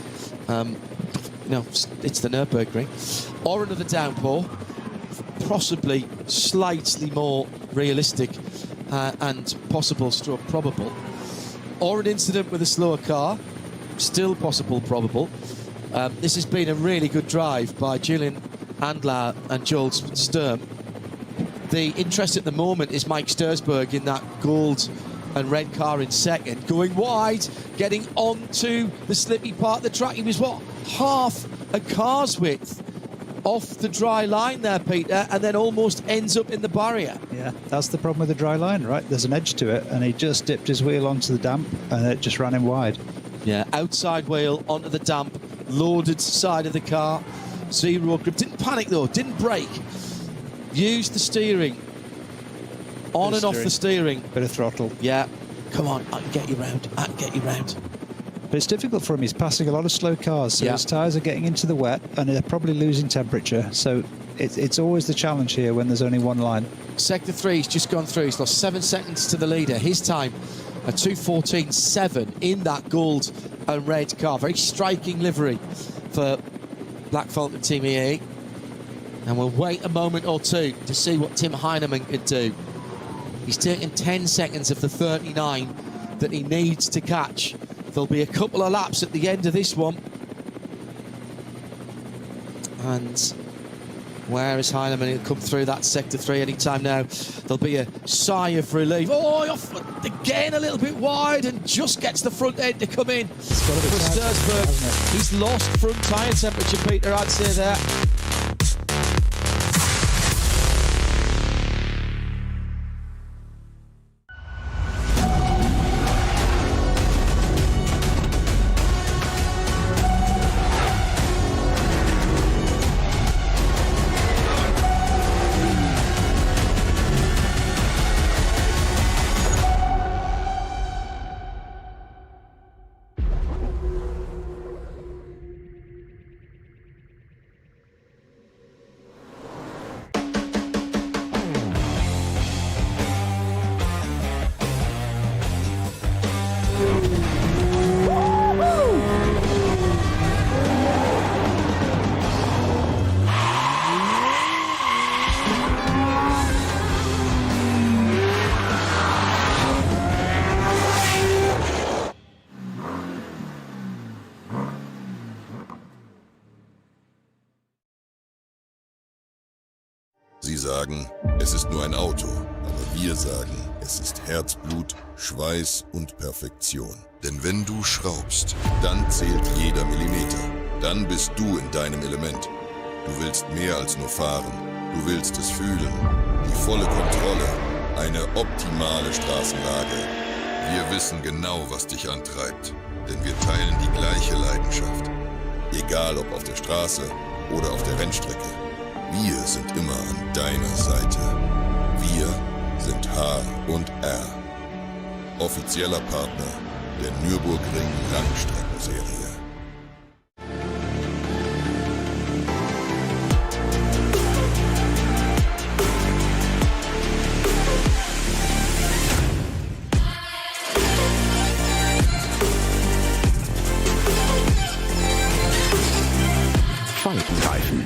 Speaker 5: It's the Nürburgring. Or another downpour, possibly slightly more realistic and possible stroke probable. Or an incident with a slower car, still possible probable. This has been a really good drive by Julian Andlau and Joel Sturm. The interest at the moment is Mike Stursberg in that gold and red car in second, going wide, getting onto the slippy part of the track. He was, what, half a car's width off the dry line there, Peter, and then almost ends up in the barrier.
Speaker 6: Yeah, that's the problem with the dry line, right? There's an edge to it, and he just dipped his wheel onto the damp, and it just ran him wide.
Speaker 5: Yeah, outside wheel onto the damp, loaded side of the car, zero grip. Didn't panic, though, didn't brake. Used the steering. On and off the steering.
Speaker 6: Bit of throttle.
Speaker 5: Yeah. Come on, I can get you round. I can get you round.
Speaker 6: But it's difficult for him. He's passing a lot of slow cars, so his tyres are getting into the wet and they're probably losing temperature. So it's always the challenge here when there's only one line.
Speaker 5: Sector 3's just gone through. He's lost 7 seconds to the leader. His time, a 2:14.7 in that gold and red car. Very striking livery for Black Falcon Team EA. And we'll wait a moment or two to see what Tim Heinemann could do. He's taken 10 seconds of the 39 that he needs to catch. There'll be a couple of laps at the end of this one. And where is Heinemann? He'll come through that sector 3 anytime now. There'll be a sigh of relief. Oh, off again a little bit wide and just gets the front end to come in.
Speaker 6: It's got to be
Speaker 5: Stursberg. He's lost front tyre temperature, Peter, I'd say there.
Speaker 8: Sie sagen, es ist nur ein Auto, aber wir sagen, es ist Herzblut, Schweiß und Perfektion. Denn wenn du schraubst, dann zählt jeder Millimeter. Dann bist du in deinem Element. Du willst mehr als nur fahren, du willst es fühlen. Die volle Kontrolle, eine optimale Straßenlage. Wir wissen genau, was dich antreibt, denn wir teilen die gleiche Leidenschaft. Egal ob auf der Straße oder auf der Rennstrecke. Wir sind immer an deiner Seite. Wir sind H&R. Offizieller Partner der Nürburgring Langstreckenserie.
Speaker 1: Falkenreifen.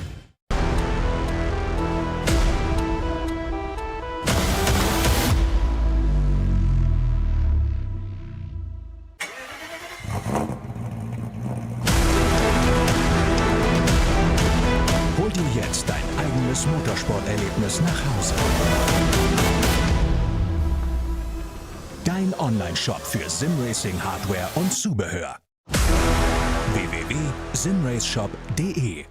Speaker 10: Hol dir jetzt dein eigenes Motorsporterlebnis nach Hause. Dein Online-Shop für Simracing-Hardware und Zubehör. www.simraceshop.de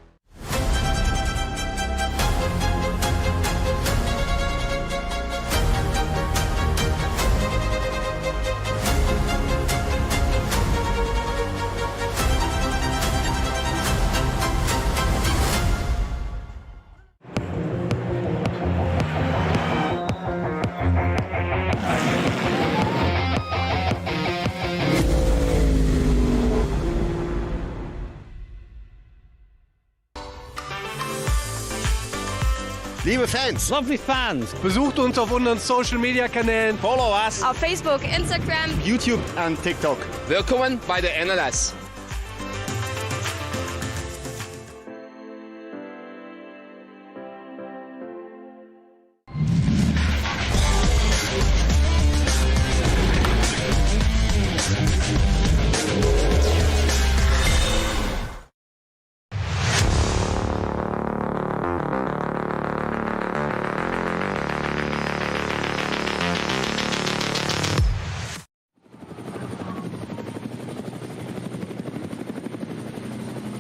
Speaker 9: Liebe Fans,
Speaker 2: Lovely fans.
Speaker 9: besucht uns auf unseren Social Media Kanälen.
Speaker 2: Follow us.
Speaker 11: Auf Facebook, Instagram,
Speaker 9: YouTube und TikTok.
Speaker 3: Willkommen bei der NLS.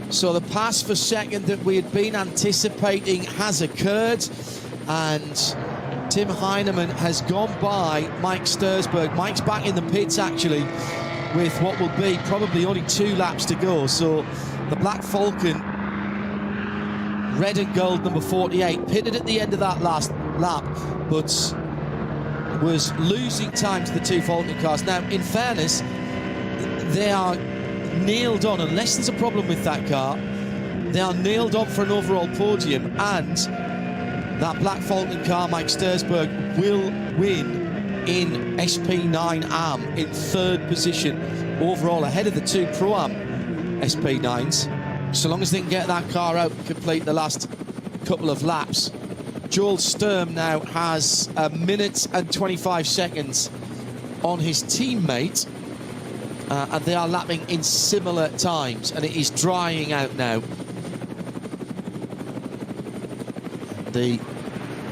Speaker 5: So the pass for second that we had been anticipating has occurred, and Tim Heinemann has gone by Mike Stursberg. Mike's back in the pits actually with what will be probably only 2 laps to go. So the Black Falcon, red and gold number 48, pitted at the end of that last lap, but was losing time to the 2 Falcon cars. Now, in fairness, they are nailed on, unless there's a problem with that car, they are nailed on for an overall podium, and that Black Falcon car, Mike Stursberg, will win in SP9 AM in 3rd position overall, ahead of the 2 Pro-Am SP9s, so long as they can get that car out and complete the last couple of laps. Joel Sturm now has 1 minute and 25 seconds on his teammate, and they are lapping in similar times, and it is drying out now. The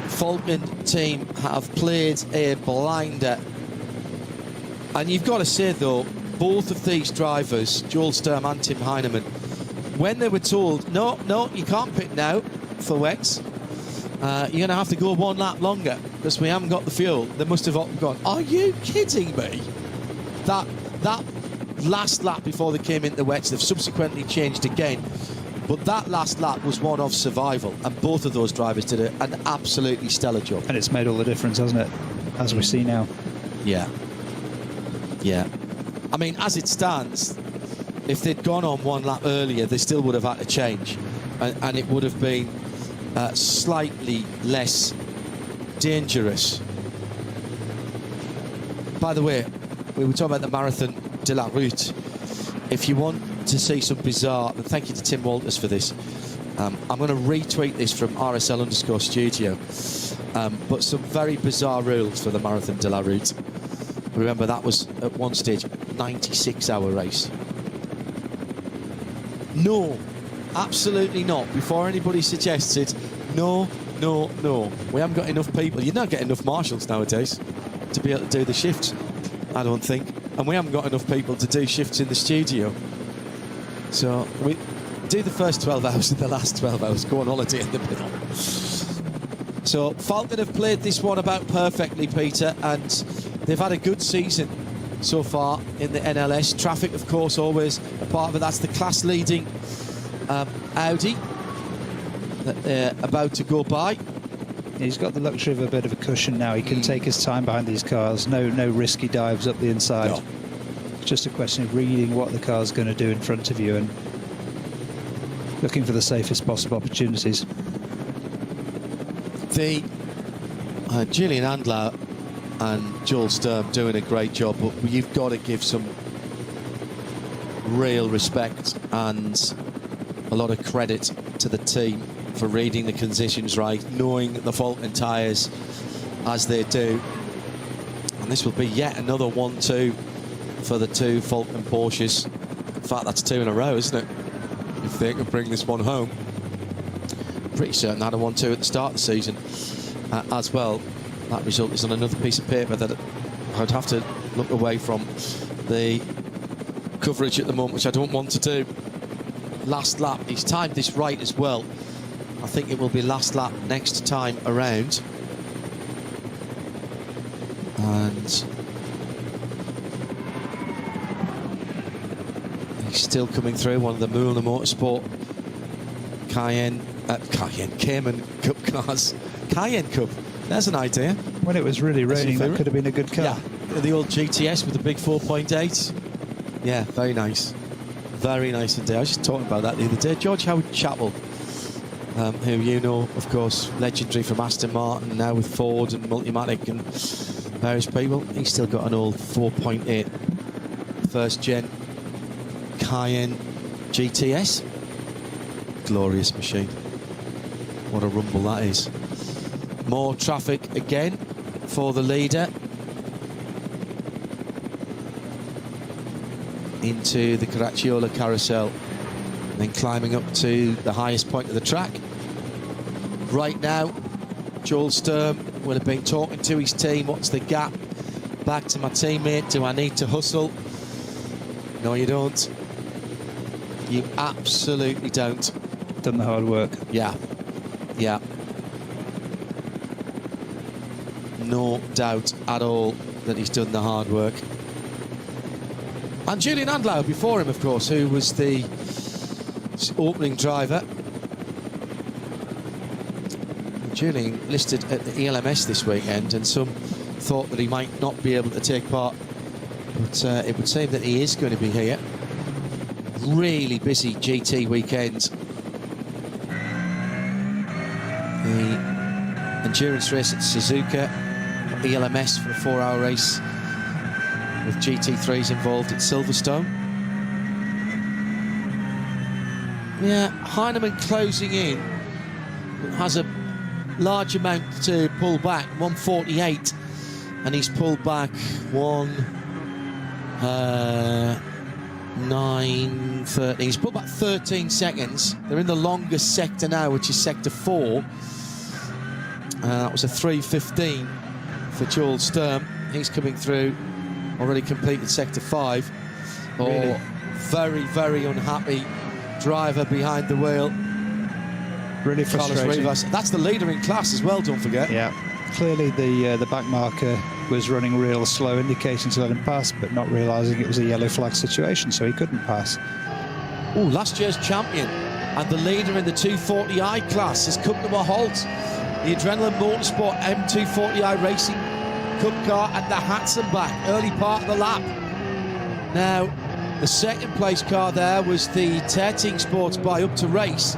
Speaker 5: Falcon team have played a blinder, and you've got to say though, both of these drivers, Joel Sturm and Tim Heinemann, when they were told no, you can't pit now for wets, you're going to have to go 1 lap longer because we haven't got the fuel, they must have gone, are you kidding me? That last lap before they came into the wets, they've subsequently changed again, but that last lap was one of survival, and both of those drivers did an absolutely stellar job.
Speaker 6: And it's made all the difference, hasn't it, as we see now?
Speaker 5: Yeah. I mean, as it stands, if they'd gone on 1 lap earlier, they still would have had to change, and it would have been slightly less dangerous. By the way, we were talking about the Marathon de la Route. If you want to see some bizarre, and thank you to Tim Walters for this, I'm going to retweet this from RSL_studio, but some very bizarre rules for the Marathon de la Route. Remember, that was at one stage a 96-hour race. No, absolutely not. Before anybody suggests it, no. We haven't got enough people. You're not getting enough marshals nowadays to be able to do the shifts, I don't think. And we haven't got enough people to do shifts in the studio. So we do the first 12 hours and the last 12 hours, go on holiday in the middle. So Falcon have played this one about perfectly, Peter, and they've had a good season so far in the NLS. Traffic, of course, always a part of it. That's the class-leading Audi that they're about to go by.
Speaker 6: He's got the luxury of a bit of a cushion now. He can take his time behind these cars. No risky dives up the inside. No. It's just a question of reading what the car's going to do in front of you and looking for the safest possible opportunities.
Speaker 5: The Julian Andlau and Joel Sturm doing a great job, but you've got to give some real respect and a lot of credit to the team for reading the conditions right, knowing the Falcon tyres as they do. And this will be yet another 1-2 for the 2 Falcon Porsches. In fact, that's 2 in a row, isn't it? If they can bring this one home. Pretty certain they had a 1-2 at the start of the season as well. That result is on another piece of paper that I'd have to look away from the coverage at the moment, which I don't want to do. Last lap, he's timed this right as well. I think it will be last lap next time around. And he's still coming through, one of the Mühlner Motorsport Cayman Cup cars. Cayenne Cup, there's an idea.
Speaker 6: When it was really raining, that could have been a good car.
Speaker 5: Yeah, the old GTS with the big 4.8. Yeah, very nice. Very nice indeed. I was just talking about that the other day. George Howard Chapel who you know, of course, legendary from Aston Martin, now with Ford and Multimatic and various people. He's still got an old 4.8 first gen Cayenne GTS. Glorious machine. What a rumble that is. More traffic again for the leader. Into the Caracciola carousel, and then climbing up to the highest point of the track. Right now, Joel Sturm will have been talking to his team. What's the gap? Back to my teammate. Do I need to hustle? No, you don't. You absolutely don't.
Speaker 6: Done the hard work.
Speaker 5: Yeah. Yeah. No doubt at all that he's done the hard work. And Julian Andlau before him, of course, who was the opening driver. Julian listed at the ELMS this weekend, and some thought that he might not be able to take part, but it would seem that he is going to be here. Really busy GT weekend. The endurance race at Suzuka, ELMS for a 4-hour race with GT3s involved at Silverstone. Yeah, Heinemann closing in, has a large amount to pull back, 148, and he's pulled back 9:30. He's pulled back 13 seconds. They're in the longest sector now, which is sector 4. That was a 3:15 for Joel Sturm. He's coming through. Already completed sector 5.
Speaker 6: Really?
Speaker 5: Oh, very, very unhappy driver behind the wheel.
Speaker 6: Really frustrating.
Speaker 5: That's the leader in class as well, don't forget.
Speaker 6: Yeah, clearly the back marker was running real slow, indicating to let him pass, but not realising it was a yellow flag situation, so he couldn't pass.
Speaker 5: Oh, last year's champion and the leader in the 240i class has come to a halt. The Adrenaline Motorsport M240i Racing Cup car at the Hatzenbach, early part of the lap. Now, the second place car there was the Terting Sports by Up to Race,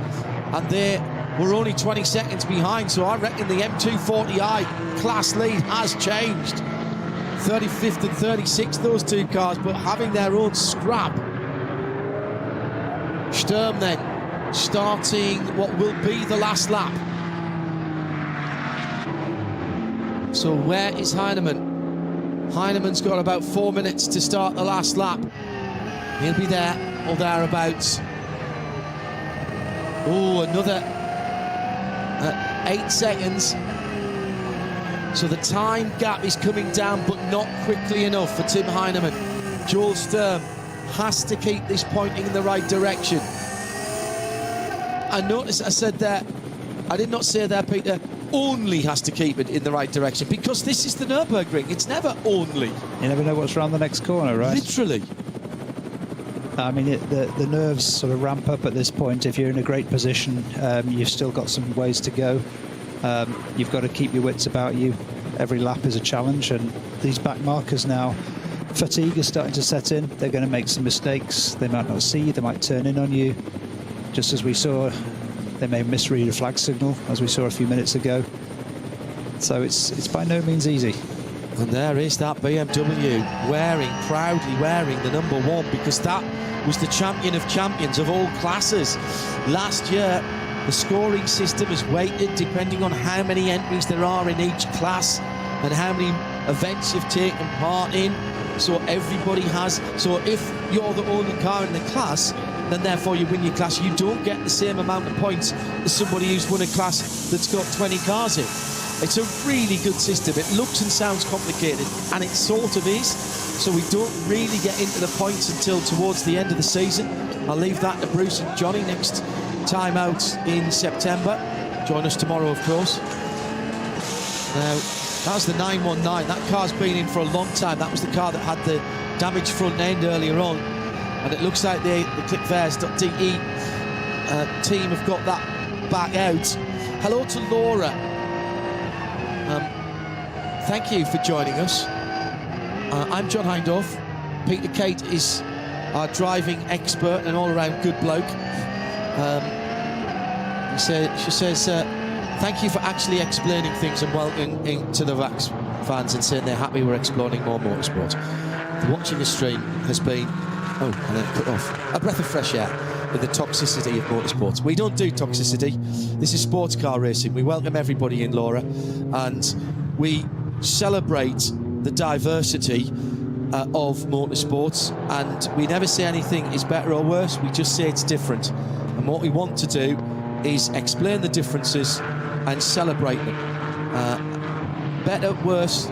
Speaker 5: and they were only 20 seconds behind, so I reckon the M240i class lead has changed. 35th and 36th, those two cars, but having their own scrap. Sturm then starting what will be the last lap. So where is Heinemann? Heinemann's got about 4 minutes to start the last lap. He'll be there or thereabouts. Oh, another 8 seconds. So the time gap is coming down, but not quickly enough for Tim Heinemann. Joel Sturm has to keep this pointing in the right direction. I noticed I said that, I did not say there, Peter, only has to keep it in the right direction, because this is the Nürburgring. It's never only.
Speaker 6: You never know what's around the next corner, right?
Speaker 5: Literally.
Speaker 6: I mean, the nerves sort of ramp up at this point. If you're in a great position, you've still got some ways to go. You've got to keep your wits about you. Every lap is a challenge, and these back markers now, fatigue is starting to set in. They're going to make some mistakes. They might not see you, they might turn in on you. Just as we saw, they may misread a flag signal, as we saw a few minutes ago. So it's by no means easy.
Speaker 5: And there is that BMW proudly wearing the #1, because that was the champion of champions of all classes. Last year, the scoring system is weighted depending on how many entries there are in each class and how many events you've taken part in. So everybody has. So if you're the only car in the class, then therefore you win your class. You don't get the same amount of points as somebody who's won a class that's got 20 cars in. It's a really good system. It looks and sounds complicated, and it sort of is. So we don't really get into the points until towards the end of the season. I'll leave that to Bruce and Johnny next time out in September. Join us tomorrow, of course. Now, that's the 919. That car's been in for a long time. That was the car that had the damaged front end earlier on. And it looks like the ClickVers.de team have got that back out. Hello to Laura. Thank you for joining us. I'm John Hindorf. Peter Kate is our driving expert and all-around good bloke. She says, thank you for actually explaining things and welcoming to the Vax fans and saying they're happy we're exploring more motorsport. Watching the stream has been, and then cut off, a breath of fresh air with the toxicity of motorsports. We don't do toxicity. This is sports car racing. We welcome everybody in, Laura, and we celebrate the diversity of motorsports, and we never say anything is better or worse. We just say it's different, and what we want to do is explain the differences and celebrate them. Better, worse,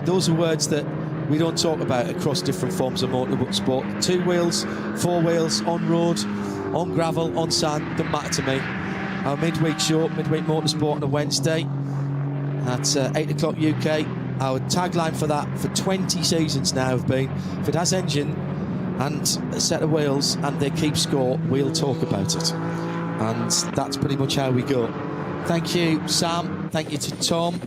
Speaker 5: those are words that we don't talk about across different forms of motorsport. 2 wheels, 4 wheels, on road, on gravel, on sand, doesn't matter to me. Our midweek show, Midweek Motorsport on a Wednesday at 8 o'clock UK. Our tagline for that for 20 seasons now have been, if it has engine and a set of wheels and they keep score, we'll talk about it. And that's pretty much how we go. Thank you, Sam. Thank you to Tom.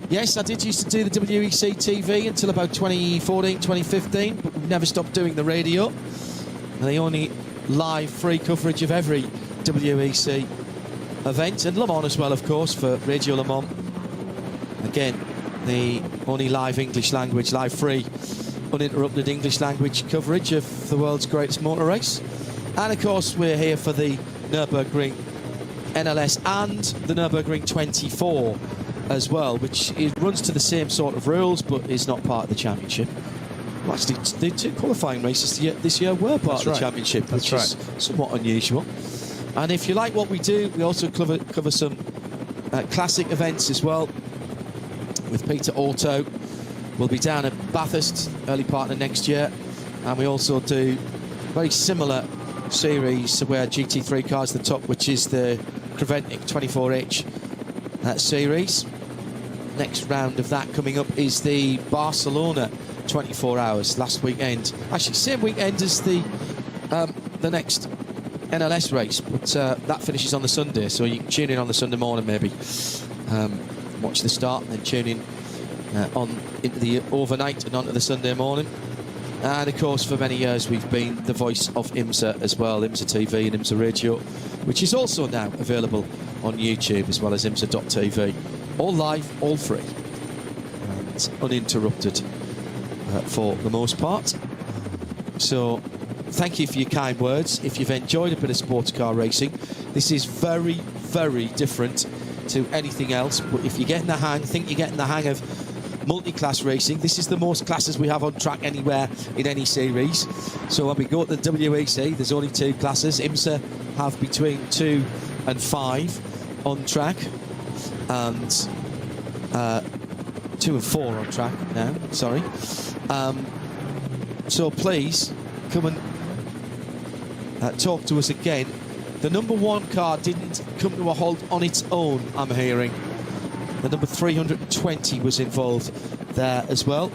Speaker 5: Yes, I did used to do the WEC TV until about 2014, 2015, but we've never stopped doing the radio. And the only live free coverage of every WEC event, and Le Mans as well, of course, for Radio Le Mans. Again, the only live English language, live free, uninterrupted English language coverage of the world's greatest motor race. And of course, we're here for the Nürburgring NLS and the Nürburgring 24 as well, which runs to the same sort of rules but is not part of the championship. Well, actually, the 2 qualifying races this year were part of the championship, which is somewhat unusual. And if you like what we do, we also cover some classic events as well with Peter Auto. We'll be down at Bathurst early part of next year, and we also do very similar series where GT3 cars the top, which is the Creventic 24H series. Next round of that coming up is the Barcelona 24 hours last weekend. Actually, same weekend as the next NLS race, but that finishes on the Sunday, so you can tune in on the Sunday morning maybe. Watch the start and then tune in on into the overnight and onto the Sunday morning. And of course, for many years we've been the voice of IMSA as well, IMSA TV and IMSA Radio, which is also now available on YouTube as well as IMSA.tv. All live, all free, and uninterrupted for the most part. So thank you for your kind words. If you've enjoyed a bit of sports car racing, this is very, very different to anything else. But if you're getting the hang, think you're getting the hang of multi-class racing, this is the most classes we have on track anywhere in any series. So when we go to the WEC, there's only 2 classes. IMSA have between 2 and 5 on track, and 2 and 4 on track now, sorry. So please come and talk to us again. The number 1 car didn't come to a halt on its own, I'm hearing. The number 320 was involved there as well.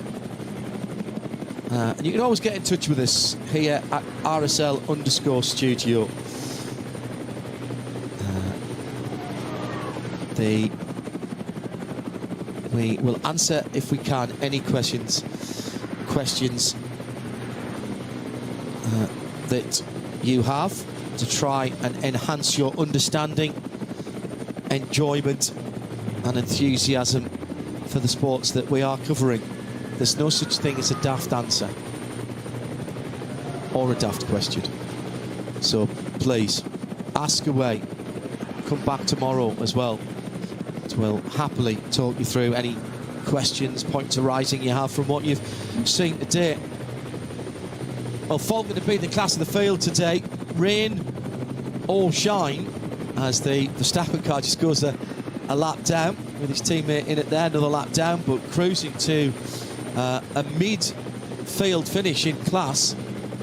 Speaker 5: And you can always get in touch with us here at RSL_studio. We will answer, if we can, any questions that you have to try and enhance your understanding, enjoyment and enthusiasm for the sports that we are covering. There's no such thing as a daft answer or a daft question. So please, ask away. Come back tomorrow as well. We'll happily talk you through any questions, points arising you have from what you've seen today. Well, Falcon to be the class of the field today. Rain or shine, as the Verstappen car just goes a lap down with his teammate in it there, another lap down, but cruising to a mid-field finish in class.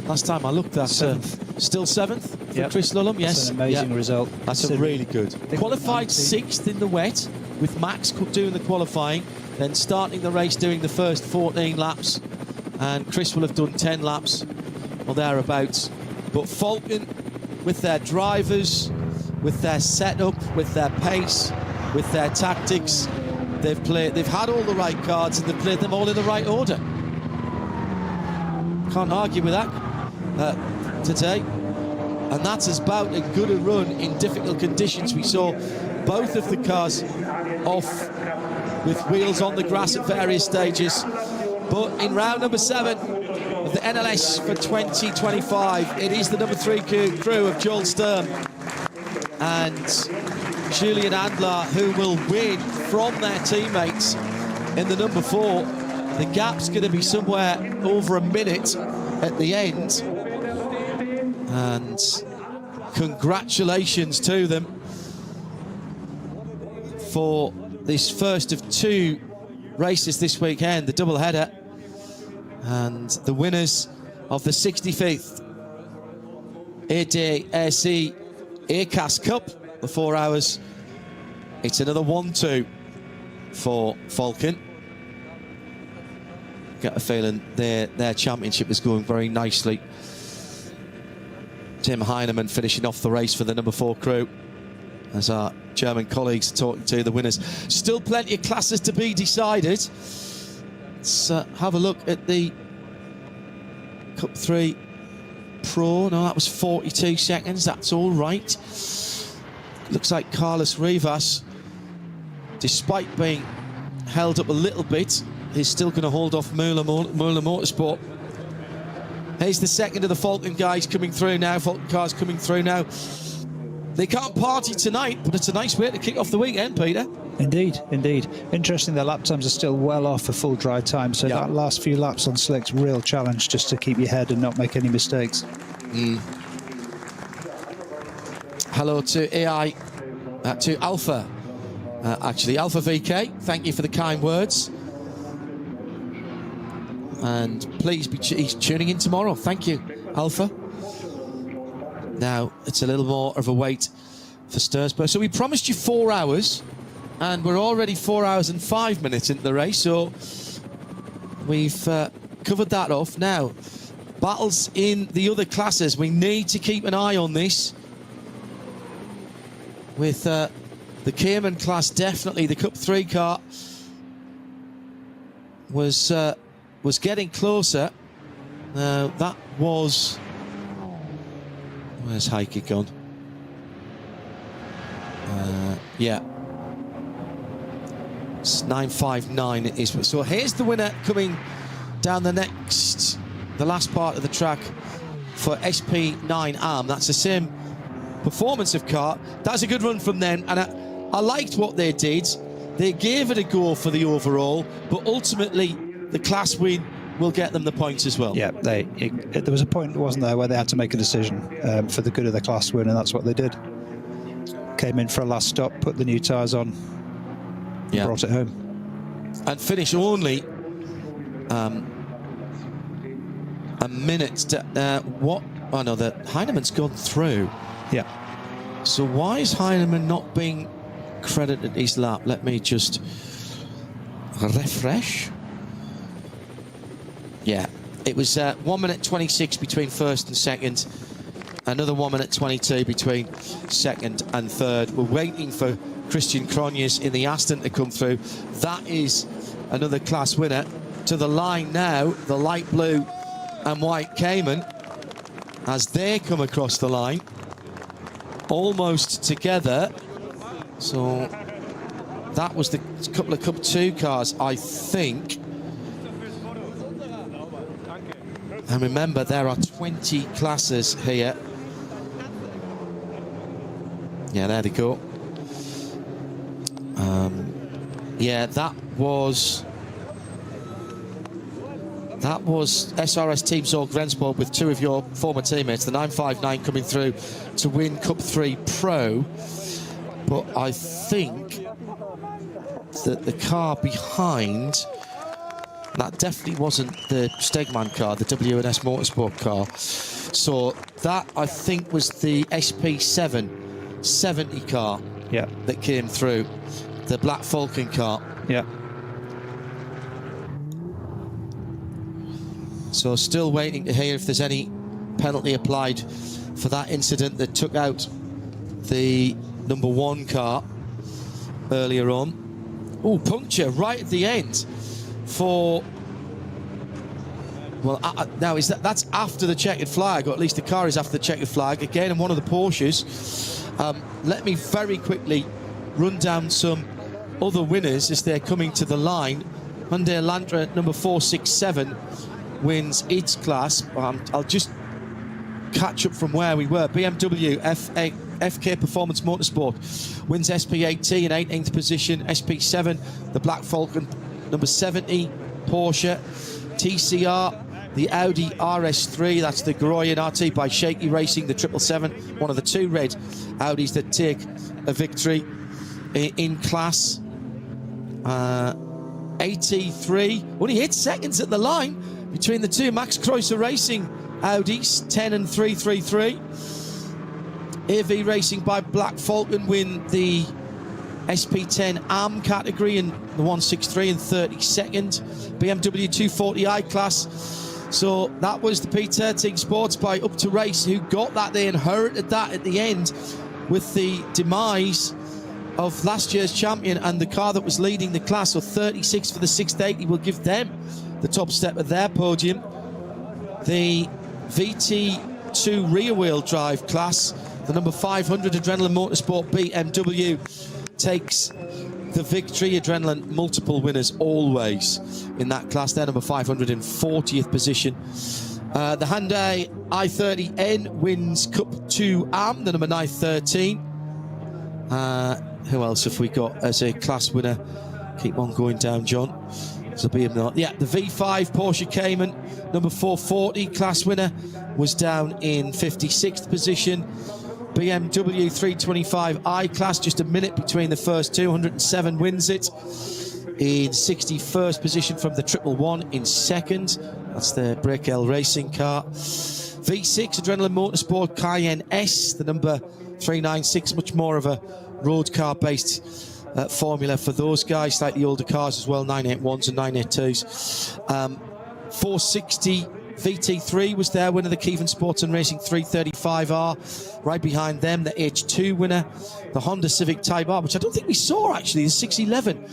Speaker 5: Last time I looked, that's still 7th for Chris Lullum. Yes,
Speaker 6: that's an amazing result.
Speaker 5: That's a really good. Qualified 6th in the wet, with Max doing the qualifying, then starting the race doing the first 14 laps, and Chris will have done 10 laps or thereabouts. But Falcon, with their drivers, with their setup, with their pace, with their tactics, they've had all the right cards and they've played them all in the right order. Can't argue with that today. And that's about as good a run in difficult conditions. We saw both of the cars off with wheels on the grass at various stages. But in round number 7 of the NLS for 2025, it is the number 3 crew of Joel Sturm and Julian Adler who will win from their teammates in the number 4. The gap's going to be somewhere over a minute at the end. And congratulations to them for this first of 2 races this weekend, the doubleheader, and the winners of the 65th ADAC ACAS Cup, the 4 hours. It's another 1-2 for Falcon. Get a feeling their championship is going very nicely. Tim Heinemann finishing off the race for the number 4 crew as our German colleagues are talking to the winners. Still plenty of classes to be decided. Let's have a look at the Cup 3 Pro. No, that was 42 seconds. That's all right. Looks like Carlos Rivas, despite being held up a little bit, is still going to hold off Müller Motorsport. Here's the second of the Falcon guys coming through now. Falcon cars coming through now. They can't party tonight, but it's a nice way to kick off the weekend, Peter.
Speaker 6: Indeed, indeed. Interesting, their lap times are still well off a full dry time, so that last few laps on slick's real challenge just to keep your head and not make any mistakes.
Speaker 5: Hello to AI, to Alpha, actually, Alpha VK. Thank you for the kind words. And please be he's tuning in tomorrow. Thank you, Alpha. Now it's a little more of a wait for Stursberg. So we promised you 4 hours, and we're already 4 hours and 5 minutes into the race. So we've covered that off. Now, battles in the other classes. We need to keep an eye on this. With the Cayman class, definitely the Cup 3 car was getting closer. That was... Where's Heike gone? Yeah. It's 959 it is. So here's the winner coming down the last part of the track for SP9 Arm. That's the same performance of car. That's a good run from them, and I liked what they did. They gave it a go for the overall, but ultimately the class win will get them the points as well. Yeah,
Speaker 6: there was a point, wasn't there, where they had to make a decision for the good of the class win, and that's what they did. Came in for a last stop, put the new tyres on, and brought it home.
Speaker 5: And finish only a minute. What? Oh no, Heinemann's gone through.
Speaker 6: Yeah.
Speaker 5: So why is Heinemann not being credited his lap? Let me just refresh. Yeah, it was 1 minute 26 between first and second. Another 1 minute 22 between second and third. We're waiting for Christian Cronjes in the Aston to come through. That is another class winner. To the line now, the light blue and white Cayman, as they come across the line, almost together. So that was the couple of Cup 2 cars, I think. And remember, there are 20 classes here. Yeah, there they go. Yeah, that was SRS Team Zorg Rensport with 2 of your former teammates, the 959 coming through to win Cup 3 Pro. But I think that the car behind, that definitely wasn't the Stegman car, the WNS Motorsport car. So that, I think, was the SP7 70 car that came through, the Black Falcon car.
Speaker 6: Yeah.
Speaker 5: So still waiting to hear if there's any penalty applied for that incident that took out the number 1 car earlier on. Oh, puncture right at the end for Well, now that's after the checkered flag, or at least the car is after the checkered flag. Again, in one of the Porsches. Let me very quickly run down some other winners as they're coming to the line. Hyundai Elantra number 467 wins its class. I'll just catch up from where we were. BMW FK Performance Motorsport wins SP8T in 18th position. SP7, the Black Falcon number 70 Porsche. TCR, the Audi RS3, that's the Goroyan RT by Shaky Racing, the 777, one of the two red Audis that take a victory in class. AT3, only 8 seconds at the line between the two Max Kreuzer Racing Audis, 10 and 333. AV Racing by Black Falcon win the SP10 AM category in the 163 and 32nd. BMW 240i class. So that was the P13 Sports by Up to Race, who got that. They inherited that at the end with the demise of last year's champion and the car that was leading the class. So 36 for the 680 will give them the top step of their podium. The VT2 rear-wheel drive class, the number 500 Adrenaline Motorsport BMW takes the victory. Adrenaline multiple winners always in that class. They're number 540th position. The Hyundai i30N wins Cup 2 AM, the number 913. Who else have we got as a class winner? Keep on going down, John. So be him not. Yeah, the V5 Porsche Cayman, number 440, class winner, was down in 56th position. BMW 325i class, just a minute between the first 207, wins it in 61st position from the 111 in second. That's the Breakel Racing car. V6 Adrenaline Motorsport Cayenne S, the number 396, much more of a road car based formula for those guys, slightly older cars as well, 981s and 982s. 460 VT3 was there, winner, the Kevin Sports and Racing 335R. Right behind them, the H2 winner, the Honda Civic Type R, which I don't think we saw actually, the 611.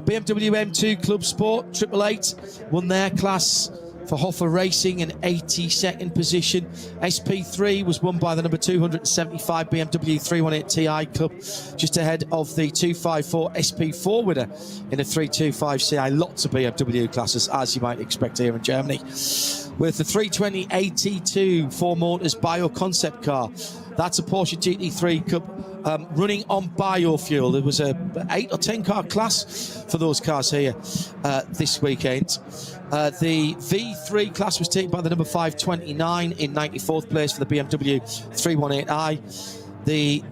Speaker 5: BMW M2 Club Sport 888 won their class for Hoffer Racing in 82nd position. SP3 was won by the number 275 BMW 318 Ti Cup, just ahead of the 254 SP4 winner in a 325 Ci. Lots of BMW classes, as you might expect here in Germany. With the 320 AT2 Four Motors Bio Concept car, that's a Porsche GT3 Cup running on biofuel. There was a 8 or 10 car class for those cars here this weekend. The V3 class was taken by the number 529 in 94th place for the BMW 318i. The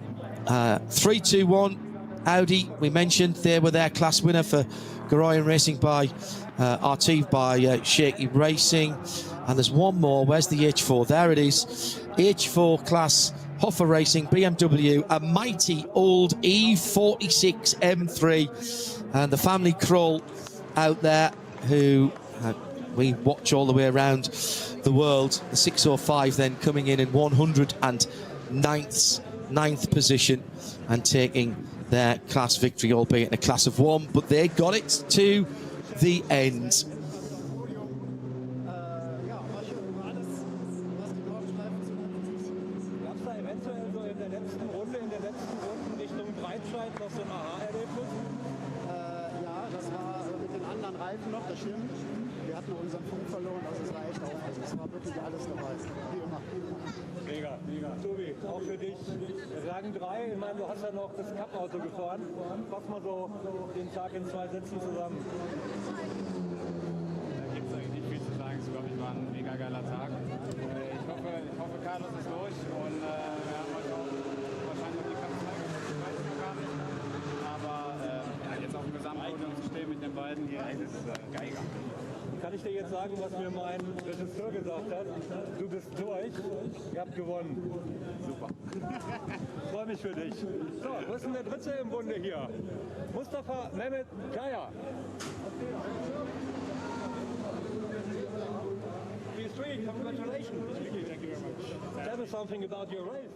Speaker 5: 321 Audi, we mentioned, they were their class winner for Goroyan Racing by RT by Shaky Racing. And there's one more. Where's the H4? There it is. H4 class Hoffer Racing BMW, a mighty old E46 M3, and the family Kroll out there who we watch all the way around the world. The 605 then coming in 109th position and taking their class victory, albeit in a class of one, but they got it to the end.
Speaker 11: Tobi, auch für dich. Rang 3, ich meine, du hast ja noch das Cup-Auto gefahren. Fass mal so den Tag in 2 Sätzen zusammen.
Speaker 12: Da gibt es eigentlich nicht viel zu sagen. Ich glaube, es war ein mega geiler Tag. Ich hoffe, Carlos ist durch und wir haben heute auch wahrscheinlich die Cup 2 gar nicht. Aber jetzt auf dem Gesamtpodium zu stehen mit den beiden hier, das ist Geiger.
Speaker 11: Kann ich dir jetzt sagen, was mir mein Regisseur gesagt hat? Du bist durch, ihr habt gewonnen.
Speaker 12: Super.
Speaker 11: Freue mich für dich. So, wo ist denn der Dritte im Bunde hier? Mustafa Mehmet Kaya. P3, congratulations.
Speaker 12: Thank you very much.
Speaker 11: Tell me something about your race.